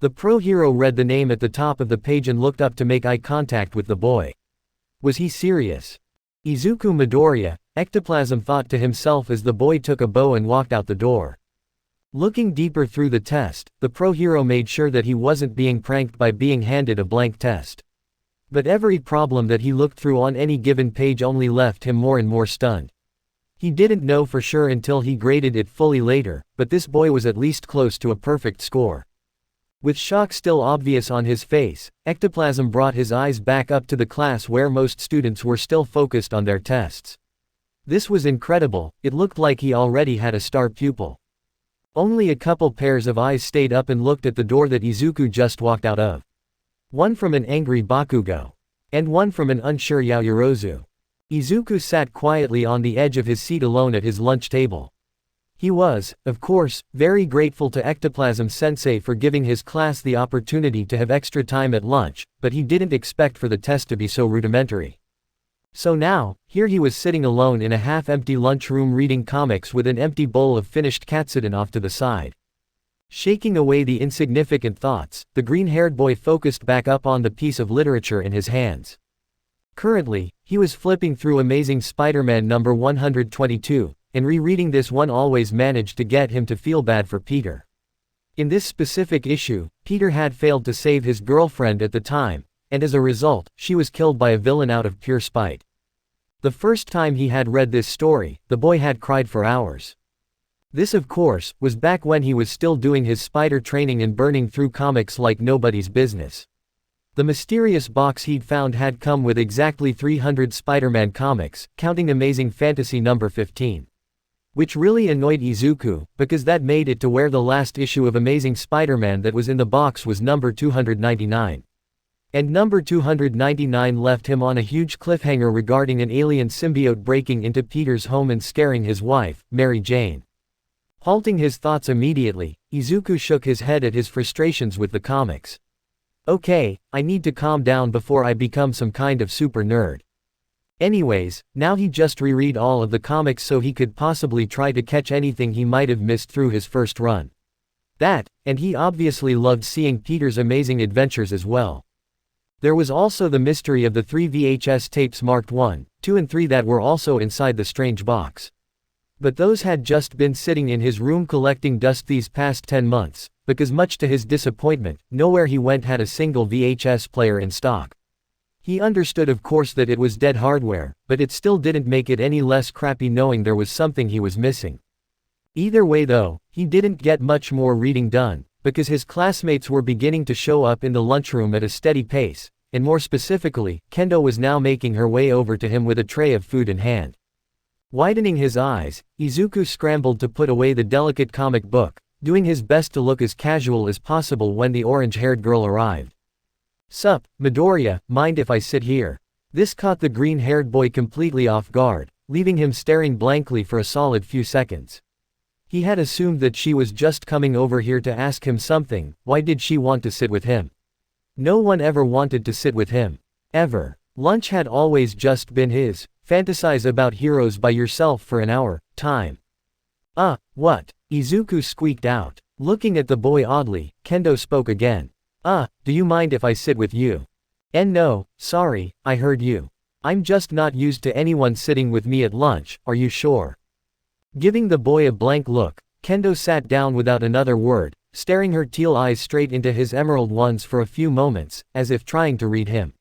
The pro-hero read the name at the top of the page and looked up to make eye contact with the boy. Was he serious? Izuku Midoriya, Ectoplasm thought to himself as the boy took a bow and walked out the door. Looking deeper through the test, the pro-hero made sure that he wasn't being pranked by being handed a blank test. But every problem that he looked through on any given page only left him more and more stunned. He didn't know for sure until he graded it fully later, but this boy was at least close to a perfect score. With shock still obvious on his face, Ectoplasm brought his eyes back up to the class where most students were still focused on their tests. This was incredible, it looked like he already had a star pupil. Only a couple pairs of eyes stayed up and looked at the door that Izuku just walked out of. One from an angry Bakugo. And one from an unsure Yaoyorozu. Izuku sat quietly on the edge of his seat alone at his lunch table. He was, of course, very grateful to Ectoplasm Sensei for giving his class the opportunity to have extra time at lunch, but he didn't expect for the test to be so rudimentary. So now, here he was sitting alone in a half-empty lunchroom reading comics with an empty bowl of finished katsudon off to the side. Shaking away the insignificant thoughts, the green-haired boy focused back up on the piece of literature in his hands. Currently, he was flipping through Amazing Spider-Man number 122, and rereading this one always managed to get him to feel bad for Peter. In this specific issue, Peter had failed to save his girlfriend at the time, and as a result, she was killed by a villain out of pure spite. The first time he had read this story, the boy had cried for hours. This of course, was back when he was still doing his spider training and burning through comics like nobody's business. The mysterious box he'd found had come with exactly 300 Spider-Man comics, counting Amazing Fantasy number 15. Which really annoyed Izuku, because that made it to where the last issue of Amazing Spider-Man that was in the box was number 299. And number 299 left him on a huge cliffhanger regarding an alien symbiote breaking into Peter's home and scaring his wife, Mary Jane. Halting his thoughts immediately, Izuku shook his head at his frustrations with the comics. Okay, I need to calm down before I become some kind of super nerd. Anyways, now he just reread all of the comics so he could possibly try to catch anything he might have missed through his first run. That, and he obviously loved seeing Peter's amazing adventures as well. There was also the mystery of the 3 VHS tapes marked 1, 2 and 3 that were also inside the strange box. But those had just been sitting in his room collecting dust these past 10 months, because much to his disappointment, nowhere he went had a single VHS player in stock. He understood of course that it was dead hardware, but it still didn't make it any less crappy knowing there was something he was missing. Either way though, he didn't get much more reading done, because his classmates were beginning to show up in the lunchroom at a steady pace, and more specifically, Kendo was now making her way over to him with a tray of food in hand. Widening his eyes, Izuku scrambled to put away the delicate comic book, doing his best to look as casual as possible when the orange-haired girl arrived. "Sup, Midoriya, mind if I sit here?" This caught the green-haired boy completely off guard, leaving him staring blankly for a solid few seconds. He had assumed that she was just coming over here to ask him something. Why did she want to sit with him? No one ever wanted to sit with him. Ever. Lunch had always just been his. Fantasize about heroes by yourself for an hour, time. What? Izuku squeaked out. Looking at the boy oddly, Kendo spoke again. Do you mind if I sit with you? No, sorry, I heard you. I'm just not used to anyone sitting with me at lunch, are you sure? Giving the boy a blank look, Kendo sat down without another word, staring her teal eyes straight into his emerald ones for a few moments, as if trying to read him.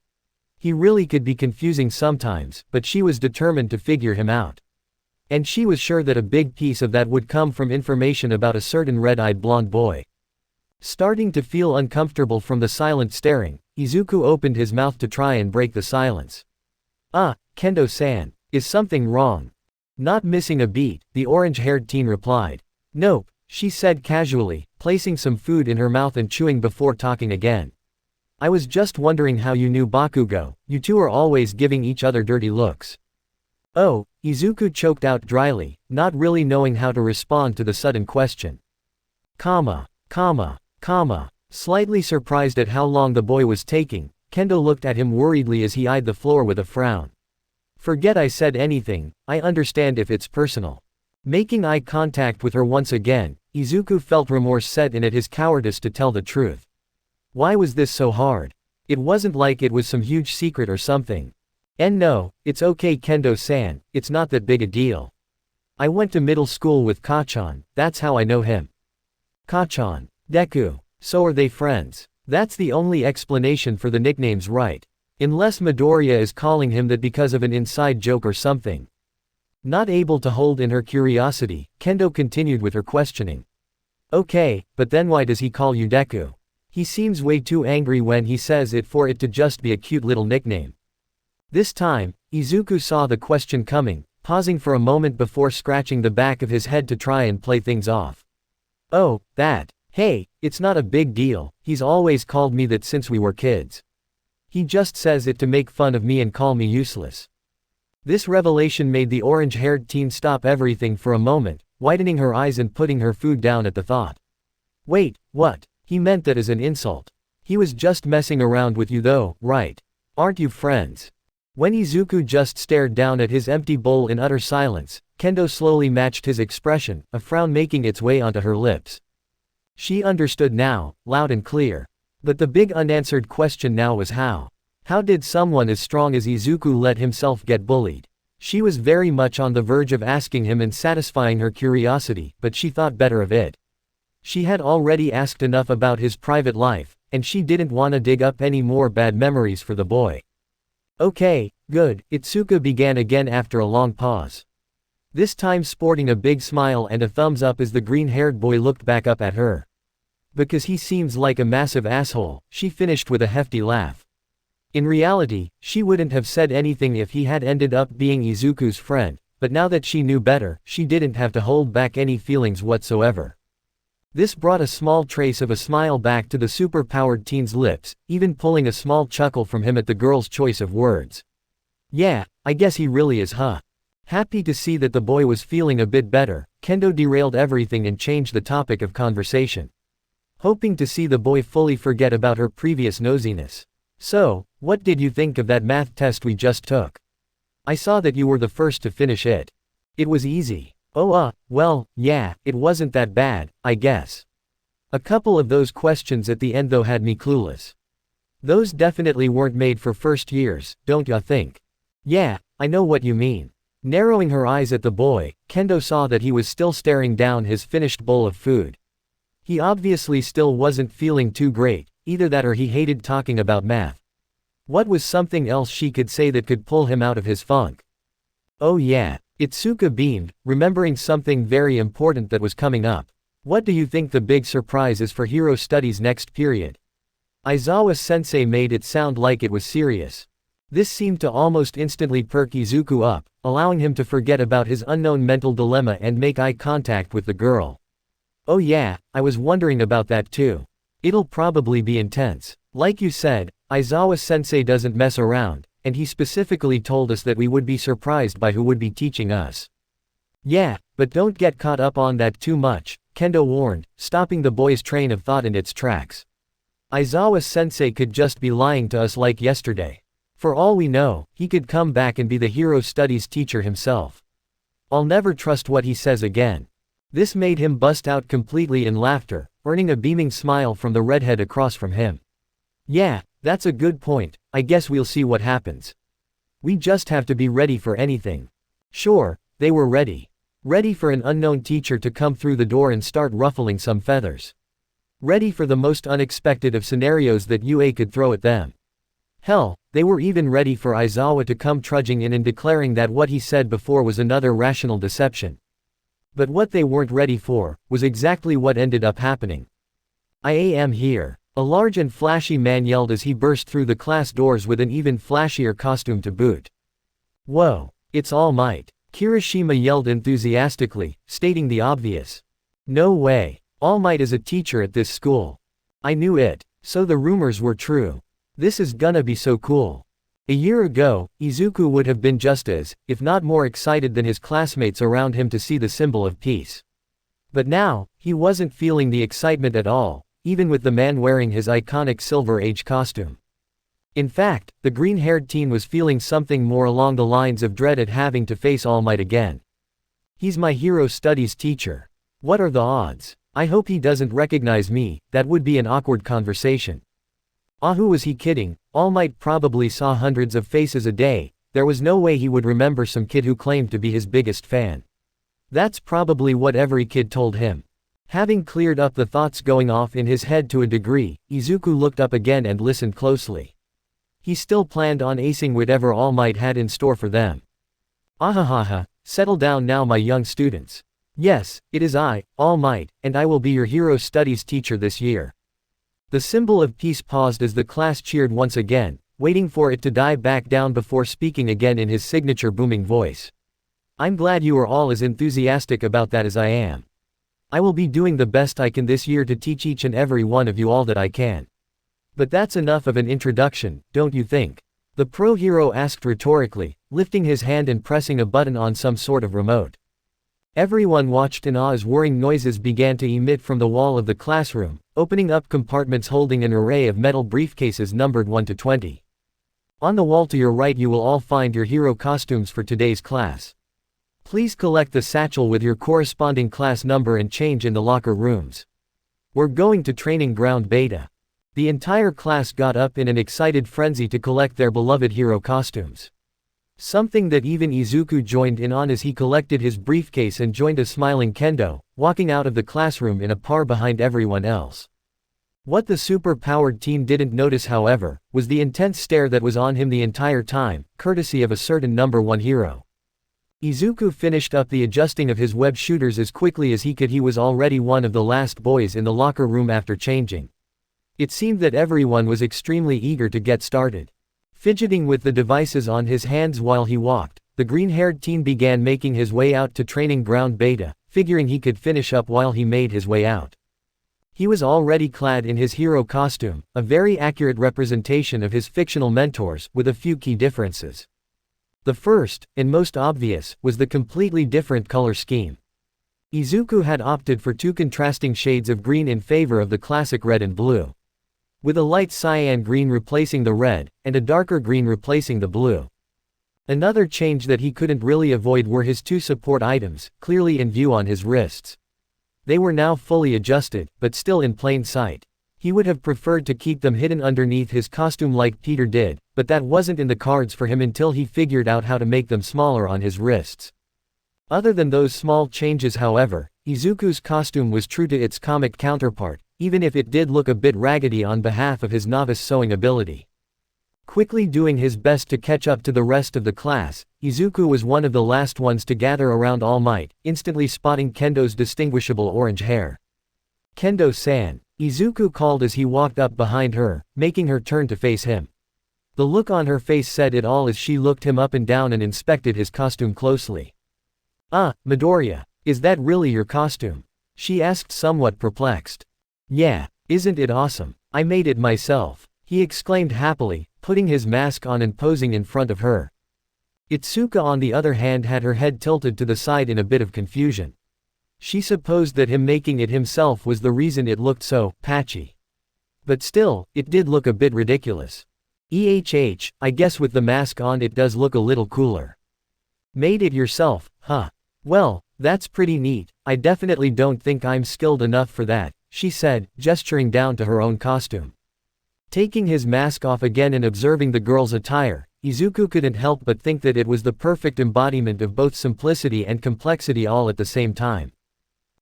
He really could be confusing sometimes, but she was determined to figure him out. And she was sure that a big piece of that would come from information about a certain red-eyed blonde boy. Starting to feel uncomfortable from the silent staring, Izuku opened his mouth to try and break the silence. Kendo-san, is something wrong? Not missing a beat, the orange-haired teen replied. Nope, she said casually, placing some food in her mouth and chewing before talking again. I was just wondering how you knew Bakugo, you two are always giving each other dirty looks. Oh, Izuku choked out dryly, not really knowing how to respond to the sudden question. Slightly surprised at how long the boy was taking, Kendo looked at him worriedly as he eyed the floor with a frown. Forget I said anything, I understand if it's personal. Making eye contact with her once again, Izuku felt remorse set in at his cowardice to tell the truth. Why was this so hard? It wasn't like it was some huge secret or something. And no, it's okay Kendo-san, it's not that big a deal. I went to middle school with Kachan, that's how I know him. Kachan. Deku. So are they friends? That's the only explanation for the nicknames, right? Unless Midoriya is calling him that because of an inside joke or something. Not able to hold in her curiosity, Kendo continued with her questioning. Okay, but then why does he call you Deku? He seems way too angry when he says it for it to just be a cute little nickname. This time, Izuku saw the question coming, pausing for a moment before scratching the back of his head to try and play things off. Oh, that. Hey, it's not a big deal, he's always called me that since we were kids. He just says it to make fun of me and call me useless. This revelation made the orange-haired teen stop everything for a moment, widening her eyes and putting her food down at the thought. Wait, what? He meant that as an insult. He was just messing around with you though, right? Aren't you friends? When Izuku just stared down at his empty bowl in utter silence, Kendo slowly matched his expression, a frown making its way onto her lips. She understood now, loud and clear. But the big unanswered question now was how? How did someone as strong as Izuku let himself get bullied? She was very much on the verge of asking him and satisfying her curiosity, but she thought better of it. She had already asked enough about his private life, and she didn't want to dig up any more bad memories for the boy. Okay, good, Itsuka began again after a long pause. This time sporting a big smile and a thumbs up as the green-haired boy looked back up at her. Because he seems like a massive asshole, she finished with a hefty laugh. In reality, she wouldn't have said anything if he had ended up being Izuku's friend, but now that she knew better, she didn't have to hold back any feelings whatsoever. This brought a small trace of a smile back to the super-powered teen's lips, even pulling a small chuckle from him at the girl's choice of words. Yeah, I guess he really is, huh? Happy to see that the boy was feeling a bit better, Kendo derailed everything and changed the topic of conversation. Hoping to see the boy fully forget about her previous nosiness. So, what did you think of that math test we just took? I saw that you were the first to finish it. It was easy. Oh well, yeah, it wasn't that bad, I guess. A couple of those questions at the end though had me clueless. Those definitely weren't made for first years, don't ya think? Yeah, I know what you mean. Narrowing her eyes at the boy, Kendo saw that he was still staring down his finished bowl of food. He obviously still wasn't feeling too great, either that or he hated talking about math. What was something else she could say that could pull him out of his funk? Oh yeah. Itsuka beamed, remembering something very important that was coming up. What do you think the big surprise is for Hero Studies next period? Aizawa-sensei made it sound like it was serious. This seemed to almost instantly perk Izuku up, allowing him to forget about his unknown mental dilemma and make eye contact with the girl. Oh yeah, I was wondering about that too. It'll probably be intense. Like you said, Aizawa-sensei doesn't mess around, and he specifically told us that we would be surprised by who would be teaching us. Yeah, but don't get caught up on that too much, Kendo warned, stopping the boy's train of thought in its tracks. Aizawa-sensei could just be lying to us like yesterday. For all we know, he could come back and be the Hero Studies teacher himself. I'll never trust what he says again. This made him bust out completely in laughter, earning a beaming smile from the redhead across from him. Yeah, that's a good point, I guess we'll see what happens. We just have to be ready for anything. Sure, they were ready. Ready for an unknown teacher to come through the door and start ruffling some feathers. Ready for the most unexpected of scenarios that UA could throw at them. Hell, they were even ready for Aizawa to come trudging in and declaring that what he said before was another rational deception. But what they weren't ready for, was exactly what ended up happening. I am here. A large and flashy man yelled as he burst through the class doors with an even flashier costume to boot. Whoa, it's All Might. Kirishima yelled enthusiastically, stating the obvious. No way. All Might is a teacher at this school. I knew it. So the rumors were true. This is gonna be so cool. A year ago, Izuku would have been just as, if not more excited than his classmates around him to see the symbol of peace. But now, he wasn't feeling the excitement at all, even with the man wearing his iconic Silver Age costume. In fact, the green-haired teen was feeling something more along the lines of dread at having to face All Might again. He's my Hero Studies teacher. What are the odds? I hope he doesn't recognize me, that would be an awkward conversation. Who was he kidding? All Might probably saw hundreds of faces a day, there was no way he would remember some kid who claimed to be his biggest fan. That's probably what every kid told him. Having cleared up the thoughts going off in his head to a degree, Izuku looked up again and listened closely. He still planned on acing whatever All Might had in store for them. Ahahaha, settle down now my young students. Yes, it is I, All Might, and I will be your Hero Studies teacher this year. The symbol of peace paused as the class cheered once again, waiting for it to die back down before speaking again in his signature booming voice. I'm glad you are all as enthusiastic about that as I am. I will be doing the best I can this year to teach each and every one of you all that I can. But that's enough of an introduction, don't you think? The pro hero asked rhetorically, lifting his hand and pressing a button on some sort of remote. Everyone watched in awe as whirring noises began to emit from the wall of the classroom, opening up compartments holding an array of metal briefcases numbered 1 to 20. On the wall to your right you will all find your hero costumes for today's class. Please collect the satchel with your corresponding class number and change in the locker rooms. We're going to training ground beta. The entire class got up in an excited frenzy to collect their beloved hero costumes. Something that even Izuku joined in on as he collected his briefcase and joined a smiling Kendo, walking out of the classroom in a par behind everyone else. What the super-powered teen didn't notice however, was the intense stare that was on him the entire time, courtesy of a certain number 1 hero. Izuku finished up the adjusting of his web shooters as quickly as he could. He was already one of the last boys in the locker room after changing. It seemed that everyone was extremely eager to get started. Fidgeting with the devices on his hands while he walked, the green-haired teen began making his way out to training ground beta, figuring he could finish up while he made his way out. He was already clad in his hero costume, a very accurate representation of his fictional mentors, with a few key differences. The first, and most obvious, was the completely different color scheme. Izuku had opted for two contrasting shades of green in favor of the classic red and blue, with a light cyan green replacing the red, and a darker green replacing the blue. Another change that he couldn't really avoid were his two support items, clearly in view on his wrists. They were now fully adjusted, but still in plain sight. He would have preferred to keep them hidden underneath his costume like Peter did, but that wasn't in the cards for him until he figured out how to make them smaller on his wrists. Other than those small changes, however, Izuku's costume was true to its comic counterpart, even if it did look a bit raggedy on behalf of his novice sewing ability. Quickly doing his best to catch up to the rest of the class, Izuku was one of the last ones to gather around All Might, instantly spotting Kendo's distinguishable orange hair. "Kendo-san," Izuku called as he walked up behind her, making her turn to face him. The look on her face said it all as she looked him up and down and inspected his costume closely. "Ah, Midoriya, is that really your costume?" she asked, somewhat perplexed. "Yeah, isn't it awesome? I made it myself," he exclaimed happily, putting his mask on and posing in front of her. Itsuka on the other hand had her head tilted to the side in a bit of confusion. She supposed that him making it himself was the reason it looked so patchy. But still, it did look a bit ridiculous. I guess with the mask on it does look a little cooler. "Made it yourself, huh? Well, that's pretty neat. I definitely don't think I'm skilled enough for that," she said, gesturing down to her own costume. Taking his mask off again and observing the girl's attire, Izuku couldn't help but think that it was the perfect embodiment of both simplicity and complexity all at the same time.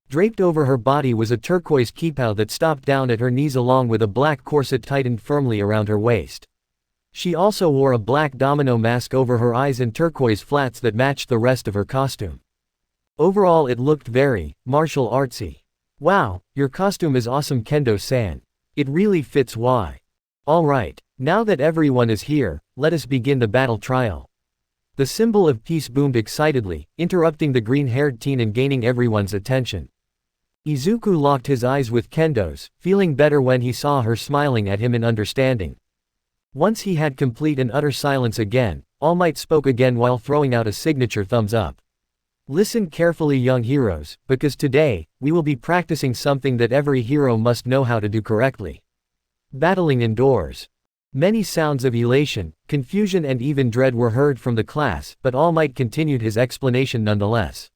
Draped over her body was a turquoise kippah that stopped down at her knees along with a black corset tightened firmly around her waist. She also wore a black domino mask over her eyes and turquoise flats that matched the rest of her costume. Overall it looked very martial artsy. "Wow, your costume is awesome, Kendo-san. It really fits. Why? Alright, now that everyone is here, let us begin the battle trial." The symbol of peace boomed excitedly, interrupting the green-haired teen and gaining everyone's attention. Izuku locked his eyes with Kendo's, feeling better when he saw her smiling at him in understanding. Once he had complete and utter silence again, All Might spoke again while throwing out a signature thumbs up. "Listen carefully, young heroes, because today, we will be practicing something that every hero must know how to do correctly. Battling indoors." Many sounds of elation, confusion and even dread were heard from the class, but All Might continued his explanation nonetheless.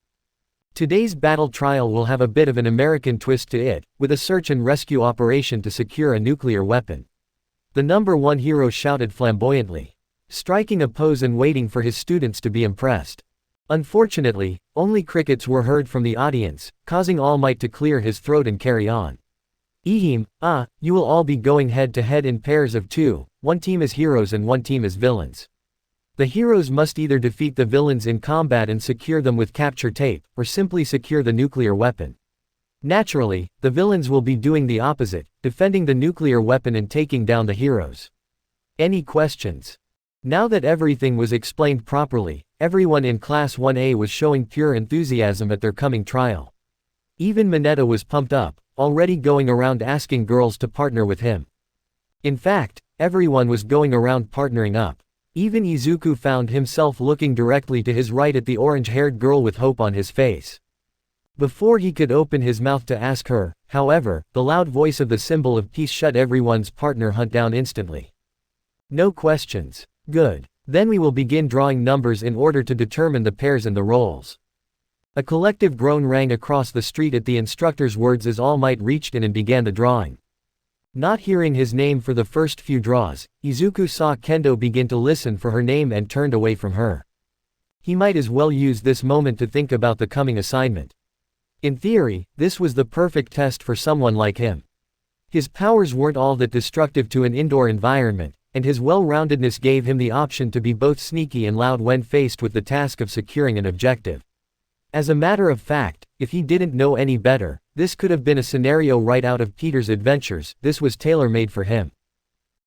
"Today's battle trial will have a bit of an American twist to it, with a search and rescue operation to secure a nuclear weapon." The number one hero shouted flamboyantly, striking a pose and waiting for his students to be impressed. Unfortunately, only crickets were heard from the audience, causing All Might to clear his throat and carry on. You will all be going head to head in pairs of two, one team as heroes and one team as villains. The heroes must either defeat the villains in combat and secure them with capture tape, or simply secure the nuclear weapon. Naturally, the villains will be doing the opposite, defending the nuclear weapon and taking down the heroes. Any questions? Now that everything was explained properly, everyone in Class 1A was showing pure enthusiasm at their coming trial. Even Mineta was pumped up, already going around asking girls to partner with him. In fact, everyone was going around partnering up. Even Izuku found himself looking directly to his right at the orange-haired girl with hope on his face. Before he could open his mouth to ask her, however, the loud voice of the symbol of peace shut everyone's partner hunt down instantly. "No questions. Good. Then we will begin drawing numbers in order to determine the pairs and the roles." A collective groan rang across the street at the instructor's words as All Might reached in and began the drawing. Not hearing his name for the first few draws, Izuku saw Kendo begin to listen for her name and turned away from her. He might as well use this moment to think about the coming assignment. In theory, this was the perfect test for someone like him. His powers weren't all that destructive to an indoor environment, and his well-roundedness gave him the option to be both sneaky and loud when faced with the task of securing an objective. As a matter of fact, if he didn't know any better, this could have been a scenario right out of Peter's adventures. This was tailor-made for him.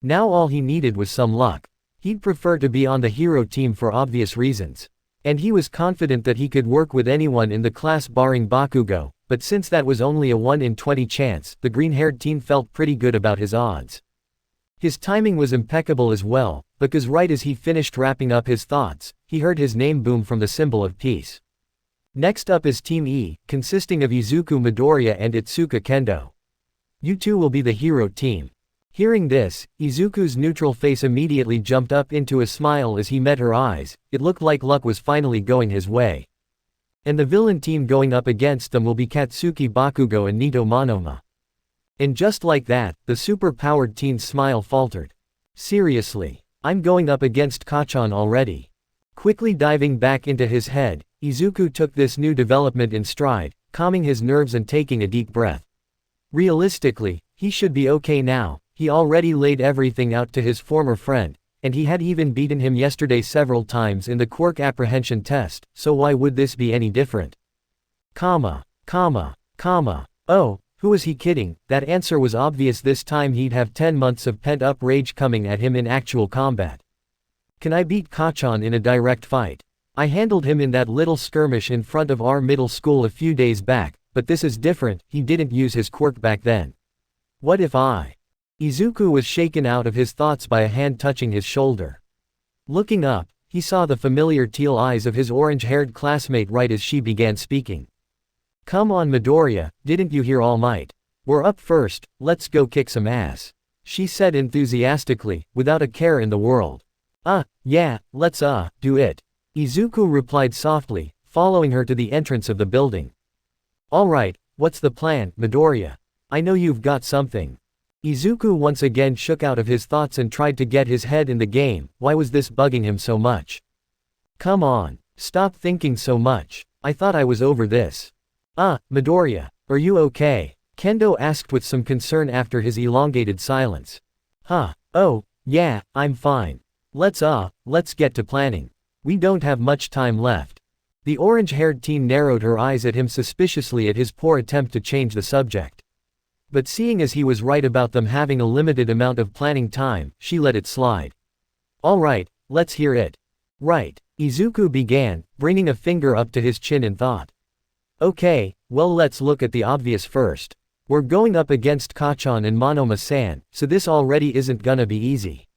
Now all he needed was some luck. He'd prefer to be on the hero team for obvious reasons. And he was confident that he could work with anyone in the class barring Bakugo, but since that was only a 1 in 20 chance, the green-haired teen felt pretty good about his odds. His timing was impeccable as well, because right as he finished wrapping up his thoughts, he heard his name boom from the symbol of peace. Next up is Team E, consisting of Izuku Midoriya and Itsuka Kendo. You two will be the hero team. Hearing this, Izuku's neutral face immediately jumped up into a smile as he met her eyes. It looked like luck was finally going his way. And the villain team going up against them will be Katsuki Bakugo and Nito Monoma. And just like that, the super-powered teen's smile faltered. Seriously, I'm going up against Kacchan already. Quickly diving back into his head, Izuku took this new development in stride, calming his nerves and taking a deep breath. Realistically, he should be okay now. He already laid everything out to his former friend, and he had even beaten him yesterday several times in the Quirk apprehension test, so why would this be any different? Oh, who was he kidding? That answer was obvious. This time he'd have 10 months of pent-up rage coming at him in actual combat. Can I beat Kacchan in a direct fight? I handled him in that little skirmish in front of our middle school a few days back, but this is different. He didn't use his quirk back then. What if I? Izuku was shaken out of his thoughts by a hand touching his shoulder. Looking up, he saw the familiar teal eyes of his orange-haired classmate right as she began speaking. Come on Midoriya, didn't you hear All Might? We're up first, let's go kick some ass. She said enthusiastically, without a care in the world. Yeah, let's do it. Izuku replied softly, following her to the entrance of the building. Alright, what's the plan, Midoriya? I know you've got something. Izuku once again shook out of his thoughts and tried to get his head in the game. Why was this bugging him so much? Come on, stop thinking so much. I thought I was over this. Midoriya, are you okay? Kendo asked with some concern after his elongated silence. Oh, yeah, I'm fine. Let's get to planning. We don't have much time left. The orange-haired teen narrowed her eyes at him suspiciously at his poor attempt to change the subject. But seeing as he was right about them having a limited amount of planning time, she let it slide. Alright, let's hear it. Right, Izuku began, bringing a finger up to his chin in thought. Okay, well let's look at the obvious first. We're going up against Kacchan and Monoma-san, so this already isn't gonna be easy.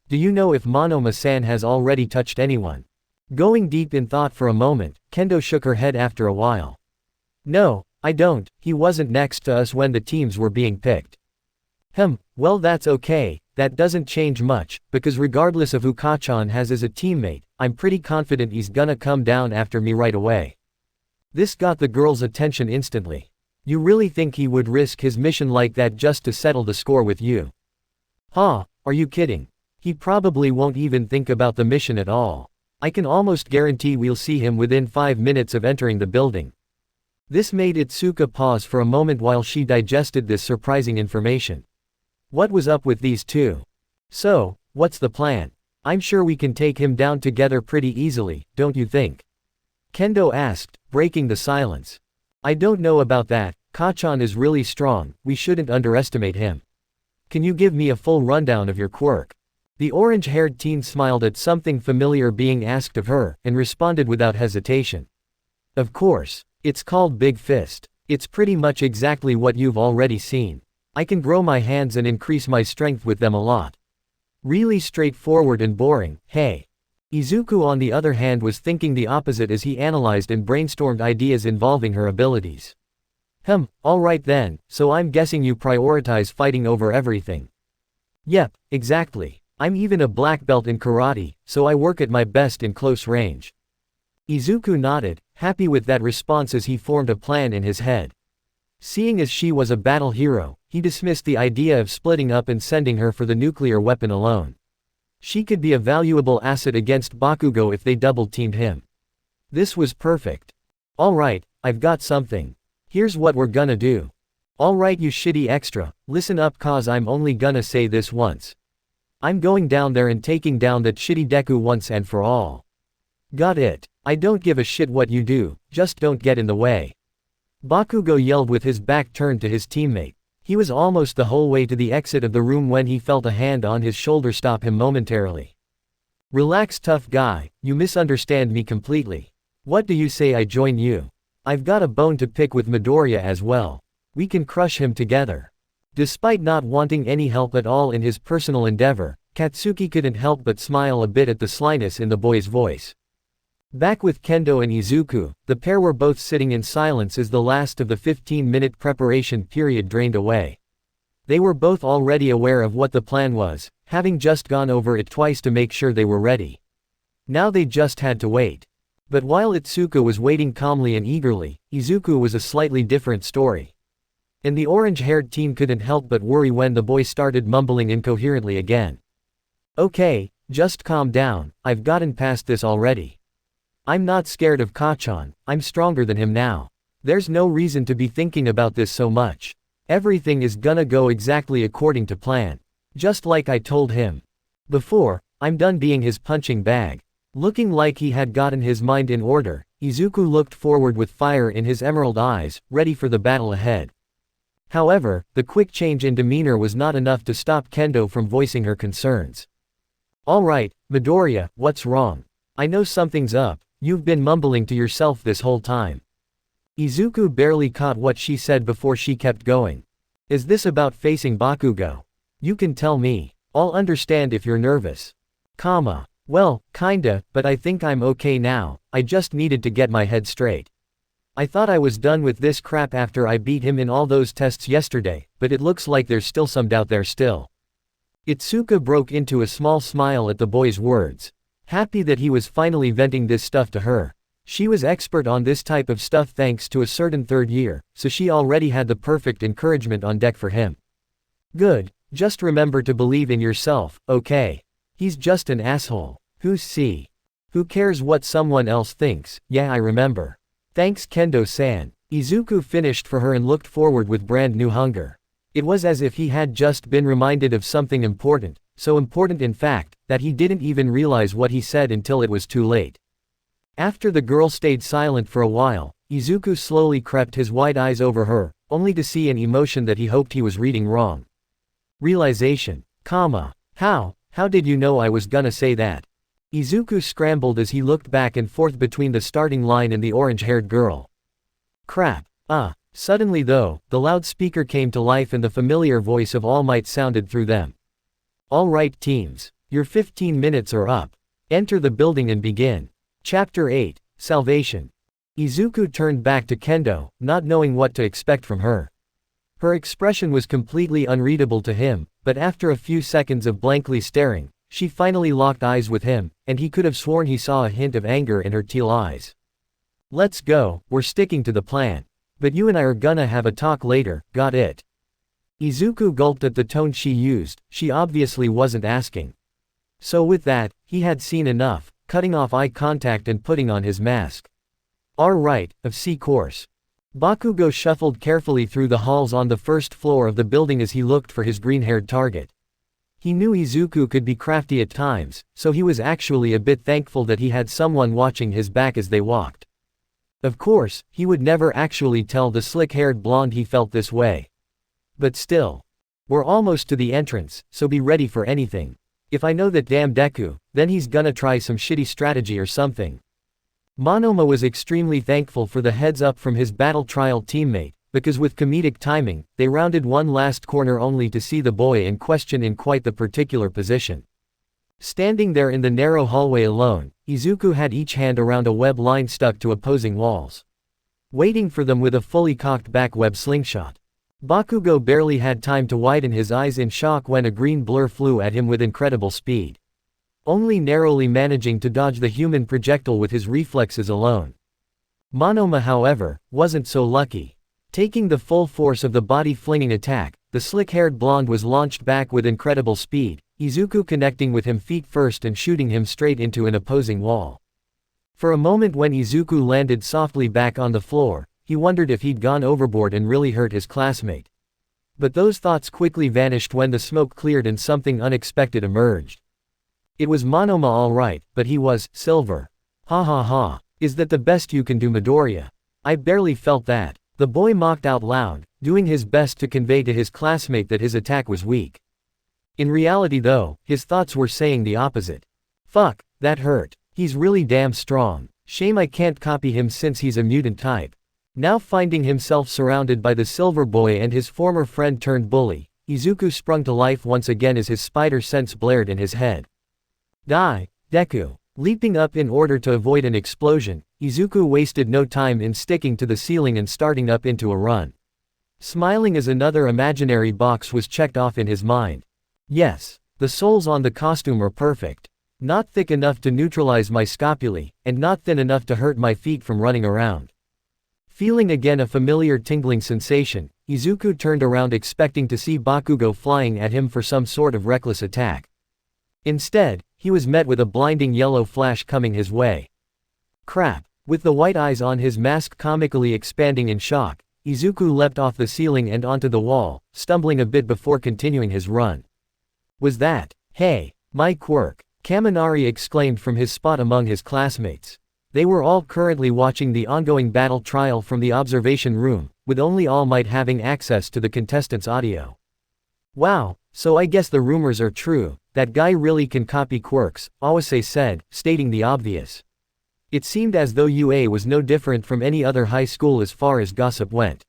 Do you know if Monoma-san has already touched anyone? Going deep in thought for a moment, Kendo shook her head after a while. No, I don't, he wasn't next to us when the teams were being picked. Well that's okay, that doesn't change much, because regardless of who Kacchan has as a teammate, I'm pretty confident he's gonna come down after me right away. This got the girl's attention instantly. You really think he would risk his mission like that just to settle the score with you? Are you kidding? He probably won't even think about the mission at all. I can almost guarantee we'll see him within 5 minutes of entering the building. This made Itsuka pause for a moment while she digested this surprising information. What was up with these two? So, what's the plan? I'm sure we can take him down together pretty easily, don't you think? Kendo asked, breaking the silence. I don't know about that, Kacchan is really strong, we shouldn't underestimate him. Can you give me a full rundown of your quirk? The orange-haired teen smiled at something familiar being asked of her, and responded without hesitation. Of course, it's called Big Fist. It's pretty much exactly what you've already seen. I can grow my hands and increase my strength with them a lot. Really straightforward and boring, hey. Izuku on the other hand was thinking the opposite as he analyzed and brainstormed ideas involving her abilities. Alright then, so I'm guessing you prioritize fighting over everything. Yep, exactly. I'm even a black belt in karate, so I work at my best in close range. Izuku nodded, happy with that response as he formed a plan in his head. Seeing as she was a battle hero, he dismissed the idea of splitting up and sending her for the nuclear weapon alone. She could be a valuable asset against Bakugo if they double-teamed him. This was perfect. Alright, I've got something. Here's what we're gonna do. Alright you shitty extra, listen up cause I'm only gonna say this once. I'm going down there and taking down that shitty Deku once and for all. Got it? I don't give a shit what you do, just don't get in the way. Bakugo yelled with his back turned to his teammate. He was almost the whole way to the exit of the room when he felt a hand on his shoulder stop him momentarily. Relax tough guy, you misunderstand me completely. What do you say I join you? I've got a bone to pick with Midoriya as well. We can crush him together. Despite not wanting any help at all in his personal endeavor, Katsuki couldn't help but smile a bit at the slyness in the boy's voice. Back with Kendo and Izuku, the pair were both sitting in silence as the last of the 15-minute preparation period drained away. They were both already aware of what the plan was, having just gone over it twice to make sure they were ready. Now they just had to wait. But while Itsuka was waiting calmly and eagerly, Izuku was a slightly different story. And the orange-haired teen couldn't help but worry when the boy started mumbling incoherently again. Okay, just calm down, I've gotten past this already. I'm not scared of Kachan, I'm stronger than him now. There's no reason to be thinking about this so much. Everything is gonna go exactly according to plan. Just like I told him before, I'm done being his punching bag. Looking like he had gotten his mind in order, Izuku looked forward with fire in his emerald eyes, ready for the battle ahead. However, the quick change in demeanor was not enough to stop Kendo from voicing her concerns. Alright, Midoriya, what's wrong? I know something's up, you've been mumbling to yourself this whole time. Izuku barely caught what she said before she kept going. Is this about facing Bakugo? You can tell me. I'll understand if you're nervous. Well, kinda, but I think I'm okay now, I just needed to get my head straight. I thought I was done with this crap after I beat him in all those tests yesterday, but it looks like there's still some doubt there still. Itsuka broke into a small smile at the boy's words. Happy that he was finally venting this stuff to her. She was expert on this type of stuff thanks to a certain third year, so she already had the perfect encouragement on deck for him. Good, just remember to believe in yourself, okay? He's just an asshole. Who cares what someone else thinks? Yeah, I remember. Thanks Kendo-san. Izuku finished for her and looked forward with brand new hunger. It was as if he had just been reminded of something important, so important in fact, that he didn't even realize what he said until it was too late. After the girl stayed silent for a while, Izuku slowly crept his wide eyes over her, only to see an emotion that he hoped he was reading wrong. Realization. How did you know I was gonna say that? Izuku scrambled as he looked back and forth between the starting line and the orange-haired girl. Crap. Suddenly though, the loudspeaker came to life and the familiar voice of All Might sounded through them. Alright teams. Your 15 minutes are up. Enter the building and begin. Chapter 8, Salvation. Izuku turned back to Kendo, not knowing what to expect from her. Her expression was completely unreadable to him, but after a few seconds of blankly staring, she finally locked eyes with him, and he could have sworn he saw a hint of anger in her teal eyes. Let's go, we're sticking to the plan. But you and I are gonna have a talk later, got it? Izuku gulped at the tone she used, she obviously wasn't asking. So with that, he had seen enough, cutting off eye contact and putting on his mask. Alright, of course. Bakugo shuffled carefully through the halls on the first floor of the building as he looked for his green-haired target. He knew Izuku could be crafty at times, so he was actually a bit thankful that he had someone watching his back as they walked. Of course, he would never actually tell the slick-haired blonde he felt this way. But still. We're almost to the entrance, so be ready for anything. If I know that damn Deku, then he's gonna try some shitty strategy or something. Monoma was extremely thankful for the heads up from his battle trial teammate, because with comedic timing, they rounded one last corner only to see the boy in question in quite the particular position. Standing there in the narrow hallway alone, Izuku had each hand around a web line stuck to opposing walls. Waiting for them with a fully cocked back web slingshot. Bakugo barely had time to widen his eyes in shock when a green blur flew at him with incredible speed. Only narrowly managing to dodge the human projectile with his reflexes alone. Monoma however, wasn't so lucky. Taking the full force of the body-flinging attack, the slick-haired blonde was launched back with incredible speed, Izuku connecting with him feet first and shooting him straight into an opposing wall. For a moment when Izuku landed softly back on the floor, he wondered if he'd gone overboard and really hurt his classmate. But those thoughts quickly vanished when the smoke cleared and something unexpected emerged. It was Monoma alright, but he was silver. Ha ha ha. Is that the best you can do, Midoriya? I barely felt that. The boy mocked out loud, doing his best to convey to his classmate that his attack was weak. In reality though, his thoughts were saying the opposite. Fuck, that hurt. He's really damn strong. Shame I can't copy him since he's a mutant type. Now finding himself surrounded by the Silver Boy and his former friend turned bully, Izuku sprung to life once again as his spider sense blared in his head. Die, Deku! Leaping up in order to avoid an explosion, Izuku wasted no time in sticking to the ceiling and starting up into a run. Smiling as another imaginary box was checked off in his mind. Yes, the soles on the costume are perfect. Not thick enough to neutralize my scapulae, and not thin enough to hurt my feet from running around. Feeling again a familiar tingling sensation, Izuku turned around expecting to see Bakugo flying at him for some sort of reckless attack. Instead, he was met with a blinding yellow flash coming his way. Crap! With the white eyes on his mask comically expanding in shock, Izuku leapt off the ceiling and onto the wall, stumbling a bit before continuing his run. Was that? Hey, my Quirk! Kaminari exclaimed from his spot among his classmates. They were all currently watching the ongoing battle trial from the observation room, with only All Might having access to the contestants' audio. Wow, so I guess the rumors are true, that guy really can copy quirks, Awase said, stating the obvious. It seemed as though UA was no different from any other high school as far as gossip went.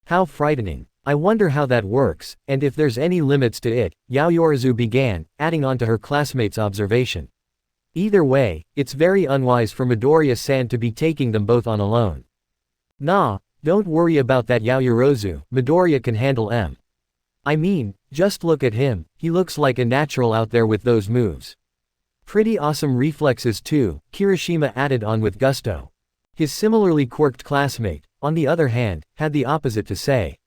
How frightening. I wonder how that works, and if there's any limits to it, Yaoyorozu began, adding on to her classmate's observation. Either way, it's very unwise for Midoriya-san to be taking them both on alone. Nah, don't worry about that Yaoyorozu, Midoriya can handle M. I mean, just look at him, he looks like a natural out there with those moves. Pretty awesome reflexes too, Kirishima added on with gusto. His similarly quirked classmate, on the other hand, had the opposite to say.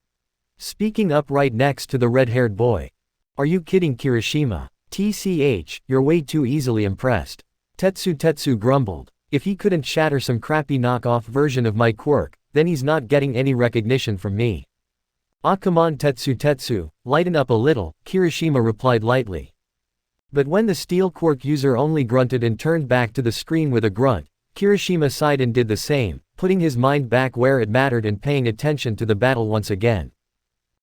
Speaking up right next to the red-haired boy. Are you kidding Kirishima? TCH, you're way too easily impressed. Tetsu grumbled. If he couldn't shatter some crappy knockoff version of my quirk, then he's not getting any recognition from me. Ah come on Tetsu, lighten up a little, Kirishima replied lightly. But when the steel quirk user only grunted and turned back to the screen with a grunt, Kirishima sighed and did the same, putting his mind back where it mattered and paying attention to the battle once again.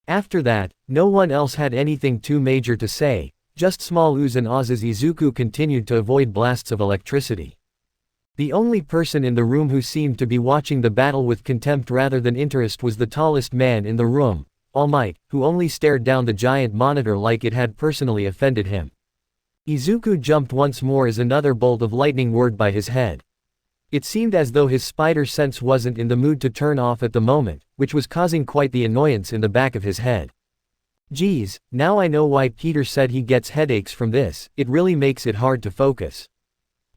After that, no one else had anything too major to say, just small oohs and ahs as Izuku continued to avoid blasts of electricity. The only person in the room who seemed to be watching the battle with contempt rather than interest was the tallest man in the room, All Might, who only stared down the giant monitor like it had personally offended him. Izuku jumped once more as another bolt of lightning whirred by his head. It seemed as though his spider sense wasn't in the mood to turn off at the moment, which was causing quite the annoyance in the back of his head. Geez, now I know why Peter said he gets headaches from this, it really makes it hard to focus.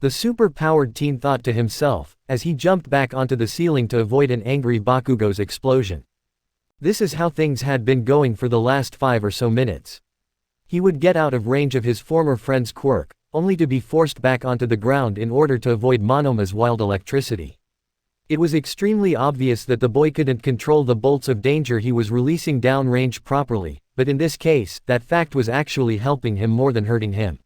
The super-powered teen thought to himself, as he jumped back onto the ceiling to avoid an angry Bakugo's explosion. This is how things had been going for the last 5 or so minutes. He would get out of range of his former friend's quirk, only to be forced back onto the ground in order to avoid Monoma's wild electricity. It was extremely obvious that the boy couldn't control the bolts of danger he was releasing downrange properly, but in this case, that fact was actually helping him more than hurting him.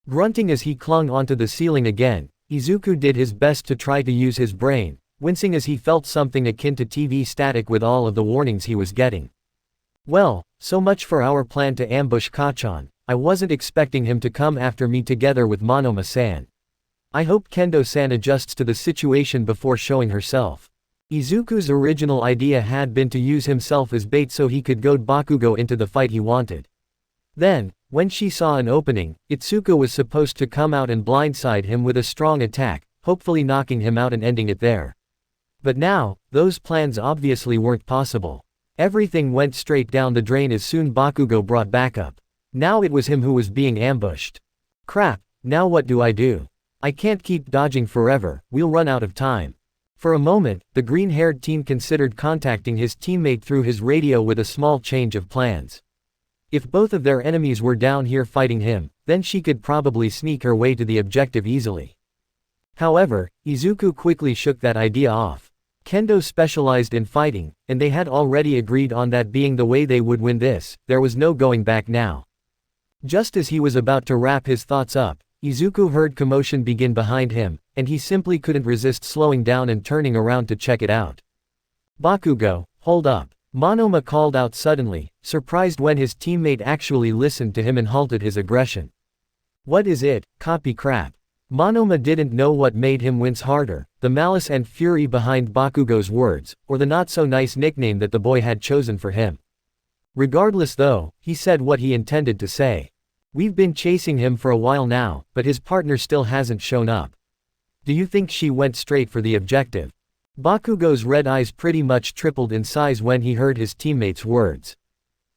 Grunting as he clung onto the ceiling again, Izuku did his best to try to use his brain, wincing as he felt something akin to TV static with all of the warnings he was getting. Well, so much for our plan to ambush Kacchan. I wasn't expecting him to come after me together with Monoma-san. I hope Kendo-san adjusts to the situation before showing herself. Izuku's original idea had been to use himself as bait so he could goad Bakugo into the fight he wanted. Then, when she saw an opening, Itsuka was supposed to come out and blindside him with a strong attack, hopefully knocking him out and ending it there. But now, those plans obviously weren't possible. Everything went straight down the drain as soon Bakugo brought backup. Now it was him who was being ambushed. Crap, now what do I do? I can't keep dodging forever, we'll run out of time. For a moment, the green-haired teen considered contacting his teammate through his radio with a small change of plans. If both of their enemies were down here fighting him, then she could probably sneak her way to the objective easily. However, Izuku quickly shook that idea off. Kendo specialized in fighting, and they had already agreed on that being the way they would win this, there was no going back now. Just as he was about to wrap his thoughts up, Izuku heard commotion begin behind him, and he simply couldn't resist slowing down and turning around to check it out. Bakugo, hold up. Monoma called out suddenly, surprised when his teammate actually listened to him and halted his aggression. What is it, copy crap? Monoma didn't know what made him wince harder, the malice and fury behind Bakugo's words, or the not-so-nice nickname that the boy had chosen for him. Regardless though, he said what he intended to say. We've been chasing him for a while now, but his partner still hasn't shown up. Do you think she went straight for the objective? Bakugo's red eyes pretty much tripled in size when he heard his teammate's words.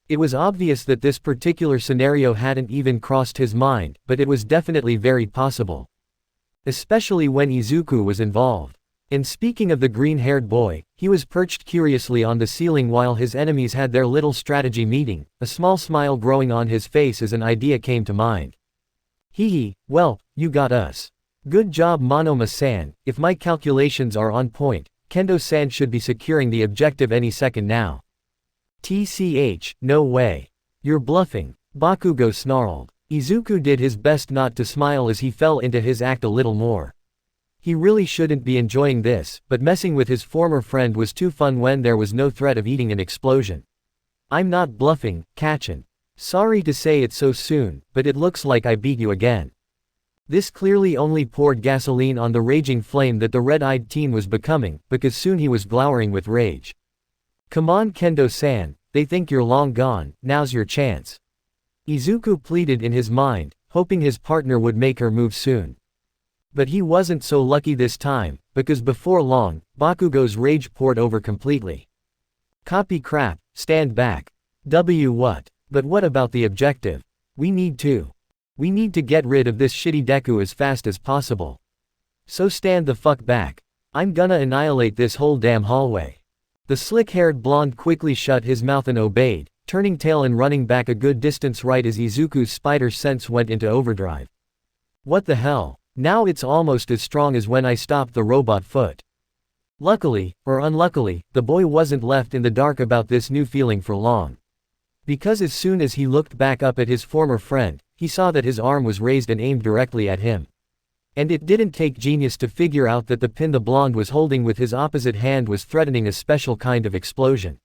It was obvious that this particular scenario hadn't even crossed his mind, but it was definitely very possible. Especially when Izuku was involved. And speaking of the green-haired boy, he was perched curiously on the ceiling while his enemies had their little strategy meeting, a small smile growing on his face as an idea came to mind. Hee, well, you got us. Good job Monoma-san, if my calculations are on point, Kendo-san should be securing the objective any second now. TCH, no way. You're bluffing, Bakugo snarled. Izuku did his best not to smile as he fell into his act a little more. He really shouldn't be enjoying this, but messing with his former friend was too fun when there was no threat of eating an explosion. I'm not bluffing, Kachin. Sorry to say it so soon, but it looks like I beat you again. This clearly only poured gasoline on the raging flame that the red-eyed teen was becoming, because soon he was glowering with rage. Come on Kendo-san, they think you're long gone, now's your chance. Izuku pleaded in his mind, hoping his partner would make her move soon. But he wasn't so lucky this time, because before long, Bakugo's rage poured over completely. Copy crap, stand back. What? But what about the objective? We need to get rid of this shitty Deku as fast as possible. So stand the fuck back. I'm gonna annihilate this whole damn hallway. The slick-haired blonde quickly shut his mouth and obeyed, turning tail and running back a good distance right as Izuku's spider sense went into overdrive. What the hell? Now it's almost as strong as when I stopped the robot foot. Luckily, or unluckily, the boy wasn't left in the dark about this new feeling for long. Because as soon as he looked back up at his former friend, he saw that his arm was raised and aimed directly at him. And it didn't take genius to figure out that the pin the blonde was holding with his opposite hand was threatening a special kind of explosion.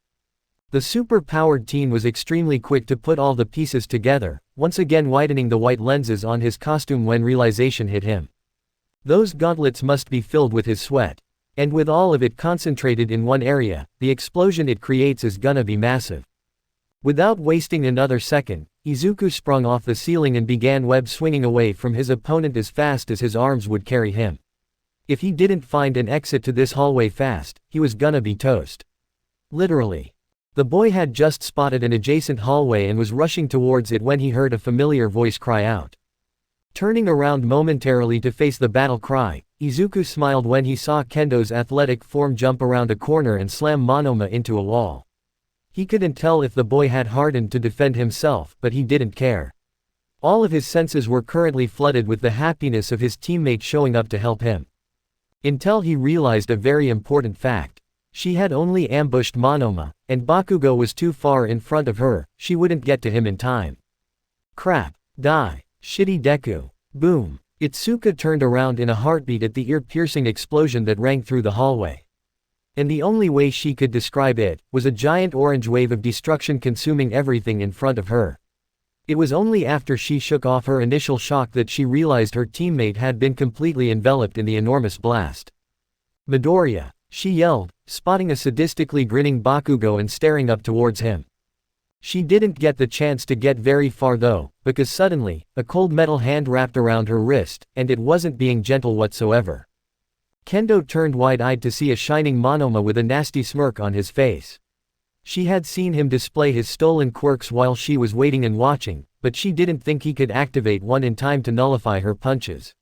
The super-powered teen was extremely quick to put all the pieces together, once again widening the white lenses on his costume when realization hit him. Those gauntlets must be filled with his sweat. And with all of it concentrated in one area, the explosion it creates is gonna be massive. Without wasting another second, Izuku sprung off the ceiling and began web-swinging away from his opponent as fast as his arms would carry him. If he didn't find an exit to this hallway fast, he was gonna be toast. Literally. The boy had just spotted an adjacent hallway and was rushing towards it when he heard a familiar voice cry out. Turning around momentarily to face the battle cry, Izuku smiled when he saw Kendo's athletic form jump around a corner and slam Monoma into a wall. He couldn't tell if the boy had hardened to defend himself, but he didn't care. All of his senses were currently flooded with the happiness of his teammate showing up to help him. Until he realized a very important fact. She had only ambushed Monoma, and Bakugo was too far in front of her, she wouldn't get to him in time. Crap. Die. Shitty Deku. Boom. Itsuka turned around in a heartbeat at the ear-piercing explosion that rang through the hallway. And the only way she could describe it, was a giant orange wave of destruction consuming everything in front of her. It was only after she shook off her initial shock that she realized her teammate had been completely enveloped in the enormous blast. Midoriya, she yelled, spotting a sadistically grinning Bakugo and staring up towards him. She didn't get the chance to get very far though, because suddenly, a cold metal hand wrapped around her wrist, and it wasn't being gentle whatsoever. Kendo turned wide-eyed to see a shining Monoma with a nasty smirk on his face. She had seen him display his stolen quirks while she was waiting and watching, but she didn't think he could activate one in time to nullify her punches.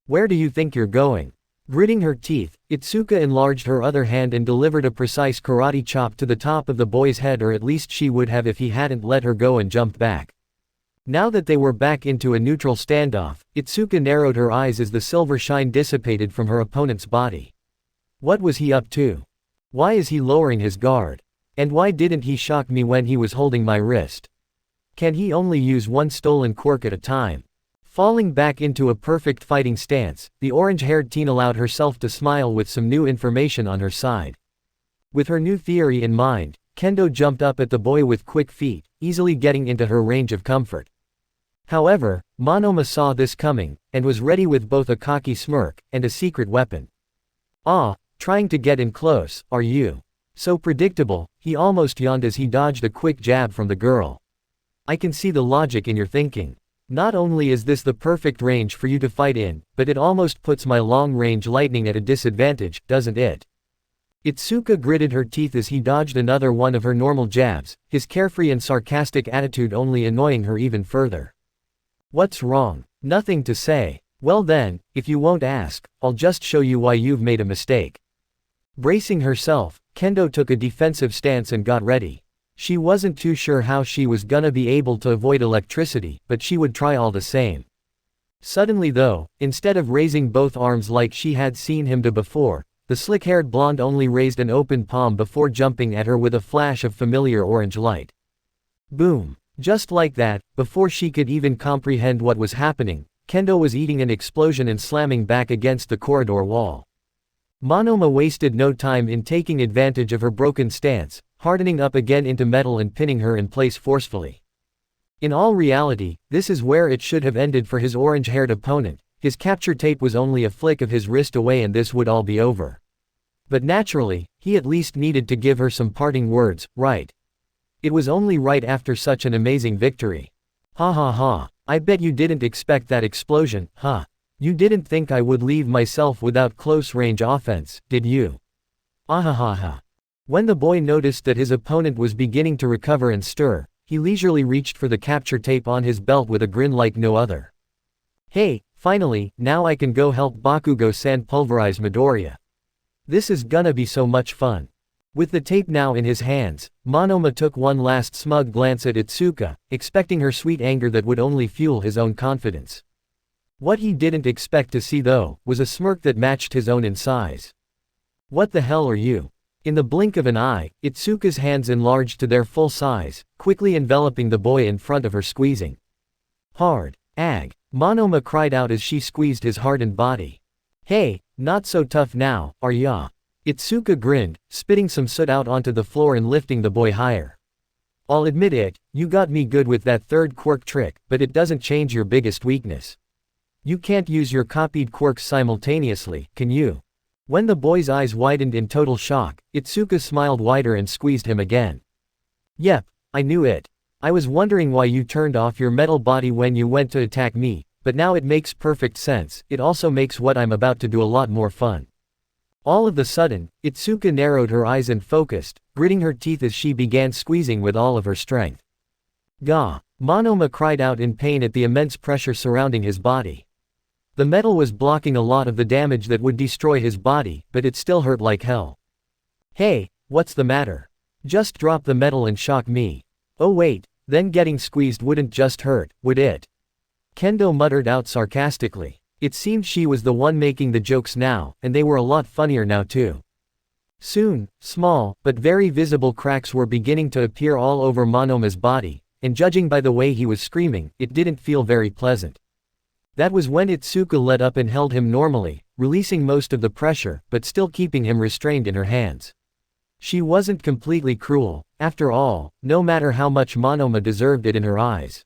Where do you think you're going? Gritting her teeth, Itsuka enlarged her other hand and delivered a precise karate chop to the top of the boy's head, or at least she would have if he hadn't let her go and jumped back. Now that they were back into a neutral standoff, Itsuka narrowed her eyes as the silver shine dissipated from her opponent's body. What was he up to? Why is he lowering his guard? And why didn't he shock me when he was holding my wrist? Can he only use one stolen quirk at a time? Falling back into a perfect fighting stance, the orange-haired teen allowed herself to smile with some new information on her side. With her new theory in mind, Kendo jumped up at the boy with quick feet, easily getting into her range of comfort. However, Monoma saw this coming, and was ready with both a cocky smirk, and a secret weapon. "Ah, trying to get in close, are you? So predictable," he almost yawned as he dodged a quick jab from the girl. "I can see the logic in your thinking. Not only is this the perfect range for you to fight in, but it almost puts my long-range lightning at a disadvantage, doesn't it?" Itsuka gritted her teeth as he dodged another one of her normal jabs, his carefree and sarcastic attitude only annoying her even further. "What's wrong?" "Nothing to say." "Well then, if you won't ask, I'll just show you why you've made a mistake." Bracing herself, Kendo took a defensive stance and got ready. She wasn't too sure how she was gonna be able to avoid electricity, but she would try all the same. Suddenly though, instead of raising both arms like she had seen him do before, the slick-haired blonde only raised an open palm before jumping at her with a flash of familiar orange light. Boom! Just like that, before she could even comprehend what was happening, Kendo was eating an explosion and slamming back against the corridor wall. Monoma wasted no time in taking advantage of her broken stance, hardening up again into metal and pinning her in place forcefully. In all reality, this is where it should have ended for his orange-haired opponent. His capture tape was only a flick of his wrist away and this would all be over. But naturally, he at least needed to give her some parting words, right? It was only right after such an amazing victory. "Ha ha ha, I bet you didn't expect that explosion, huh? You didn't think I would leave myself without close-range offense, did you? Ah ha ha ha." When the boy noticed that his opponent was beginning to recover and stir, he leisurely reached for the capture tape on his belt with a grin like no other. "Hey, finally, now I can go help Bakugo-san pulverize Midoriya. This is gonna be so much fun." With the tape now in his hands, Monoma took one last smug glance at Itsuka, expecting her sweet anger that would only fuel his own confidence. What he didn't expect to see though, was a smirk that matched his own in size. "What the hell are you?" In the blink of an eye, Itsuka's hands enlarged to their full size, quickly enveloping the boy in front of her squeezing. "Hard. Ag." Monoma cried out as she squeezed his hardened body. "Hey, not so tough now, are ya?" Itsuka grinned, spitting some soot out onto the floor and lifting the boy higher. "I'll admit it, you got me good with that third quirk trick, but it doesn't change your biggest weakness. You can't use your copied quirks simultaneously, can you?" When the boy's eyes widened in total shock, Itsuka smiled wider and squeezed him again. "Yep, I knew it. I was wondering why you turned off your metal body when you went to attack me, but now it makes perfect sense. It also makes what I'm about to do a lot more fun." All of a sudden, Itsuka narrowed her eyes and focused, gritting her teeth as she began squeezing with all of her strength. "Gah!" Monoma cried out in pain at the immense pressure surrounding his body. The metal was blocking a lot of the damage that would destroy his body, but it still hurt like hell. "Hey, what's the matter? Just drop the metal and shock me." "Oh wait, then getting squeezed wouldn't just hurt, would it?" Kendo muttered out sarcastically. It seemed she was the one making the jokes now, and they were a lot funnier now too. Soon, small, but very visible cracks were beginning to appear all over Monoma's body, and judging by the way he was screaming, it didn't feel very pleasant. That was when Itsuka let up and held him normally, releasing most of the pressure, but still keeping him restrained in her hands. She wasn't completely cruel, after all, no matter how much Monoma deserved it in her eyes.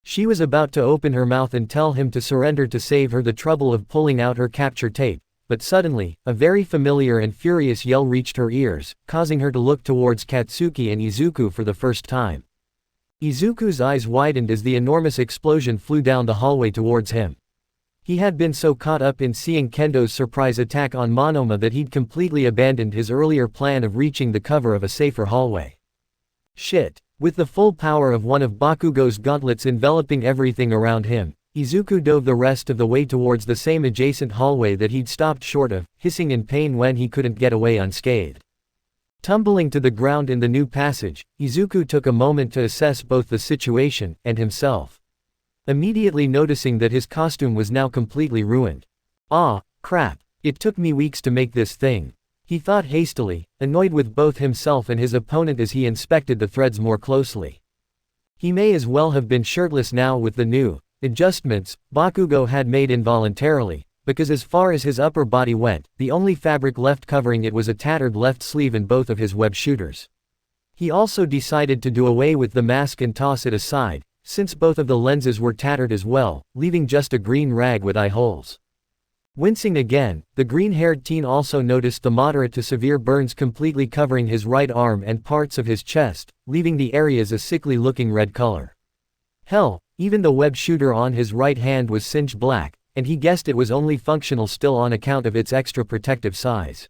She was about to open her mouth and tell him to surrender to save her the trouble of pulling out her capture tape, but suddenly, a very familiar and furious yell reached her ears, causing her to look towards Katsuki and Izuku for the first time. Izuku's eyes widened as the enormous explosion flew down the hallway towards him. He had been so caught up in seeing Kendo's surprise attack on Monoma that he'd completely abandoned his earlier plan of reaching the cover of a safer hallway. Shit! With the full power of one of Bakugo's gauntlets enveloping everything around him, Izuku dove the rest of the way towards the same adjacent hallway that he'd stopped short of, hissing in pain when he couldn't get away unscathed. Tumbling to the ground in the new passage, Izuku took a moment to assess both the situation and himself. Immediately noticing that his costume was now completely ruined. "Ah, crap, it took me weeks to make this thing," he thought hastily, annoyed with both himself and his opponent as he inspected the threads more closely. He may as well have been shirtless now with the new adjustments Bakugo had made involuntarily, because as far as his upper body went, the only fabric left covering it was a tattered left sleeve and both of his web shooters. He also decided to do away with the mask and toss it aside, since both of the lenses were tattered as well, leaving just a green rag with eye holes. Wincing again, the green-haired teen also noticed the moderate to severe burns completely covering his right arm and parts of his chest, leaving the areas a sickly-looking red color. Hell, even the web shooter on his right hand was singed black, and he guessed it was only functional still on account of its extra protective size.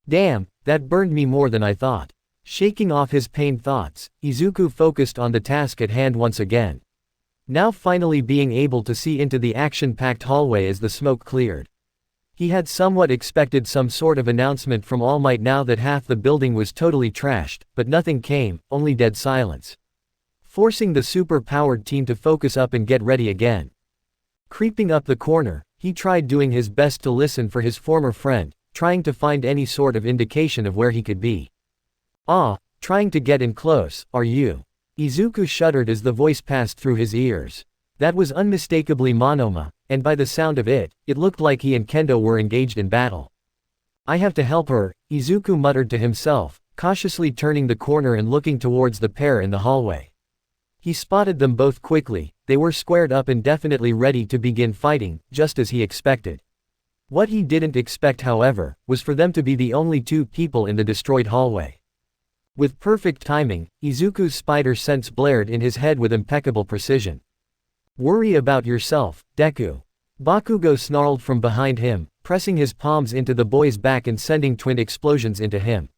Damn, that burned me more than I thought. Shaking off his pained thoughts, Izuku focused on the task at hand once again. Now finally being able to see into the action-packed hallway as the smoke cleared. He had somewhat expected some sort of announcement from All Might now that half the building was totally trashed, but nothing came, only dead silence. Forcing the super-powered teen to focus up and get ready again. Creeping up the corner, he tried doing his best to listen for his former friend, trying to find any sort of indication of where he could be. "Ah, trying to get in close, are you?" Izuku shuddered as the voice passed through his ears. That was unmistakably Monoma, and by the sound of it, it looked like he and Kendo were engaged in battle. "I have to help her," Izuku muttered to himself, cautiously turning the corner and looking towards the pair in the hallway. He spotted them both quickly. They were squared up and definitely ready to begin fighting, just as he expected. What he didn't expect, however, was for them to be the only two people in the destroyed hallway. With perfect timing, Izuku's spider sense blared in his head with impeccable precision. "Worry about yourself, Deku." Bakugo snarled from behind him, pressing his palms into the boy's back and sending twin explosions into him.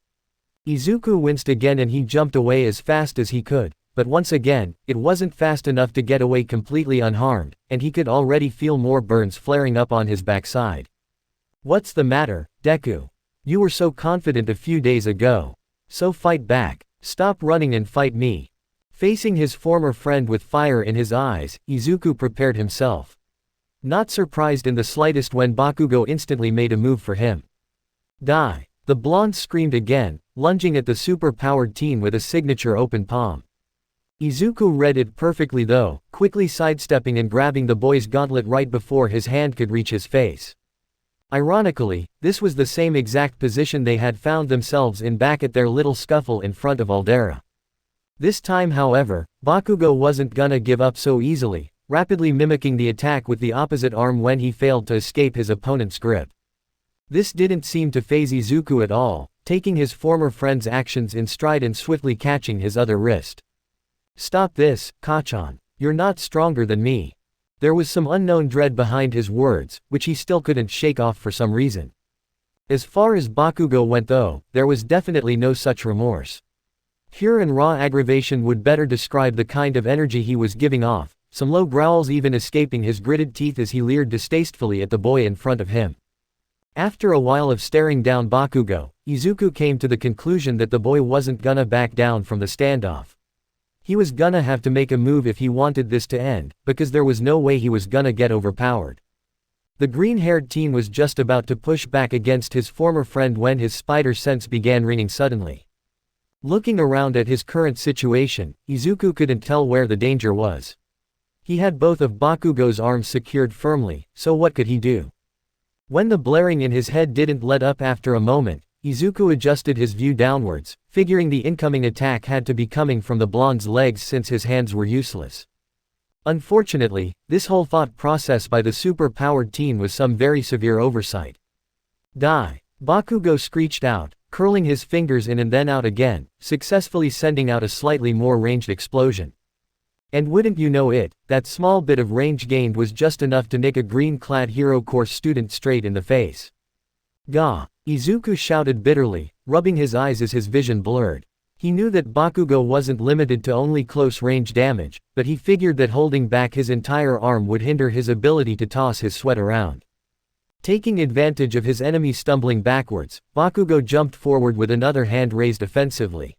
Izuku winced again and he jumped away as fast as he could, but once again, it wasn't fast enough to get away completely unharmed, and he could already feel more burns flaring up on his backside. "What's the matter, Deku? You were so confident a few days ago. So fight back. Stop running and fight me." Facing his former friend with fire in his eyes, Izuku prepared himself. Not surprised in the slightest when Bakugo instantly made a move for him. "Die!" The blonde screamed again, lunging at the super-powered teen with a signature open palm. Izuku read it perfectly though, quickly sidestepping and grabbing the boy's gauntlet right before his hand could reach his face. Ironically, this was the same exact position they had found themselves in back at their little scuffle in front of Aldera. This time however, Bakugo wasn't gonna give up so easily, rapidly mimicking the attack with the opposite arm when he failed to escape his opponent's grip. This didn't seem to faze Izuku at all, taking his former friend's actions in stride and swiftly catching his other wrist. "Stop this, Kachan. You're not stronger than me." There was some unknown dread behind his words, which he still couldn't shake off for some reason. As far as Bakugo went though, there was definitely no such remorse. Pure and raw aggravation would better describe the kind of energy he was giving off, some low growls even escaping his gritted teeth as he leered distastefully at the boy in front of him. After a while of staring down Bakugo, Izuku came to the conclusion that the boy wasn't gonna back down from the standoff. He was gonna have to make a move if he wanted this to end, because there was no way he was gonna get overpowered. The green-haired teen was just about to push back against his former friend when his spider sense began ringing suddenly. Looking around at his current situation, Izuku couldn't tell where the danger was. He had both of Bakugo's arms secured firmly, so what could he do? When the blaring in his head didn't let up after a moment, Izuku adjusted his view downwards, figuring the incoming attack had to be coming from the blonde's legs since his hands were useless. Unfortunately, this whole thought process by the super-powered teen was some very severe oversight. "Die!" Bakugo screeched out, curling his fingers in and then out again, successfully sending out a slightly more ranged explosion. And wouldn't you know it, that small bit of range gained was just enough to nick a green-clad hero course student straight in the face. "Gah!" Izuku shouted bitterly, rubbing his eyes as his vision blurred. He knew that Bakugo wasn't limited to only close-range damage, but he figured that holding back his entire arm would hinder his ability to toss his sweat around. Taking advantage of his enemy stumbling backwards, Bakugo jumped forward with another hand raised offensively.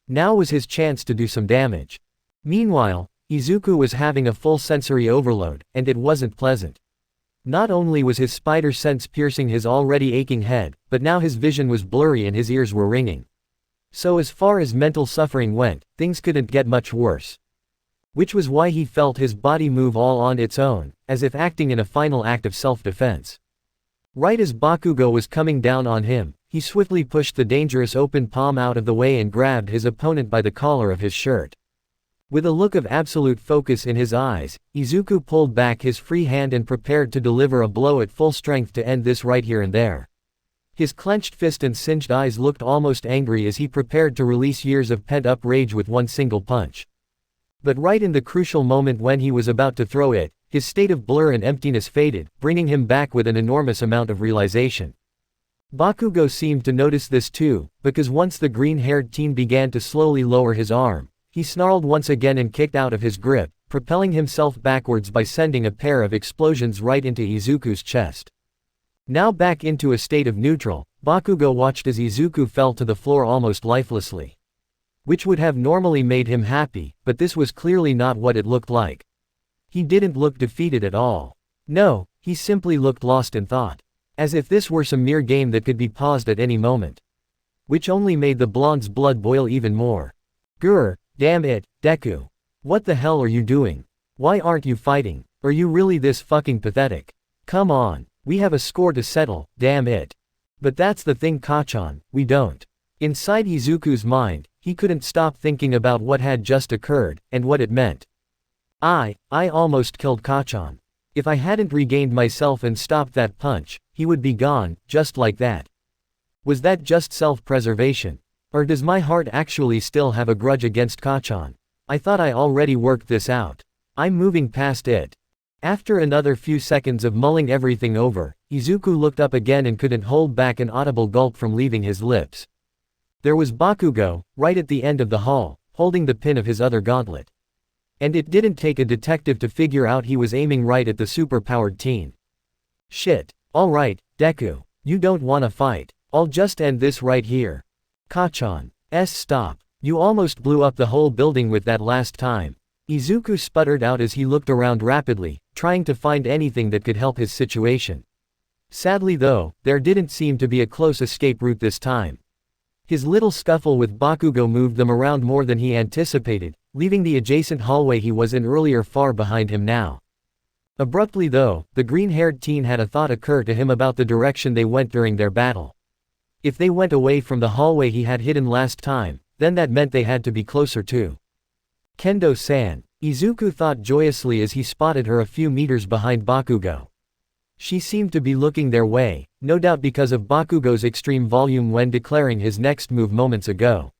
Now was his chance to do some damage. Meanwhile, Izuku was having a full sensory overload, and it wasn't pleasant. Not only was his spider sense piercing his already aching head, but now his vision was blurry and his ears were ringing. So as far as mental suffering went, things couldn't get much worse. Which was why he felt his body move all on its own, as if acting in a final act of self-defense. Right as Bakugo was coming down on him, he swiftly pushed the dangerous open palm out of the way and grabbed his opponent by the collar of his shirt. With a look of absolute focus in his eyes, Izuku pulled back his free hand and prepared to deliver a blow at full strength to end this right here and there. His clenched fist and singed eyes looked almost angry as he prepared to release years of pent-up rage with one single punch. But right in the crucial moment when he was about to throw it, his state of blur and emptiness faded, bringing him back with an enormous amount of realization. Bakugo seemed to notice this too, because once the green-haired teen began to slowly lower his arm, he snarled once again and kicked out of his grip, propelling himself backwards by sending a pair of explosions right into Izuku's chest. Now back into a state of neutral, Bakugo watched as Izuku fell to the floor almost lifelessly. Which would have normally made him happy, but this was clearly not what it looked like. He didn't look defeated at all. No, he simply looked lost in thought. As if this were some mere game that could be paused at any moment. Which only made the blonde's blood boil even more. Grr, damn it, Deku. What the hell are you doing? Why aren't you fighting? Are you really this fucking pathetic? Come on, we have a score to settle, damn it. But that's the thing, Kachan, we don't. Inside Izuku's mind, he couldn't stop thinking about what had just occurred, and what it meant. I almost killed Kachan. If I hadn't regained myself and stopped that punch, he would be gone, just like that. Was that just self-preservation? Or does my heart actually still have a grudge against Kachan? I thought I already worked this out. I'm moving past it. After another few seconds of mulling everything over, Izuku looked up again and couldn't hold back an audible gulp from leaving his lips. There was Bakugo, right at the end of the hall, holding the pin of his other gauntlet. And it didn't take a detective to figure out he was aiming right at the super-powered teen. Shit. Alright, Deku. You don't wanna fight. I'll just end this right here. Kachan. Stop. You almost blew up the whole building with that last time. Izuku sputtered out as he looked around rapidly, trying to find anything that could help his situation. Sadly though, there didn't seem to be a close escape route this time. His little scuffle with Bakugo moved them around more than he anticipated, leaving the adjacent hallway he was in earlier far behind him now. Abruptly though, the green-haired teen had a thought occur to him about the direction they went during their battle. If they went away from the hallway he had hidden last time, then that meant they had to be closer to Kendo-san. Izuku thought joyously as he spotted her a few meters behind Bakugo. She seemed to be looking their way, no doubt because of Bakugo's extreme volume when declaring his next move moments ago.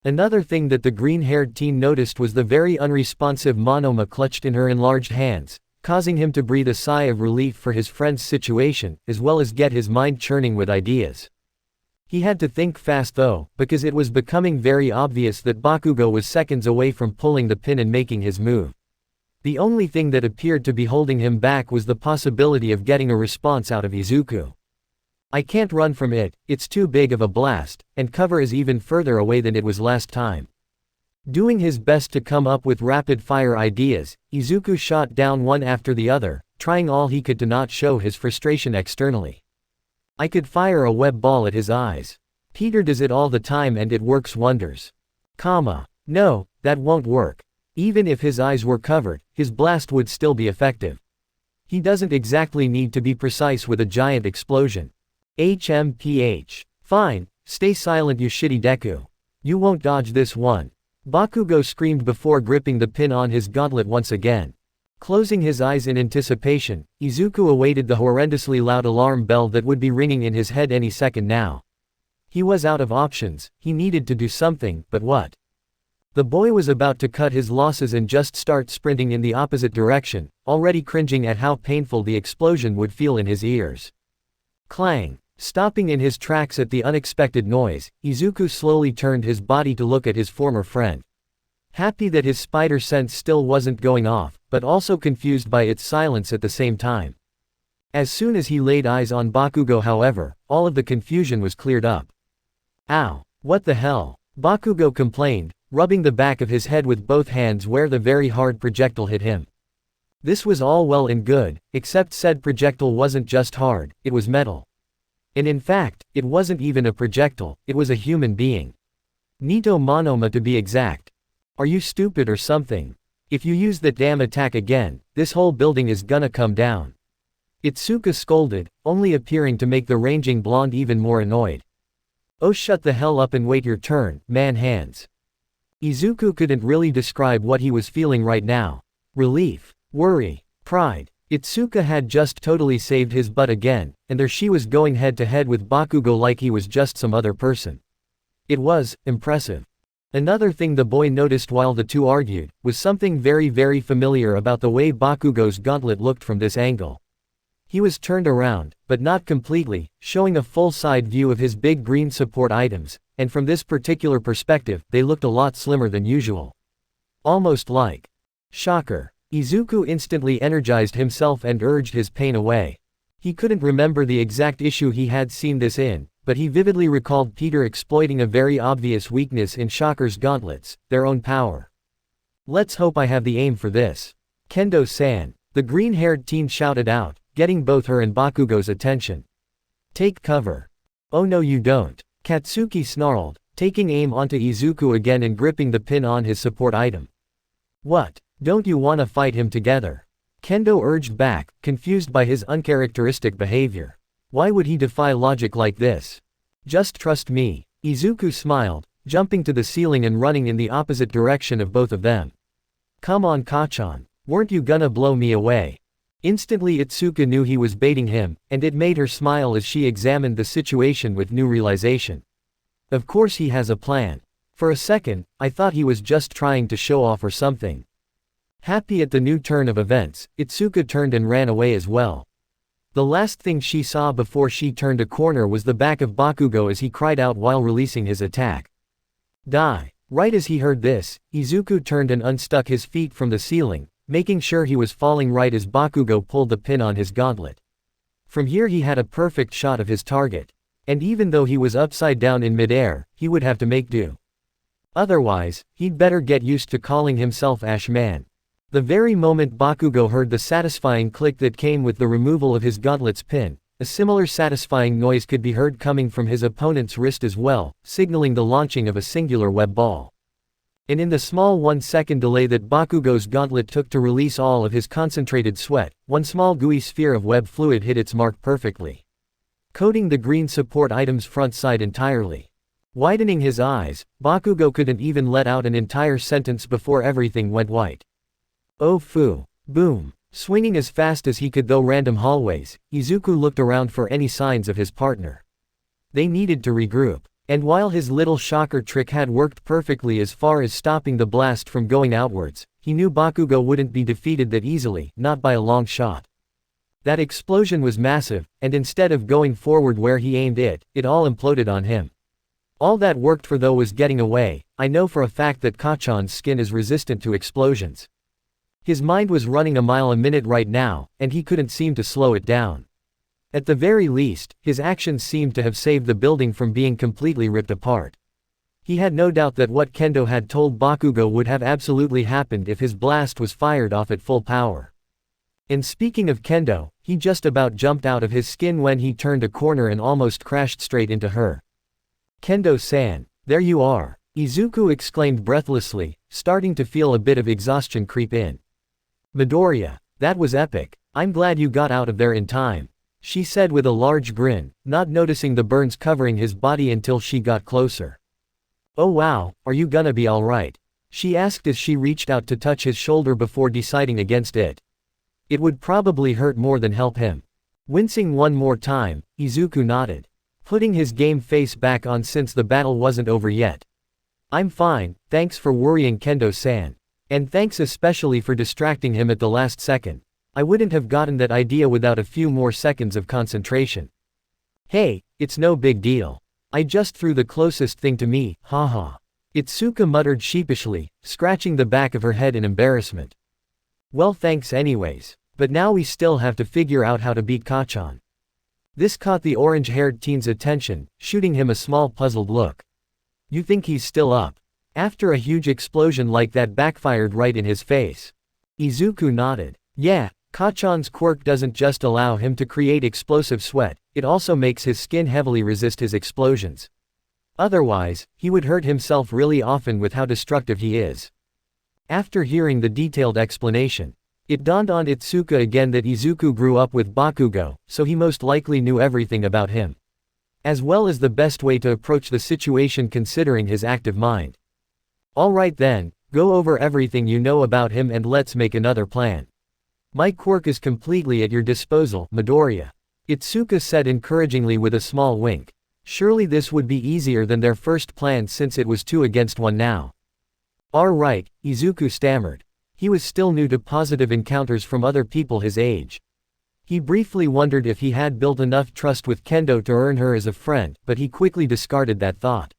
Another thing that the green-haired teen noticed was the very unresponsive Monoma clutched in her enlarged hands, causing him to breathe a sigh of relief for his friend's situation, as well as get his mind churning with ideas. He had to think fast though, because it was becoming very obvious that Bakugo was seconds away from pulling the pin and making his move. The only thing that appeared to be holding him back was the possibility of getting a response out of Izuku. I can't run from it, it's too big of a blast, and cover is even further away than it was last time. Doing his best to come up with rapid-fire ideas, Izuku shot down one after the other, trying all he could to not show his frustration externally. I could fire a web ball at his eyes. Peter does it all the time and it works wonders. No, that won't work. Even if his eyes were covered, his blast would still be effective. He doesn't exactly need to be precise with a giant explosion. HMPH. Fine, stay silent you shitty Deku. You won't dodge this one. Bakugo screamed before gripping the pin on his gauntlet once again. Closing his eyes in anticipation, Izuku awaited the horrendously loud alarm bell that would be ringing in his head any second now. He was out of options, he needed to do something, but what? The boy was about to cut his losses and just start sprinting in the opposite direction, already cringing at how painful the explosion would feel in his ears. Clang. Stopping in his tracks at the unexpected noise, Izuku slowly turned his body to look at his former friend. Happy that his spider sense still wasn't going off, but also confused by its silence at the same time. As soon as he laid eyes on Bakugo however, all of the confusion was cleared up. Ow! What the hell? Bakugo complained, rubbing the back of his head with both hands where the very hard projectile hit him. This was all well and good, except said projectile wasn't just hard, it was metal. And in fact, it wasn't even a projectile, it was a human being. Nito Monoma to be exact. Are you stupid or something? If you use that damn attack again, this whole building is gonna come down. Itsuka scolded, only appearing to make the ranging blonde even more annoyed. Oh shut the hell up and wait your turn, man hands. Izuku couldn't really describe what he was feeling right now. Relief, worry, pride. Itsuka had just totally saved his butt again, and there she was going head to head with Bakugo like he was just some other person. It was impressive. Another thing the boy noticed while the two argued, was something very familiar about the way Bakugo's gauntlet looked from this angle. He was turned around, but not completely, showing a full side view of his big green support items, and from this particular perspective, they looked a lot slimmer than usual. Almost like. Shocker. Izuku instantly energized himself and urged his pain away. He couldn't remember the exact issue he had seen this in, but he vividly recalled Peter exploiting a very obvious weakness in Shocker's gauntlets, their own power. Let's hope I have the aim for this. Kendo-san, the green-haired teen shouted out, getting both her and Bakugo's attention. Take cover. Oh no you don't. Katsuki snarled, taking aim onto Izuku again and gripping the pin on his support item. What? Don't you wanna fight him together? Kendo urged back, confused by his uncharacteristic behavior. Why would he defy logic like this? Just trust me. Izuku smiled, jumping to the ceiling and running in the opposite direction of both of them. Come on Kachan. Weren't you gonna blow me away? Instantly Itsuka knew he was baiting him, and it made her smile as she examined the situation with new realization. Of course he has a plan. For a second, I thought he was just trying to show off or something. Happy at the new turn of events, Itsuka turned and ran away as well. The last thing she saw before she turned a corner was the back of Bakugo as he cried out while releasing his attack. Die! Right as he heard this, Izuku turned and unstuck his feet from the ceiling, making sure he was falling right as Bakugo pulled the pin on his gauntlet. From here he had a perfect shot of his target. And even though he was upside down in midair, he would have to make do. Otherwise, he'd better get used to calling himself Ashman. The very moment Bakugo heard the satisfying click that came with the removal of his gauntlet's pin, a similar satisfying noise could be heard coming from his opponent's wrist as well, signaling the launching of a singular web ball. And in the small 1-second delay that Bakugo's gauntlet took to release all of his concentrated sweat, one small gooey sphere of web fluid hit its mark perfectly, coating the green support item's front side entirely. Widening his eyes, Bakugo couldn't even let out an entire sentence before everything went white. Oh fu. Boom. Swinging as fast as he could through random hallways, Izuku looked around for any signs of his partner. They needed to regroup. And while his little shocker trick had worked perfectly as far as stopping the blast from going outwards, he knew Bakugo wouldn't be defeated that easily, not by a long shot. That explosion was massive, and instead of going forward where he aimed it, it all imploded on him. All that worked for though was getting away. I know for a fact that Kachan's skin is resistant to explosions. His mind was running a mile a minute right now, and he couldn't seem to slow it down. At the very least, his actions seemed to have saved the building from being completely ripped apart. He had no doubt that what Kendo had told Bakugo would have absolutely happened if his blast was fired off at full power. And speaking of Kendo, he just about jumped out of his skin when he turned a corner and almost crashed straight into her. Kendo-san, there you are, Izuku exclaimed breathlessly, starting to feel a bit of exhaustion creep in. Midoriya, that was epic. I'm glad you got out of there in time, she said with a large grin, not noticing the burns covering his body until she got closer. Oh wow, are you gonna be alright? She asked as she reached out to touch his shoulder before deciding against it. It would probably hurt more than help him. Wincing one more time, Izuku nodded, putting his game face back on since the battle wasn't over yet. I'm fine, thanks for worrying Kendo-san. And thanks especially for distracting him at the last second. I wouldn't have gotten that idea without a few more seconds of concentration. Hey, it's no big deal. I just threw the closest thing to me, haha. Itsuka muttered sheepishly, scratching the back of her head in embarrassment. Well thanks anyways, but now we still have to figure out how to beat Kachan. This caught the orange-haired teen's attention, shooting him a small puzzled look. You think he's still up? After a huge explosion like that backfired right in his face. Izuku nodded. Yeah, Kachan's quirk doesn't just allow him to create explosive sweat, it also makes his skin heavily resist his explosions. Otherwise, he would hurt himself really often with how destructive he is. After hearing the detailed explanation, it dawned on Itsuka again that Izuku grew up with Bakugo, so he most likely knew everything about him. As well as the best way to approach the situation considering his active mind. Alright then, go over everything you know about him and let's make another plan. My quirk is completely at your disposal, Midoriya. Itsuka said encouragingly with a small wink. Surely this would be easier than their first plan since it was 2 against 1 now. Alright, Izuku stammered. He was still new to positive encounters from other people his age. He briefly wondered if he had built enough trust with Kendo to earn her as a friend, but he quickly discarded that thought.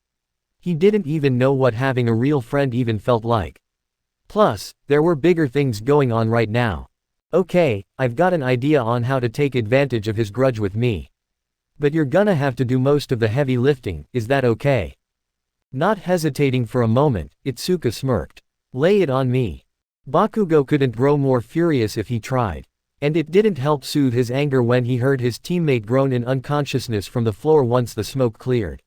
He didn't even know what having a real friend even felt like. Plus, there were bigger things going on right now. Okay, I've got an idea on how to take advantage of his grudge with me. But you're gonna have to do most of the heavy lifting, is that okay? Not hesitating for a moment, Itsuka smirked. Lay it on me. Bakugo couldn't grow more furious if he tried. And it didn't help soothe his anger when he heard his teammate groan in unconsciousness from the floor once the smoke cleared.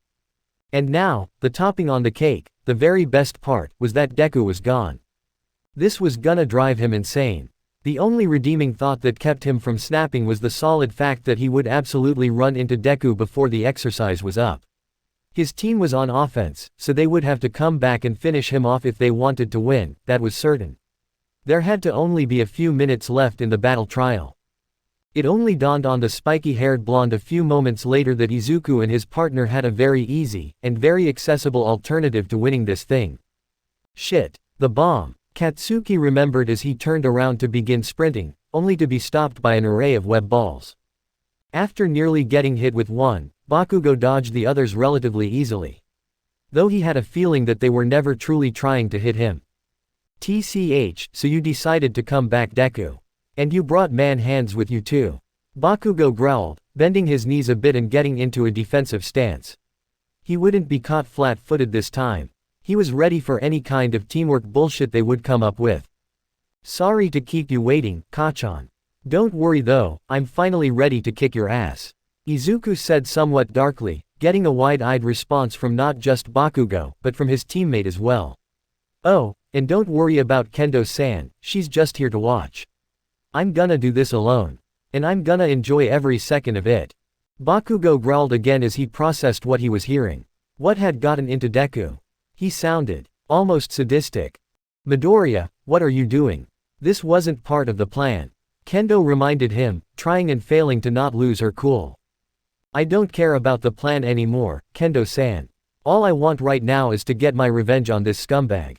And now, the topping on the cake, the very best part, was that Deku was gone. This was gonna drive him insane. The only redeeming thought that kept him from snapping was the solid fact that he would absolutely run into Deku before the exercise was up. His team was on offense, so they would have to come back and finish him off if they wanted to win, that was certain. There had to only be a few minutes left in the battle trial. It only dawned on the spiky-haired blonde a few moments later that Izuku and his partner had a very easy, and very accessible alternative to winning this thing. Shit, the bomb. Katsuki remembered as he turned around to begin sprinting, only to be stopped by an array of web balls. After nearly getting hit with one, Bakugo dodged the others relatively easily. Though he had a feeling that they were never truly trying to hit him. TCH, so you decided to come back, Deku. And you brought man hands with you too. Bakugo growled, bending his knees a bit and getting into a defensive stance. He wouldn't be caught flat-footed this time. He was ready for any kind of teamwork bullshit they would come up with. Sorry to keep you waiting, Kachan. Don't worry though, I'm finally ready to kick your ass. Izuku said somewhat darkly, getting a wide-eyed response from not just Bakugo, but from his teammate as well. Oh, and don't worry about Kendo-san, she's just here to watch. I'm gonna do this alone. And I'm gonna enjoy every second of it. Bakugo growled again as he processed what he was hearing. What had gotten into Deku? He sounded almost sadistic. Midoriya, what are you doing? This wasn't part of the plan. Kendo reminded him, trying and failing to not lose her cool. I don't care about the plan anymore, Kendo-san. All I want right now is to get my revenge on this scumbag.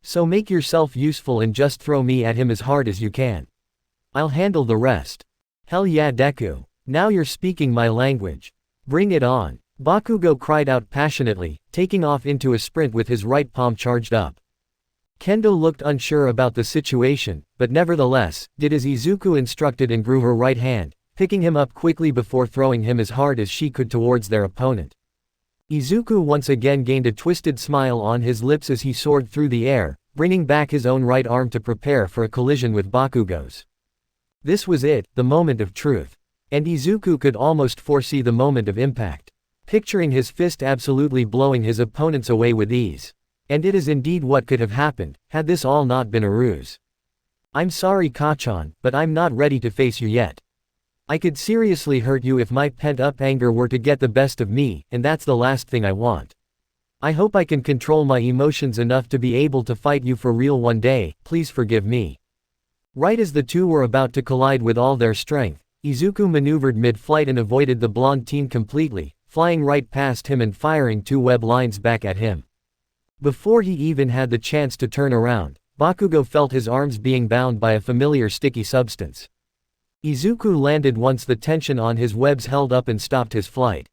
So make yourself useful and just throw me at him as hard as you can. I'll handle the rest. Hell yeah, Deku. Now you're speaking my language. Bring it on. Bakugo cried out passionately, taking off into a sprint with his right palm charged up. Kendo looked unsure about the situation, but nevertheless, did as Izuku instructed and grew her right hand, picking him up quickly before throwing him as hard as she could towards their opponent. Izuku once again gained a twisted smile on his lips as he soared through the air, bringing back his own right arm to prepare for a collision with Bakugo's. This was it, the moment of truth. And Izuku could almost foresee the moment of impact. Picturing his fist absolutely blowing his opponents away with ease. And it is indeed what could have happened, had this all not been a ruse. I'm sorry, Kachan, but I'm not ready to face you yet. I could seriously hurt you if my pent-up anger were to get the best of me, and that's the last thing I want. I hope I can control my emotions enough to be able to fight you for real one day, please forgive me. Right as the two were about to collide with all their strength, Izuku maneuvered mid-flight and avoided the blonde teen completely, flying right past him and firing 2 web lines back at him. Before he even had the chance to turn around, Bakugo felt his arms being bound by a familiar sticky substance. Izuku landed once the tension on his webs held up and stopped his flight.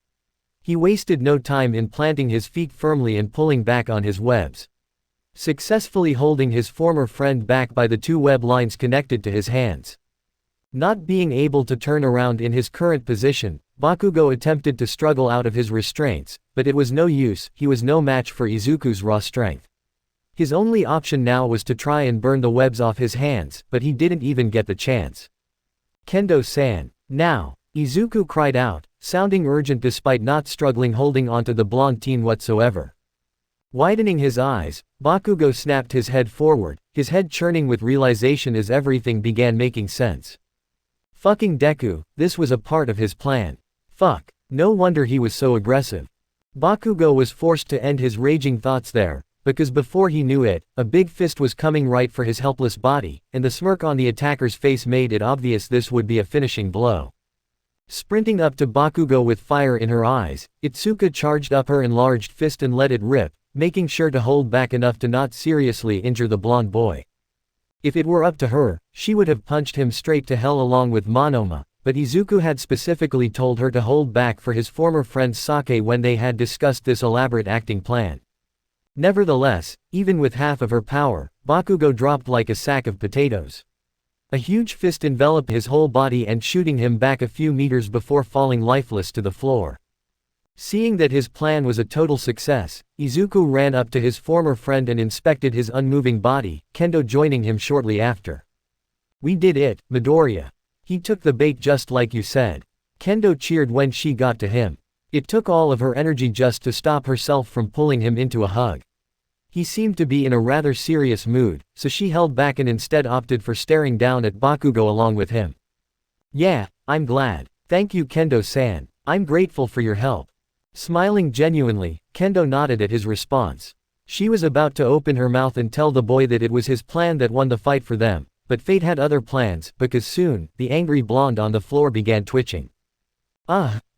He wasted no time in planting his feet firmly and pulling back on his webs. Successfully holding his former friend back by the 2 web lines connected to his hands. Not being able to turn around in his current position, Bakugo attempted to struggle out of his restraints, but it was no use, he was no match for Izuku's raw strength. His only option now was to try and burn the webs off his hands, but he didn't even get the chance. Kendo-san. Now! Izuku cried out, sounding urgent despite not struggling holding onto the blonde teen whatsoever. Widening his eyes, Bakugo snapped his head forward, his head churning with realization as everything began making sense. Fucking Deku, this was a part of his plan. Fuck. No wonder he was so aggressive. Bakugo was forced to end his raging thoughts there, because before he knew it, a big fist was coming right for his helpless body, and the smirk on the attacker's face made it obvious this would be a finishing blow. Sprinting up to Bakugo with fire in her eyes, Itsuka charged up her enlarged fist and let it rip, making sure to hold back enough to not seriously injure the blonde boy. If it were up to her, she would have punched him straight to hell along with Monoma, but Izuku had specifically told her to hold back for his former friend Sake when they had discussed this elaborate acting plan. Nevertheless, even with half of her power, Bakugo dropped like a sack of potatoes. A huge fist enveloped his whole body and shooting him back a few meters before falling lifeless to the floor. Seeing that his plan was a total success, Izuku ran up to his former friend and inspected his unmoving body, Kendo joining him shortly after. "We did it, Midoriya. He took the bait just like you said." Kendo cheered when she got to him. It took all of her energy just to stop herself from pulling him into a hug. He seemed to be in a rather serious mood, so she held back and instead opted for staring down at Bakugo along with him. "Yeah, I'm glad. Thank you, Kendo-san. I'm grateful for your help." Smiling genuinely, Kendo nodded at his response. She was about to open her mouth and tell the boy that it was his plan that won the fight for them, but fate had other plans, because soon, the angry blonde on the floor began twitching.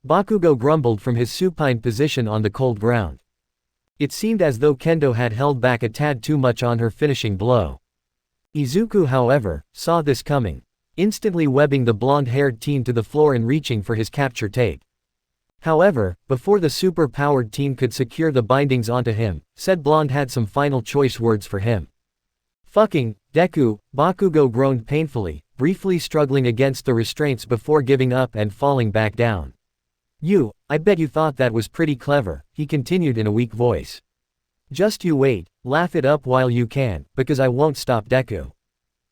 Bakugo grumbled from his supine position on the cold ground. It seemed as though Kendo had held back a tad too much on her finishing blow. Izuku, however, saw this coming, instantly webbing the blonde-haired teen to the floor and reaching for his capture tape. However, before the super-powered teen could secure the bindings onto him, said blonde had some final choice words for him. "Fucking, Deku," Bakugo groaned painfully, briefly struggling against the restraints before giving up and falling back down. I bet you thought that was pretty clever," he continued in a weak voice. "Just you wait, laugh it up while you can, because I won't stop, Deku.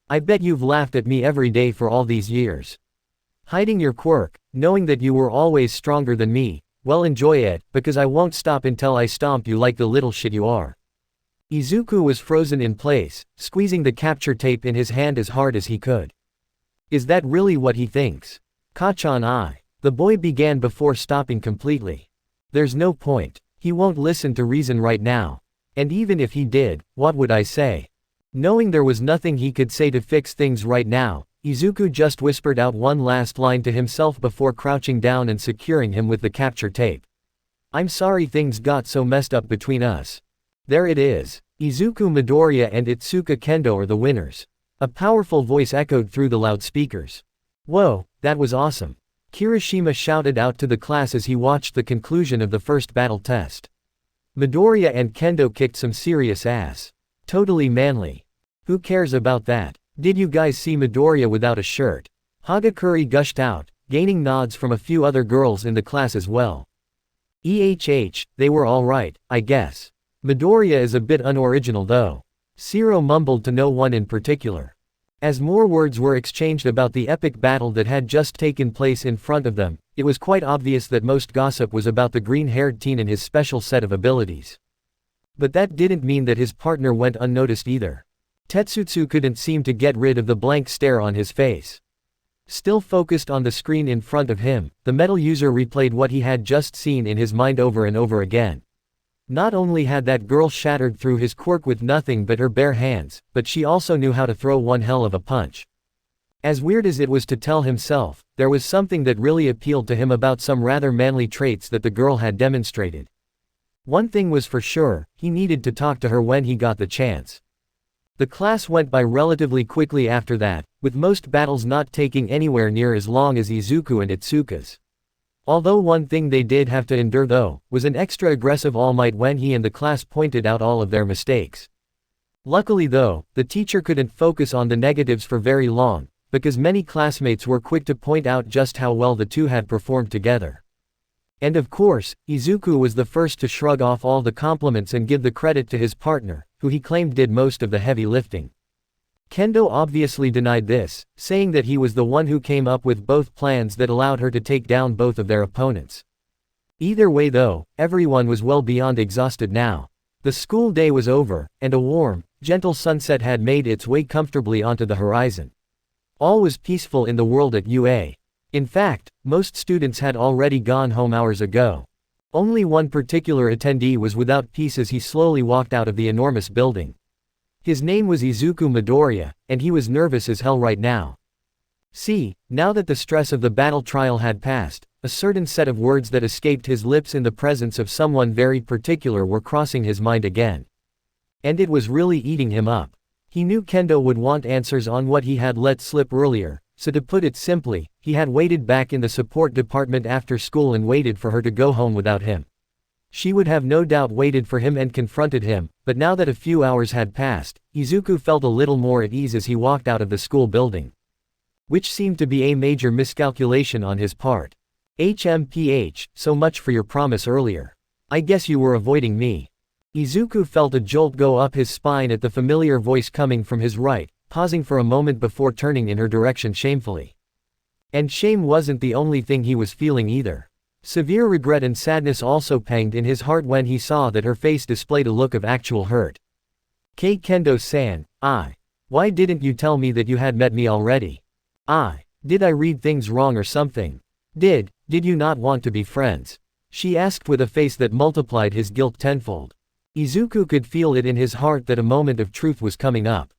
I bet you've laughed at me every day for all these years. Hiding your quirk, knowing that you were always stronger than me, well enjoy it, because I won't stop until I stomp you like the little shit you are." Izuku was frozen in place, squeezing the capture tape in his hand as hard as he could. "Is that really what he thinks? Kachan-I?" The boy began before stopping completely. "There's no point. He won't listen to reason right now. And even if he did, what would I say?" Knowing there was nothing he could say to fix things right now, Izuku just whispered out one last line to himself before crouching down and securing him with the capture tape. "I'm sorry things got so messed up between us. There it is. Izuku Midoriya and Itsuka Kendo are the winners." A powerful voice echoed through the loudspeakers. "Whoa, that was awesome." Kirishima shouted out to the class as he watched the conclusion of the first battle test. "Midoriya and Kendo kicked some serious ass. Totally manly. Who cares about that? Did you guys see Midoriya without a shirt?" Hagakure gushed out, gaining nods from a few other girls in the class as well. They were alright, I guess. Midoriya is a bit unoriginal though. Shiro mumbled to no one in particular. As more words were exchanged about the epic battle that had just taken place in front of them, it was quite obvious that most gossip was about the green-haired teen and his special set of abilities. But that didn't mean that his partner went unnoticed either. Tetsutsu couldn't seem to get rid of the blank stare on his face. Still focused on the screen in front of him, the metal user replayed what he had just seen in his mind over and over again. Not only had that girl shattered through his quirk with nothing but her bare hands, but she also knew how to throw one hell of a punch. As weird as it was to tell himself, there was something that really appealed to him about some rather manly traits that the girl had demonstrated. One thing was for sure, he needed to talk to her when he got the chance. The class went by relatively quickly after that, with most battles not taking anywhere near as long as Izuku and Itsuka's. Although one thing they did have to endure though, was an extra aggressive All Might when he and the class pointed out all of their mistakes. Luckily though, the teacher couldn't focus on the negatives for very long, because many classmates were quick to point out just how well the two had performed together. And of course, Izuku was the first to shrug off all the compliments and give the credit to his partner, who he claimed did most of the heavy lifting. Kendo obviously denied this, saying that he was the one who came up with both plans that allowed her to take down both of their opponents. Either way though, everyone was well beyond exhausted now. The school day was over, and a warm, gentle sunset had made its way comfortably onto the horizon. All was peaceful in the world at UA. In fact, most students had already gone home hours ago. Only one particular attendee was without peace as he slowly walked out of the enormous building. His name was Izuku Midoriya, and he was nervous as hell right now. See, now that the stress of the battle trial had passed, a certain set of words that escaped his lips in the presence of someone very particular were crossing his mind again. And it was really eating him up. He knew Kendo would want answers on what he had let slip earlier, so to put it simply, he had waited back in the support department after school and waited for her to go home without him. She would have no doubt waited for him and confronted him, but now that a few hours had passed, Izuku felt a little more at ease as he walked out of the school building. Which seemed to be a major miscalculation on his part. HMPH, so much for your promise earlier. I guess you were avoiding me. Izuku felt a jolt go up his spine at the familiar voice coming from his right, pausing for a moment before turning in her direction shamefully. And shame wasn't the only thing he was feeling either. Severe regret and sadness also panged in his heart when he saw that her face displayed a look of actual hurt. Kendo-san, why didn't you tell me that you had met me already? Did I read things wrong or something? Did you not want to be friends? She asked with a face that multiplied his guilt tenfold. Izuku could feel it in his heart that a moment of truth was coming up.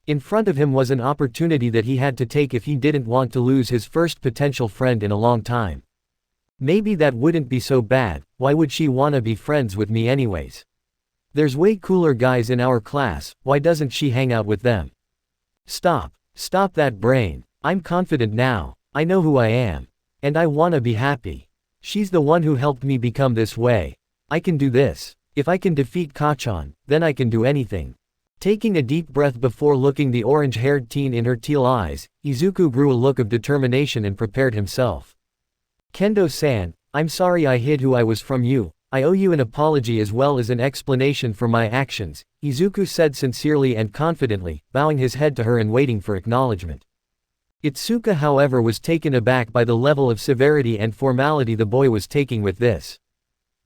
In front of him was an opportunity that he had to take if he didn't want to lose his first potential friend in a long time. Maybe that wouldn't be so bad. Why would she wanna be friends with me anyways? There's way cooler guys in our class, why doesn't she hang out with them? Stop that brain. I'm confident now, I know who I am. And I wanna be happy. She's the one who helped me become this way. I can do this. If I can defeat Kachan, then I can do anything. Taking a deep breath before looking the orange-haired teen in her teal eyes, Izuku grew a look of determination and prepared himself. Kendo-san, I'm sorry I hid who I was from you. I owe you an apology as well as an explanation for my actions, Izuku said sincerely and confidently, bowing his head to her and waiting for acknowledgement. Itsuka however was taken aback by the level of severity and formality the boy was taking with this.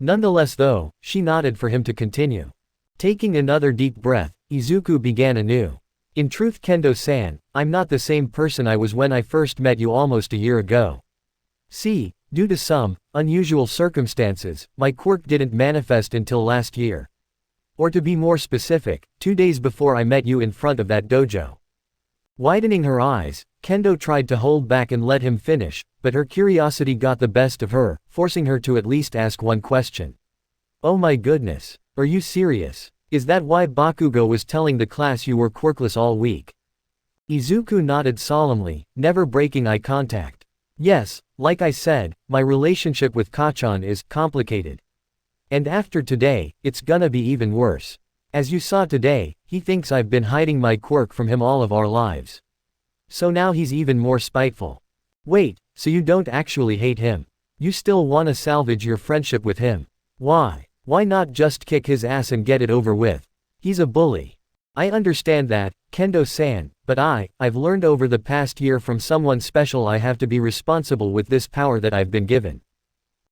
Nonetheless though, she nodded for him to continue. Taking another deep breath, Izuku began anew. In truth Kendo-san, I'm not the same person I was when I first met you almost a year ago. See, due to some unusual circumstances, my quirk didn't manifest until last year. Or to be more specific, 2 days before I met you in front of that dojo. Widening her eyes, Kendo tried to hold back and let him finish, but her curiosity got the best of her, forcing her to at least ask one question. Oh my goodness, are you serious? Is that why Bakugo was telling the class you were quirkless all week? Izuku nodded solemnly, never breaking eye contact. Yes, like I said, my relationship with Kachan is complicated. And after today, it's gonna be even worse. As you saw today, he thinks I've been hiding my quirk from him all of our lives. So now he's even more spiteful. Wait, so you don't actually hate him? You still wanna salvage your friendship with him? Why? Why not just kick his ass and get it over with? He's a bully. I understand that, Kendo-san, but I've learned over the past year from someone special I have to be responsible with this power that I've been given.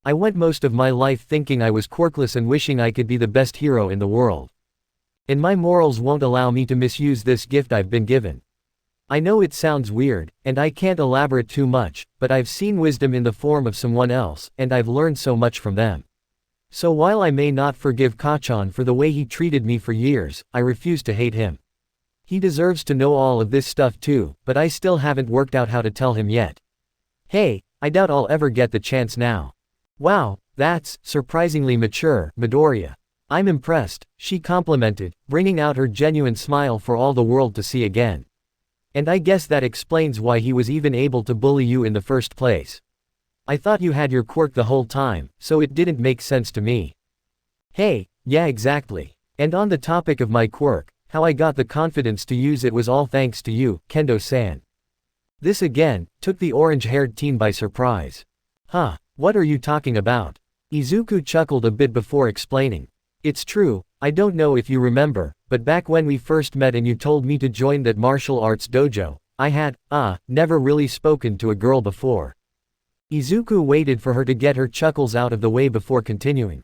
I went most of my life thinking I was quirkless and wishing I could be the best hero in the world. And my morals won't allow me to misuse this gift I've been given. I know it sounds weird, and I can't elaborate too much, but I've seen wisdom in the form of someone else, and I've learned so much from them. So while I may not forgive Kachan for the way he treated me for years, I refuse to hate him. He deserves to know all of this stuff too, but I still haven't worked out how to tell him yet. Hey, I doubt I'll ever get the chance now. Wow, that's surprisingly mature, Midoriya. I'm impressed, she complimented, bringing out her genuine smile for all the world to see again. And I guess that explains why he was even able to bully you in the first place. I thought you had your quirk the whole time, so it didn't make sense to me. Hey, yeah exactly. And on the topic of my quirk, how I got the confidence to use it was all thanks to you, Kendo-san. This again, took the orange-haired teen by surprise. Huh, what are you talking about? Izuku chuckled a bit before explaining. It's true, I don't know if you remember, but back when we first met and you told me to join that martial arts dojo, I had, never really spoken to a girl before. Izuku waited for her to get her chuckles out of the way before continuing.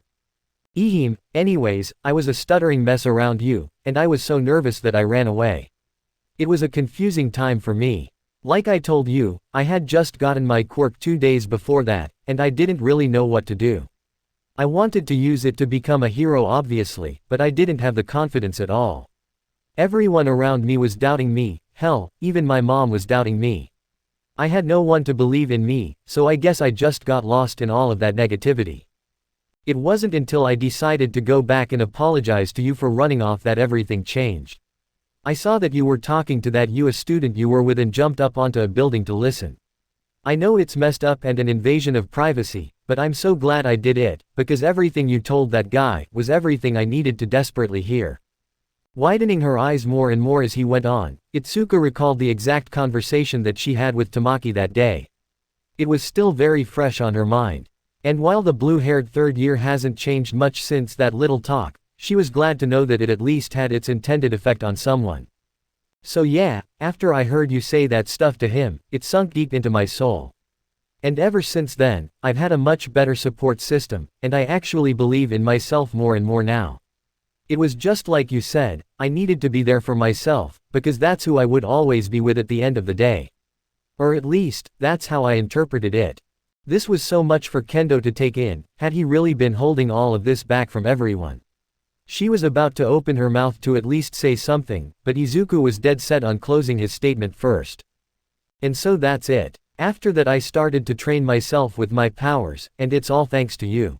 Anyways, I was a stuttering mess around you, and I was so nervous that I ran away. It was a confusing time for me. Like I told you, I had just gotten my quirk 2 days before that, and I didn't really know what to do. I wanted to use it to become a hero obviously, but I didn't have the confidence at all. Everyone around me was doubting me, hell, even my mom was doubting me. I had no one to believe in me, so I guess I just got lost in all of that negativity. It wasn't until I decided to go back and apologize to you for running off that everything changed. I saw that you were talking to that US student you were with and jumped up onto a building to listen. I know it's messed up and an invasion of privacy, but I'm so glad I did it, because everything you told that guy was everything I needed to desperately hear. Widening her eyes more and more as he went on, Izuku recalled the exact conversation that she had with Tamaki that day. It was still very fresh on her mind. And while the blue-haired third year hasn't changed much since that little talk, she was glad to know that it at least had its intended effect on someone. So yeah, after I heard you say that stuff to him, it sunk deep into my soul. And ever since then, I've had a much better support system, and I actually believe in myself more and more now. It was just like you said, I needed to be there for myself, because that's who I would always be with at the end of the day. Or at least, that's how I interpreted it. This was so much for Kendo to take in. Had he really been holding all of this back from everyone? She was about to open her mouth to at least say something, but Izuku was dead set on closing his statement first. And so that's it. After that I started to train myself with my powers, and it's all thanks to you.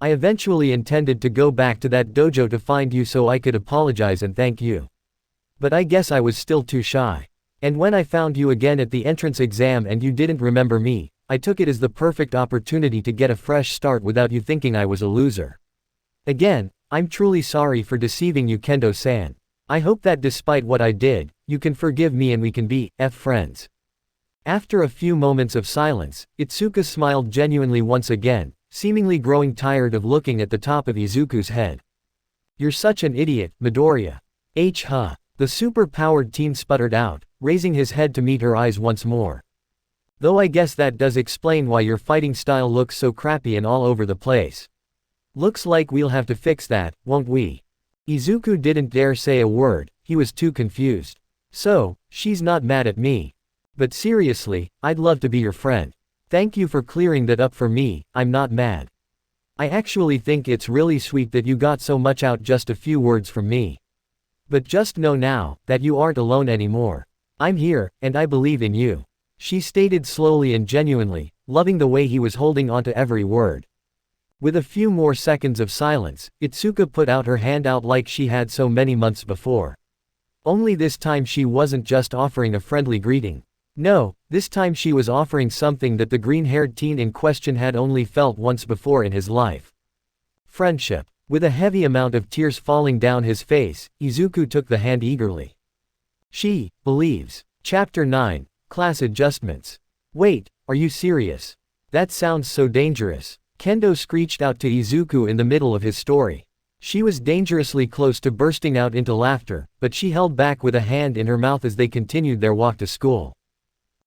I eventually intended to go back to that dojo to find you so I could apologize and thank you. But I guess I was still too shy. And when I found you again at the entrance exam and you didn't remember me, I took it as the perfect opportunity to get a fresh start without you thinking I was a loser. Again, I'm truly sorry for deceiving you, Kendo-san. I hope that despite what I did, you can forgive me and we can be friends. After a few moments of silence, Izuku smiled genuinely once again, seemingly growing tired of looking at the top of Izuku's head. You're such an idiot, Midoriya. The super-powered teen sputtered out, raising his head to meet her eyes once more. Though I guess that does explain why your fighting style looks so crappy and all over the place. Looks like we'll have to fix that, won't we? Izuku didn't dare say a word, he was too confused. So, she's not mad at me. But seriously, I'd love to be your friend. Thank you for clearing that up for me, I'm not mad. I actually think it's really sweet that you got so much out just a few words from me. But just know now, that you aren't alone anymore. I'm here, and I believe in you. She stated slowly and genuinely, loving the way he was holding onto every word. With a few more seconds of silence, Izuku put out her hand out like she had so many months before. Only this time she wasn't just offering a friendly greeting. No, this time she was offering something that the green-haired teen in question had only felt once before in his life. Friendship. With a heavy amount of tears falling down his face, Izuku took the hand eagerly. She believes. Chapter 9. Class adjustments. Wait, are you serious? That sounds so dangerous. Kendo screeched out to Izuku in the middle of his story. She was dangerously close to bursting out into laughter, but she held back with a hand in her mouth as they continued their walk to school.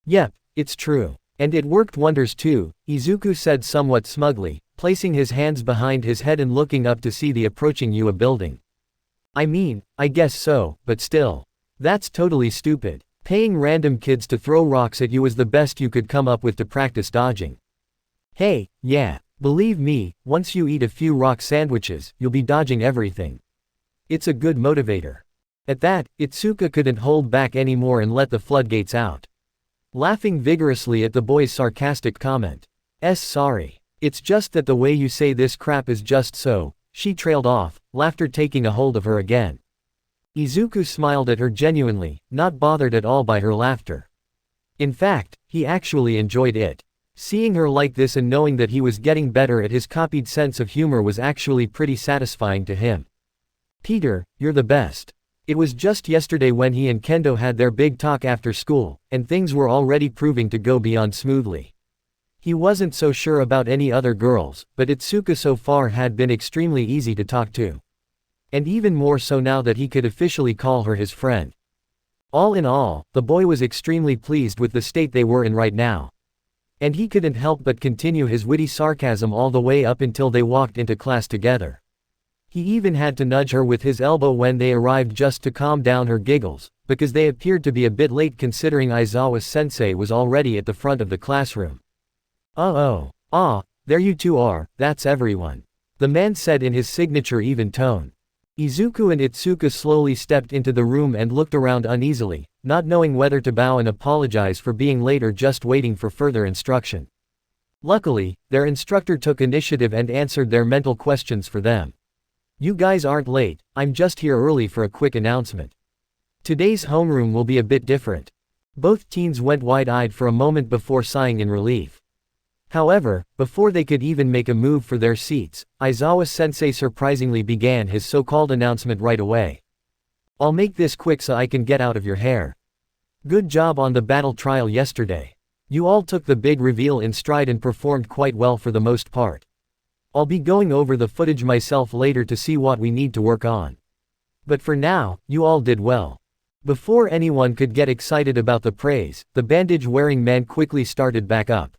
Yep, it's true. And it worked wonders too, Izuku said somewhat smugly, placing his hands behind his head and looking up to see the approaching UA building. I mean, I guess so, but still. That's totally stupid. Paying random kids to throw rocks at you was the best you could come up with to practice dodging. Hey, yeah, believe me, once you eat a few rock sandwiches, you'll be dodging everything. It's a good motivator. At that, Izuku couldn't hold back anymore and let the floodgates out. Laughing vigorously at the boy's sarcastic comment. Sorry. It's just that the way you say this crap is just so, she trailed off, laughter taking a hold of her again. Izuku smiled at her genuinely, not bothered at all by her laughter. In fact, he actually enjoyed it. Seeing her like this and knowing that he was getting better at his copied sense of humor was actually pretty satisfying to him. Peter, you're the best. It was just yesterday when he and Kendo had their big talk after school, and things were already proving to go beyond smoothly. He wasn't so sure about any other girls, but Izuku so far had been extremely easy to talk to. And even more so now that he could officially call her his friend. All in all, the boy was extremely pleased with the state they were in right now. And he couldn't help but continue his witty sarcasm all the way up until they walked into class together. He even had to nudge her with his elbow when they arrived just to calm down her giggles, because they appeared to be a bit late considering Aizawa-sensei was already at the front of the classroom. There you two are, that's everyone. the man said in his signature even tone. Izuku and Itsuka slowly stepped into the room and looked around uneasily, not knowing whether to bow and apologize for being late or just waiting for further instruction. Luckily, their instructor took initiative and answered their mental questions for them. You guys aren't late, I'm just here early for a quick announcement. Today's homeroom will be a bit different. Both teens went wide-eyed for a moment before sighing in relief. However, before they could even make a move for their seats, Aizawa-sensei surprisingly began his so-called announcement right away. I'll make this quick so I can get out of your hair. Good job on the battle trial yesterday. You all took the big reveal in stride and performed quite well for the most part. I'll be going over the footage myself later to see what we need to work on. But for now, you all did well. Before anyone could get excited about the praise, the bandage-wearing man quickly started back up.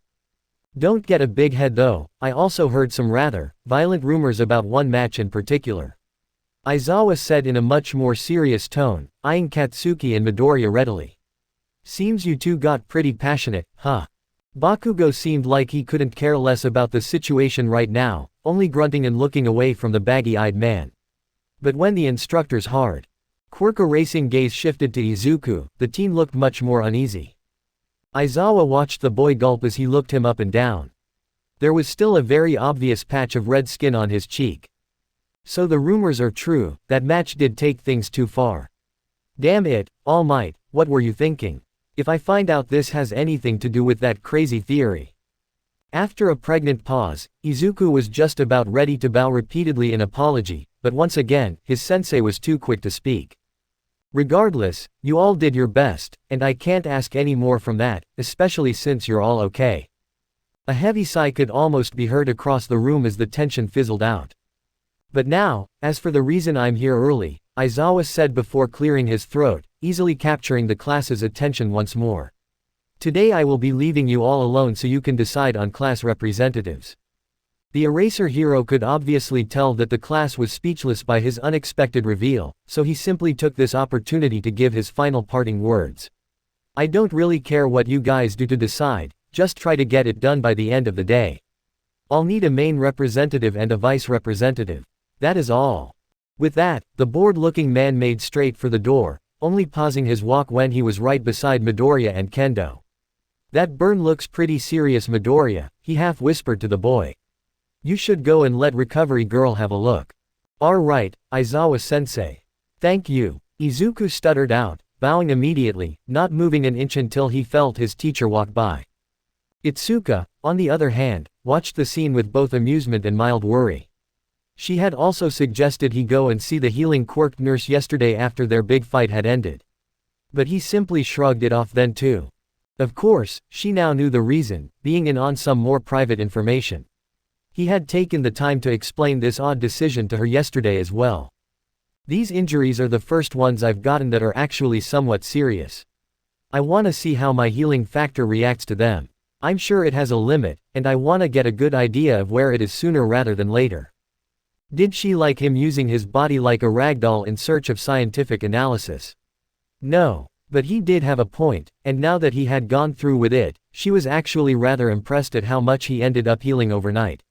Don't get a big head though, I also heard some rather violent rumors about one match in particular. Aizawa said in a much more serious tone, eyeing Katsuki and Midoriya readily. Seems you two got pretty passionate, huh? Bakugo seemed like he couldn't care less about the situation right now, only grunting and looking away from the baggy-eyed man. But when the instructor's hard Quirk erasing gaze shifted to Izuku, the teen looked much more uneasy. Aizawa watched the boy gulp as he looked him up and down. There was still a very obvious patch of red skin on his cheek. So the rumors are true, that match did take things too far. Damn it, All Might, what were you thinking? If I find out this has anything to do with that crazy theory. After a pregnant pause, Izuku was just about ready to bow repeatedly in apology, but once again, his sensei was too quick to speak. Regardless, you all did your best, and I can't ask any more from that, especially since you're all okay. A heavy sigh could almost be heard across the room as the tension fizzled out. But now, as for the reason I'm here early, Aizawa said before clearing his throat, easily capturing the class's attention once more. Today I will be leaving you all alone so you can decide on class representatives. The eraser hero could obviously tell that the class was speechless by his unexpected reveal, so he simply took this opportunity to give his final parting words. I don't really care what you guys do to decide, just try to get it done by the end of the day. I'll need a main representative and a vice representative. That is all. With that, the bored-looking man made straight for the door, only pausing his walk when he was right beside Midoriya and Kendo. That burn looks pretty serious, Midoriya, he half whispered to the boy. You should go and let Recovery Girl have a look. Alright, Aizawa-sensei. Thank you. Izuku stuttered out, bowing immediately, not moving an inch until he felt his teacher walk by. Itsuka, on the other hand, watched the scene with both amusement and mild worry. She had also suggested he go and see the healing Quirk nurse yesterday after their big fight had ended. But he simply shrugged it off then too. Of course, she now knew the reason, being in on some more private information. He had taken the time to explain this odd decision to her yesterday as well. These injuries are the first ones I've gotten that are actually somewhat serious. I wanna see how my healing factor reacts to them. I'm sure it has a limit, and I wanna get a good idea of where it is sooner rather than later. Did she like him using his body like a ragdoll in search of scientific analysis? No. But he did have a point, and now that he had gone through with it, she was actually rather impressed at how much he ended up healing overnight.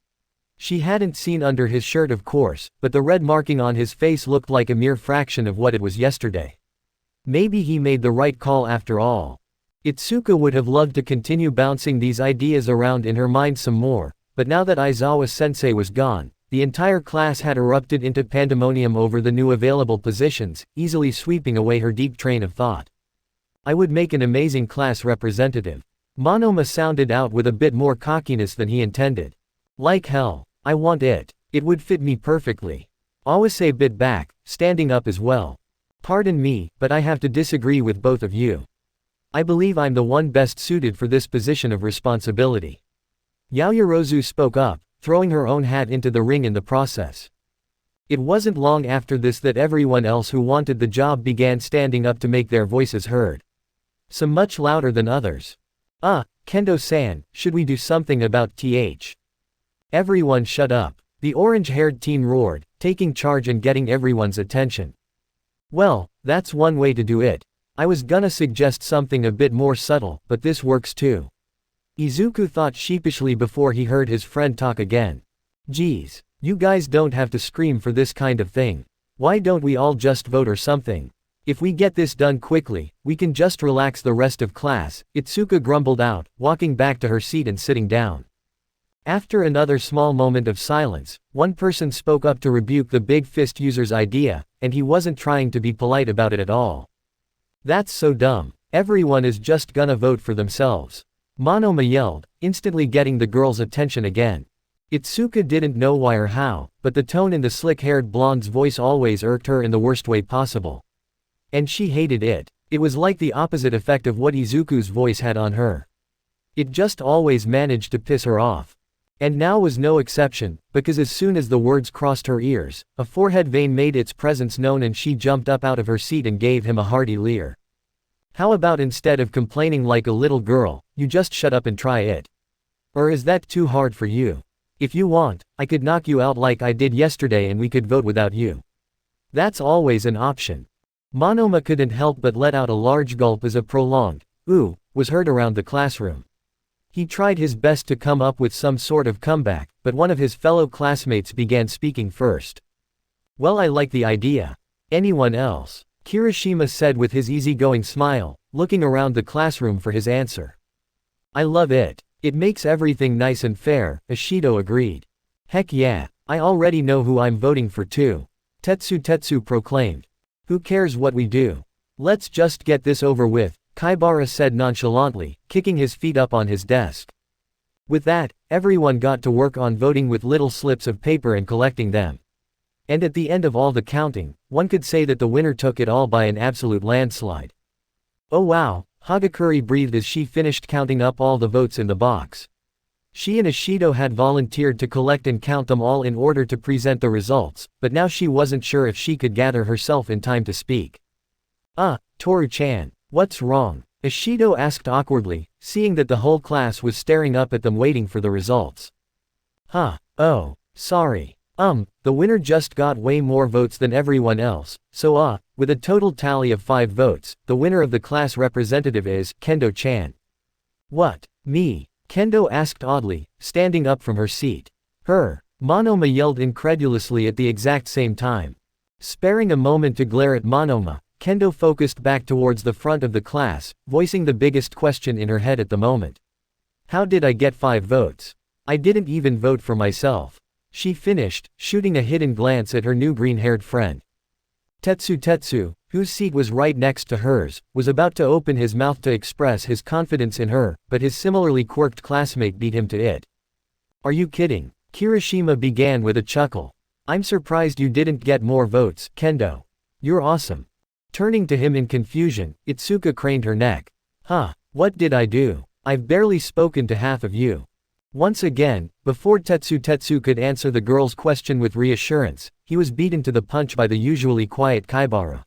She hadn't seen under his shirt of course, but the red marking on his face looked like a mere fraction of what it was yesterday. Maybe he made the right call after all. Itsuka would have loved to continue bouncing these ideas around in her mind some more, but now that Aizawa-sensei was gone, the entire class had erupted into pandemonium over the new available positions, easily sweeping away her deep train of thought. I would make an amazing class representative. Monoma sounded out with a bit more cockiness than he intended. Like hell. I want it. It would fit me perfectly. Awase bit back, standing up as well. Pardon me, but I have to disagree with both of you. I believe I'm the one best suited for this position of responsibility. Yaoyorozu spoke up, throwing her own hat into the ring in the process. It wasn't long after this that everyone else who wanted the job began standing up to make their voices heard. Some much louder than others. Kendo-san, should we do something about th? Everyone shut up. The orange-haired teen roared, taking charge and getting everyone's attention. Well, that's one way to do it. I was gonna suggest something a bit more subtle, but this works too. Izuku thought sheepishly before he heard his friend talk again. Geez. You guys don't have to scream for this kind of thing. Why don't we all just vote or something? If we get this done quickly, we can just relax the rest of class, Itsuka grumbled out, walking back to her seat and sitting down. After another small moment of silence, one person spoke up to rebuke the big fist user's idea, and he wasn't trying to be polite about it at all. That's so dumb. Everyone is just gonna vote for themselves. Monoma yelled, instantly getting the girl's attention again. Itsuka didn't know why or how, but the tone in the slick-haired blonde's voice always irked her in the worst way possible. And she hated it. It was like the opposite effect of what Izuku's voice had on her. It just always managed to piss her off. And now was no exception, because as soon as the words crossed her ears, a forehead vein made its presence known and she jumped up out of her seat and gave him a hearty leer. How about instead of complaining like a little girl, you just shut up and try it? Or is that too hard for you? If you want, I could knock you out like I did yesterday and we could vote without you. That's always an option. Monoma couldn't help but let out a large gulp as a prolonged, "ooh," was heard around the classroom. He tried his best to come up with some sort of comeback, but one of his fellow classmates began speaking first. "Well, I like the idea. Anyone else?" Kirishima said with his easygoing smile, looking around the classroom for his answer. "I love it. It makes everything nice and fair," Ishido agreed. "Heck yeah, I already know who I'm voting for too," Tetsu proclaimed. "Who cares what we do? Let's just get this over with," Kaibara said nonchalantly, kicking his feet up on his desk. With that, everyone got to work on voting with little slips of paper and collecting them. And at the end of all the counting, one could say that the winner took it all by an absolute landslide. "Oh wow," Hagakure breathed as she finished counting up all the votes in the box. She and Ishido had volunteered to collect and count them all in order to present the results, but now she wasn't sure if she could gather herself in time to speak. Toru-chan, what's wrong?" Ishido asked awkwardly, seeing that the whole class was staring up at them waiting for the results. Oh, sorry. The winner just got way more votes than everyone else, so with a total tally of 5 votes, the winner of the class representative is Kendo-chan." "What, me?" Kendo asked oddly, standing up from her seat. "Her," Monoma yelled incredulously at the exact same time. Sparing a moment to glare at Monoma, Kendo focused back towards the front of the class, voicing the biggest question in her head at the moment. "How did I get 5 votes? I didn't even vote for myself," she finished, shooting a hidden glance at her new green-haired friend. Tetsu, whose seat was right next to hers, was about to open his mouth to express his confidence in her, but his similarly quirked classmate beat him to it. "Are you kidding?" Kirishima began with a chuckle. "I'm surprised you didn't get more votes, Kendo. You're awesome." Turning to him in confusion, Itsuka craned her neck. What did I do? I've barely spoken to half of you." Once again, before Tetsu could answer the girl's question with reassurance, he was beaten to the punch by the usually quiet Kaibara.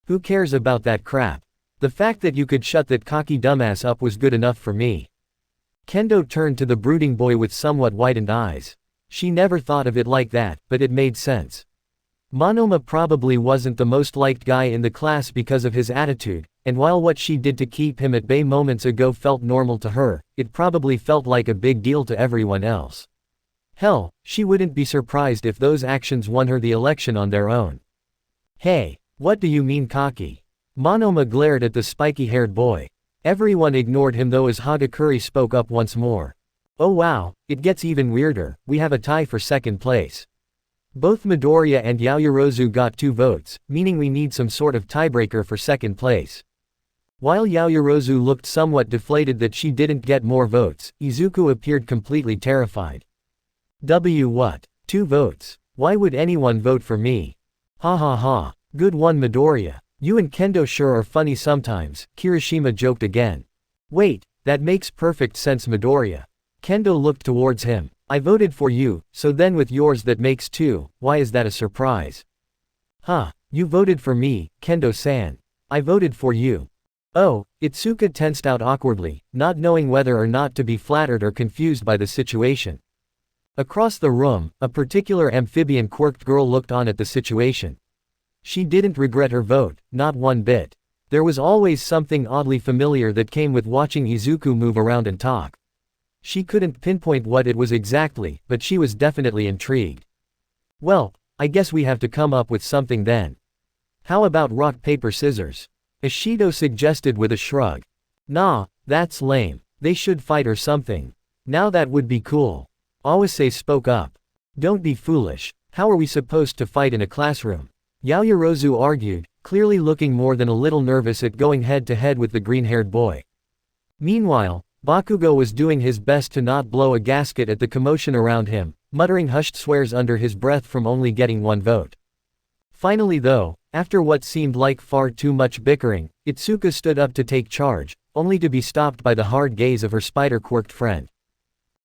"Who cares about that crap? The fact that you could shut that cocky dumbass up was good enough for me." Kendo turned to the brooding boy with somewhat widened eyes. She never thought of it like that, but it made sense. Monoma probably wasn't the most liked guy in the class because of his attitude, and while what she did to keep him at bay moments ago felt normal to her, it probably felt like a big deal to everyone else. Hell, she wouldn't be surprised if those actions won her the election on their own. "Hey, what do you mean cocky?" Monoma glared at the spiky-haired boy. Everyone ignored him though as Hagakure spoke up once more. "Oh wow, it gets even weirder, we have a tie for second place. Both Midoriya and Yaoyorozu got 2 votes, meaning we need some sort of tiebreaker for second place." While Yaoyorozu looked somewhat deflated that she didn't get more votes, Izuku appeared completely terrified. What? 2 votes? Why would anyone vote for me? Ha ha ha. Good one Midoriya. You and Kendo sure are funny sometimes, Kirishima joked again. Wait, that makes perfect sense Midoriya. Kendo looked towards him. I voted for you, so then with yours that makes 2, why is that a surprise? You voted for me, Kendo-san. I voted for you. Oh, Itsuka tensed out awkwardly, not knowing whether or not to be flattered or confused by the situation. Across the room, a particular amphibian quirked girl looked on at the situation. She didn't regret her vote, not one bit. There was always something oddly familiar that came with watching Izuku move around and talk. She couldn't pinpoint what it was exactly, but she was definitely intrigued. Well, I guess we have to come up with something then. How about rock paper scissors? Ishido suggested with a shrug. Nah, that's lame. They should fight or something. Now that would be cool. Awase spoke up. Don't be foolish. How are we supposed to fight in a classroom? Yaoyorozu argued, clearly looking more than a little nervous at going head-to-head with the green-haired boy. Meanwhile, Bakugo was doing his best to not blow a gasket at the commotion around him, muttering hushed swears under his breath from only getting one vote. Finally though, after what seemed like far too much bickering, Itsuka stood up to take charge, only to be stopped by the hard gaze of her spider-quirked friend.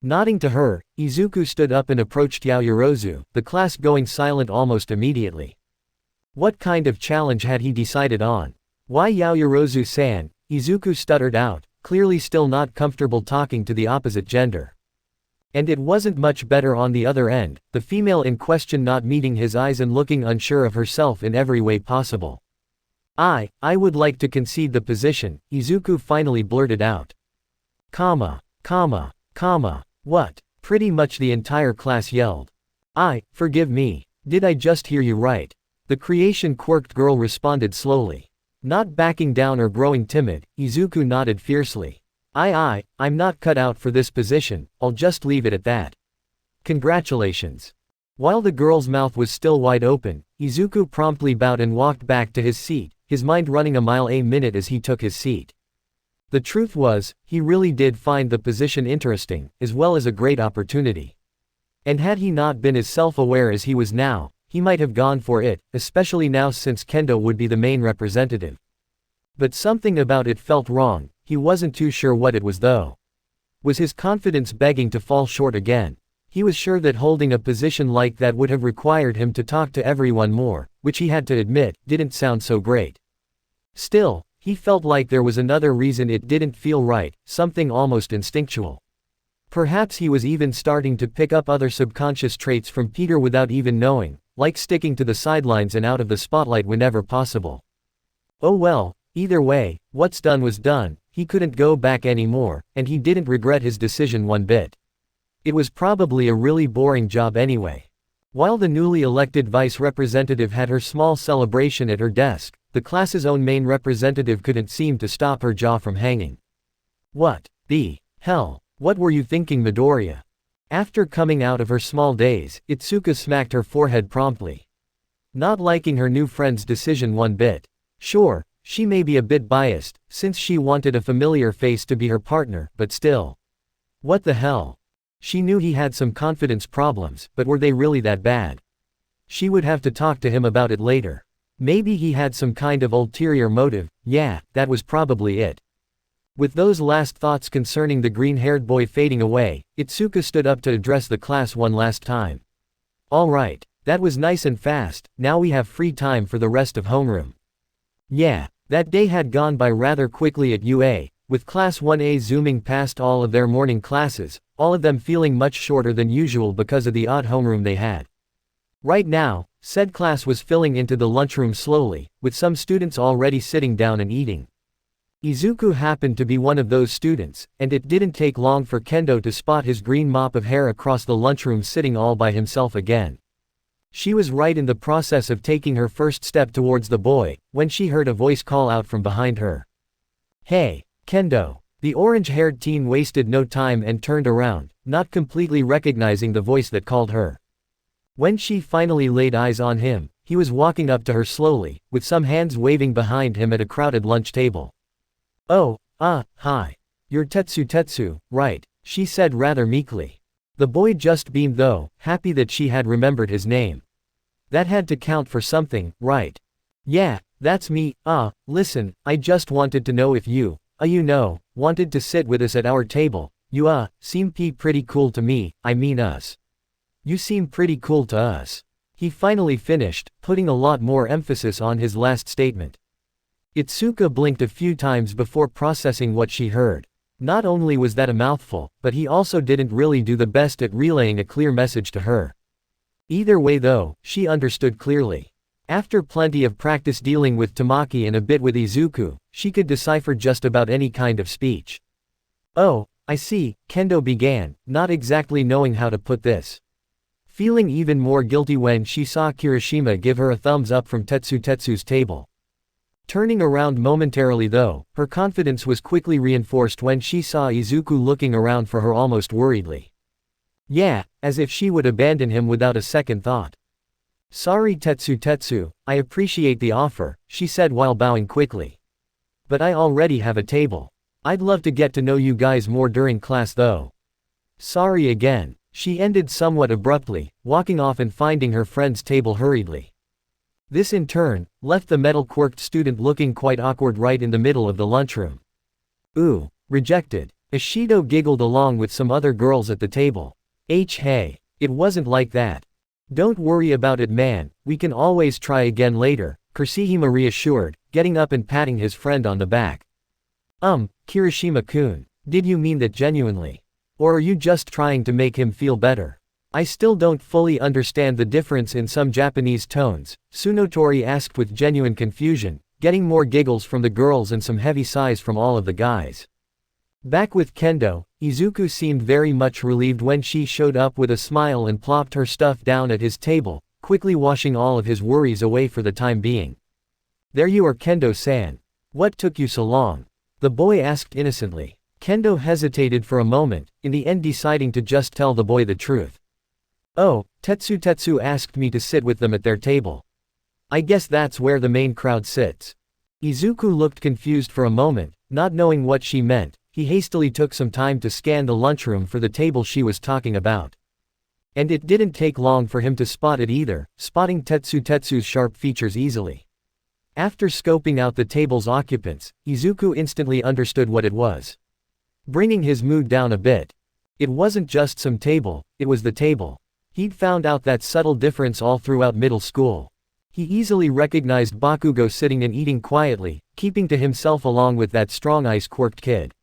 Nodding to her, Izuku stood up and approached Yaoyorozu, the class going silent almost immediately. What kind of challenge had he decided on? Why Yaoyorozu-san? Izuku stuttered out, clearly still not comfortable talking to the opposite gender. And it wasn't much better on the other end, the female in question not meeting his eyes and looking unsure of herself in every way possible. I would like to concede the position, Izuku finally blurted out. What? Pretty much the entire class yelled. Forgive me. Did I just hear you right? The creation-quirked girl responded slowly. Not backing down or growing timid, Izuku nodded fiercely. I'm not cut out for this position, I'll just leave it at that. Congratulations. While the girl's mouth was still wide open, Izuku promptly bowed and walked back to his seat, his mind running a mile a minute as he took his seat. The truth was, he really did find the position interesting, as well as a great opportunity. And had he not been as self-aware as he was now, he might have gone for it, especially now since Kendo would be the main representative. But something about it felt wrong, he wasn't too sure what it was though. Was his confidence begging to fall short again? He was sure that holding a position like that would have required him to talk to everyone more, which he had to admit, didn't sound so great. Still, he felt like there was another reason it didn't feel right, something almost instinctual. Perhaps he was even starting to pick up other subconscious traits from Peter without even knowing, like sticking to the sidelines and out of the spotlight whenever possible. Oh well, either way, what's done was done, he couldn't go back anymore, and he didn't regret his decision one bit. It was probably a really boring job anyway. While the newly elected vice representative had her small celebration at her desk, the class's own main representative couldn't seem to stop her jaw from hanging. What the hell? What were you thinking, Midoriya? After coming out of her small daze, Itsuka smacked her forehead promptly. Not liking her new friend's decision one bit. Sure, she may be a bit biased, since she wanted a familiar face to be her partner, but still. What the hell? She knew he had some confidence problems, but were they really that bad? She would have to talk to him about it later. Maybe he had some kind of ulterior motive, yeah, that was probably it. With those last thoughts concerning the green-haired boy fading away, Itsuka stood up to address the class one last time. Alright, that was nice and fast, now we have free time for the rest of homeroom. Yeah, that day had gone by rather quickly at UA, with Class 1A zooming past all of their morning classes, all of them feeling much shorter than usual because of the odd homeroom they had. Right now, said class was filling into the lunchroom slowly, with some students already sitting down and eating. Izuku happened to be one of those students, and it didn't take long for Kendo to spot his green mop of hair across the lunchroom sitting all by himself again. She was right in the process of taking her first step towards the boy, when she heard a voice call out from behind her. Hey, Kendo. The orange-haired teen wasted no time and turned around, not completely recognizing the voice that called her. When she finally laid eyes on him, he was walking up to her slowly, with some hands waving behind him at a crowded lunch table. Oh, hi. You're Tetsu, right, she said rather meekly. The boy just beamed though, happy that she had remembered his name. That had to count for something, right? Yeah, that's me. Listen, I just wanted to know if you, wanted to sit with us at our table. You, seem pretty cool to me, I mean us. You seem pretty cool to us. He finally finished, putting a lot more emphasis on his last statement. Itsuka blinked a few times before processing what she heard. Not only was that a mouthful, but he also didn't really do the best at relaying a clear message to her. Either way though, she understood clearly. After plenty of practice dealing with Tamaki and a bit with Izuku, she could decipher just about any kind of speech. Oh, I see, Kendo began, not exactly knowing how to put this. feeling even more guilty when she saw Kirishima give her a thumbs up from Tetsu's table. Turning around momentarily though, her confidence was quickly reinforced when she saw Izuku looking around for her almost worriedly. Yeah, as if she would abandon him without a second thought. Sorry Tetsu, I appreciate the offer, she said while bowing quickly. But I already have a table. I'd love to get to know you guys more during class though. Sorry again, she ended somewhat abruptly, walking off and finding her friend's table hurriedly. This in turn, left the metal-quirked student looking quite awkward right in the middle of the lunchroom. Ooh, rejected. Ishido giggled along with some other girls at the table. Hey, it wasn't like that. Don't worry about it man, we can always try again later, Kirishima reassured, getting up and patting his friend on the back. Kirishima-kun, did you mean that genuinely? Or are you just trying to make him feel better? I still don't fully understand the difference in some Japanese tones, Tsunotori asked with genuine confusion, getting more giggles from the girls and some heavy sighs from all of the guys. Back with Kendo, Izuku seemed very much relieved when she showed up with a smile and plopped her stuff down at his table, quickly washing all of his worries away for the time being. There you are Kendo-san. What took you so long? The boy asked innocently. Kendo hesitated for a moment, in the end deciding to just tell the boy the truth. Oh, Tetsu asked me to sit with them at their table. I guess that's where the main crowd sits. Izuku looked confused for a moment, not knowing what she meant. He hastily took some time to scan the lunchroom for the table she was talking about. And it didn't take long for him to spot it either, spotting Tetsu's sharp features easily. After scoping out the table's occupants, Izuku instantly understood what it was. Bringing his mood down a bit. It wasn't just some table, it was the table. He'd found out that subtle difference all throughout middle school. He easily recognized Bakugo sitting and eating quietly, keeping to himself along with that strong ice-quirked kid.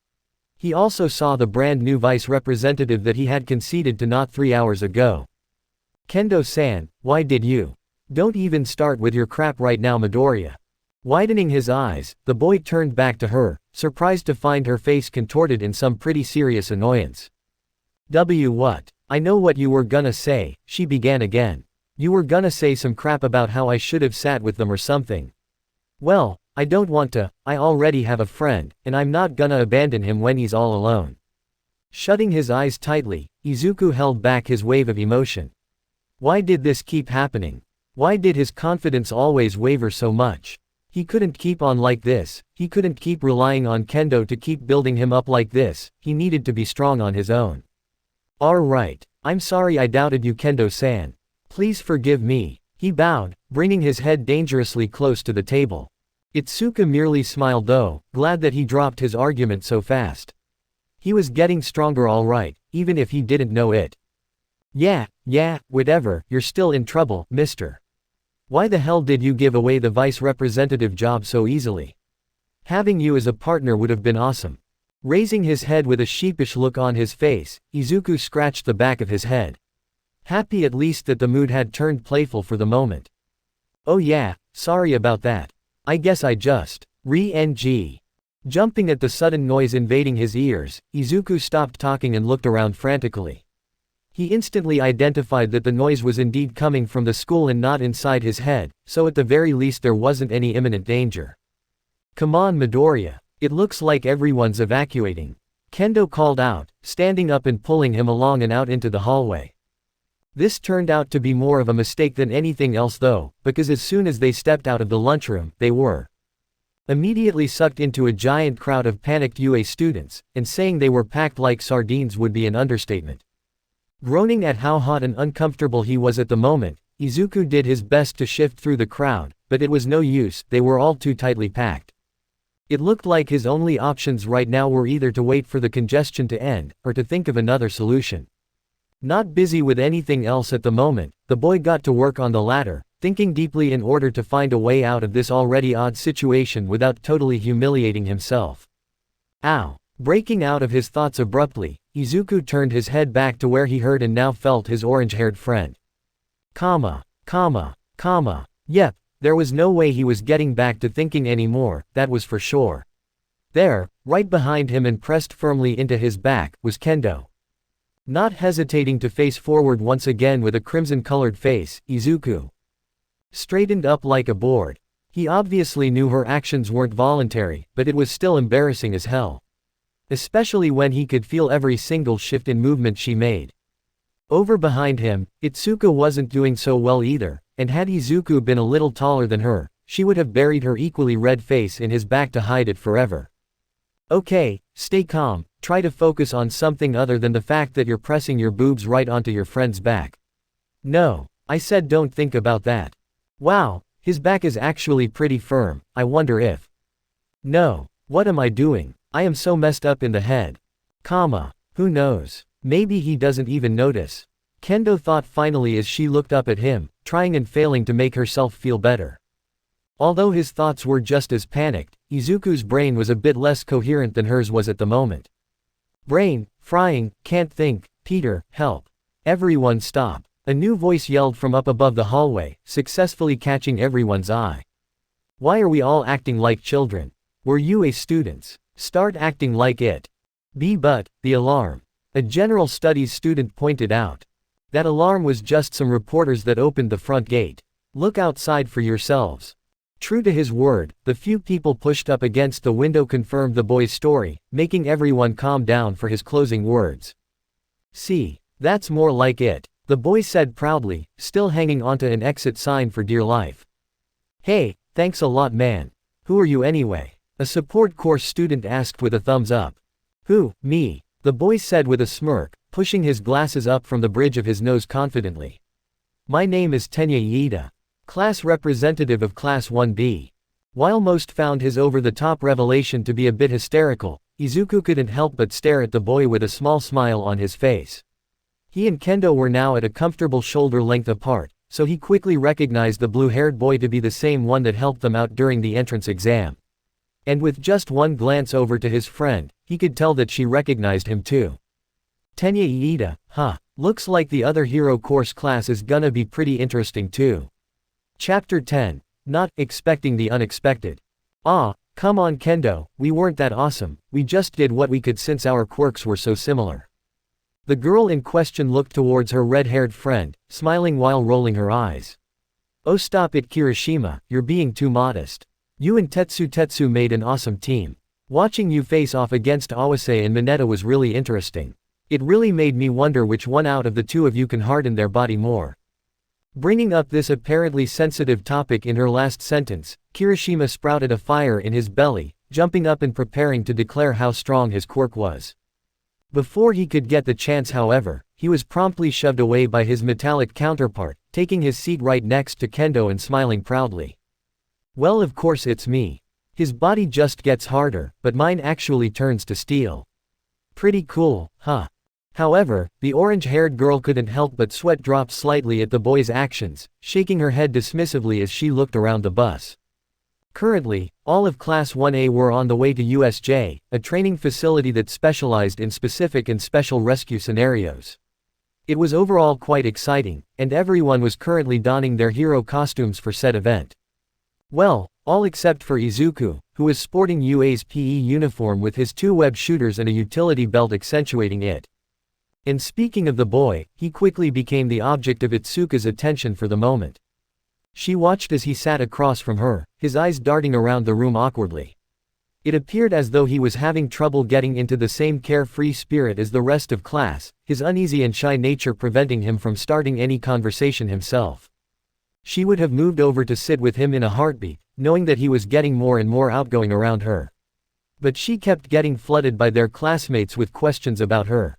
He also saw the brand new vice representative that he had conceded to not 3 hours ago. Kendo-san, why did you? Don't even start with your crap right now Midoriya. Widening his eyes, the boy turned back to her, surprised to find her face contorted in some pretty serious annoyance. What? I know what you were gonna say, she began again. You were gonna say some crap about how I should have sat with them or something. Well, I don't want to, I already have a friend, and I'm not gonna abandon him when he's all alone. Shutting his eyes tightly, Izuku held back his wave of emotion. Why did this keep happening? Why did his confidence always waver so much? He couldn't keep on like this, he couldn't keep relying on Kendo to keep building him up like this, he needed to be strong on his own. Alright, I'm sorry I doubted you Kendo-san. Please forgive me. He bowed, bringing his head dangerously close to the table. Itsuka merely smiled though, glad that he dropped his argument so fast. He was getting stronger alright, even if he didn't know it. Yeah, whatever, you're still in trouble, mister. Why the hell did you give away the vice representative job so easily? Having you as a partner would have been awesome. Raising his head with a sheepish look on his face, Izuku scratched the back of his head. Happy at least that the mood had turned playful for the moment. Oh yeah, sorry about that. I guess I just re-ng. Jumping at the sudden noise invading his ears, Izuku stopped talking and looked around frantically. He instantly identified that the noise was indeed coming from the school and not inside his head, so at the very least there wasn't any imminent danger. Come on Midoriya, it looks like everyone's evacuating. Kendo called out, standing up and pulling him along and out into the hallway. This turned out to be more of a mistake than anything else though, because as soon as they stepped out of the lunchroom, they were immediately sucked into a giant crowd of panicked UA students, and saying they were packed like sardines would be an understatement. Groaning at how hot and uncomfortable he was at the moment, Izuku did his best to shift through the crowd, but it was no use, they were all too tightly packed. It looked like his only options right now were either to wait for the congestion to end, or to think of another solution. Not busy with anything else at the moment, the boy got to work on the latter, thinking deeply in order to find a way out of this already odd situation without totally humiliating himself. Ow! Breaking out of his thoughts abruptly, Izuku turned his head back to where he heard and now felt his orange-haired friend. Yep, there was no way he was getting back to thinking anymore, that was for sure. There, right behind him and pressed firmly into his back, was Kendo. Not hesitating to face forward once again with a crimson-colored face, Izuku straightened up like a board. He obviously knew her actions weren't voluntary, but it was still embarrassing as hell. Especially when he could feel every single shift in movement she made. Over behind him, Itsuka wasn't doing so well either, and had Izuku been a little taller than her, she would have buried her equally red face in his back to hide it forever. Okay, stay calm, try to focus on something other than the fact that you're pressing your boobs right onto your friend's back. No, I said don't think about that. Wow, his back is actually pretty firm, I wonder if. No, what am I doing? I am so messed up in the head. Who knows? Maybe he doesn't even notice. Kendo thought finally as she looked up at him, trying and failing to make herself feel better. Although his thoughts were just as panicked, Izuku's brain was a bit less coherent than hers was at the moment. Brain, frying, can't think, Peter, help. Everyone stop. A new voice yelled from up above the hallway, successfully catching everyone's eye. Why are we all acting like children? Were you students? Start acting like it. But, the alarm. A general studies student pointed out. That alarm was just some reporters that opened the front gate. Look outside for yourselves. True to his word, the few people pushed up against the window confirmed the boy's story, making everyone calm down for his closing words. See, that's more like it, the boy said proudly, still hanging onto an exit sign for dear life. Hey, thanks a lot man. Who are you anyway? A support course student asked with a thumbs up. Who, me? The boy said with a smirk, pushing his glasses up from the bridge of his nose confidently. My name is Tenya Iida. Class representative of Class 1B. While most found his over-the-top revelation to be a bit hysterical, Izuku couldn't help but stare at the boy with a small smile on his face. He and Kendo were now at a comfortable shoulder length apart, so he quickly recognized the blue-haired boy to be the same one that helped them out during the entrance exam. And with just one glance over to his friend, he could tell that she recognized him too. Tenya Iida, looks like the other hero course class is gonna be pretty interesting too. Chapter 10. Not expecting the unexpected. Come on Kendo, we weren't that awesome, we just did what we could since our quirks were so similar. The girl in question looked towards her red-haired friend, smiling while rolling her eyes. Oh stop it Kirishima, you're being too modest. You and Tetsu made an awesome team. Watching you face off against Awase and Mineta was really interesting. It really made me wonder which one out of the two of you can harden their body more. Bringing up this apparently sensitive topic in her last sentence, Kirishima sprouted a fire in his belly, jumping up and preparing to declare how strong his quirk was. Before he could get the chance however, he was promptly shoved away by his metallic counterpart, taking his seat right next to Kendo and smiling proudly. Well of course it's me. His body just gets harder, but mine actually turns to steel. Pretty cool, huh? However, the orange-haired girl couldn't help but sweat drop slightly at the boy's actions, shaking her head dismissively as she looked around the bus. Currently, all of Class 1A were on the way to USJ, a training facility that specialized in specific and special rescue scenarios. It was overall quite exciting, and everyone was currently donning their hero costumes for said event. Well, all except for Izuku, who was sporting UA's PE uniform with his 2 web shooters and a utility belt accentuating it. And speaking of the boy, he quickly became the object of Itsuka's attention for the moment. She watched as he sat across from her, his eyes darting around the room awkwardly. It appeared as though he was having trouble getting into the same carefree spirit as the rest of class, his uneasy and shy nature preventing him from starting any conversation himself. She would have moved over to sit with him in a heartbeat, knowing that he was getting more and more outgoing around her. But she kept getting flooded by their classmates with questions about her.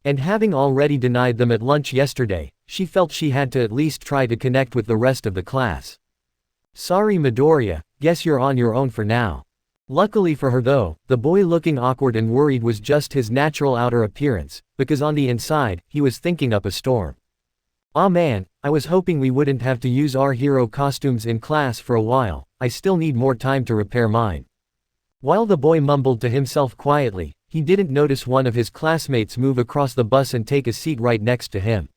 And having already denied them at lunch yesterday, she felt she had to at least try to connect with the rest of the class. Sorry Midoriya, guess you're on your own for now. Luckily for her though, the boy looking awkward and worried was just his natural outer appearance, because on the inside, he was thinking up a storm. Aw man, I was hoping we wouldn't have to use our hero costumes in class for a while, I still need more time to repair mine. While the boy mumbled to himself quietly, he didn't notice one of his classmates move across the bus and take a seat right next to him.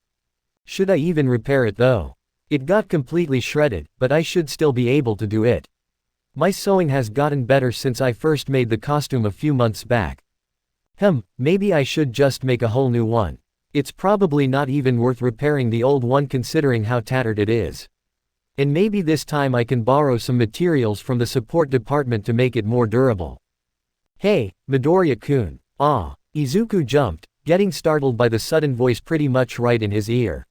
Should I even repair it though? It got completely shredded, but I should still be able to do it. My sewing has gotten better since I first made the costume a few months back. Maybe I should just make a whole new one. It's probably not even worth repairing the old one considering how tattered it is. And maybe this time I can borrow some materials from the support department to make it more durable. Hey, Midoriya-kun. Ah. Izuku jumped, getting startled by the sudden voice pretty much right in his ear.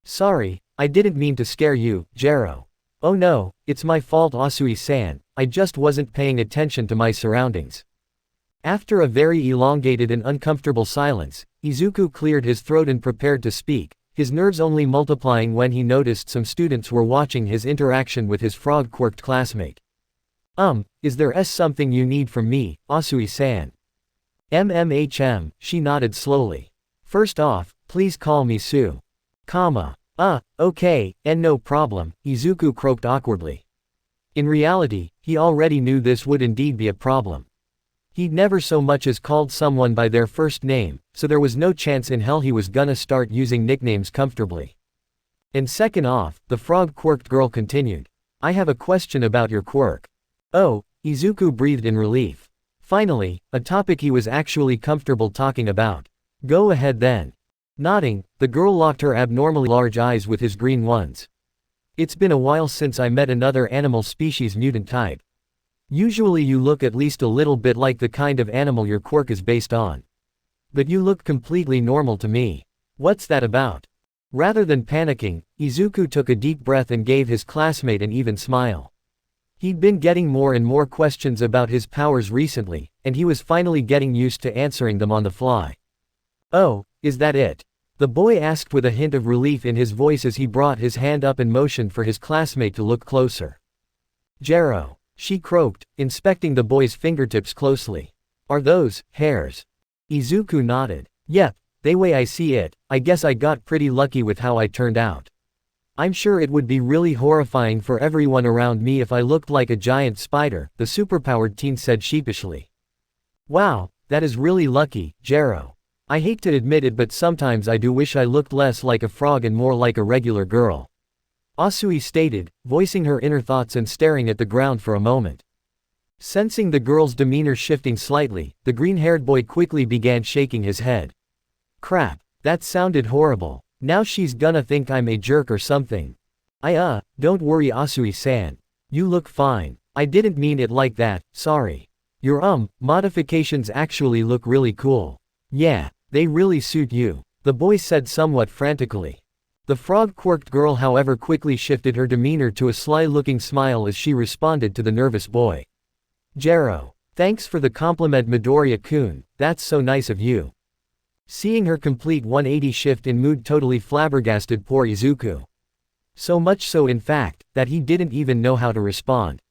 Sorry, I didn't mean to scare you, Jero. Oh no, it's my fault Asui-san, I just wasn't paying attention to my surroundings. After a very elongated and uncomfortable silence, Izuku cleared his throat and prepared to speak, his nerves only multiplying when he noticed some students were watching his interaction with his frog-quirked classmate. Is there something you need from me, Asui-san? She nodded slowly. First off, please call me Sue. Okay, and no problem, Izuku croaked awkwardly. In reality, he already knew this would indeed be a problem. He'd never so much as called someone by their first name, so there was no chance in hell he was gonna start using nicknames comfortably. And second off, the frog-quirked girl continued. I have a question about your quirk. Oh, Izuku breathed in relief. Finally, a topic he was actually comfortable talking about. Go ahead then. Nodding, the girl locked her abnormally large eyes with his green ones. It's been a while since I met another animal species mutant type. Usually you look at least a little bit like the kind of animal your quirk is based on. But you look completely normal to me. What's that about? Rather than panicking, Izuku took a deep breath and gave his classmate an even smile. He'd been getting more and more questions about his powers recently, and he was finally getting used to answering them on the fly. Oh, is that it? The boy asked with a hint of relief in his voice as he brought his hand up and motioned for his classmate to look closer. Jero, she croaked, inspecting the boy's fingertips closely. Are those hairs? Izuku nodded. Yep, the way I see it, I guess I got pretty lucky with how I turned out. I'm sure it would be really horrifying for everyone around me if I looked like a giant spider, the superpowered teen said sheepishly. Wow, that is really lucky, Jero. I hate to admit it but sometimes I do wish I looked less like a frog and more like a regular girl. Asui stated, voicing her inner thoughts and staring at the ground for a moment. Sensing the girl's demeanor shifting slightly, the green-haired boy quickly began shaking his head. Crap, that sounded horrible. Now she's gonna think I'm a jerk or something. Don't worry Asui-san. You look fine. I didn't mean it like that, sorry. Your modifications actually look really cool. Yeah, they really suit you, the boy said somewhat frantically. The frog-quirked girl however quickly shifted her demeanor to a sly-looking smile as she responded to the nervous boy. Jero, thanks for the compliment Midoriya-kun, that's so nice of you. Seeing her complete 180 shift in mood totally flabbergasted poor Izuku. So much so in fact, that he didn't even know how to respond.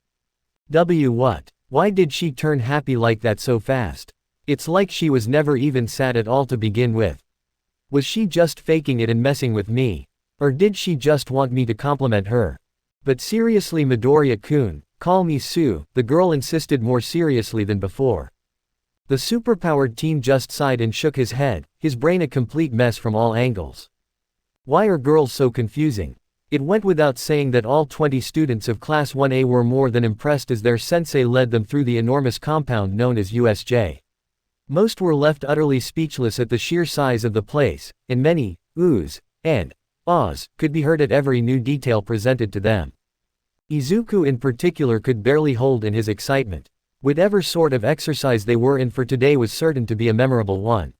What? Why did she turn happy like that so fast? It's like she was never even sad at all to begin with. Was she just faking it and messing with me? Or did she just want me to compliment her? But seriously Midoriya-kun, call me Sue, the girl insisted more seriously than before. The superpowered teen just sighed and shook his head, his brain a complete mess from all angles. Why are girls so confusing? It went without saying that all 20 students of Class 1A were more than impressed as their sensei led them through the enormous compound known as USJ. Most were left utterly speechless at the sheer size of the place, and many oohs and ahs could be heard at every new detail presented to them. Izuku in particular could barely hold in his excitement. Whatever sort of exercise they were in for today was certain to be a memorable one.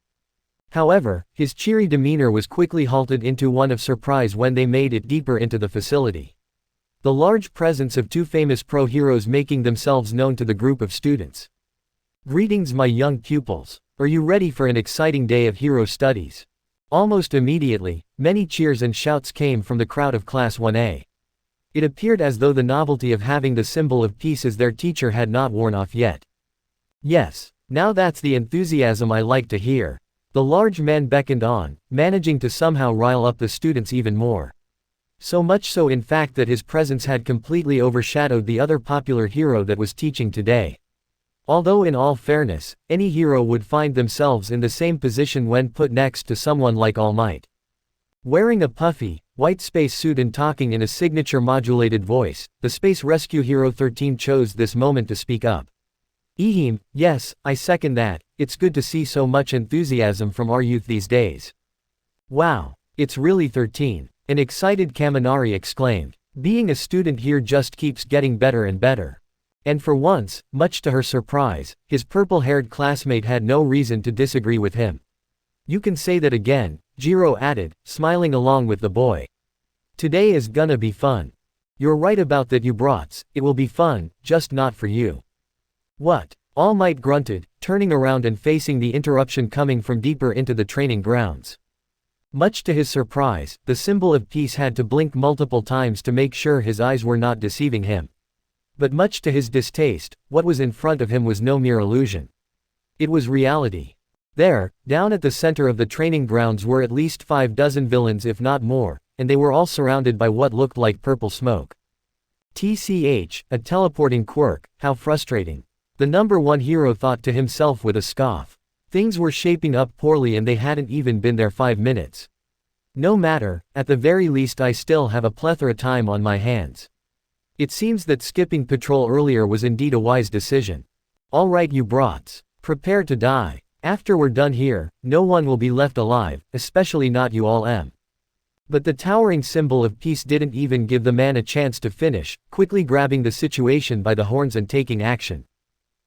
However, his cheery demeanor was quickly halted into one of surprise when they made it deeper into the facility. The large presence of two famous pro-heroes making themselves known to the group of students. Greetings my young pupils. Are you ready for an exciting day of hero studies? Almost immediately, many cheers and shouts came from the crowd of Class 1A. It appeared as though the novelty of having the symbol of peace as their teacher had not worn off yet. Yes, now that's the enthusiasm I like to hear. The large man beckoned on, managing to somehow rile up the students even more. So much so in fact that his presence had completely overshadowed the other popular hero that was teaching today. Although in all fairness, any hero would find themselves in the same position when put next to someone like All Might. Wearing a puffy, white space suit and talking in a signature modulated voice, the Space Rescue Hero 13 chose this moment to speak up. Yes, I second that, it's good to see so much enthusiasm from our youth these days. Wow, it's really 13, an excited Kaminari exclaimed. Being a student here just keeps getting better and better. And for once, much to her surprise, his purple-haired classmate had no reason to disagree with him. You can say that again, Jiro added, smiling along with the boy. Today is gonna be fun. You're right about that, you brats, it will be fun, just not for you. What? All Might grunted, turning around and facing the interruption coming from deeper into the training grounds. Much to his surprise, the symbol of peace had to blink multiple times to make sure his eyes were not deceiving him. But much to his distaste, what was in front of him was no mere illusion. It was reality. There, down at the center of the training grounds were at least 5 dozen villains if not more, and they were all surrounded by what looked like purple smoke. TCH, a teleporting quirk, how frustrating. The number 1 hero thought to himself with a scoff. Things were shaping up poorly and they hadn't even been there 5 minutes. No matter, at the very least I still have a plethora time on my hands. It seems that skipping patrol earlier was indeed a wise decision. Alright you brats. Prepare to die. After we're done here, no one will be left alive, especially not you all. But the towering symbol of peace didn't even give the man a chance to finish, quickly grabbing the situation by the horns and taking action.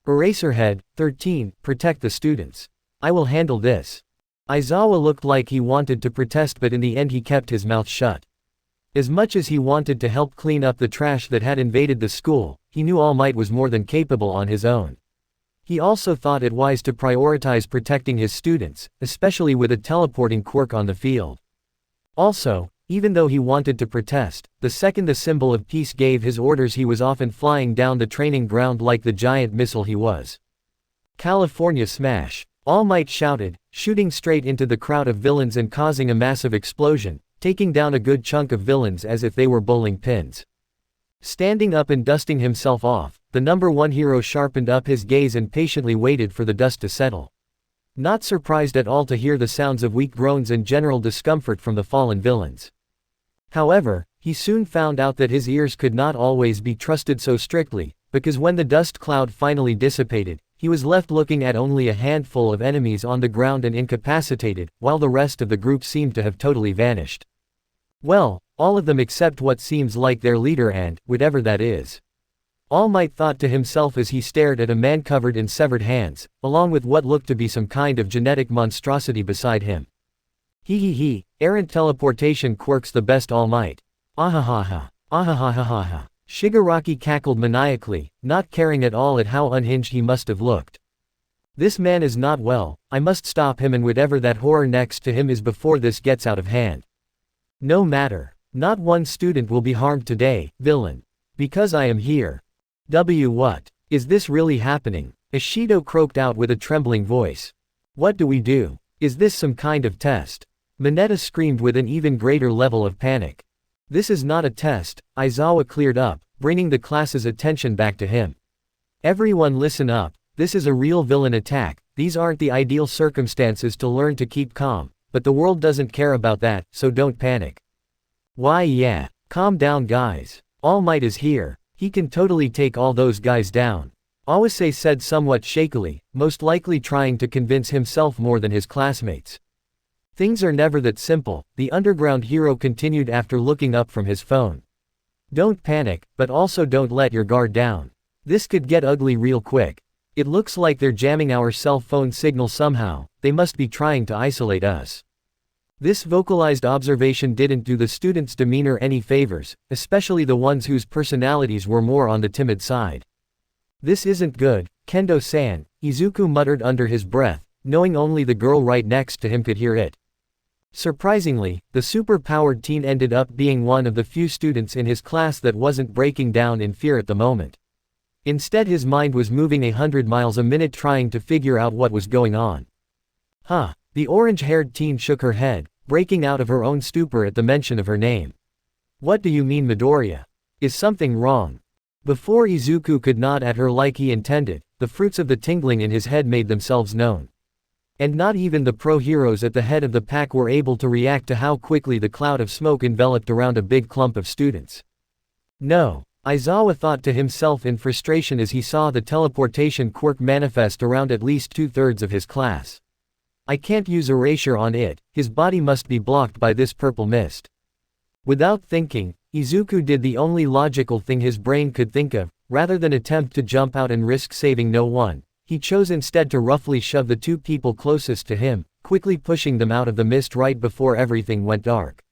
Eraserhead, 13, protect the students. I will handle this. Aizawa looked like he wanted to protest but in the end he kept his mouth shut. As much as he wanted to help clean up the trash that had invaded the school, he knew All Might was more than capable on his own. He also thought it wise to prioritize protecting his students, especially with a teleporting quirk on the field. Also, even though he wanted to protest, the second the symbol of peace gave his orders he was off and flying down the training ground like the giant missile he was. California Smash! All Might shouted, shooting straight into the crowd of villains and causing a massive explosion, taking down a good chunk of villains as if they were bowling pins. Standing up and dusting himself off, the number 1 hero sharpened up his gaze and patiently waited for the dust to settle. Not surprised at all to hear the sounds of weak groans and general discomfort from the fallen villains. However, he soon found out that his ears could not always be trusted so strictly, because when the dust cloud finally dissipated, he was left looking at only a handful of enemies on the ground and incapacitated, while the rest of the group seemed to have totally vanished. Well, all of them except what seems like their leader and, whatever that is. All Might thought to himself as he stared at a man covered in severed hands, along with what looked to be some kind of genetic monstrosity beside him. He, errant teleportation quirks the best, All Might. Ahahaha, ahahahaha. Shigaraki cackled maniacally, not caring at all at how unhinged he must have looked. This man is not well, I must stop him and whatever that horror next to him is before this gets out of hand. No matter. Not one student will be harmed today, villain. Because I am here. What? Is this really happening? Ishido croaked out with a trembling voice. What do we do? Is this some kind of test? Mineta screamed with an even greater level of panic. This is not a test, Aizawa cleared up, bringing the class's attention back to him. Everyone listen up, this is a real villain attack, these aren't the ideal circumstances to learn to keep calm, but the world doesn't care about that, so don't panic. Why yeah, calm down guys. All Might is here, he can totally take all those guys down. Awase said somewhat shakily, most likely trying to convince himself more than his classmates. Things are never that simple, the underground hero continued after looking up from his phone. Don't panic, but also don't let your guard down. This could get ugly real quick. It looks like they're jamming our cell phone signal somehow, they must be trying to isolate us. This vocalized observation didn't do the students' demeanor any favors, especially the ones whose personalities were more on the timid side. This isn't good, Kendo-san, Izuku muttered under his breath, knowing only the girl right next to him could hear it. Surprisingly, the super-powered teen ended up being one of the few students in his class that wasn't breaking down in fear at the moment. Instead his mind was moving 100 miles a minute trying to figure out what was going on. Huh, the orange-haired teen shook her head, breaking out of her own stupor at the mention of her name. What do you mean Midoriya? Is something wrong? Before Izuku could nod at her like he intended, the fruits of the tingling in his head made themselves known. And not even the pro-heroes at the head of the pack were able to react to how quickly the cloud of smoke enveloped around a big clump of students. No, Aizawa thought to himself in frustration as he saw the teleportation quirk manifest around at least 2/3 of his class. I can't use erasure on it, his body must be blocked by this purple mist. Without thinking, Izuku did the only logical thing his brain could think of. Rather than attempt to jump out and risk saving no one, he chose instead to roughly shove the two people closest to him, quickly pushing them out of the mist right before everything went dark.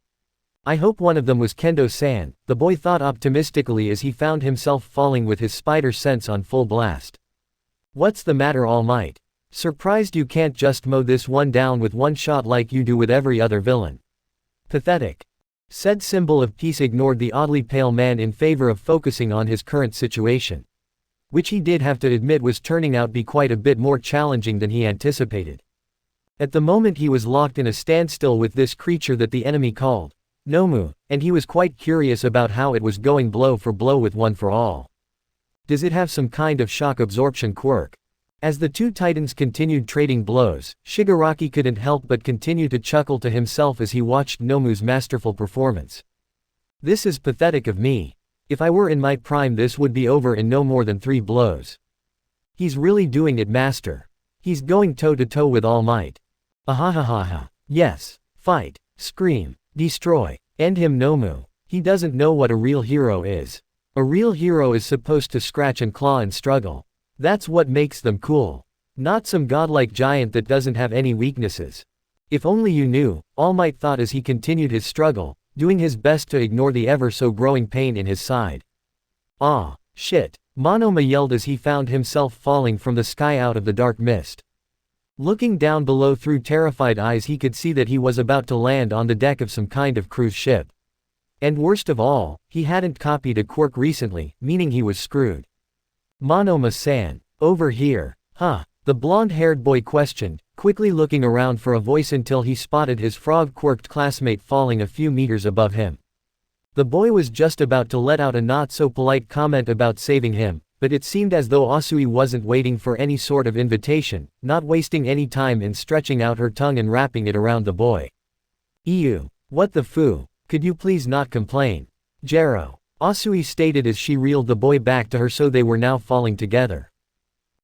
I hope one of them was Kendo-san, the boy thought optimistically as he found himself falling with his spider sense on full blast. What's the matter, All Might? Surprised you can't just mow this one down with one shot like you do with every other villain. Pathetic. Said symbol of peace ignored the oddly pale man in favor of focusing on his current situation. Which he did have to admit was turning out be quite a bit more challenging than he anticipated. At the moment he was locked in a standstill with this creature that the enemy called Nomu, and he was quite curious about how it was going blow for blow with One for All. Does it have some kind of shock absorption quirk? As the two titans continued trading blows, Shigaraki couldn't help but continue to chuckle to himself as he watched Nomu's masterful performance. This is pathetic of me. If I were in my prime this would be over in no more than 3 blows. He's really doing it, master. He's going toe-to-toe with All Might. Ahahaha. Yes. Fight. Scream. Destroy. End him, Nomu. He doesn't know what a real hero is. A real hero is supposed to scratch and claw and struggle. That's what makes them cool. Not some godlike giant that doesn't have any weaknesses. If only you knew, All Might thought as he continued his struggle, doing his best to ignore the ever-so-growing pain in his side. Ah, shit. Monoma yelled as he found himself falling from the sky out of the dark mist. Looking down below through terrified eyes he could see that he was about to land on the deck of some kind of cruise ship. And worst of all, he hadn't copied a quirk recently, meaning he was screwed. Monoma-san, over here, huh? The blonde-haired boy questioned, quickly looking around for a voice until he spotted his frog-quirked classmate falling a few meters above him. The boy was just about to let out a not-so-polite comment about saving him, but it seemed as though Asui wasn't waiting for any sort of invitation, not wasting any time in stretching out her tongue and wrapping it around the boy. "Ew. What the foo? Could you please not complain? Jero," Asui stated as she reeled the boy back to her so they were now falling together.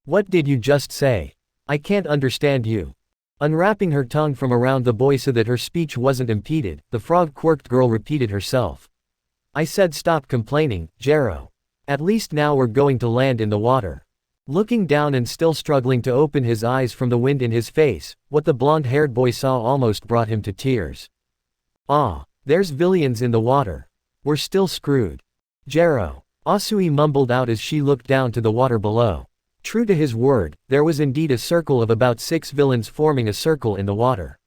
"What did you just say? I can't understand you." Unwrapping her tongue from around the boy so that her speech wasn't impeded, the frog-quirked girl repeated herself. "I said stop complaining, Jero. At least now we're going to land in the water." Looking down and still struggling to open his eyes from the wind in his face, what the blonde-haired boy saw almost brought him to tears. "Ah, there's villains in the water. We're still screwed. Jero," Asui mumbled out as she looked down to the water below. True to his word, there was indeed a circle of about 6 villains forming a circle in the water.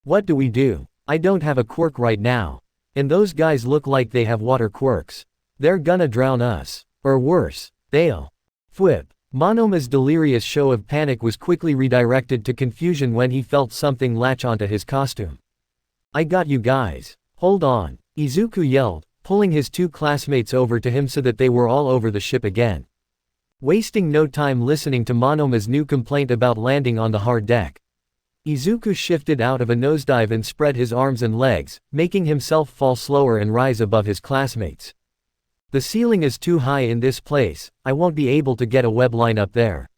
"What do we do? I don't have a quirk right now. And those guys look like they have water quirks. They're gonna drown us. Or worse, they'll." Thwip. Monoma's delirious show of panic was quickly redirected to confusion when he felt something latch onto his costume. "I got you guys. Hold on," Izuku yelled, pulling his 2 classmates over to him so that they were all over the ship again. Wasting no time listening to Monoma's new complaint about landing on the hard deck, Izuku shifted out of a nosedive and spread his arms and legs, making himself fall slower and rise above his classmates. "The ceiling is too high in this place, I won't be able to get a web line up there,"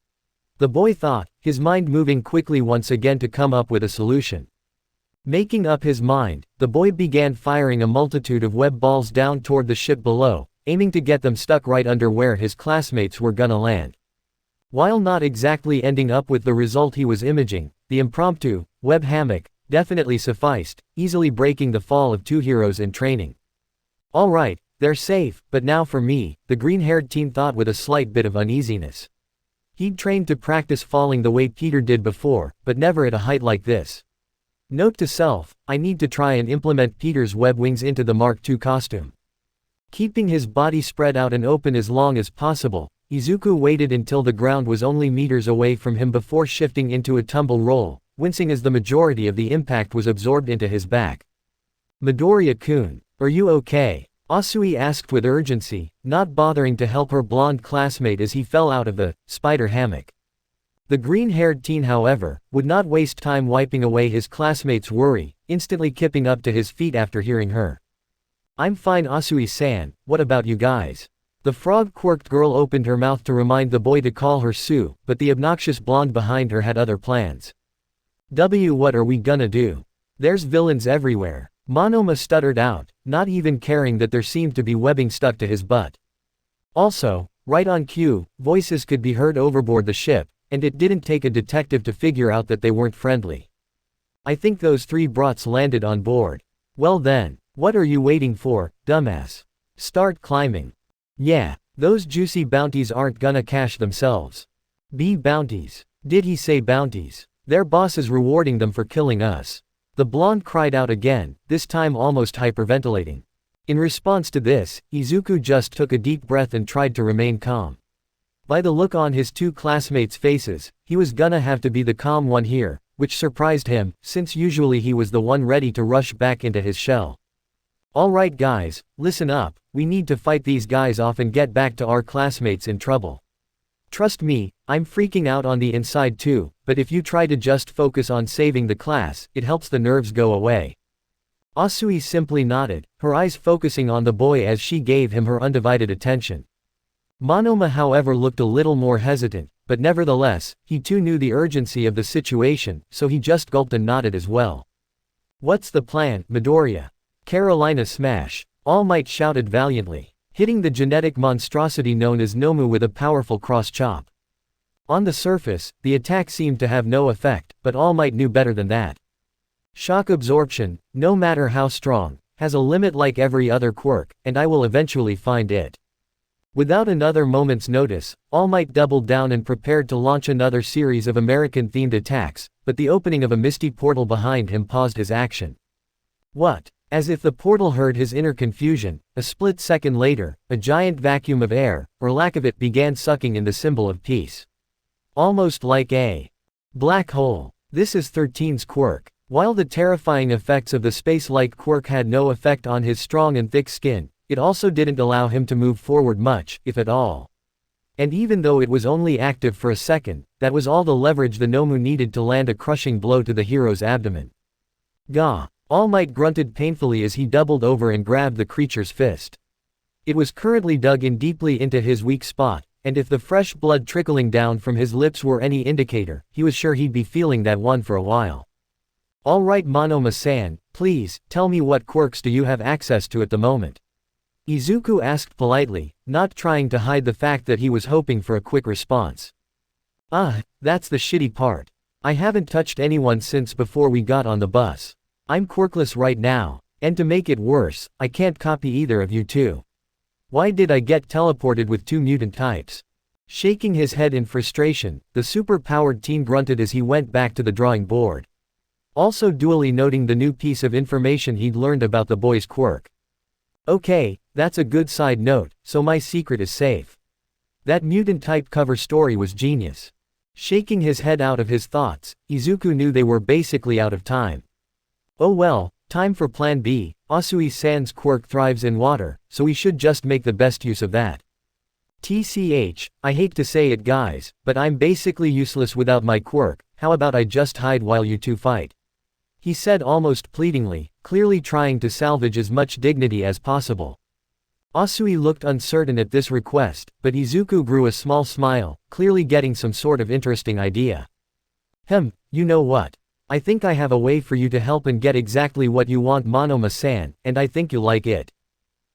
the boy thought, his mind moving quickly once again to come up with a solution. Making up his mind, the boy began firing a multitude of web balls down toward the ship below, aiming to get them stuck right under where his classmates were gonna land. While not exactly ending up with the result he was imaging, the impromptu web hammock definitely sufficed, easily breaking the fall of 2 heroes in training. "All right, they're safe, but now for me," the green-haired teen thought with a slight bit of uneasiness. He'd trained to practice falling the way Peter did before, but never at a height like this. Note to self, I need to try and implement Peter's web wings into the Mark II costume. Keeping his body spread out and open as long as possible, Izuku waited until the ground was only meters away from him before shifting into a tumble roll, wincing as the majority of the impact was absorbed into his back. "Midoriya-kun, are you okay?" Asui asked with urgency, not bothering to help her blonde classmate as he fell out of the spider hammock. The green-haired teen, however, would not waste time wiping away his classmate's worry, instantly kipping up to his feet after hearing her. "I'm fine, Asui-san, what about you guys?" The frog-quirked girl opened her mouth to remind the boy to call her Sue, but the obnoxious blonde behind her had other plans. What are we gonna do? There's villains everywhere. Monoma stuttered out, not even caring that there seemed to be webbing stuck to his butt. Also, right on cue, voices could be heard overboard the ship, and it didn't take a detective to figure out that they weren't friendly. I think those 3 brats landed on board. Well then, what are you waiting for, dumbass? Start climbing. Yeah, those juicy bounties aren't gonna cash themselves. Be bounties. Did he say bounties? Their boss is rewarding them for killing us. The blonde cried out again, this time almost hyperventilating. In response to this, Izuku just took a deep breath and tried to remain calm. By the look on his 2 classmates' faces, he was gonna have to be the calm one here, which surprised him, since usually he was the one ready to rush back into his shell. Alright guys, listen up, we need to fight these guys off and get back to our classmates in trouble. Trust me, I'm freaking out on the inside too, but if you try to just focus on saving the class, it helps the nerves go away. Asui simply nodded, her eyes focusing on the boy as she gave him her undivided attention. Monoma however looked a little more hesitant, but nevertheless, he too knew the urgency of the situation, so he just gulped and nodded as well. What's the plan, Midoriya? Carolina smash. All Might shouted valiantly, hitting the genetic monstrosity known as Nomu with a powerful cross chop. On the surface, the attack seemed to have no effect, but All Might knew better than that. Shock absorption, no matter how strong, has a limit like every other quirk, and I will eventually find it. Without another moment's notice, All Might doubled down and prepared to launch another series of American-themed attacks, but the opening of a misty portal behind him paused his action. What? As if the portal heard his inner confusion, a split second later, a giant vacuum of air, or lack of it, began sucking in the symbol of peace. Almost like a black hole. This is 13's quirk. While the terrifying effects of the space-like quirk had no effect on his strong and thick skin, it also didn't allow him to move forward much, if at all. And even though it was only active for a second, that was all the leverage the Nomu needed to land a crushing blow to the hero's abdomen. Gah! All Might grunted painfully as he doubled over and grabbed the creature's fist. It was currently dug in deeply into his weak spot, and if the fresh blood trickling down from his lips were any indicator, he was sure he'd be feeling that one for a while. Alright Monoma-san, please, tell me what quirks do you have access to at the moment? Izuku asked politely, not trying to hide the fact that he was hoping for a quick response. That's the shitty part. I haven't touched anyone since before we got on the bus. I'm quirkless right now, and to make it worse, I can't copy either of you two. Why did I get teleported with 2 mutant types? Shaking his head in frustration, the super-powered teen grunted as he went back to the drawing board. Also dually noting the new piece of information he'd learned about the boy's quirk. Okay, that's a good side note, so my secret is safe. That mutant-type cover story was genius. Shaking his head out of his thoughts, Izuku knew they were basically out of time. Oh well, time for plan B. Asui-san's quirk thrives in water, so we should just make the best use of that. TCH, I hate to say it guys, but I'm basically useless without my quirk, how about I just hide while you two fight? He said almost pleadingly, clearly trying to salvage as much dignity as possible. Asui looked uncertain at this request, but Izuku grew a small smile, clearly getting some sort of interesting idea. You know what? I think I have a way for you to help and get exactly what you want Monoma-san, and I think you'll like it.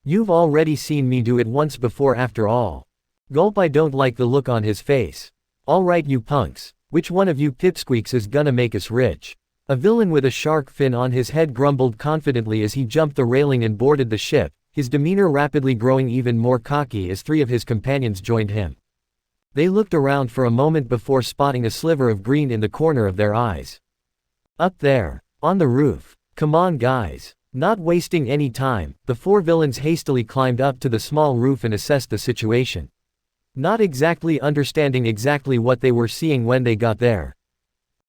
You've already seen me do it once before after all. Gulp. I don't like the look on his face. Alright you punks, which one of you pipsqueaks is gonna make us rich? A villain with a shark fin on his head grumbled confidently as he jumped the railing and boarded the ship, his demeanor rapidly growing even more cocky as 3 of his companions joined him. They looked around for a moment before spotting a sliver of green in the corner of their eyes. Up there, on the roof. Come on guys. Not wasting any time, the 4 villains hastily climbed up to the small roof and assessed the situation. Not exactly understanding exactly what they were seeing when they got there.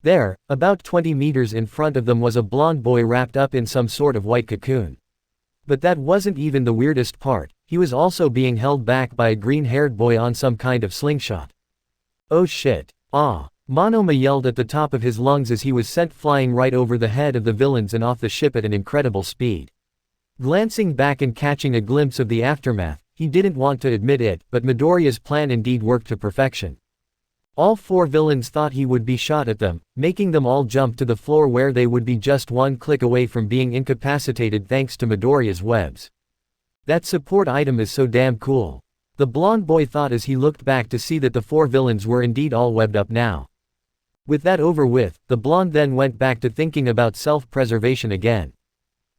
There, about 20 meters in front of them was a blond boy wrapped up in some sort of white cocoon. But that wasn't even the weirdest part, he was also being held back by a green-haired boy on some kind of slingshot. Oh shit. Monoma yelled at the top of his lungs as he was sent flying right over the head of the villains and off the ship at an incredible speed. Glancing back and catching a glimpse of the aftermath, he didn't want to admit it, but Midoriya's plan indeed worked to perfection. All four villains thought he would be shot at them, making them all jump to the floor where they would be just one click away from being incapacitated thanks to Midoriya's webs. That support item is so damn cool. The blonde boy thought as he looked back to see that the four villains were indeed all webbed up now. With that over with, the blonde then went back to thinking about self-preservation again.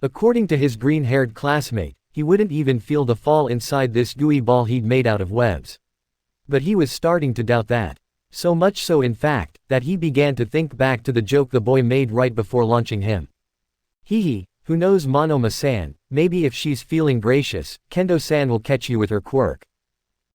According to his green-haired classmate, he wouldn't even feel the fall inside this gooey ball he'd made out of webs. But he was starting to doubt that. So much so in fact, that he began to think back to the joke the boy made right before launching him. Hee, who knows Monoma-san, maybe if she's feeling gracious, Kendo-san will catch you with her quirk.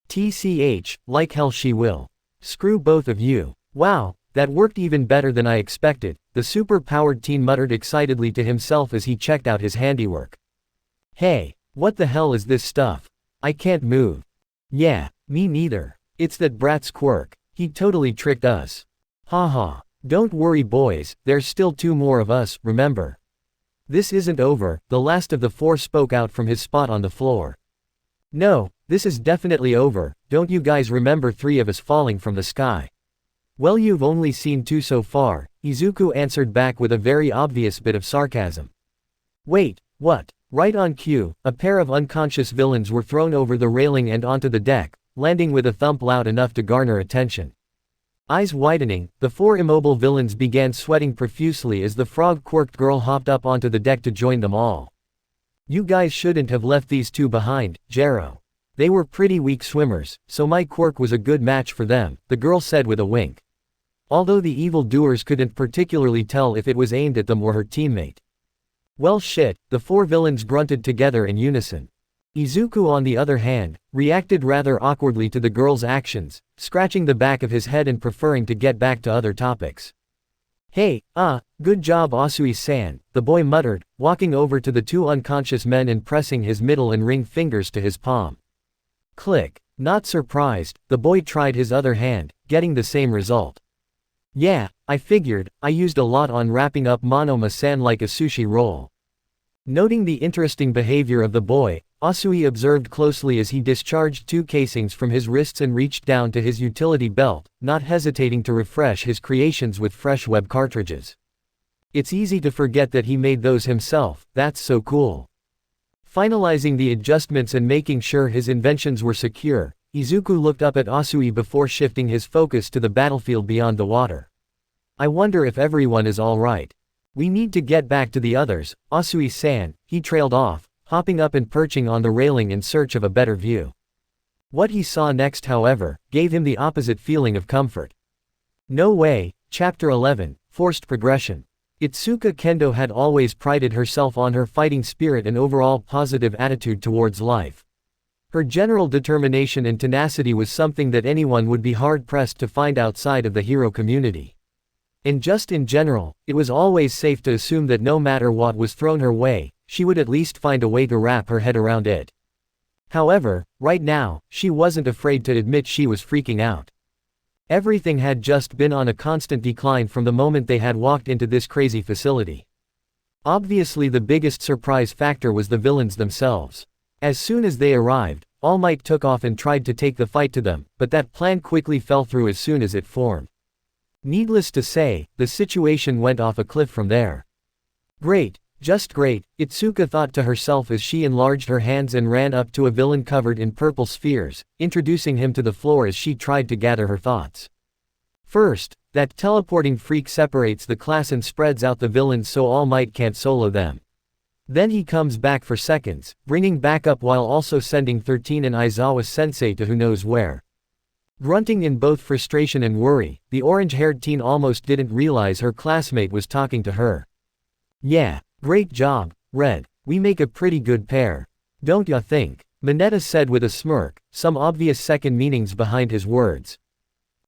TCH, like hell she will. Screw both of you. Wow, that worked even better than I expected, the super-powered teen muttered excitedly to himself as he checked out his handiwork. Hey, what the hell is this stuff? I can't move. Yeah, me neither. It's that brat's quirk. He totally tricked us. Haha. Don't worry boys, there's still two more of us, remember. This isn't over, the last of the four spoke out from his spot on the floor. No, this is definitely over, don't you guys remember three of us falling from the sky? Well, you've only seen two so far, Izuku answered back with a very obvious bit of sarcasm. Wait, what? Right on cue, a pair of unconscious villains were thrown over the railing and onto the deck, landing with a thump loud enough to garner attention. Eyes widening, the four immobile villains began sweating profusely as the frog-quirked girl hopped up onto the deck to join them all. You guys shouldn't have left these two behind, Jero. They were pretty weak swimmers, so my quirk was a good match for them, the girl said with a wink. Although the evil-doers couldn't particularly tell if it was aimed at them or her teammate. Well shit, the four villains grunted together in unison. Izuku on the other hand, reacted rather awkwardly to the girl's actions, scratching the back of his head and preferring to get back to other topics. Hey, good job Asui-san, the boy muttered, walking over to the two unconscious men and pressing his middle and ring fingers to his palm. Click. Not surprised, the boy tried his other hand, getting the same result. Yeah, I figured, I used a lot on wrapping up Monoma-san like a sushi roll. Noting the interesting behavior of the boy, Asui observed closely as he discharged two casings from his wrists and reached down to his utility belt, not hesitating to refresh his creations with fresh web cartridges. It's easy to forget that he made those himself, that's so cool. Finalizing the adjustments and making sure his inventions were secure, Izuku looked up at Asui before shifting his focus to the battlefield beyond the water. I wonder if everyone is alright. We need to get back to the others, Asui-san, he trailed off, hopping up and perching on the railing in search of a better view. What he saw next, however, gave him the opposite feeling of comfort. No way, Chapter 11, Forced Progression. Itsuka Kendo had always prided herself on her fighting spirit and overall positive attitude towards life. Her general determination and tenacity was something that anyone would be hard-pressed to find outside of the hero community. And just in general, it was always safe to assume that no matter what was thrown her way, she would at least find a way to wrap her head around it. However, right now, she wasn't afraid to admit she was freaking out. Everything had just been on a constant decline from the moment they had walked into this crazy facility. Obviously the biggest surprise factor was the villains themselves. As soon as they arrived, All Might took off and tried to take the fight to them, but that plan quickly fell through as soon as it formed. Needless to say, the situation went off a cliff from there. Great, just great, Itsuka thought to herself as she enlarged her hands and ran up to a villain covered in purple spheres, introducing him to the floor as she tried to gather her thoughts. First, that teleporting freak separates the class and spreads out the villains so All Might can't solo them. Then he comes back for seconds, bringing backup while also sending 13 and Aizawa-sensei to who knows where. Grunting in both frustration and worry, the orange-haired teen almost didn't realize her classmate was talking to her. Yeah, great job, Red, we make a pretty good pair. Don't ya think? Mineta said with a smirk, some obvious second meanings behind his words.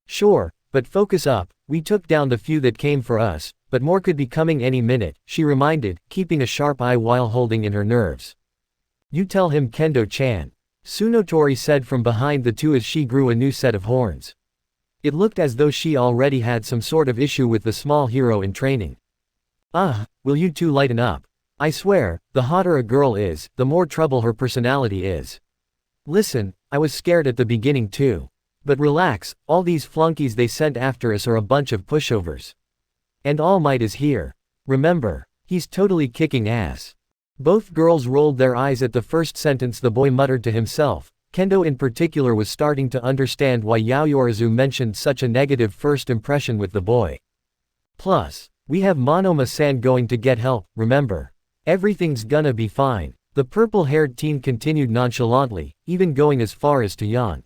Sure, but focus up, we took down the few that came for us, but more could be coming any minute, she reminded, keeping a sharp eye while holding in her nerves. You tell him, Kendo-chan. Tsunotori said from behind the two as she grew a new set of horns. It looked as though she already had some sort of issue with the small hero in training. Will you two lighten up? I swear, the hotter a girl is, the more trouble her personality is. Listen, I was scared at the beginning too. But relax, all these flunkies they sent after us are a bunch of pushovers. And All Might is here. Remember, he's totally kicking ass. Both girls rolled their eyes at the first sentence the boy muttered to himself. Kendo in particular was starting to understand why Yaoyorozu mentioned such a negative first impression with the boy. Plus, we have Monoma-san going to get help, remember. Everything's gonna be fine. The purple-haired teen continued nonchalantly, even going as far as to yawn.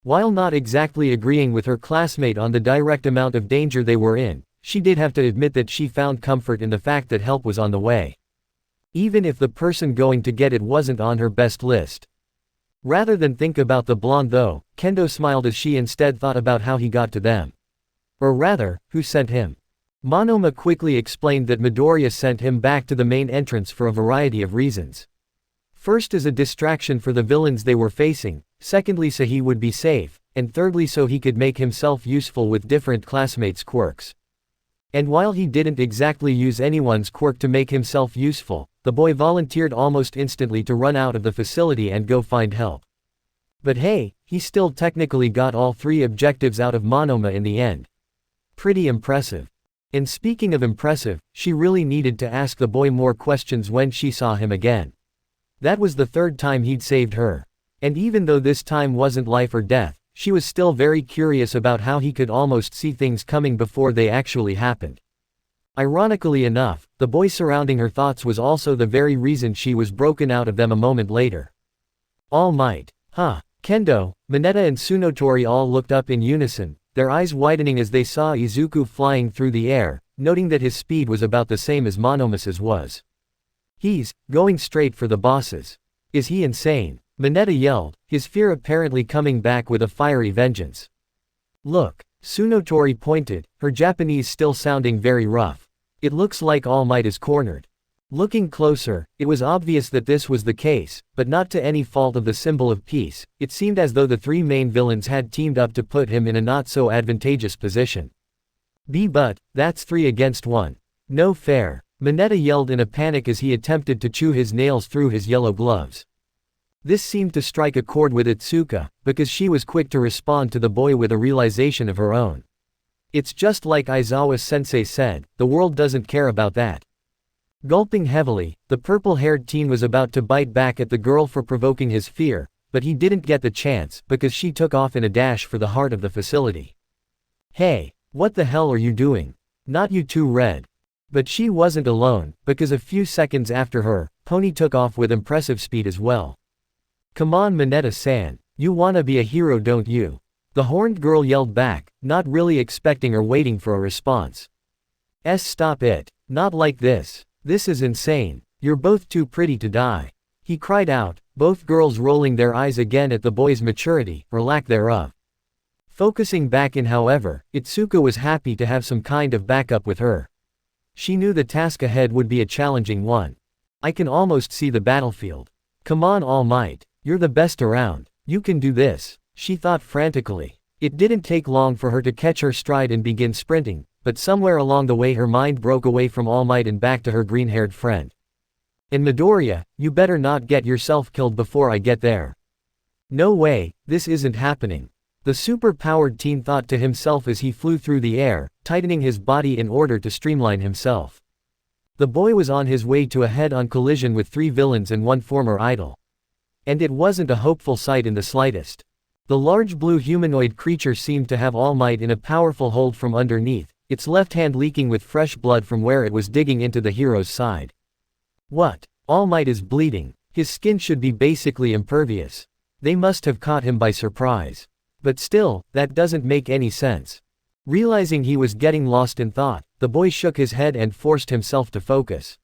While not exactly agreeing with her classmate on the direct amount of danger they were in, she did have to admit that she found comfort in the fact that help was on the way. Even if the person going to get it wasn't on her best list. Rather than think about the blonde though, Kendo smiled as she instead thought about how he got to them. Or rather, who sent him. Monoma quickly explained that Midoriya sent him back to the main entrance for a variety of reasons. First as a distraction for the villains they were facing, secondly so he would be safe, and thirdly so he could make himself useful with different classmates' quirks. And while he didn't exactly use anyone's quirk to make himself useful, the boy volunteered almost instantly to run out of the facility and go find help. But hey, he still technically got all three objectives out of Monoma in the end. Pretty impressive. And speaking of impressive, she really needed to ask the boy more questions when she saw him again. That was the third time he'd saved her. And even though this time wasn't life or death, she was still very curious about how he could almost see things coming before they actually happened. Ironically enough, the boy surrounding her thoughts was also the very reason she was broken out of them a moment later. All Might. Huh. Kendo, Mineta and Tsunotori all looked up in unison, their eyes widening as they saw Izuku flying through the air, noting that his speed was about the same as Monoma's was. He's going straight for the bosses. Is he insane? Mineta yelled, his fear apparently coming back with a fiery vengeance. Look, Tsunotori pointed, her Japanese still sounding very rough. It looks like All Might is cornered. Looking closer, it was obvious that this was the case, but not to any fault of the symbol of peace. It seemed as though the three main villains had teamed up to put him in a not so advantageous position. But, that's 3 against 1. No fair. Mineta yelled in a panic as he attempted to chew his nails through his yellow gloves. This seemed to strike a chord with Itsuka, because she was quick to respond to the boy with a realization of her own. It's just like Aizawa-sensei said, the world doesn't care about that. Gulping heavily, the purple-haired teen was about to bite back at the girl for provoking his fear, but he didn't get the chance because she took off in a dash for the heart of the facility. Hey, what the hell are you doing? Not you too, Red. But she wasn't alone, because a few seconds after her, Pony took off with impressive speed as well. Come on Mineta-san, you wanna be a hero don't you? The horned girl yelled back, not really expecting or waiting for a response. Stop it. Not like this. This is insane. You're both too pretty to die. He cried out, both girls rolling their eyes again at the boy's maturity, or lack thereof. Focusing back in however, Itsuka was happy to have some kind of backup with her. She knew the task ahead would be a challenging one. I can almost see the battlefield. Come on All Might. You're the best around. You can do this, she thought frantically. It didn't take long for her to catch her stride and begin sprinting, but somewhere along the way her mind broke away from All Might and back to her green-haired friend. And Midoriya, you better not get yourself killed before I get there. No way, this isn't happening. The super-powered teen thought to himself as he flew through the air, tightening his body in order to streamline himself. The boy was on his way to a head-on collision with 3 villains and 1 former idol. And it wasn't a hopeful sight in the slightest. The large blue humanoid creature seemed to have All Might in a powerful hold from underneath, its left hand leaking with fresh blood from where it was digging into the hero's side. What? All Might is bleeding. His skin should be basically impervious. They must have caught him by surprise. But still, that doesn't make any sense. Realizing he was getting lost in thought, the boy shook his head and forced himself to focus.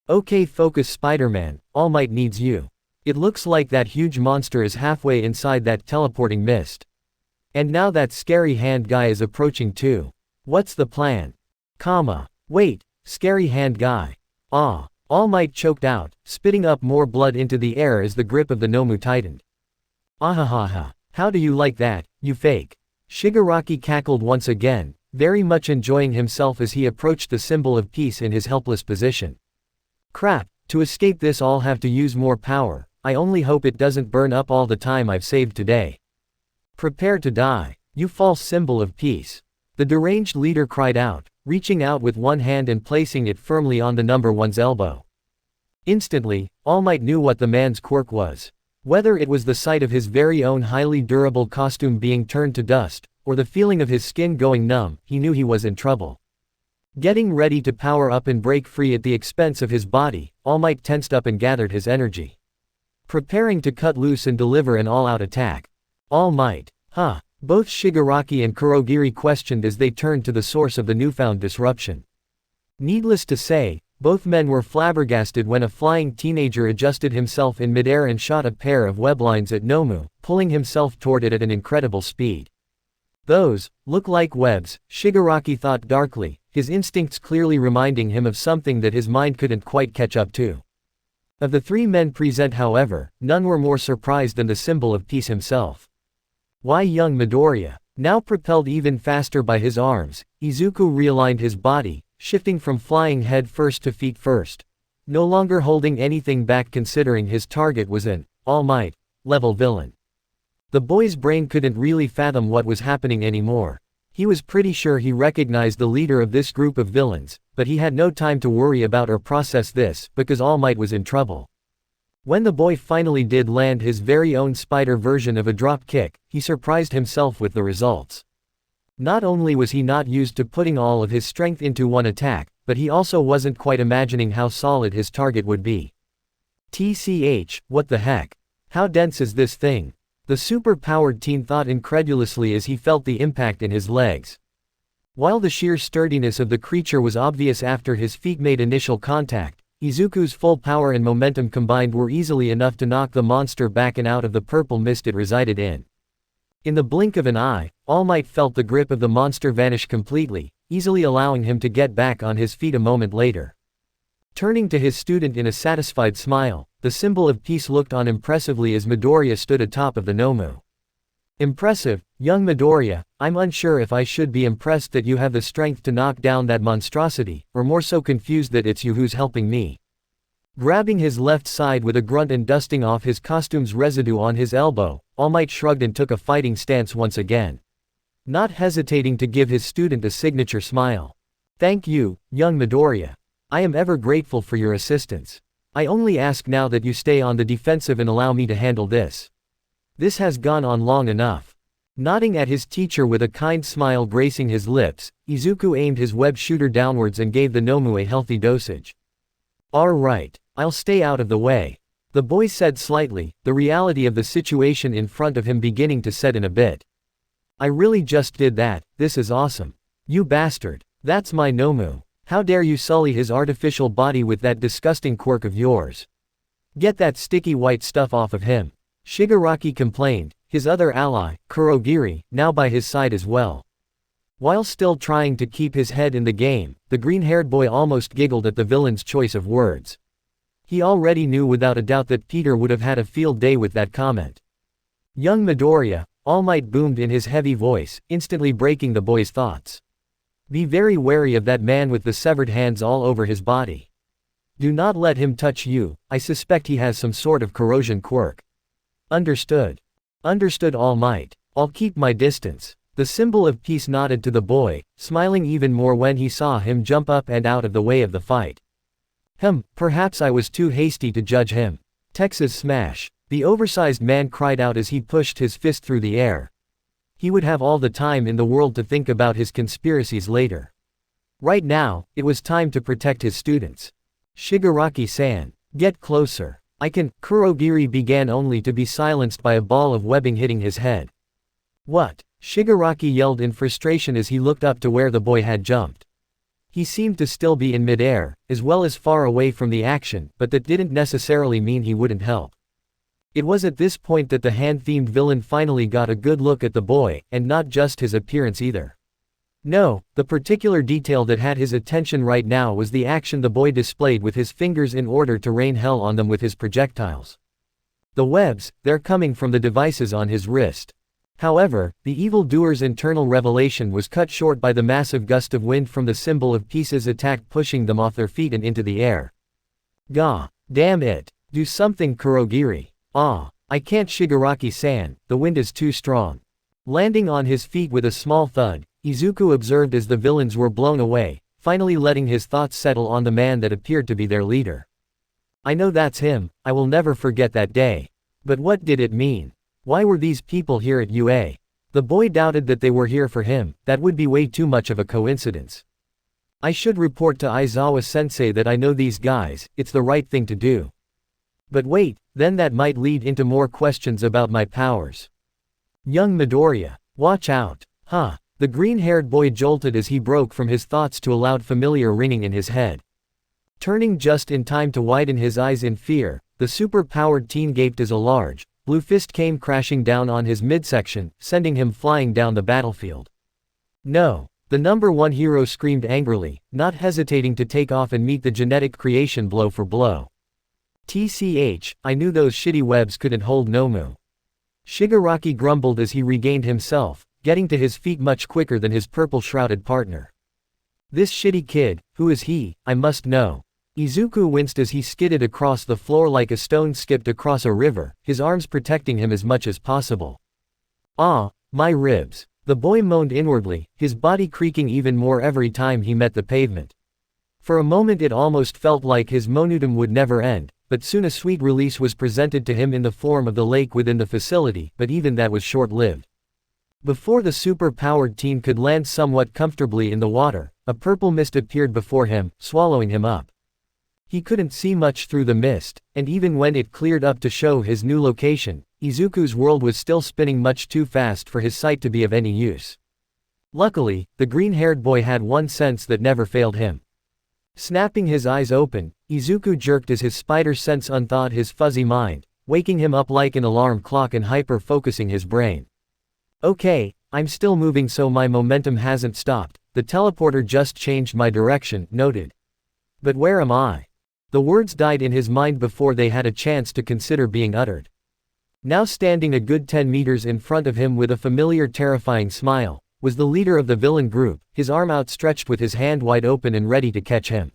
Okay, focus Spider-Man, All Might needs you. It looks like that huge monster is halfway inside that teleporting mist. And now that scary hand guy is approaching too. What's the plan? Wait, scary hand guy. All Might choked out, spitting up more blood into the air as the grip of the Nomu tightened. Ahahaha, how do you like that, you fake? Shigaraki cackled once again, very much enjoying himself as he approached the symbol of peace in his helpless position. Crap, to escape this I'll have to use more power. I only hope it doesn't burn up all the time I've saved today. Prepare to die, you false symbol of peace. The deranged leader cried out, reaching out with one hand and placing it firmly on the number one's elbow. Instantly, All Might knew what the man's quirk was. Whether it was the sight of his very own highly durable costume being turned to dust, or the feeling of his skin going numb, he knew he was in trouble. Getting ready to power up and break free at the expense of his body, All Might tensed up and gathered his energy. Preparing to cut loose and deliver an all-out attack. All Might. Huh? Both Shigaraki and Kurogiri questioned as they turned to the source of the newfound disruption. Needless to say, both men were flabbergasted when a flying teenager adjusted himself in midair and shot a pair of weblines at Nomu, pulling himself toward it at an incredible speed. Those look like webs, Shigaraki thought darkly, his instincts clearly reminding him of something that his mind couldn't quite catch up to. Of the three men present, however, none were more surprised than the symbol of peace himself. Why young Midoriya? Now propelled even faster by his arms, Izuku realigned his body, shifting from flying head first to feet first. No longer holding anything back considering his target was an All Might level villain. The boy's brain couldn't really fathom what was happening anymore. He was pretty sure he recognized the leader of this group of villains, but he had no time to worry about or process this because All Might was in trouble. When the boy finally did land his very own spider version of a drop kick, he surprised himself with the results. Not only was he not used to putting all of his strength into one attack, but he also wasn't quite imagining how solid his target would be. TCH, what the heck? How dense is this thing? The super-powered teen thought incredulously as he felt the impact in his legs. While the sheer sturdiness of the creature was obvious after his feet made initial contact, Izuku's full power and momentum combined were easily enough to knock the monster back and out of the purple mist it resided in. In the blink of an eye, All Might felt the grip of the monster vanish completely, easily allowing him to get back on his feet a moment later. Turning to his student in a satisfied smile, the symbol of peace looked on impressively as Midoriya stood atop of the Nomu. Impressive, young Midoriya, I'm unsure if I should be impressed that you have the strength to knock down that monstrosity, or more so confused that it's you who's helping me. Grabbing his left side with a grunt and dusting off his costume's residue on his elbow, All Might shrugged and took a fighting stance once again. Not hesitating to give his student a signature smile. Thank you, young Midoriya. I am ever grateful for your assistance. I only ask now that you stay on the defensive and allow me to handle this. This has gone on long enough. Nodding at his teacher with a kind smile gracing his lips, Izuku aimed his web shooter downwards and gave the Nomu a healthy dosage. Alright, I'll stay out of the way. The boy said slightly, the reality of the situation in front of him beginning to set in a bit. I really just did that, this is awesome. You bastard. That's my Nomu. How dare you sully his artificial body with that disgusting quirk of yours. Get that sticky white stuff off of him. Shigaraki complained, his other ally, Kurogiri, now by his side as well. While still trying to keep his head in the game, the green-haired boy almost giggled at the villain's choice of words. He already knew without a doubt that Peter would have had a field day with that comment. Young Midoriya, All Might boomed in his heavy voice, instantly breaking the boy's thoughts. Be very wary of that man with the severed hands all over his body. Do not let him touch you, I suspect he has some sort of corrosion quirk. Understood. Understood, All Might. I'll keep my distance. The symbol of peace nodded to the boy, smiling even more when he saw him jump up and out of the way of the fight. Perhaps I was too hasty to judge him. Texas smash. The oversized man cried out as he pushed his fist through the air. He would have all the time in the world to think about his conspiracies later. Right now, it was time to protect his students. Shigaraki-san. Get closer. I can. Kurogiri began only to be silenced by a ball of webbing hitting his head. What? Shigaraki yelled in frustration as he looked up to where the boy had jumped. He seemed to still be in midair, as well as far away from the action, but that didn't necessarily mean he wouldn't help. It was at this point that the hand-themed villain finally got a good look at the boy, and not just his appearance either. No, the particular detail that had his attention right now was the action the boy displayed with his fingers in order to rain hell on them with his projectiles. The webs, they're coming from the devices on his wrist. However, the evildoer's internal revelation was cut short by the massive gust of wind from the symbol of peace's attack pushing them off their feet and into the air. Gah! Damn it! Do something, Kurogiri! I can't, Shigaraki-san, the wind is too strong. Landing on his feet with a small thud, Izuku observed as the villains were blown away, finally letting his thoughts settle on the man that appeared to be their leader. I know that's him, I will never forget that day. But what did it mean? Why were these people here at UA? The boy doubted that they were here for him, that would be way too much of a coincidence. I should report to Aizawa-sensei that I know these guys, it's the right thing to do. But wait, then that might lead into more questions about my powers. Young Midoriya, watch out. Huh. The green-haired boy jolted as he broke from his thoughts to a loud familiar ringing in his head. Turning just in time to widen his eyes in fear, the super-powered teen gaped as a large, blue fist came crashing down on his midsection, sending him flying down the battlefield. No! The number one hero screamed angrily, not hesitating to take off and meet the genetic creation blow for blow. TCH, I knew those shitty webs couldn't hold Nomu. Shigaraki grumbled as he regained himself, getting to his feet much quicker than his purple-shrouded partner. This shitty kid, who is he, I must know. Izuku winced as he skidded across the floor like a stone skipped across a river, his arms protecting him as much as possible. Ah, my ribs. The boy moaned inwardly, his body creaking even more every time he met the pavement. For a moment it almost felt like his monudum would never end, but soon a sweet release was presented to him in the form of the lake within the facility, but even that was short-lived. Before the super-powered teen could land somewhat comfortably in the water, a purple mist appeared before him, swallowing him up. He couldn't see much through the mist, and even when it cleared up to show his new location, Izuku's world was still spinning much too fast for his sight to be of any use. Luckily, the green-haired boy had one sense that never failed him. Snapping his eyes open, Izuku jerked as his spider sense unthawed his fuzzy mind, waking him up like an alarm clock and hyper-focusing his brain. Okay, I'm still moving so my momentum hasn't stopped, the teleporter just changed my direction, noted. But where am I? The words died in his mind before they had a chance to consider being uttered. Now standing a good 10 meters in front of him with a familiar terrifying smile, was the leader of the villain group, his arm outstretched with his hand wide open and ready to catch him.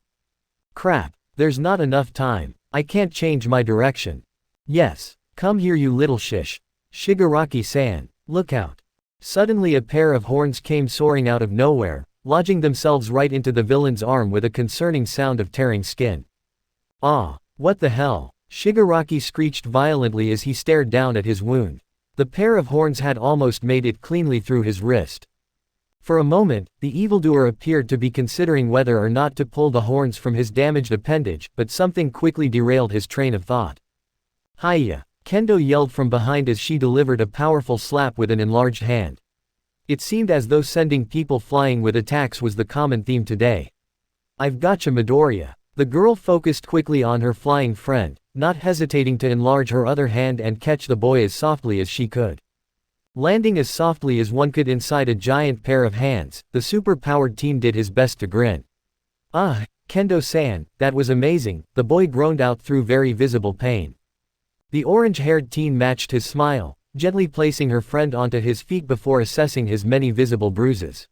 Crap, there's not enough time, I can't change my direction. Yes, come here you little shish. Shigaraki-san, look out. Suddenly a pair of horns came soaring out of nowhere, lodging themselves right into the villain's arm with a concerning sound of tearing skin. Ah, what the hell? Shigaraki screeched violently as he stared down at his wound. The pair of horns had almost made it cleanly through his wrist. For a moment, the evildoer appeared to be considering whether or not to pull the horns from his damaged appendage, but something quickly derailed his train of thought. Hiya! Kendo yelled from behind as she delivered a powerful slap with an enlarged hand. It seemed as though sending people flying with attacks was the common theme today. I've gotcha Midoriya. The girl focused quickly on her flying friend, not hesitating to enlarge her other hand and catch the boy as softly as she could. Landing as softly as one could inside a giant pair of hands, the super-powered teen did his best to grin. Ah, Kendo-san, that was amazing, the boy groaned out through very visible pain. The orange-haired teen matched his smile, gently placing her friend onto his feet before assessing his many visible bruises.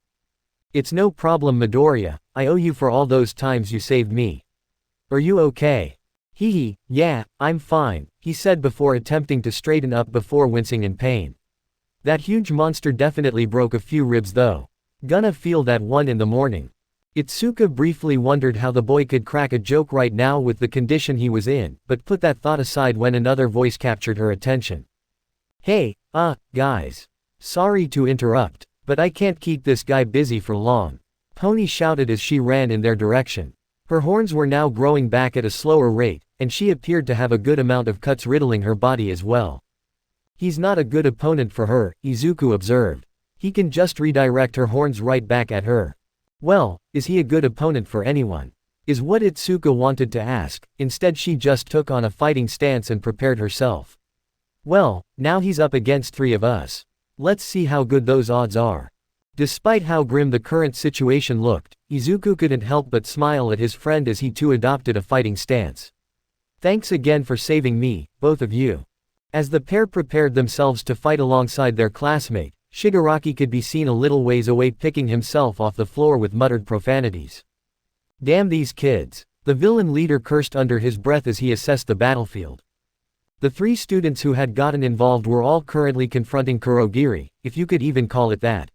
It's no problem Midoriya, I owe you for all those times you saved me. Are you okay? Hee, yeah, I'm fine, he said before attempting to straighten up before wincing in pain. That huge monster definitely broke a few ribs though. Gonna feel that one in the morning. Itsuka briefly wondered how the boy could crack a joke right now with the condition he was in, but put that thought aside when another voice captured her attention. Hey, guys. Sorry to interrupt, but I can't keep this guy busy for long. Pony shouted as she ran in their direction. Her horns were now growing back at a slower rate, and she appeared to have a good amount of cuts riddling her body as well. He's not a good opponent for her, Izuku observed. He can just redirect her horns right back at her. Well, is he a good opponent for anyone? Is what Itsuka wanted to ask, instead she just took on a fighting stance and prepared herself. Well, now he's up against 3 of us. Let's see how good those odds are. Despite how grim the current situation looked, Izuku couldn't help but smile at his friend as he too adopted a fighting stance. Thanks again for saving me, both of you. As the pair prepared themselves to fight alongside their classmate, Shigaraki could be seen a little ways away picking himself off the floor with muttered profanities. Damn these kids. The villain leader cursed under his breath as he assessed the battlefield. The three students who had gotten involved were all currently confronting Kurogiri, if you could even call it that.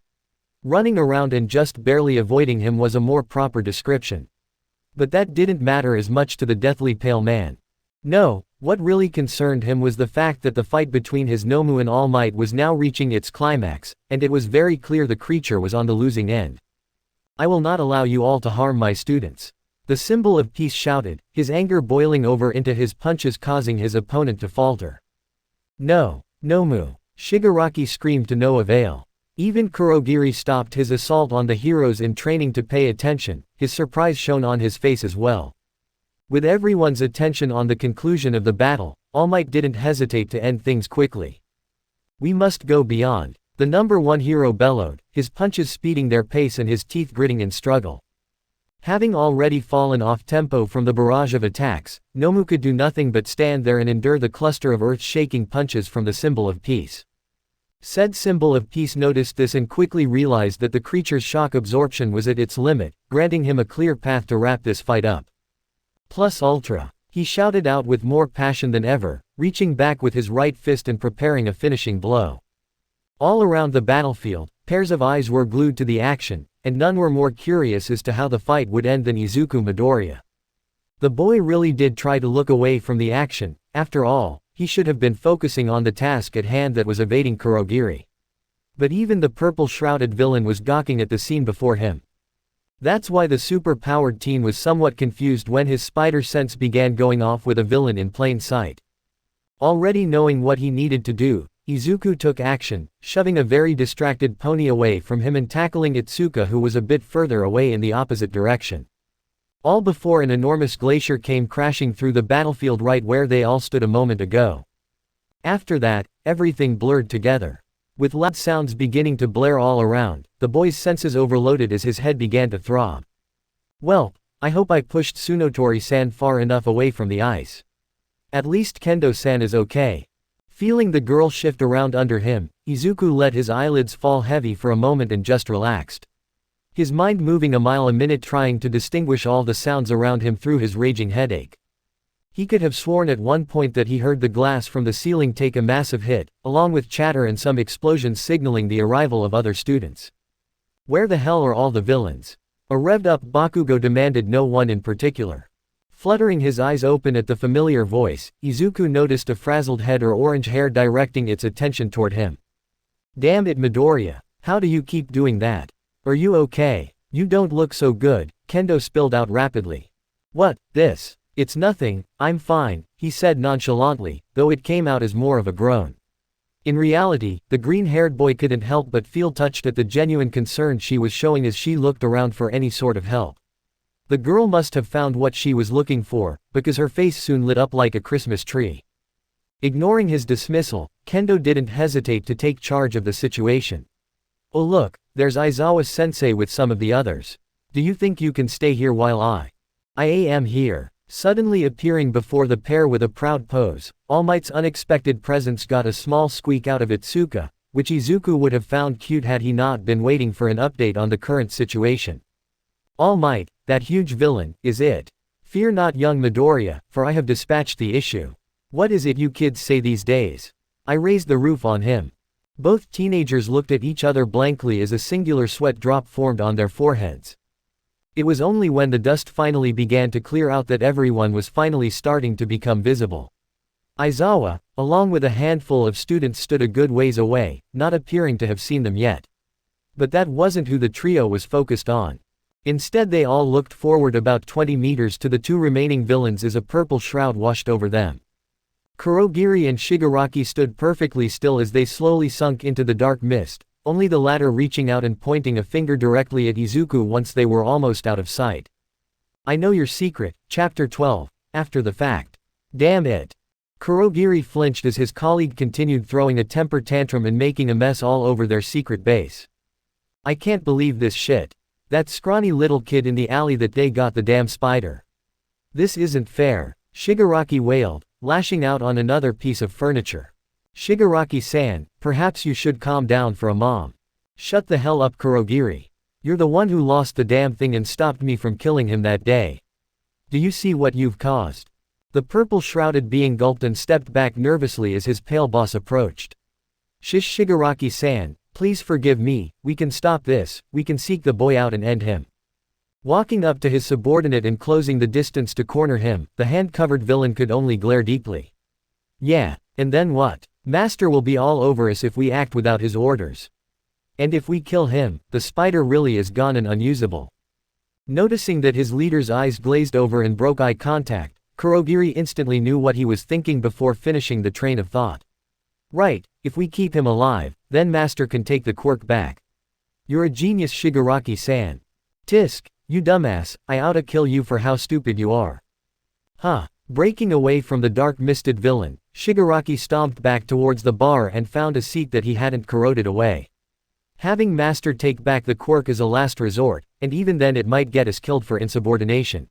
Running around and just barely avoiding him was a more proper description. But that didn't matter as much to the deathly pale man. No, what really concerned him was the fact that the fight between his Nomu and All Might was now reaching its climax, and it was very clear the creature was on the losing end. I will not allow you all to harm my students. The symbol of peace shouted, his anger boiling over into his punches causing his opponent to falter. No, Nomu! Shigaraki screamed to no avail. Even Kurogiri stopped his assault on the heroes in training to pay attention, his surprise shown on his face as well. With everyone's attention on the conclusion of the battle, All Might didn't hesitate to end things quickly. We must go beyond. The number one hero bellowed, his punches speeding their pace and his teeth gritting in struggle. Having already fallen off tempo from the barrage of attacks, Nomu could do nothing but stand there and endure the cluster of earth-shaking punches from the symbol of peace. Said symbol of peace noticed this and quickly realized that the creature's shock absorption was at its limit, granting him a clear path to wrap this fight up. Plus ultra. He shouted out with more passion than ever, reaching back with his right fist and preparing a finishing blow. All around the battlefield, pairs of eyes were glued to the action, and none were more curious as to how the fight would end than Izuku Midoriya. The boy really did try to look away from the action. After all, he should have been focusing on the task at hand that was evading Kurogiri. But even the purple-shrouded villain was gawking at the scene before him. That's why the super-powered teen was somewhat confused when his spider sense began going off with a villain in plain sight. Already knowing what he needed to do, Izuku took action, shoving a very distracted pony away from him and tackling Itsuka, who was a bit further away in the opposite direction. All before an enormous glacier came crashing through the battlefield right where they all stood a moment ago. After that, everything blurred together. With loud sounds beginning to blare all around, the boy's senses overloaded as his head began to throb. Well, I hope I pushed Tsunotori-san far enough away from the ice. At least Kendo-san is okay. Feeling the girl shift around under him, Izuku let his eyelids fall heavy for a moment and just relaxed. His mind moving a mile a minute trying to distinguish all the sounds around him through his raging headache. He could have sworn at one point that he heard the glass from the ceiling take a massive hit, along with chatter and some explosions signaling the arrival of other students. Where the hell are all the villains? A revved-up Bakugo demanded, no one in particular. Fluttering his eyes open at the familiar voice, Izuku noticed a frazzled head or orange hair directing its attention toward him. Damn it, Midoriya, how do you keep doing that? Are you okay? You don't look so good, Kendo spilled out rapidly. What, this? It's nothing, I'm fine, he said nonchalantly, though it came out as more of a groan. In reality, the green-haired boy couldn't help but feel touched at the genuine concern she was showing as she looked around for any sort of help. The girl must have found what she was looking for, because her face soon lit up like a Christmas tree. Ignoring his dismissal, Kendo didn't hesitate to take charge of the situation. Oh look, there's Aizawa-sensei with some of the others. Do you think you can stay here while I am here? Suddenly appearing before the pair with a proud pose, All Might's unexpected presence got a small squeak out of Itsuka, which Izuku would have found cute had he not been waiting for an update on the current situation. All Might, that huge villain, is it? Fear not, young Midoriya, for I have dispatched the issue. What is it you kids say these days? I raised the roof on him. Both teenagers looked at each other blankly as a singular sweat drop formed on their foreheads. It was only when the dust finally began to clear out that everyone was finally starting to become visible. Aizawa, along with a handful of students, stood a good ways away, not appearing to have seen them yet. But that wasn't who the trio was focused on. Instead, they all looked forward about 20 meters to the two remaining villains as a purple shroud washed over them. Kurogiri and Shigaraki stood perfectly still as they slowly sunk into the dark mist, only the latter reaching out and pointing a finger directly at Izuku once they were almost out of sight. I know your secret, Chapter 12, after the fact. Damn it. Kurogiri flinched as his colleague continued throwing a temper tantrum and making a mess all over their secret base. I can't believe this shit. That scrawny little kid in the alley that they got the damn spider. This isn't fair, Shigaraki wailed, lashing out on another piece of furniture. Shigaraki-san, perhaps you should calm down for a mom. Shut the hell up, Kurogiri. You're the one who lost the damn thing and stopped me from killing him that day. Do you see what you've caused? The purple-shrouded being gulped and stepped back nervously as his pale boss approached. Shigaraki-san, please forgive me, we can stop this, we can seek the boy out and end him. Walking up to his subordinate and closing the distance to corner him, the hand-covered villain could only glare deeply. Yeah, and then what? Master will be all over us if we act without his orders. And if we kill him, the spider really is gone and unusable. Noticing that his leader's eyes glazed over and broke eye contact, Kurogiri instantly knew what he was thinking before finishing the train of thought. Right, if we keep him alive, then Master can take the quirk back. You're a genius, Shigaraki-san. Tisk, you dumbass, I oughta kill you for how stupid you are. Huh. Breaking away from the dark-misted villain, Shigaraki stomped back towards the bar and found a seat that he hadn't corroded away. Having Master take back the quirk is a last resort, and even then it might get us killed for insubordination.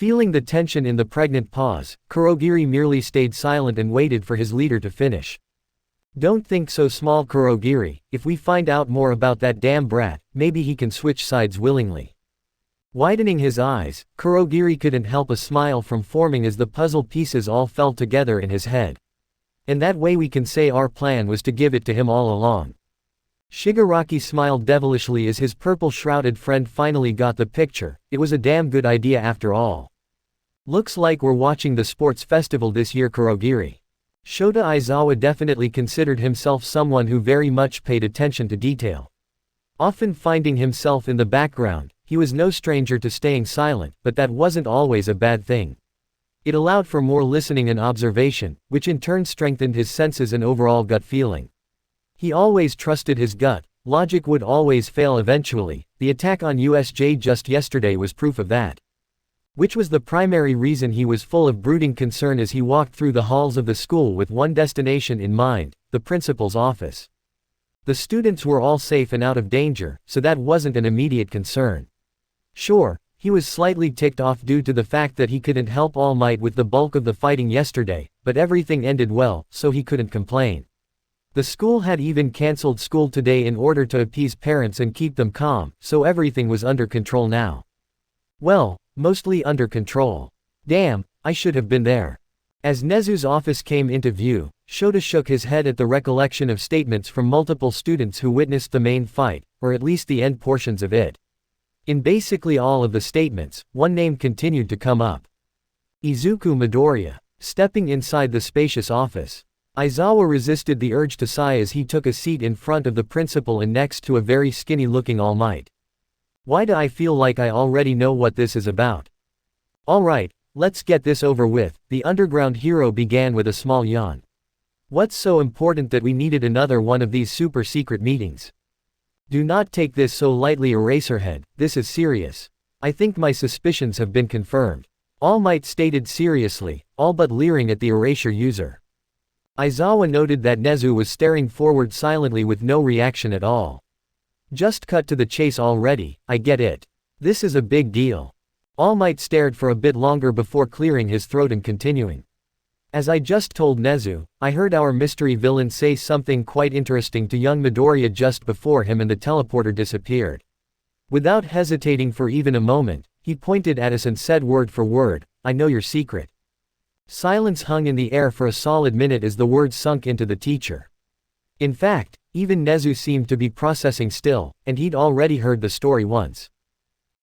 Feeling the tension in the pregnant pause, Kurogiri merely stayed silent and waited for his leader to finish. Don't think so small, Kurogiri, if we find out more about that damn brat, maybe he can switch sides willingly. Widening his eyes, Kurogiri couldn't help a smile from forming as the puzzle pieces all fell together in his head. And that way we can say our plan was to give it to him all along. Shigaraki smiled devilishly as his purple-shrouded friend finally got the picture. It was a damn good idea after all. Looks like we're watching the sports festival this year, Kurogiri. Shota Aizawa definitely considered himself someone who very much paid attention to detail. Often finding himself in the background, he was no stranger to staying silent, but that wasn't always a bad thing. It allowed for more listening and observation, which in turn strengthened his senses and overall gut feeling. He always trusted his gut, logic would always fail eventually. The attack on USJ just yesterday was proof of that. Which was the primary reason he was full of brooding concern as he walked through the halls of the school with one destination in mind, the principal's office. The students were all safe and out of danger, so that wasn't an immediate concern. Sure, he was slightly ticked off due to the fact that he couldn't help All Might with the bulk of the fighting yesterday, but everything ended well, so he couldn't complain. The school had even cancelled school today in order to appease parents and keep them calm, so everything was under control now. Well, mostly under control. Damn, I should have been there. As Nezu's office came into view, Shota shook his head at the recollection of statements from multiple students who witnessed the main fight, or at least the end portions of it. In basically all of the statements, one name continued to come up. Izuku Midoriya. Stepping inside the spacious office, Aizawa resisted the urge to sigh as he took a seat in front of the principal and next to a very skinny-looking All Might. Why do I feel like I already know what this is about? Alright, let's get this over with, the underground hero began with a small yawn. What's so important that we needed another one of these super secret meetings? Do not take this so lightly, Eraserhead, this is serious. I think my suspicions have been confirmed. All Might stated seriously, all but leering at the erasure user. Aizawa noted that Nezu was staring forward silently with no reaction at all. Just cut to the chase already, I get it. This is a big deal. All Might stared for a bit longer before clearing his throat and continuing. As I just told Nezu, I heard our mystery villain say something quite interesting to young Midoriya just before him and the teleporter disappeared. Without hesitating for even a moment, he pointed at us and said word for word, I know your secret. Silence hung in the air for a solid minute as the words sunk into the teacher. In fact, even Nezu seemed to be processing still, and he'd already heard the story once.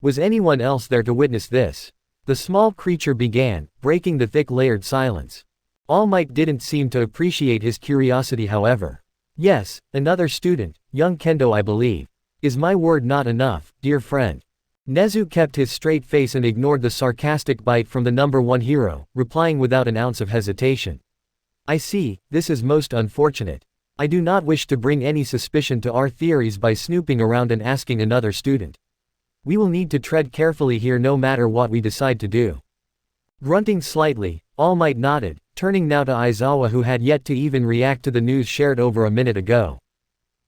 Was anyone else there to witness this? The small creature began, breaking the thick layered silence. All Might didn't seem to appreciate his curiosity, however. Yes, another student, young Kendo, I believe. Is my word not enough, dear friend? Nezu kept his straight face and ignored the sarcastic bite from the number one hero, replying without an ounce of hesitation. I see, this is most unfortunate. I do not wish to bring any suspicion to our theories by snooping around and asking another student. We will need to tread carefully here no matter what we decide to do. Grunting slightly, All Might nodded, turning now to Aizawa, who had yet to even react to the news shared over a minute ago.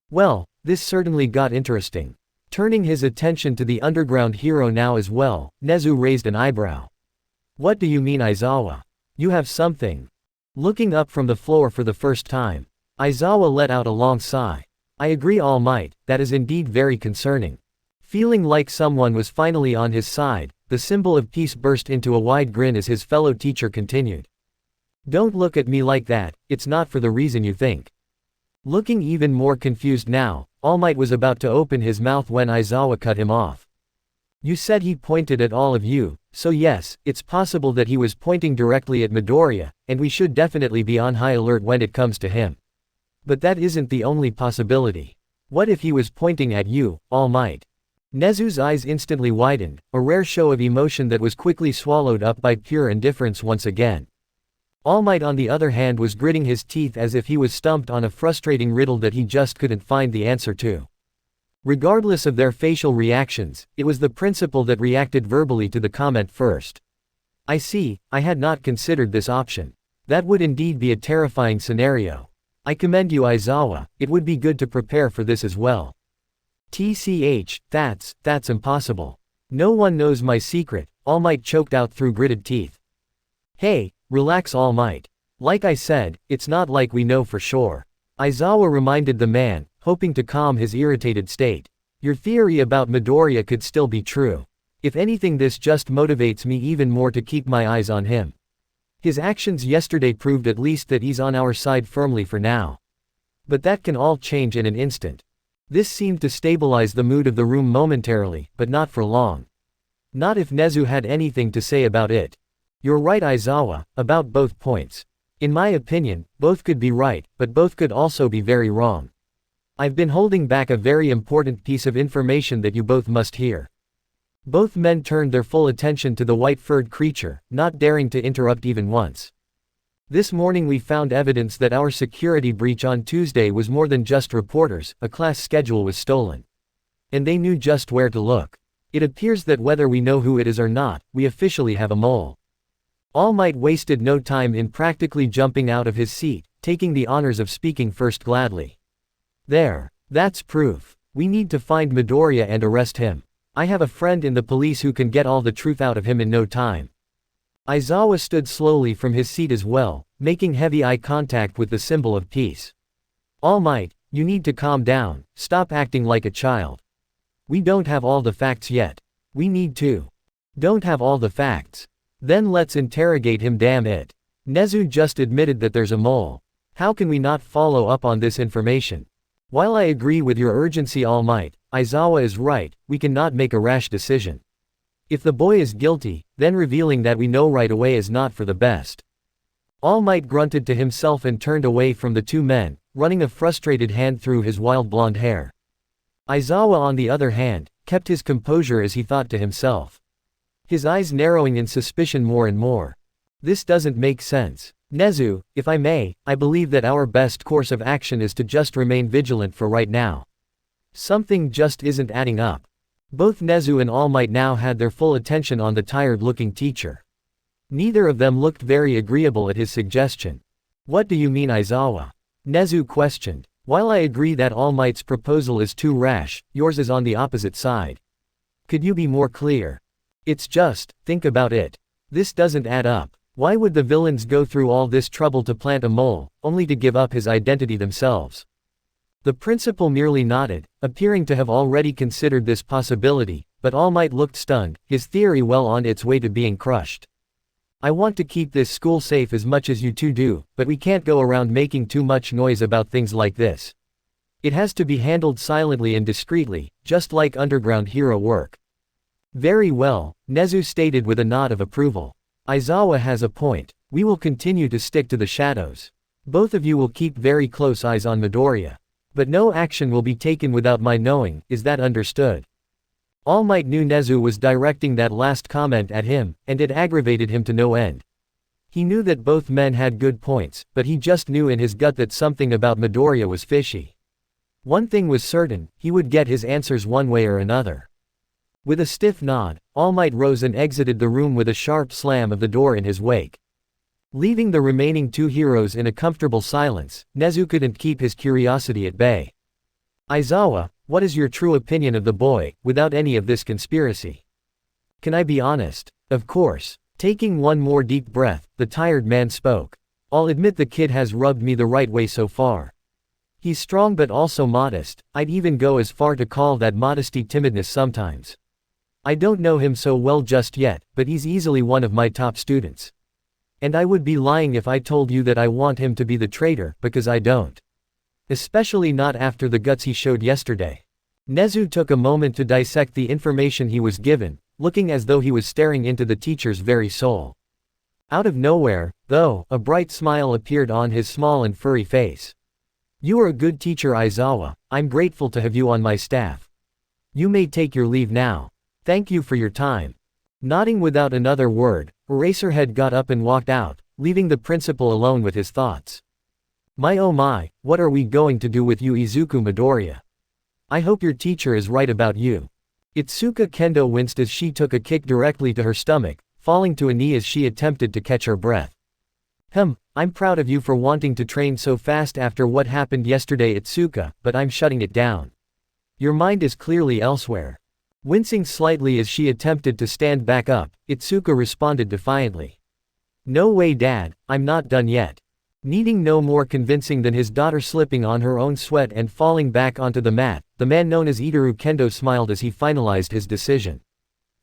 Well, this certainly got interesting. Turning his attention to the underground hero now as well, Nezu raised an eyebrow. What do you mean, Aizawa? You have something? Looking up from the floor for the first time, Aizawa let out a long sigh. I agree, All Might, that is indeed very concerning. Feeling like someone was finally on his side, the symbol of peace burst into a wide grin as his fellow teacher continued. Don't look at me like that, it's not for the reason you think. Looking even more confused now, All Might was about to open his mouth when Aizawa cut him off. You said he pointed at all of you, so yes, it's possible that he was pointing directly at Midoriya, and we should definitely be on high alert when it comes to him. But that isn't the only possibility. What if he was pointing at you, All Might? Nezu's eyes instantly widened, a rare show of emotion that was quickly swallowed up by pure indifference once again. All Might on the other hand was gritting his teeth as if he was stumped on a frustrating riddle that he just couldn't find the answer to. Regardless of their facial reactions, it was the principal that reacted verbally to the comment first. I see, I had not considered this option. That would indeed be a terrifying scenario. I commend you, Aizawa, it would be good to prepare for this as well. TCH, that's impossible. No one knows my secret, All Might choked out through gritted teeth. Hey, relax All Might. Like I said, it's not like we know for sure. Aizawa reminded the man, hoping to calm his irritated state. Your theory about Midoriya could still be true. If anything, this just motivates me even more to keep my eyes on him. His actions yesterday proved at least that he's on our side firmly for now. But that can all change in an instant. This seemed to stabilize the mood of the room momentarily, but not for long. Not if Nezu had anything to say about it. You're right, Aizawa, about both points. In my opinion, both could be right, but both could also be very wrong. I've been holding back a very important piece of information that you both must hear. Both men turned their full attention to the white-furred creature, not daring to interrupt even once. This morning we found evidence that our security breach on Tuesday was more than just reporters, a class schedule was stolen. And they knew just where to look. It appears that whether we know who it is or not, we officially have a mole. All Might wasted no time in practically jumping out of his seat, taking the honors of speaking first gladly. There. That's proof. We need to find Midoriya and arrest him. I have a friend in the police who can get all the truth out of him in no time. Aizawa stood slowly from his seat as well, making heavy eye contact with the symbol of peace. All Might, you need to calm down, stop acting like a child. We don't have all the facts yet. We need to. Don't have all the facts. Then let's interrogate him, damn it. Nezu just admitted that there's a mole. How can we not follow up on this information? While I agree with your urgency, All Might, Aizawa is right, we cannot make a rash decision. If the boy is guilty, then revealing that we know right away is not for the best. All Might grunted to himself and turned away from the two men, running a frustrated hand through his wild blonde hair. Aizawa on the other hand, kept his composure as he thought to himself. His eyes narrowing in suspicion more and more. This doesn't make sense. Nezu, if I may, I believe that our best course of action is to just remain vigilant for right now. Something just isn't adding up. Both Nezu and All Might now had their full attention on the tired-looking teacher. Neither of them looked very agreeable at his suggestion. What do you mean, Aizawa? Nezu questioned. While I agree that All Might's proposal is too rash, yours is on the opposite side. Could you be more clear? It's just, think about it. This doesn't add up. Why would the villains go through all this trouble to plant a mole, only to give up his identity themselves? The principal merely nodded, appearing to have already considered this possibility, but All Might looked stunned, his theory well on its way to being crushed. I want to keep this school safe as much as you two do, but we can't go around making too much noise about things like this. It has to be handled silently and discreetly, just like underground hero work. Very well, Nezu stated with a nod of approval. Aizawa has a point. We will continue to stick to the shadows. Both of you will keep very close eyes on Midoriya. But no action will be taken without my knowing, is that understood? All Might knew Nezu was directing that last comment at him, and it aggravated him to no end. He knew that both men had good points, but he just knew in his gut that something about Midoriya was fishy. One thing was certain, he would get his answers one way or another. With a stiff nod, All Might rose and exited the room with a sharp slam of the door in his wake. Leaving the remaining two heroes in a comfortable silence, Nezu couldn't keep his curiosity at bay. Aizawa, what is your true opinion of the boy, without any of this conspiracy? Can I be honest? Of course. Taking one more deep breath, the tired man spoke. I'll admit the kid has rubbed me the right way so far. He's strong but also modest, I'd even go as far to call that modesty timidness sometimes. I don't know him so well just yet, but he's easily one of my top students. And I would be lying if I told you that I want him to be the traitor, because I don't. Especially not after the guts he showed yesterday. Nezu took a moment to dissect the information he was given, looking as though he was staring into the teacher's very soul. Out of nowhere, though, a bright smile appeared on his small and furry face. You are a good teacher, Aizawa. I'm grateful to have you on my staff. You may take your leave now. Thank you for your time. Nodding without another word, Eraserhead got up and walked out, leaving the principal alone with his thoughts. My oh my, what are we going to do with you, Izuku Midoriya? I hope your teacher is right about you. Itsuka Kendo winced as she took a kick directly to her stomach, falling to a knee as she attempted to catch her breath. I'm proud of you for wanting to train so fast after what happened yesterday, Itsuka, but I'm shutting it down. Your mind is clearly elsewhere. Wincing slightly as she attempted to stand back up, Itsuka responded defiantly. No way, Dad, I'm not done yet. Needing no more convincing than his daughter slipping on her own sweat and falling back onto the mat, the man known as Itaru Kendo smiled as he finalized his decision.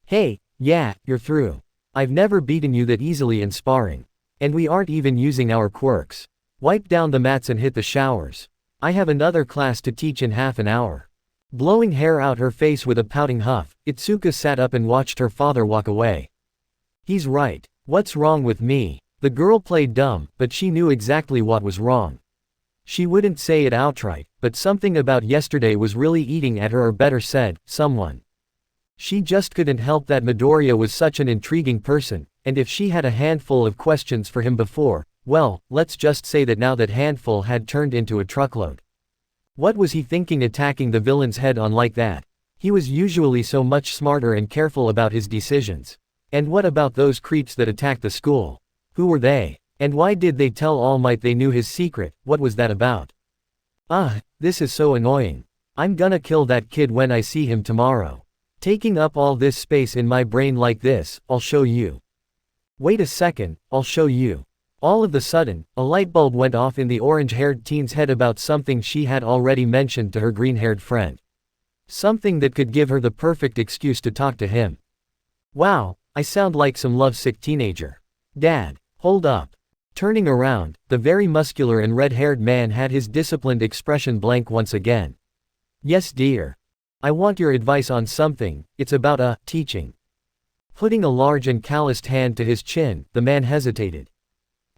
Hey, yeah, you're through. I've never beaten you that easily in sparring. And we aren't even using our quirks. Wipe down the mats and hit the showers. I have another class to teach in half an hour. Blowing hair out her face with a pouting huff, Itsuka sat up and watched her father walk away. He's right. What's wrong with me? The girl played dumb, but she knew exactly what was wrong. She wouldn't say it outright, but something about yesterday was really eating at her, or better said, someone. She just couldn't help that Midoriya was such an intriguing person, and if she had a handful of questions for him before, well, let's just say that now that handful had turned into a truckload. What was he thinking attacking the villain's head on like that? He was usually so much smarter and careful about his decisions. And what about those creeps that attacked the school? Who were they? And why did they tell All Might they knew his secret? What was that about? This is so annoying. I'm gonna kill that kid when I see him tomorrow. Taking up all this space in my brain like this, I'll show you. Wait a second, I'll show you. All of a sudden, a light bulb went off in the orange-haired teen's head about something she had already mentioned to her green-haired friend. Something that could give her the perfect excuse to talk to him. Wow, I sound like some lovesick teenager. Dad, hold up. Turning around, the very muscular and red-haired man had his disciplined expression blank once again. Yes, dear. I want your advice on something. It's about teaching. Putting a large and calloused hand to his chin, the man hesitated.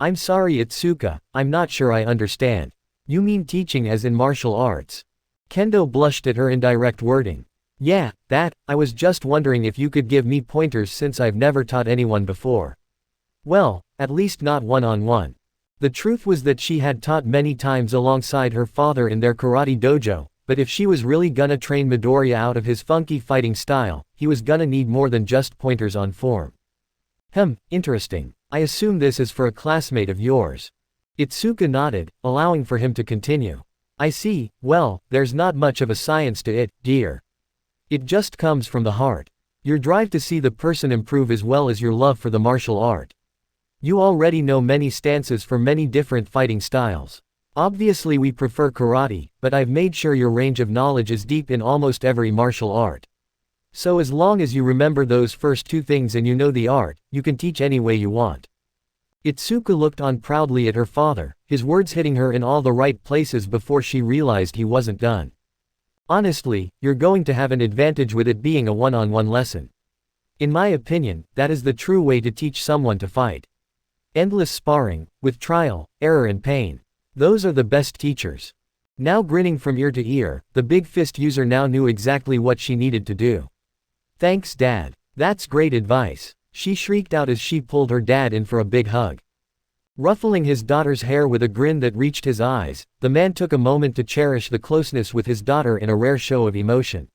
I'm sorry, Itsuka, I'm not sure I understand. You mean teaching as in martial arts? Kendo blushed at her indirect wording. Yeah, that, I was just wondering if you could give me pointers since I've never taught anyone before. Well, at least not one-on-one. The truth was that she had taught many times alongside her father in their karate dojo, but if she was really gonna train Midoriya out of his funky fighting style, he was gonna need more than just pointers on form. Interesting. I assume this is for a classmate of yours. Itsuka nodded, allowing for him to continue. I see, well, there's not much of a science to it, dear. It just comes from the heart. Your drive to see the person improve as well as your love for the martial art. You already know many stances for many different fighting styles. Obviously we prefer karate, but I've made sure your range of knowledge is deep in almost every martial art. So as long as you remember those first two things and you know the art, you can teach any way you want. Itsuka looked on proudly at her father, his words hitting her in all the right places before she realized he wasn't done. Honestly, you're going to have an advantage with it being a one-on-one lesson. In my opinion, that is the true way to teach someone to fight. Endless sparring, with trial, error and pain. Those are the best teachers. Now grinning from ear to ear, the big fist user now knew exactly what she needed to do. Thanks, Dad. That's great advice. She shrieked out as she pulled her dad in for a big hug. Ruffling his daughter's hair with a grin that reached his eyes, the man took a moment to cherish the closeness with his daughter in a rare show of emotion.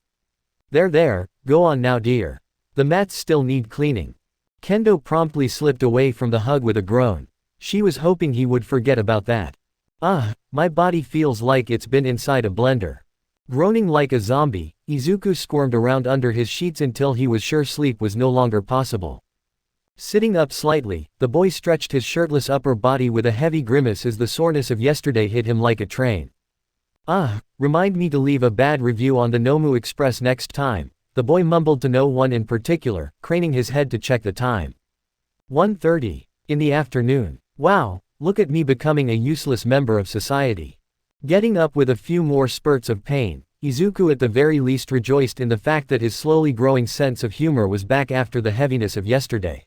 There, go on now, dear. The mats still need cleaning. Kendo promptly slipped away from the hug with a groan. She was hoping he would forget about that. My body feels like it's been inside a blender. Groaning like a zombie, Izuku squirmed around under his sheets until he was sure sleep was no longer possible. Sitting up slightly, the boy stretched his shirtless upper body with a heavy grimace as the soreness of yesterday hit him like a train. Remind me to leave a bad review on the Nomu Express next time. the boy mumbled to no one in particular, craning his head to check the time. 1:30. In the afternoon. Wow, look at me becoming a useless member of society. Getting up with a few more spurts of pain, Izuku at the very least rejoiced in the fact that his slowly growing sense of humor was back after the heaviness of yesterday.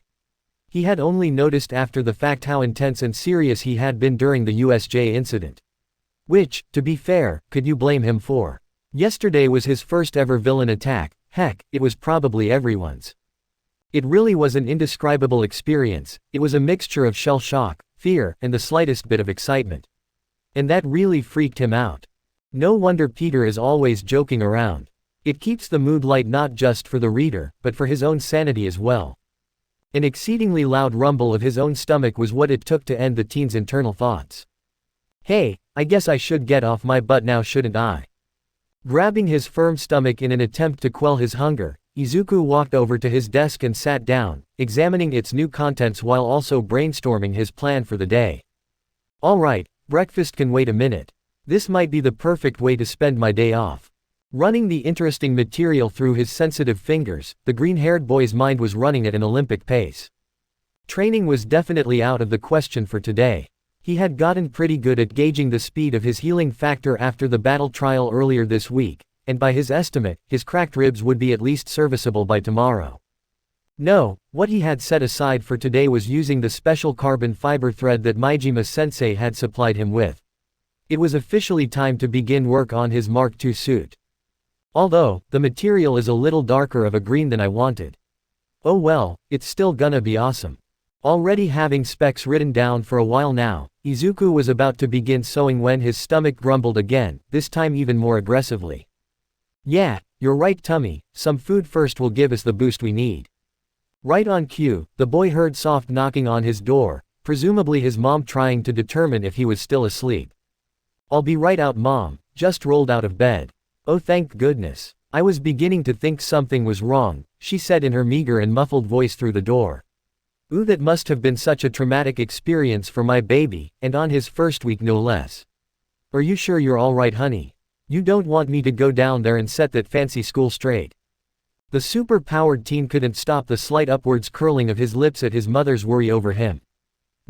He had only noticed after the fact how intense and serious he had been during the USJ incident. Which, to be fair, could you blame him for? Yesterday was his first ever villain attack, heck, it was probably everyone's. It really was an indescribable experience. It was a mixture of shell shock, fear, and the slightest bit of excitement. And that really freaked him out. No wonder Peter is always joking around. It keeps the mood light not just for the reader, but for his own sanity as well. An exceedingly loud rumble of his own stomach was what it took to end the teen's internal thoughts. Hey, I guess I should get off my butt now, shouldn't I? Grabbing his firm stomach in an attempt to quell his hunger, Izuku walked over to his desk and sat down, examining its new contents while also brainstorming his plan for the day. Alright, breakfast can wait a minute. This might be the perfect way to spend my day off. Running the interesting material through his sensitive fingers, the green-haired boy's mind was running at an Olympic pace. Training was definitely out of the question for today. He had gotten pretty good at gauging the speed of his healing factor after the battle trial earlier this week, and by his estimate, his cracked ribs would be at least serviceable by tomorrow. No, what he had set aside for today was using the special carbon fiber thread that Maijima-sensei had supplied him with. It was officially time to begin work on his Mark II suit. Although, the material is a little darker of a green than I wanted. Oh well, it's still gonna be awesome. Already having specs written down for a while now, Izuku was about to begin sewing when his stomach grumbled again, this time even more aggressively. Yeah, you're right tummy, some food first will give us the boost we need. Right on cue, the boy heard soft knocking on his door, presumably his mom trying to determine if he was still asleep. I'll be right out mom, just rolled out of bed. Oh thank goodness. I was beginning to think something was wrong, she said in her meager and muffled voice through the door. Ooh, that must have been such a traumatic experience for my baby, and on his first week no less. Are you sure you're alright honey? You don't want me to go down there and set that fancy school straight? The super-powered teen couldn't stop the slight upwards curling of his lips at his mother's worry over him.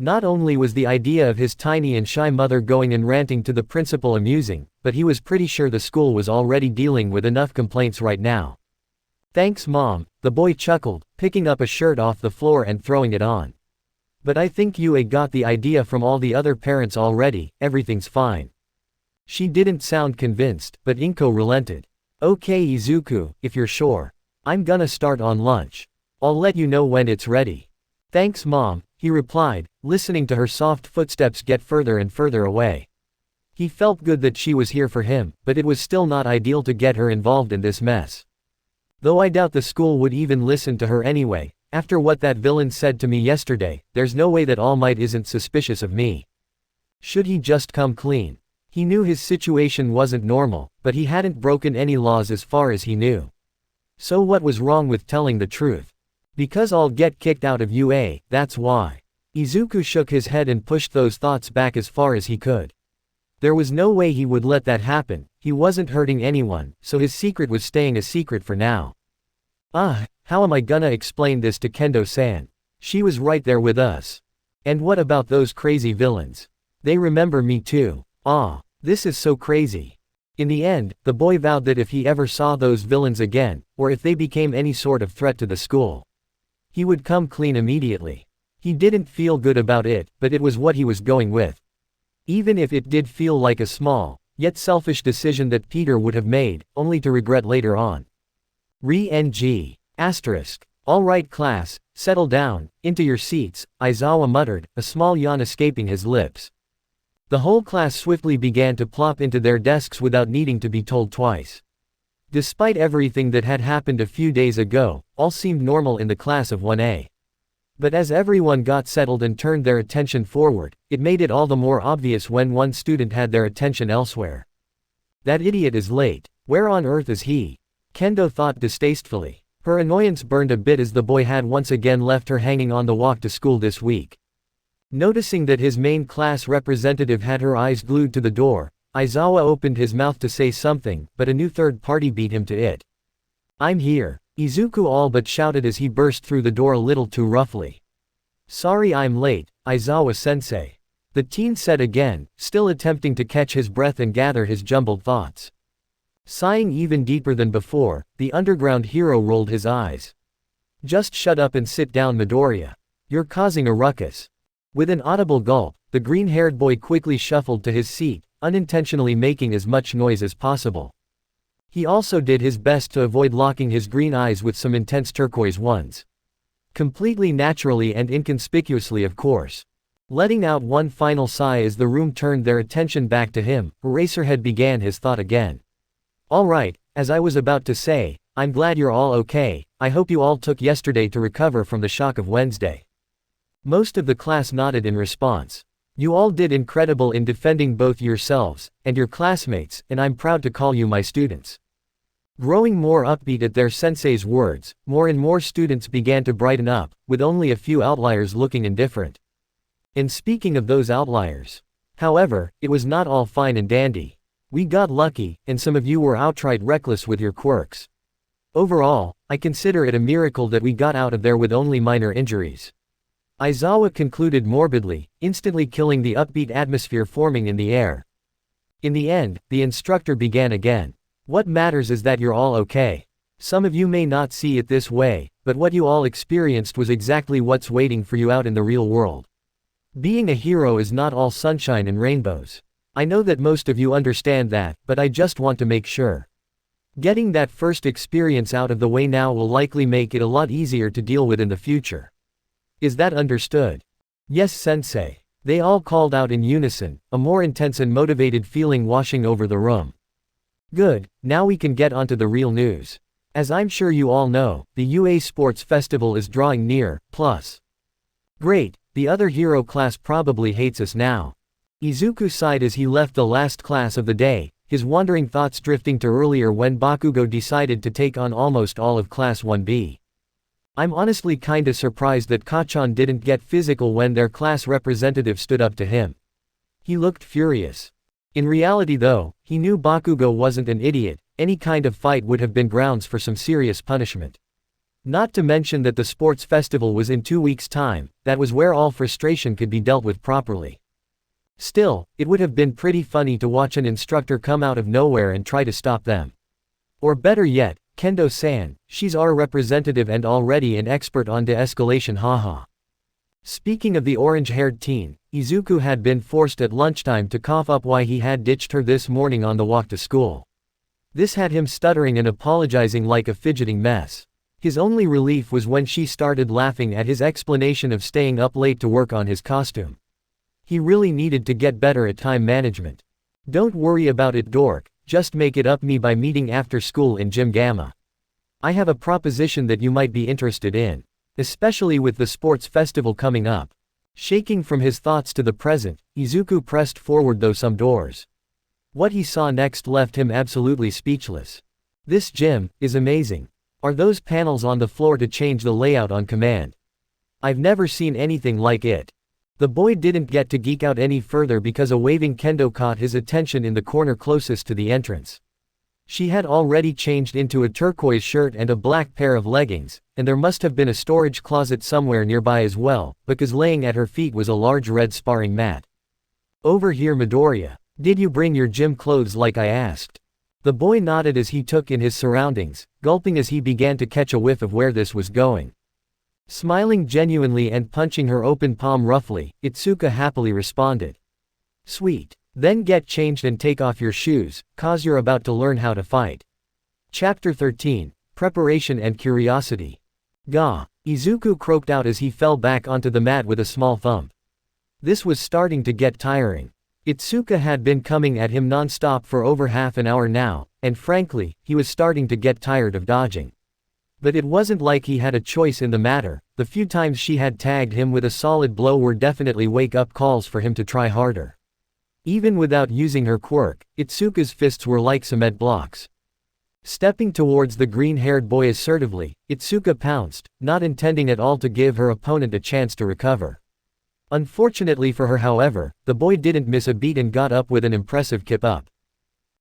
Not only was the idea of his tiny and shy mother going and ranting to the principal amusing, but he was pretty sure the school was already dealing with enough complaints right now. Thanks mom, the boy chuckled, picking up a shirt off the floor and throwing it on. But I think you got the idea from all the other parents already, everything's fine. She didn't sound convinced, but Inko relented. Okay Izuku, if you're sure. I'm gonna start on lunch. I'll let you know when it's ready. Thanks mom, he replied, listening to her soft footsteps get further and further away. He felt good that she was here for him, but it was still not ideal to get her involved in this mess. Though I doubt the school would even listen to her anyway, after what that villain said to me yesterday, there's no way that All Might isn't suspicious of me. Should he just come clean? He knew his situation wasn't normal, but he hadn't broken any laws as far as he knew. So what was wrong with telling the truth? Because I'll get kicked out of UA, that's why. Izuku shook his head and pushed those thoughts back as far as he could. There was no way he would let that happen, he wasn't hurting anyone, so his secret was staying a secret for now. How am I gonna explain this to Kendo-san? She was right there with us. And what about those crazy villains? They remember me too. This is so crazy. In the end, the boy vowed that if he ever saw those villains again, or if they became any sort of threat to the school, he would come clean immediately. He didn't feel good about it, but it was what he was going with. Even if it did feel like a small, yet selfish decision that Peter would have made, only to regret later on. Re-NG. Alright class, settle down, into your seats, Aizawa muttered, a small yawn escaping his lips. The whole class swiftly began to plop into their desks without needing to be told twice. Despite everything that had happened a few days ago, all seemed normal in the class of 1A. But as everyone got settled and turned their attention forward, it made it all the more obvious when one student had their attention elsewhere. That idiot is late. Where on earth is he? Kendo thought distastefully. Her annoyance burned a bit as the boy had once again left her hanging on the walk to school this week. Noticing that his main class representative had her eyes glued to the door, Aizawa opened his mouth to say something, but a new third party beat him to it. I'm here, Izuku all but shouted as he burst through the door a little too roughly. Sorry I'm late, Aizawa-sensei. The teen said again, still attempting to catch his breath and gather his jumbled thoughts. Sighing even deeper than before, the underground hero rolled his eyes. Just shut up and sit down, Midoriya. You're causing a ruckus. With an audible gulp, the green-haired boy quickly shuffled to his seat, unintentionally making as much noise as possible. He also did his best to avoid locking his green eyes with some intense turquoise ones. Completely naturally and inconspicuously, of course. Letting out one final sigh as the room turned their attention back to him, Eraserhead began his thought again. Alright, as I was about to say, I'm glad you're all okay. I hope you all took yesterday to recover from the shock of Wednesday. Most of the class nodded in response. You all did incredible in defending both yourselves and your classmates, and I'm proud to call you my students. Growing more upbeat at their sensei's words, more and more students began to brighten up, with only a few outliers looking indifferent. And speaking of those outliers. However, it was not all fine and dandy. We got lucky, and some of you were outright reckless with your quirks. Overall, I consider it a miracle that we got out of there with only minor injuries. Aizawa concluded morbidly, instantly killing the upbeat atmosphere forming in the air. In the end, the instructor began again. What matters is that you're all okay. Some of you may not see it this way, but what you all experienced was exactly what's waiting for you out in the real world. Being a hero is not all sunshine and rainbows. I know that most of you understand that, but I just want to make sure. Getting that first experience out of the way now will likely make it a lot easier to deal with in the future. Is that understood? Yes, sensei. They all called out in unison, a more intense and motivated feeling washing over the room. Good, now we can get onto the real news. As I'm sure you all know, the UA Sports Festival is drawing near, plus. Great, the other hero class probably hates us now. Izuku sighed as he left the last class of the day, his wandering thoughts drifting to earlier when Bakugo decided to take on almost all of Class 1B. I'm honestly kinda surprised that Kachan didn't get physical when their class representative stood up to him. He looked furious. In reality though, he knew Bakugo wasn't an idiot, any kind of fight would have been grounds for some serious punishment. Not to mention that the sports festival was in 2 weeks' time, that was where all frustration could be dealt with properly. Still, it would have been pretty funny to watch an instructor come out of nowhere and try to stop them. Or better yet, Kendo-san, she's our representative and already an expert on de-escalation, haha. Speaking of the orange-haired teen, Izuku had been forced at lunchtime to cough up why he had ditched her this morning on the walk to school. This had him stuttering and apologizing like a fidgeting mess. His only relief was when she started laughing at his explanation of staying up late to work on his costume. He really needed to get better at time management. Don't worry about it, dork, just make it up me by meeting after school in Gym Gamma. I have a proposition that you might be interested in. Especially with the sports festival coming up. Shaking from his thoughts to the present, Izuku pressed forward through some doors. What he saw next left him absolutely speechless. This gym is amazing. Are those panels on the floor to change the layout on command? I've never seen anything like it. The boy didn't get to geek out any further because a waving kendo caught his attention in the corner closest to the entrance. She had already changed into a turquoise shirt and a black pair of leggings, and there must have been a storage closet somewhere nearby as well, because laying at her feet was a large red sparring mat. Over here, Midoriya. Did you bring your gym clothes like I asked? The boy nodded as he took in his surroundings, gulping as he began to catch a whiff of where this was going. Smiling genuinely and punching her open palm roughly, Itsuka happily responded. Sweet. Then get changed and take off your shoes, cause you're about to learn how to fight. Chapter 13, Preparation and Curiosity. Gah! Izuku croaked out as he fell back onto the mat with a small thump. This was starting to get tiring. Itsuka had been coming at him non-stop for over half an hour now, and frankly, he was starting to get tired of dodging. But it wasn't like he had a choice in the matter. The few times she had tagged him with a solid blow were definitely wake-up calls for him to try harder. Even without using her quirk, Itsuka's fists were like cement blocks. Stepping towards the green-haired boy assertively, Itsuka pounced, not intending at all to give her opponent a chance to recover. Unfortunately for her, however, the boy didn't miss a beat and got up with an impressive kip up.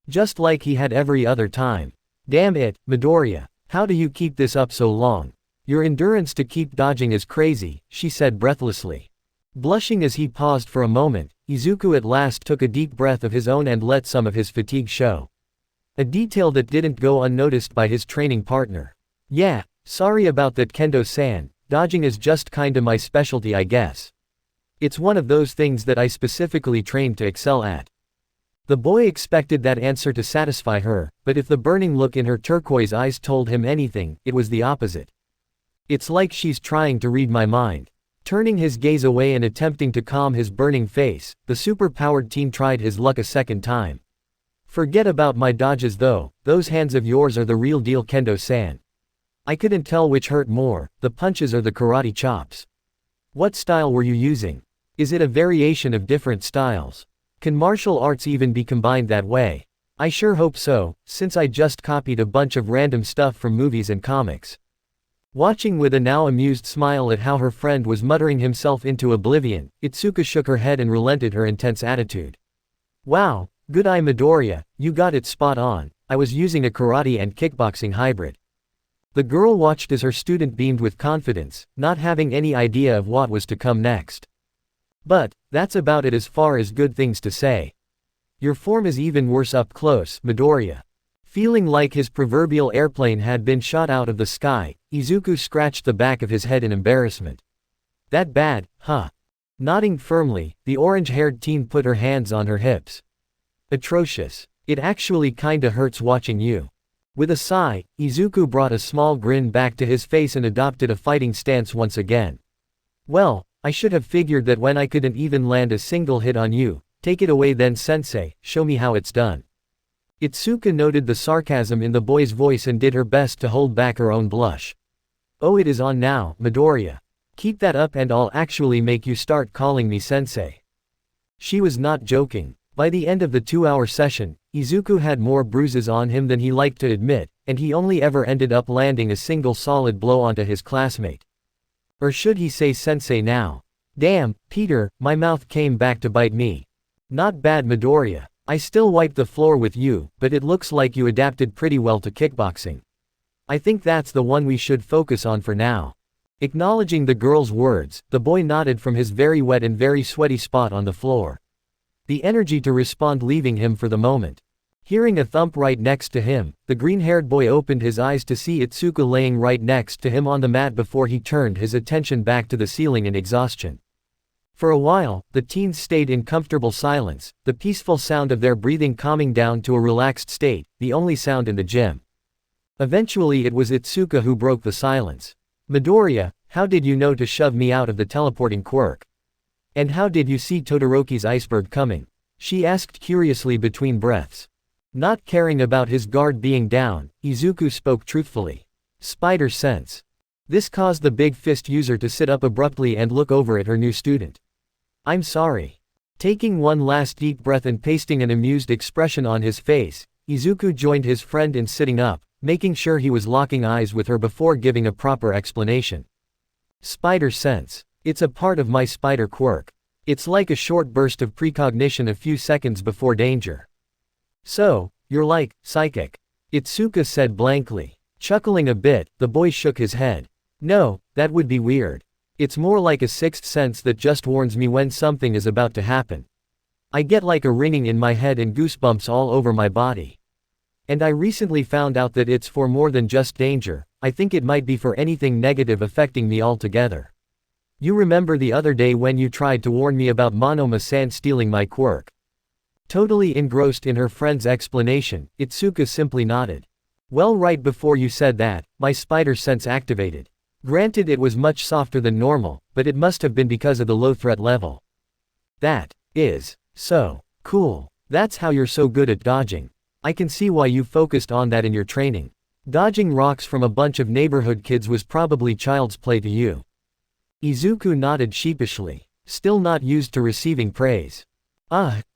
Just like he had every other time. Damn it, Midoriya. How do you keep this up so long? Your endurance to keep dodging is crazy, she said breathlessly. Blushing as he paused for a moment, Izuku at last took a deep breath of his own and let some of his fatigue show. A detail that didn't go unnoticed by his training partner. Yeah, sorry about that Kendo-san, dodging is just kinda my specialty I guess. It's one of those things that I specifically trained to excel at. The boy expected that answer to satisfy her, but if the burning look in her turquoise eyes told him anything, it was the opposite. It's like she's trying to read my mind. Turning his gaze away and attempting to calm his burning face, the super-powered teen tried his luck a second time. Forget about my dodges though, those hands of yours are the real deal Kendo-san. I couldn't tell which hurt more, the punches or the karate chops. What style were you using? Is it a variation of different styles? Can martial arts even be combined that way? I sure hope so, since I just copied a bunch of random stuff from movies and comics. Watching with a now amused smile at how her friend was muttering himself into oblivion, Itsuka shook her head and relented her intense attitude. Wow, good eye Midoriya, you got it spot on, I was using a karate and kickboxing hybrid. The girl watched as her student beamed with confidence, not having any idea of what was to come next. But, that's about it as far as good things to say. Your form is even worse up close, Midoriya. Feeling like his proverbial airplane had been shot out of the sky, Izuku scratched the back of his head in embarrassment. That bad, huh? Nodding firmly, the orange-haired teen put her hands on her hips. Atrocious. It actually kinda hurts watching you. With a sigh, Izuku brought a small grin back to his face and adopted a fighting stance once again. Well, I should have figured that when I couldn't even land a single hit on you. Take it away then sensei, show me how it's done. Itsuka noted the sarcasm in the boy's voice and did her best to hold back her own blush. Oh, it is on now, Midoriya. Keep that up and I'll actually make you start calling me sensei. She was not joking. By the end of the 2-hour session, Izuku had more bruises on him than he liked to admit, and he only ever ended up landing a single solid blow onto his classmate. Or should he say sensei now? Damn, Peter, my mouth came back to bite me. Not bad Midoriya. I still wiped the floor with you, but it looks like you adapted pretty well to kickboxing. I think that's the one we should focus on for now. Acknowledging the girl's words, the boy nodded from his very wet and very sweaty spot on the floor. The energy to respond leaving him for the moment. Hearing a thump right next to him, the green-haired boy opened his eyes to see Itsuka laying right next to him on the mat before he turned his attention back to the ceiling in exhaustion. For a while, the teens stayed in comfortable silence, the peaceful sound of their breathing calming down to a relaxed state, the only sound in the gym. Eventually it was Itsuka who broke the silence. Midoriya, how did you know to shove me out of the teleporting quirk? And how did you see Todoroki's iceberg coming? She asked curiously between breaths. Not caring about his guard being down, Izuku spoke truthfully. Spider sense. This caused the big fist user to sit up abruptly and look over at her new student. I'm sorry. Taking one last deep breath and pasting an amused expression on his face, Izuku joined his friend in sitting up, making sure he was locking eyes with her before giving a proper explanation. Spider sense. It's a part of my spider quirk. It's like a short burst of precognition a few seconds before danger. So, you're like, psychic. Itsuka said blankly. Chuckling a bit, the boy shook his head. No, that would be weird. It's more like a sixth sense that just warns me when something is about to happen. I get like a ringing in my head and goosebumps all over my body. And I recently found out that it's for more than just danger, I think it might be for anything negative affecting me altogether. You remember the other day when you tried to warn me about Monoma-san stealing my quirk? Totally engrossed in her friend's explanation, Itsuka simply nodded. Well, right before you said that, my spider sense activated. Granted it was much softer than normal, but it must have been because of the low threat level. That is so cool. That's how you're so good at dodging. I can see why you focused on that in your training. Dodging rocks from a bunch of neighborhood kids was probably child's play to you. Izuku nodded sheepishly, still not used to receiving praise.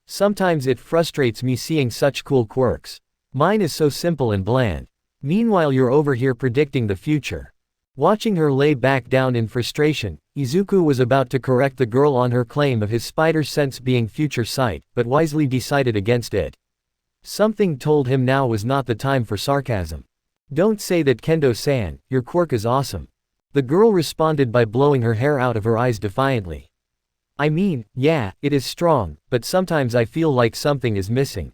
Sometimes it frustrates me seeing such cool quirks. Mine is so simple and bland. Meanwhile you're over here predicting the future. Watching her lay back down in frustration, Izuku was about to correct the girl on her claim of his spider sense being future sight, but wisely decided against it. Something told him now was not the time for sarcasm. Don't say that, Kendo-san, your quirk is awesome. The girl responded by blowing her hair out of her eyes defiantly. I mean, yeah, it is strong, but sometimes I feel like something is missing.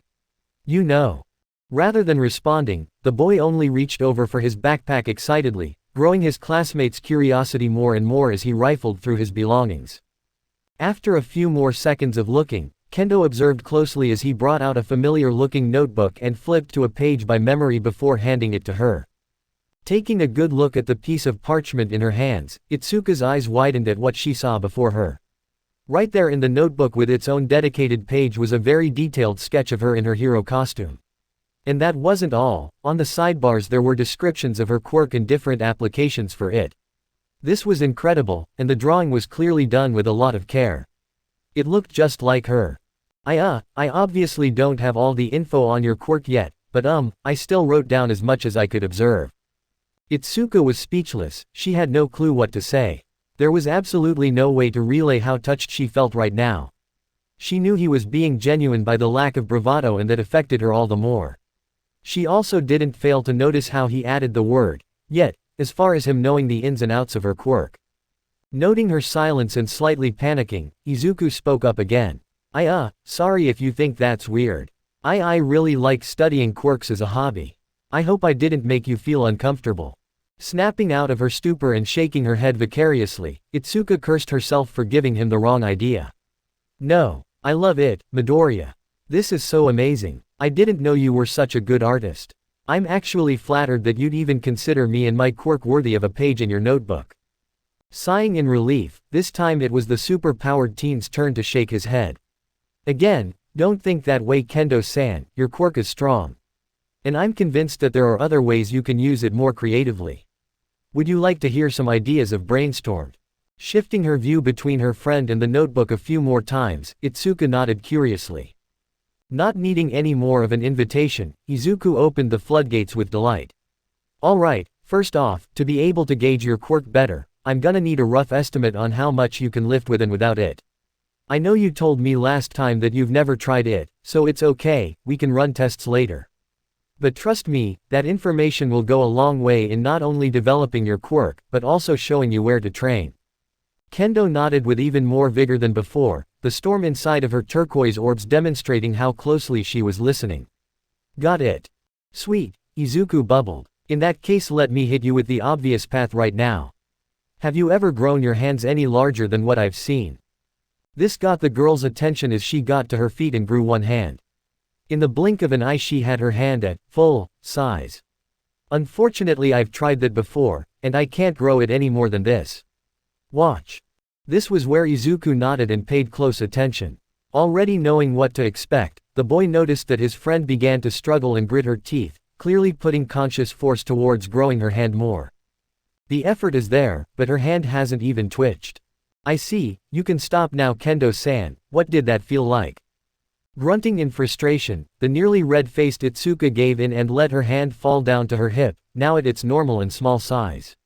You know. Rather than responding, the boy only reached over for his backpack excitedly, growing his classmates' curiosity more and more as he rifled through his belongings. After a few more seconds of looking, Kendo observed closely as he brought out a familiar-looking notebook and flipped to a page by memory before handing it to her. Taking a good look at the piece of parchment in her hands, Itsuka's eyes widened at what she saw before her. Right there in the notebook with its own dedicated page was a very detailed sketch of her in her hero costume. And that wasn't all, on the sidebars there were descriptions of her quirk and different applications for it. This was incredible, and the drawing was clearly done with a lot of care. It looked just like her. I obviously don't have all the info on your quirk yet, but I still wrote down as much as I could observe. Itsuka was speechless, she had no clue what to say. There was absolutely no way to relay how touched she felt right now. She knew he was being genuine by the lack of bravado, and that affected her all the more. She also didn't fail to notice how he added the word, yet, as far as him knowing the ins and outs of her quirk. Noting her silence and slightly panicking, Izuku spoke up again. Sorry if you think that's weird. I really like studying quirks as a hobby. I hope I didn't make you feel uncomfortable. Snapping out of her stupor and shaking her head vicariously, Itsuka cursed herself for giving him the wrong idea. No, I love it, Midoriya. This is so amazing. I didn't know you were such a good artist. I'm actually flattered that you'd even consider me and my quirk worthy of a page in your notebook. Sighing in relief, this time it was the super-powered teen's turn to shake his head. Again, don't think that way, Kendo-san, your quirk is strong. And I'm convinced that there are other ways you can use it more creatively. Would you like to hear some ideas I've brainstormed? Shifting her view between her friend and the notebook a few more times, Itsuka nodded curiously. Not needing any more of an invitation, Izuku opened the floodgates with delight. Alright, first off, to be able to gauge your quirk better, I'm gonna need a rough estimate on how much you can lift with and without it. I know you told me last time that you've never tried it, so it's okay, we can run tests later. But trust me, that information will go a long way in not only developing your quirk, but also showing you where to train. Kendo nodded with even more vigor than before, the storm inside of her turquoise orbs demonstrating how closely she was listening. Got it. Sweet, Izuku bubbled. In that case, let me hit you with the obvious path right now. Have you ever grown your hands any larger than what I've seen? This got the girl's attention as she got to her feet and grew one hand. In the blink of an eye she had her hand at full size. Unfortunately, I've tried that before, and I can't grow it any more than this. Watch. This was where Izuku nodded and paid close attention. Already knowing what to expect, the boy noticed that his friend began to struggle and grit her teeth, clearly putting conscious force towards growing her hand more. The effort is there, but her hand hasn't even twitched. I see, you can stop now, Kendo-san, what did that feel like? Grunting in frustration, the nearly red-faced Itsuka gave in and let her hand fall down to her hip, now at its normal and small size.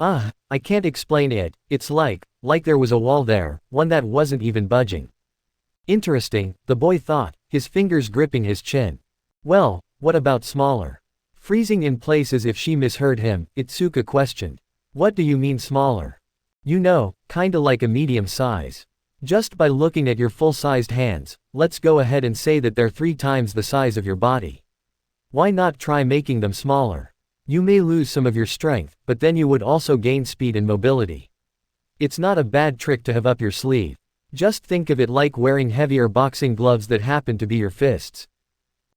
I can't explain it, it's like there was a wall there, one that wasn't even budging. Interesting, the boy thought, his fingers gripping his chin. Well, what about smaller? Freezing in place as if she misheard him, Itsuka questioned. What do you mean smaller? You know, kinda like a medium size. Just by looking at your full-sized hands, let's go ahead and say that they're 3 times the size of your body. Why not try making them smaller? You may lose some of your strength, but then you would also gain speed and mobility. It's not a bad trick to have up your sleeve. Just think of it like wearing heavier boxing gloves that happen to be your fists.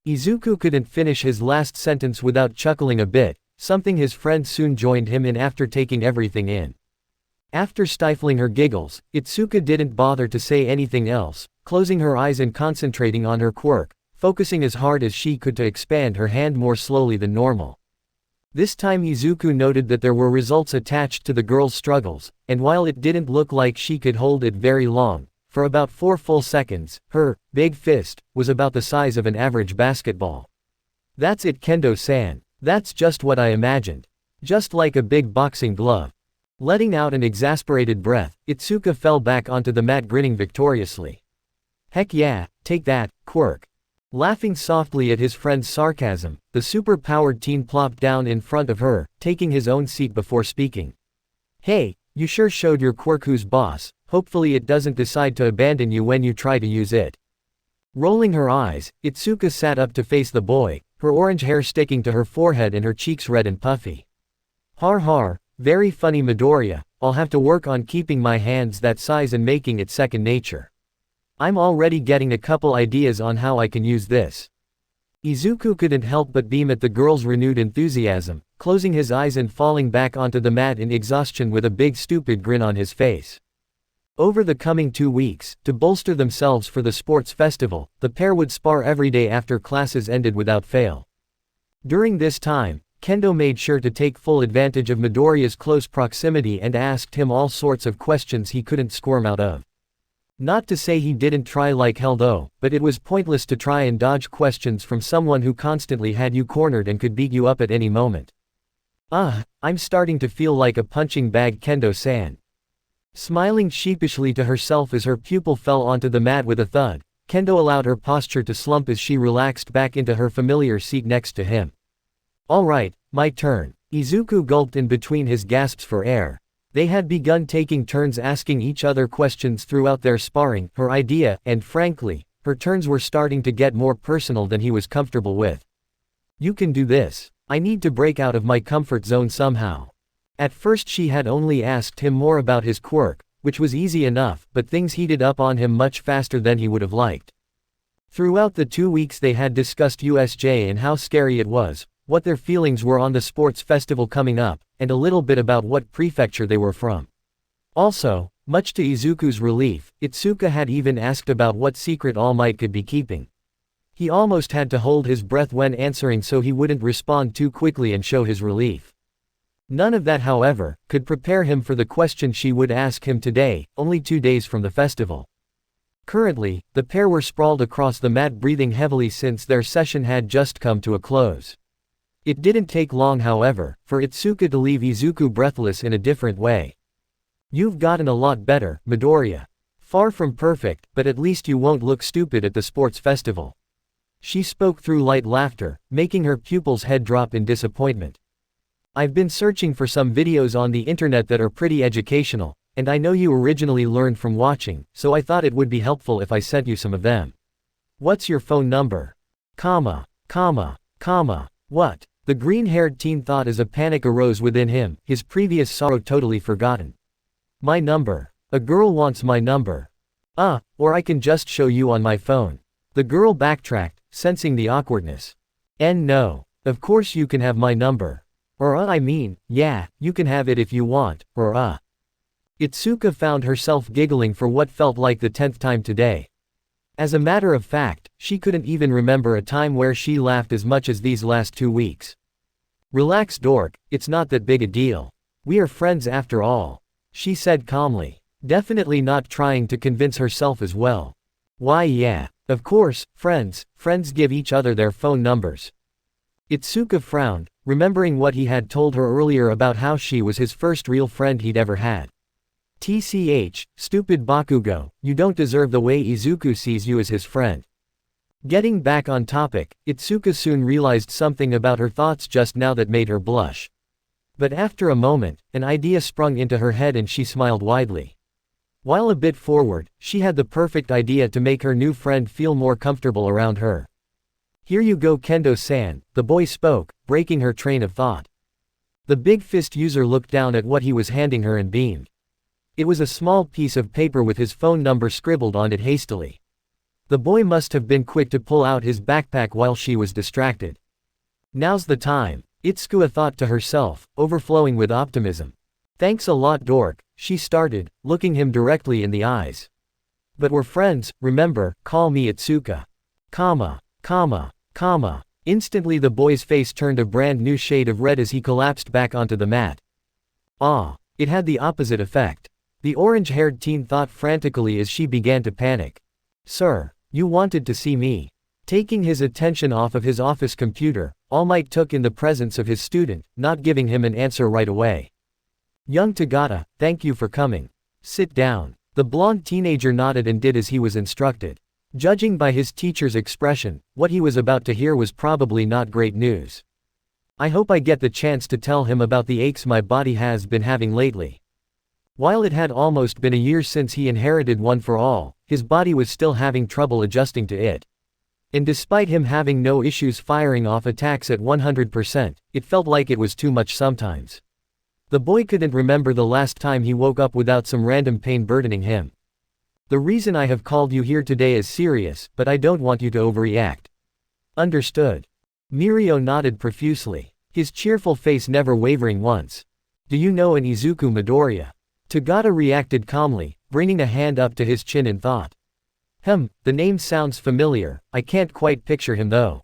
Izuku couldn't finish his last sentence without chuckling a bit, something his friend soon joined him in after taking everything in. After stifling her giggles, Itsuka didn't bother to say anything else, closing her eyes and concentrating on her quirk, focusing as hard as she could to expand her hand more slowly than normal. This time Izuku noted that there were results attached to the girl's struggles, and while it didn't look like she could hold it very long, for about 4 full seconds, her big fist was about the size of an average basketball. That's it, Kendo-san. That's just what I imagined. Just like a big boxing glove. Letting out an exasperated breath, Itsuka fell back onto the mat grinning victoriously. Heck yeah, take that, Quirk. Laughing softly at his friend's sarcasm, the super-powered teen plopped down in front of her, taking his own seat before speaking. "Hey, you sure showed your quirk who's boss, hopefully it doesn't decide to abandon you when you try to use it." Rolling her eyes, Izuku sat up to face the boy, her orange hair sticking to her forehead and her cheeks red and puffy. "Har har, very funny Midoriya, I'll have to work on keeping my hands that size and making it second nature. I'm already getting a couple ideas on how I can use this." Izuku couldn't help but beam at the girl's renewed enthusiasm, closing his eyes and falling back onto the mat in exhaustion with a big stupid grin on his face. Over the coming 2 weeks, to bolster themselves for the sports festival, the pair would spar every day after classes ended without fail. During this time, Kendo made sure to take full advantage of Midoriya's close proximity and asked him all sorts of questions he couldn't squirm out of. Not to say he didn't try like hell though, but it was pointless to try and dodge questions from someone who constantly had you cornered and could beat you up at any moment. I'm starting to feel like a punching bag, Kendo-san." Smiling sheepishly to herself as her pupil fell onto the mat with a thud, Kendo allowed her posture to slump as she relaxed back into her familiar seat next to him. "Alright, my turn." Izuku gulped in between his gasps for air. They had begun taking turns asking each other questions throughout their sparring, her idea, and frankly, her turns were starting to get more personal than he was comfortable with. "You can do this. I need to break out of my comfort zone somehow." At first she had only asked him more about his quirk, which was easy enough, but things heated up on him much faster than he would have liked. Throughout the 2 weeks they had discussed USJ and how scary it was, what their feelings were on the sports festival coming up, and a little bit about what prefecture they were from. Also, much to Izuku's relief, Itsuka had even asked about what secret All Might could be keeping. He almost had to hold his breath when answering so he wouldn't respond too quickly and show his relief. None of that, however, could prepare him for the question she would ask him today, only 2 days from the festival. Currently, the pair were sprawled across the mat breathing heavily since their session had just come to a close. It didn't take long, however, for Itsuka to leave Izuku breathless in a different way. "You've gotten a lot better, Midoriya. Far from perfect, but at least you won't look stupid at the sports festival." She spoke through light laughter, making her pupil's head drop in disappointment. "I've been searching for some videos on the internet that are pretty educational, and I know you originally learned from watching, so I thought it would be helpful if I sent you some of them. What's your phone number? What?" The green-haired teen thought as a panic arose within him, his previous sorrow totally forgotten. "My number. A girl wants my number. Or I can just show you on my phone." The girl backtracked, sensing the awkwardness. "No. Of course you can have my number. Or yeah, you can have it if you want, or Itsuka found herself giggling for what felt like the 10th time today. As a matter of fact, she couldn't even remember a time where she laughed as much as these last 2 weeks. "Relax, dork, it's not that big a deal. We are friends after all," she said calmly, definitely not trying to convince herself as well. "Why yeah, of course, friends give each other their phone numbers." Itsuka frowned, remembering what he had told her earlier about how she was his first real friend he'd ever had. "TCH, stupid Bakugo, you don't deserve the way Izuku sees you as his friend." Getting back on topic, Itsuka soon realized something about her thoughts just now that made her blush. But after a moment, an idea sprung into her head and she smiled widely. While a bit forward, she had the perfect idea to make her new friend feel more comfortable around her. "Here you go, Kendo-san," the boy spoke, breaking her train of thought. The big fist user looked down at what he was handing her and beamed. It was a small piece of paper with his phone number scribbled on it hastily. The boy must have been quick to pull out his backpack while she was distracted. "Now's the time," Itsuka thought to herself, overflowing with optimism. "Thanks a lot, dork," she started, looking him directly in the eyes. "But we're friends, remember, call me Itsuka." Instantly the boy's face turned a brand new shade of red as he collapsed back onto the mat. It had the opposite effect. The orange-haired teen thought frantically as she began to panic. "Sir, you wanted to see me." Taking his attention off of his office computer, All Might took in the presence of his student, not giving him an answer right away. "Young Tagata, thank you for coming. Sit down." The blonde teenager nodded and did as he was instructed. Judging by his teacher's expression, what he was about to hear was probably not great news. I hope I get the chance to tell him about the aches my body has been having lately. While it had almost been a year since he inherited One for All, his body was still having trouble adjusting to it. And despite him having no issues firing off attacks at 100%, it felt like it was too much sometimes. The boy couldn't remember the last time he woke up without some random pain burdening him. The reason I have called you here today is serious, but I don't want you to overreact. Understood. Mirio nodded profusely, his cheerful face never wavering once. Do you know an Izuku Midoriya? Tagata reacted calmly, bringing a hand up to his chin in thought. The name sounds familiar, I can't quite picture him though.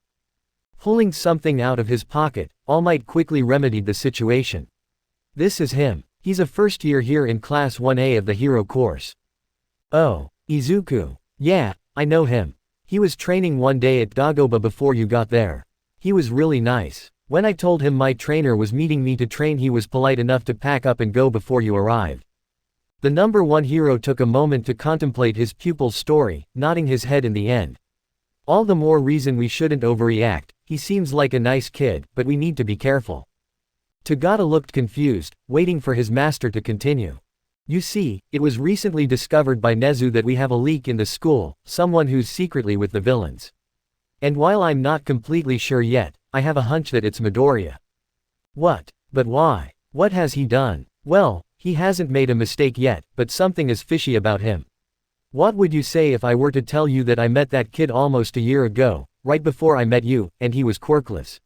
Pulling something out of his pocket, All Might quickly remedied the situation. This is him. He's a first year here in Class 1A of the Hero course. Oh, Izuku. Yeah, I know him. He was training one day at Dagoba before you got there. He was really nice. When I told him my trainer was meeting me to train, he was polite enough to pack up and go before you arrived. The number one hero took a moment to contemplate his pupil's story, nodding his head in the end. All the more reason we shouldn't overreact. He seems like a nice kid, but we need to be careful. Tagata looked confused, waiting for his master to continue. You see, it was recently discovered by Nezu that we have a leak in the school, someone who's secretly with the villains. And while I'm not completely sure yet, I have a hunch that it's Midoriya. What? But why? What has he done? Well, he hasn't made a mistake yet, but something is fishy about him. What would you say if I were to tell you that I met that kid almost a year ago, right before I met you, and he was quirkless?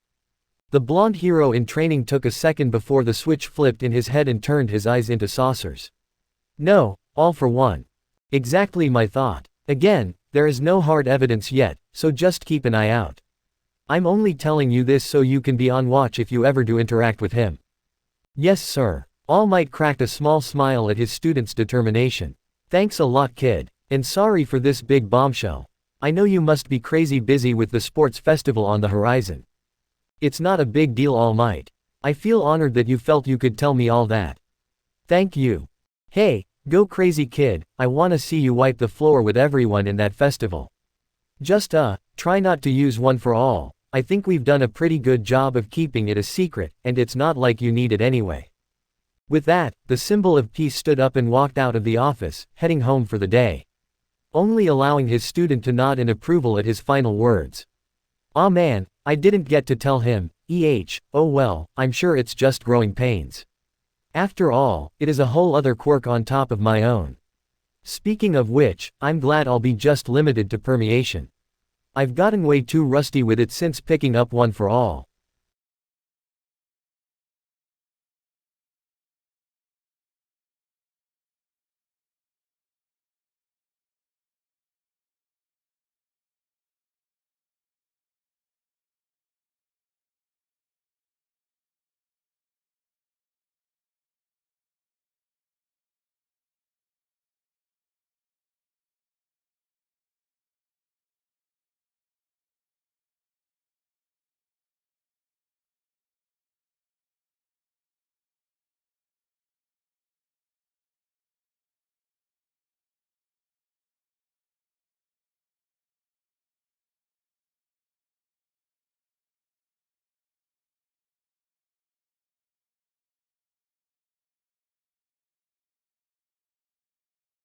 The blonde hero in training took a second before the switch flipped in his head and turned his eyes into saucers. No, all for one. Exactly my thought. Again, there is no hard evidence yet, so just keep an eye out. I'm only telling you this so you can be on watch if you ever do interact with him. Yes sir. All Might cracked a small smile at his student's determination. Thanks a lot kid. And sorry for this big bombshell. I know you must be crazy busy with the sports festival on the horizon. It's not a big deal All Might. I feel honored that you felt you could tell me all that. Thank you. Hey, go crazy kid, I wanna see you wipe the floor with everyone in that festival. Just try not to use One for All. I think we've done a pretty good job of keeping it a secret, and it's not like you need it anyway. With that, the symbol of peace stood up and walked out of the office, heading home for the day. Only allowing his student to nod in approval at his final words. Aw man, I didn't get to tell him, oh well, I'm sure it's just growing pains. After all, it is a whole other quirk on top of my own. Speaking of which, I'm glad I'll be just limited to permeation. I've gotten way too rusty with it since picking up One for All.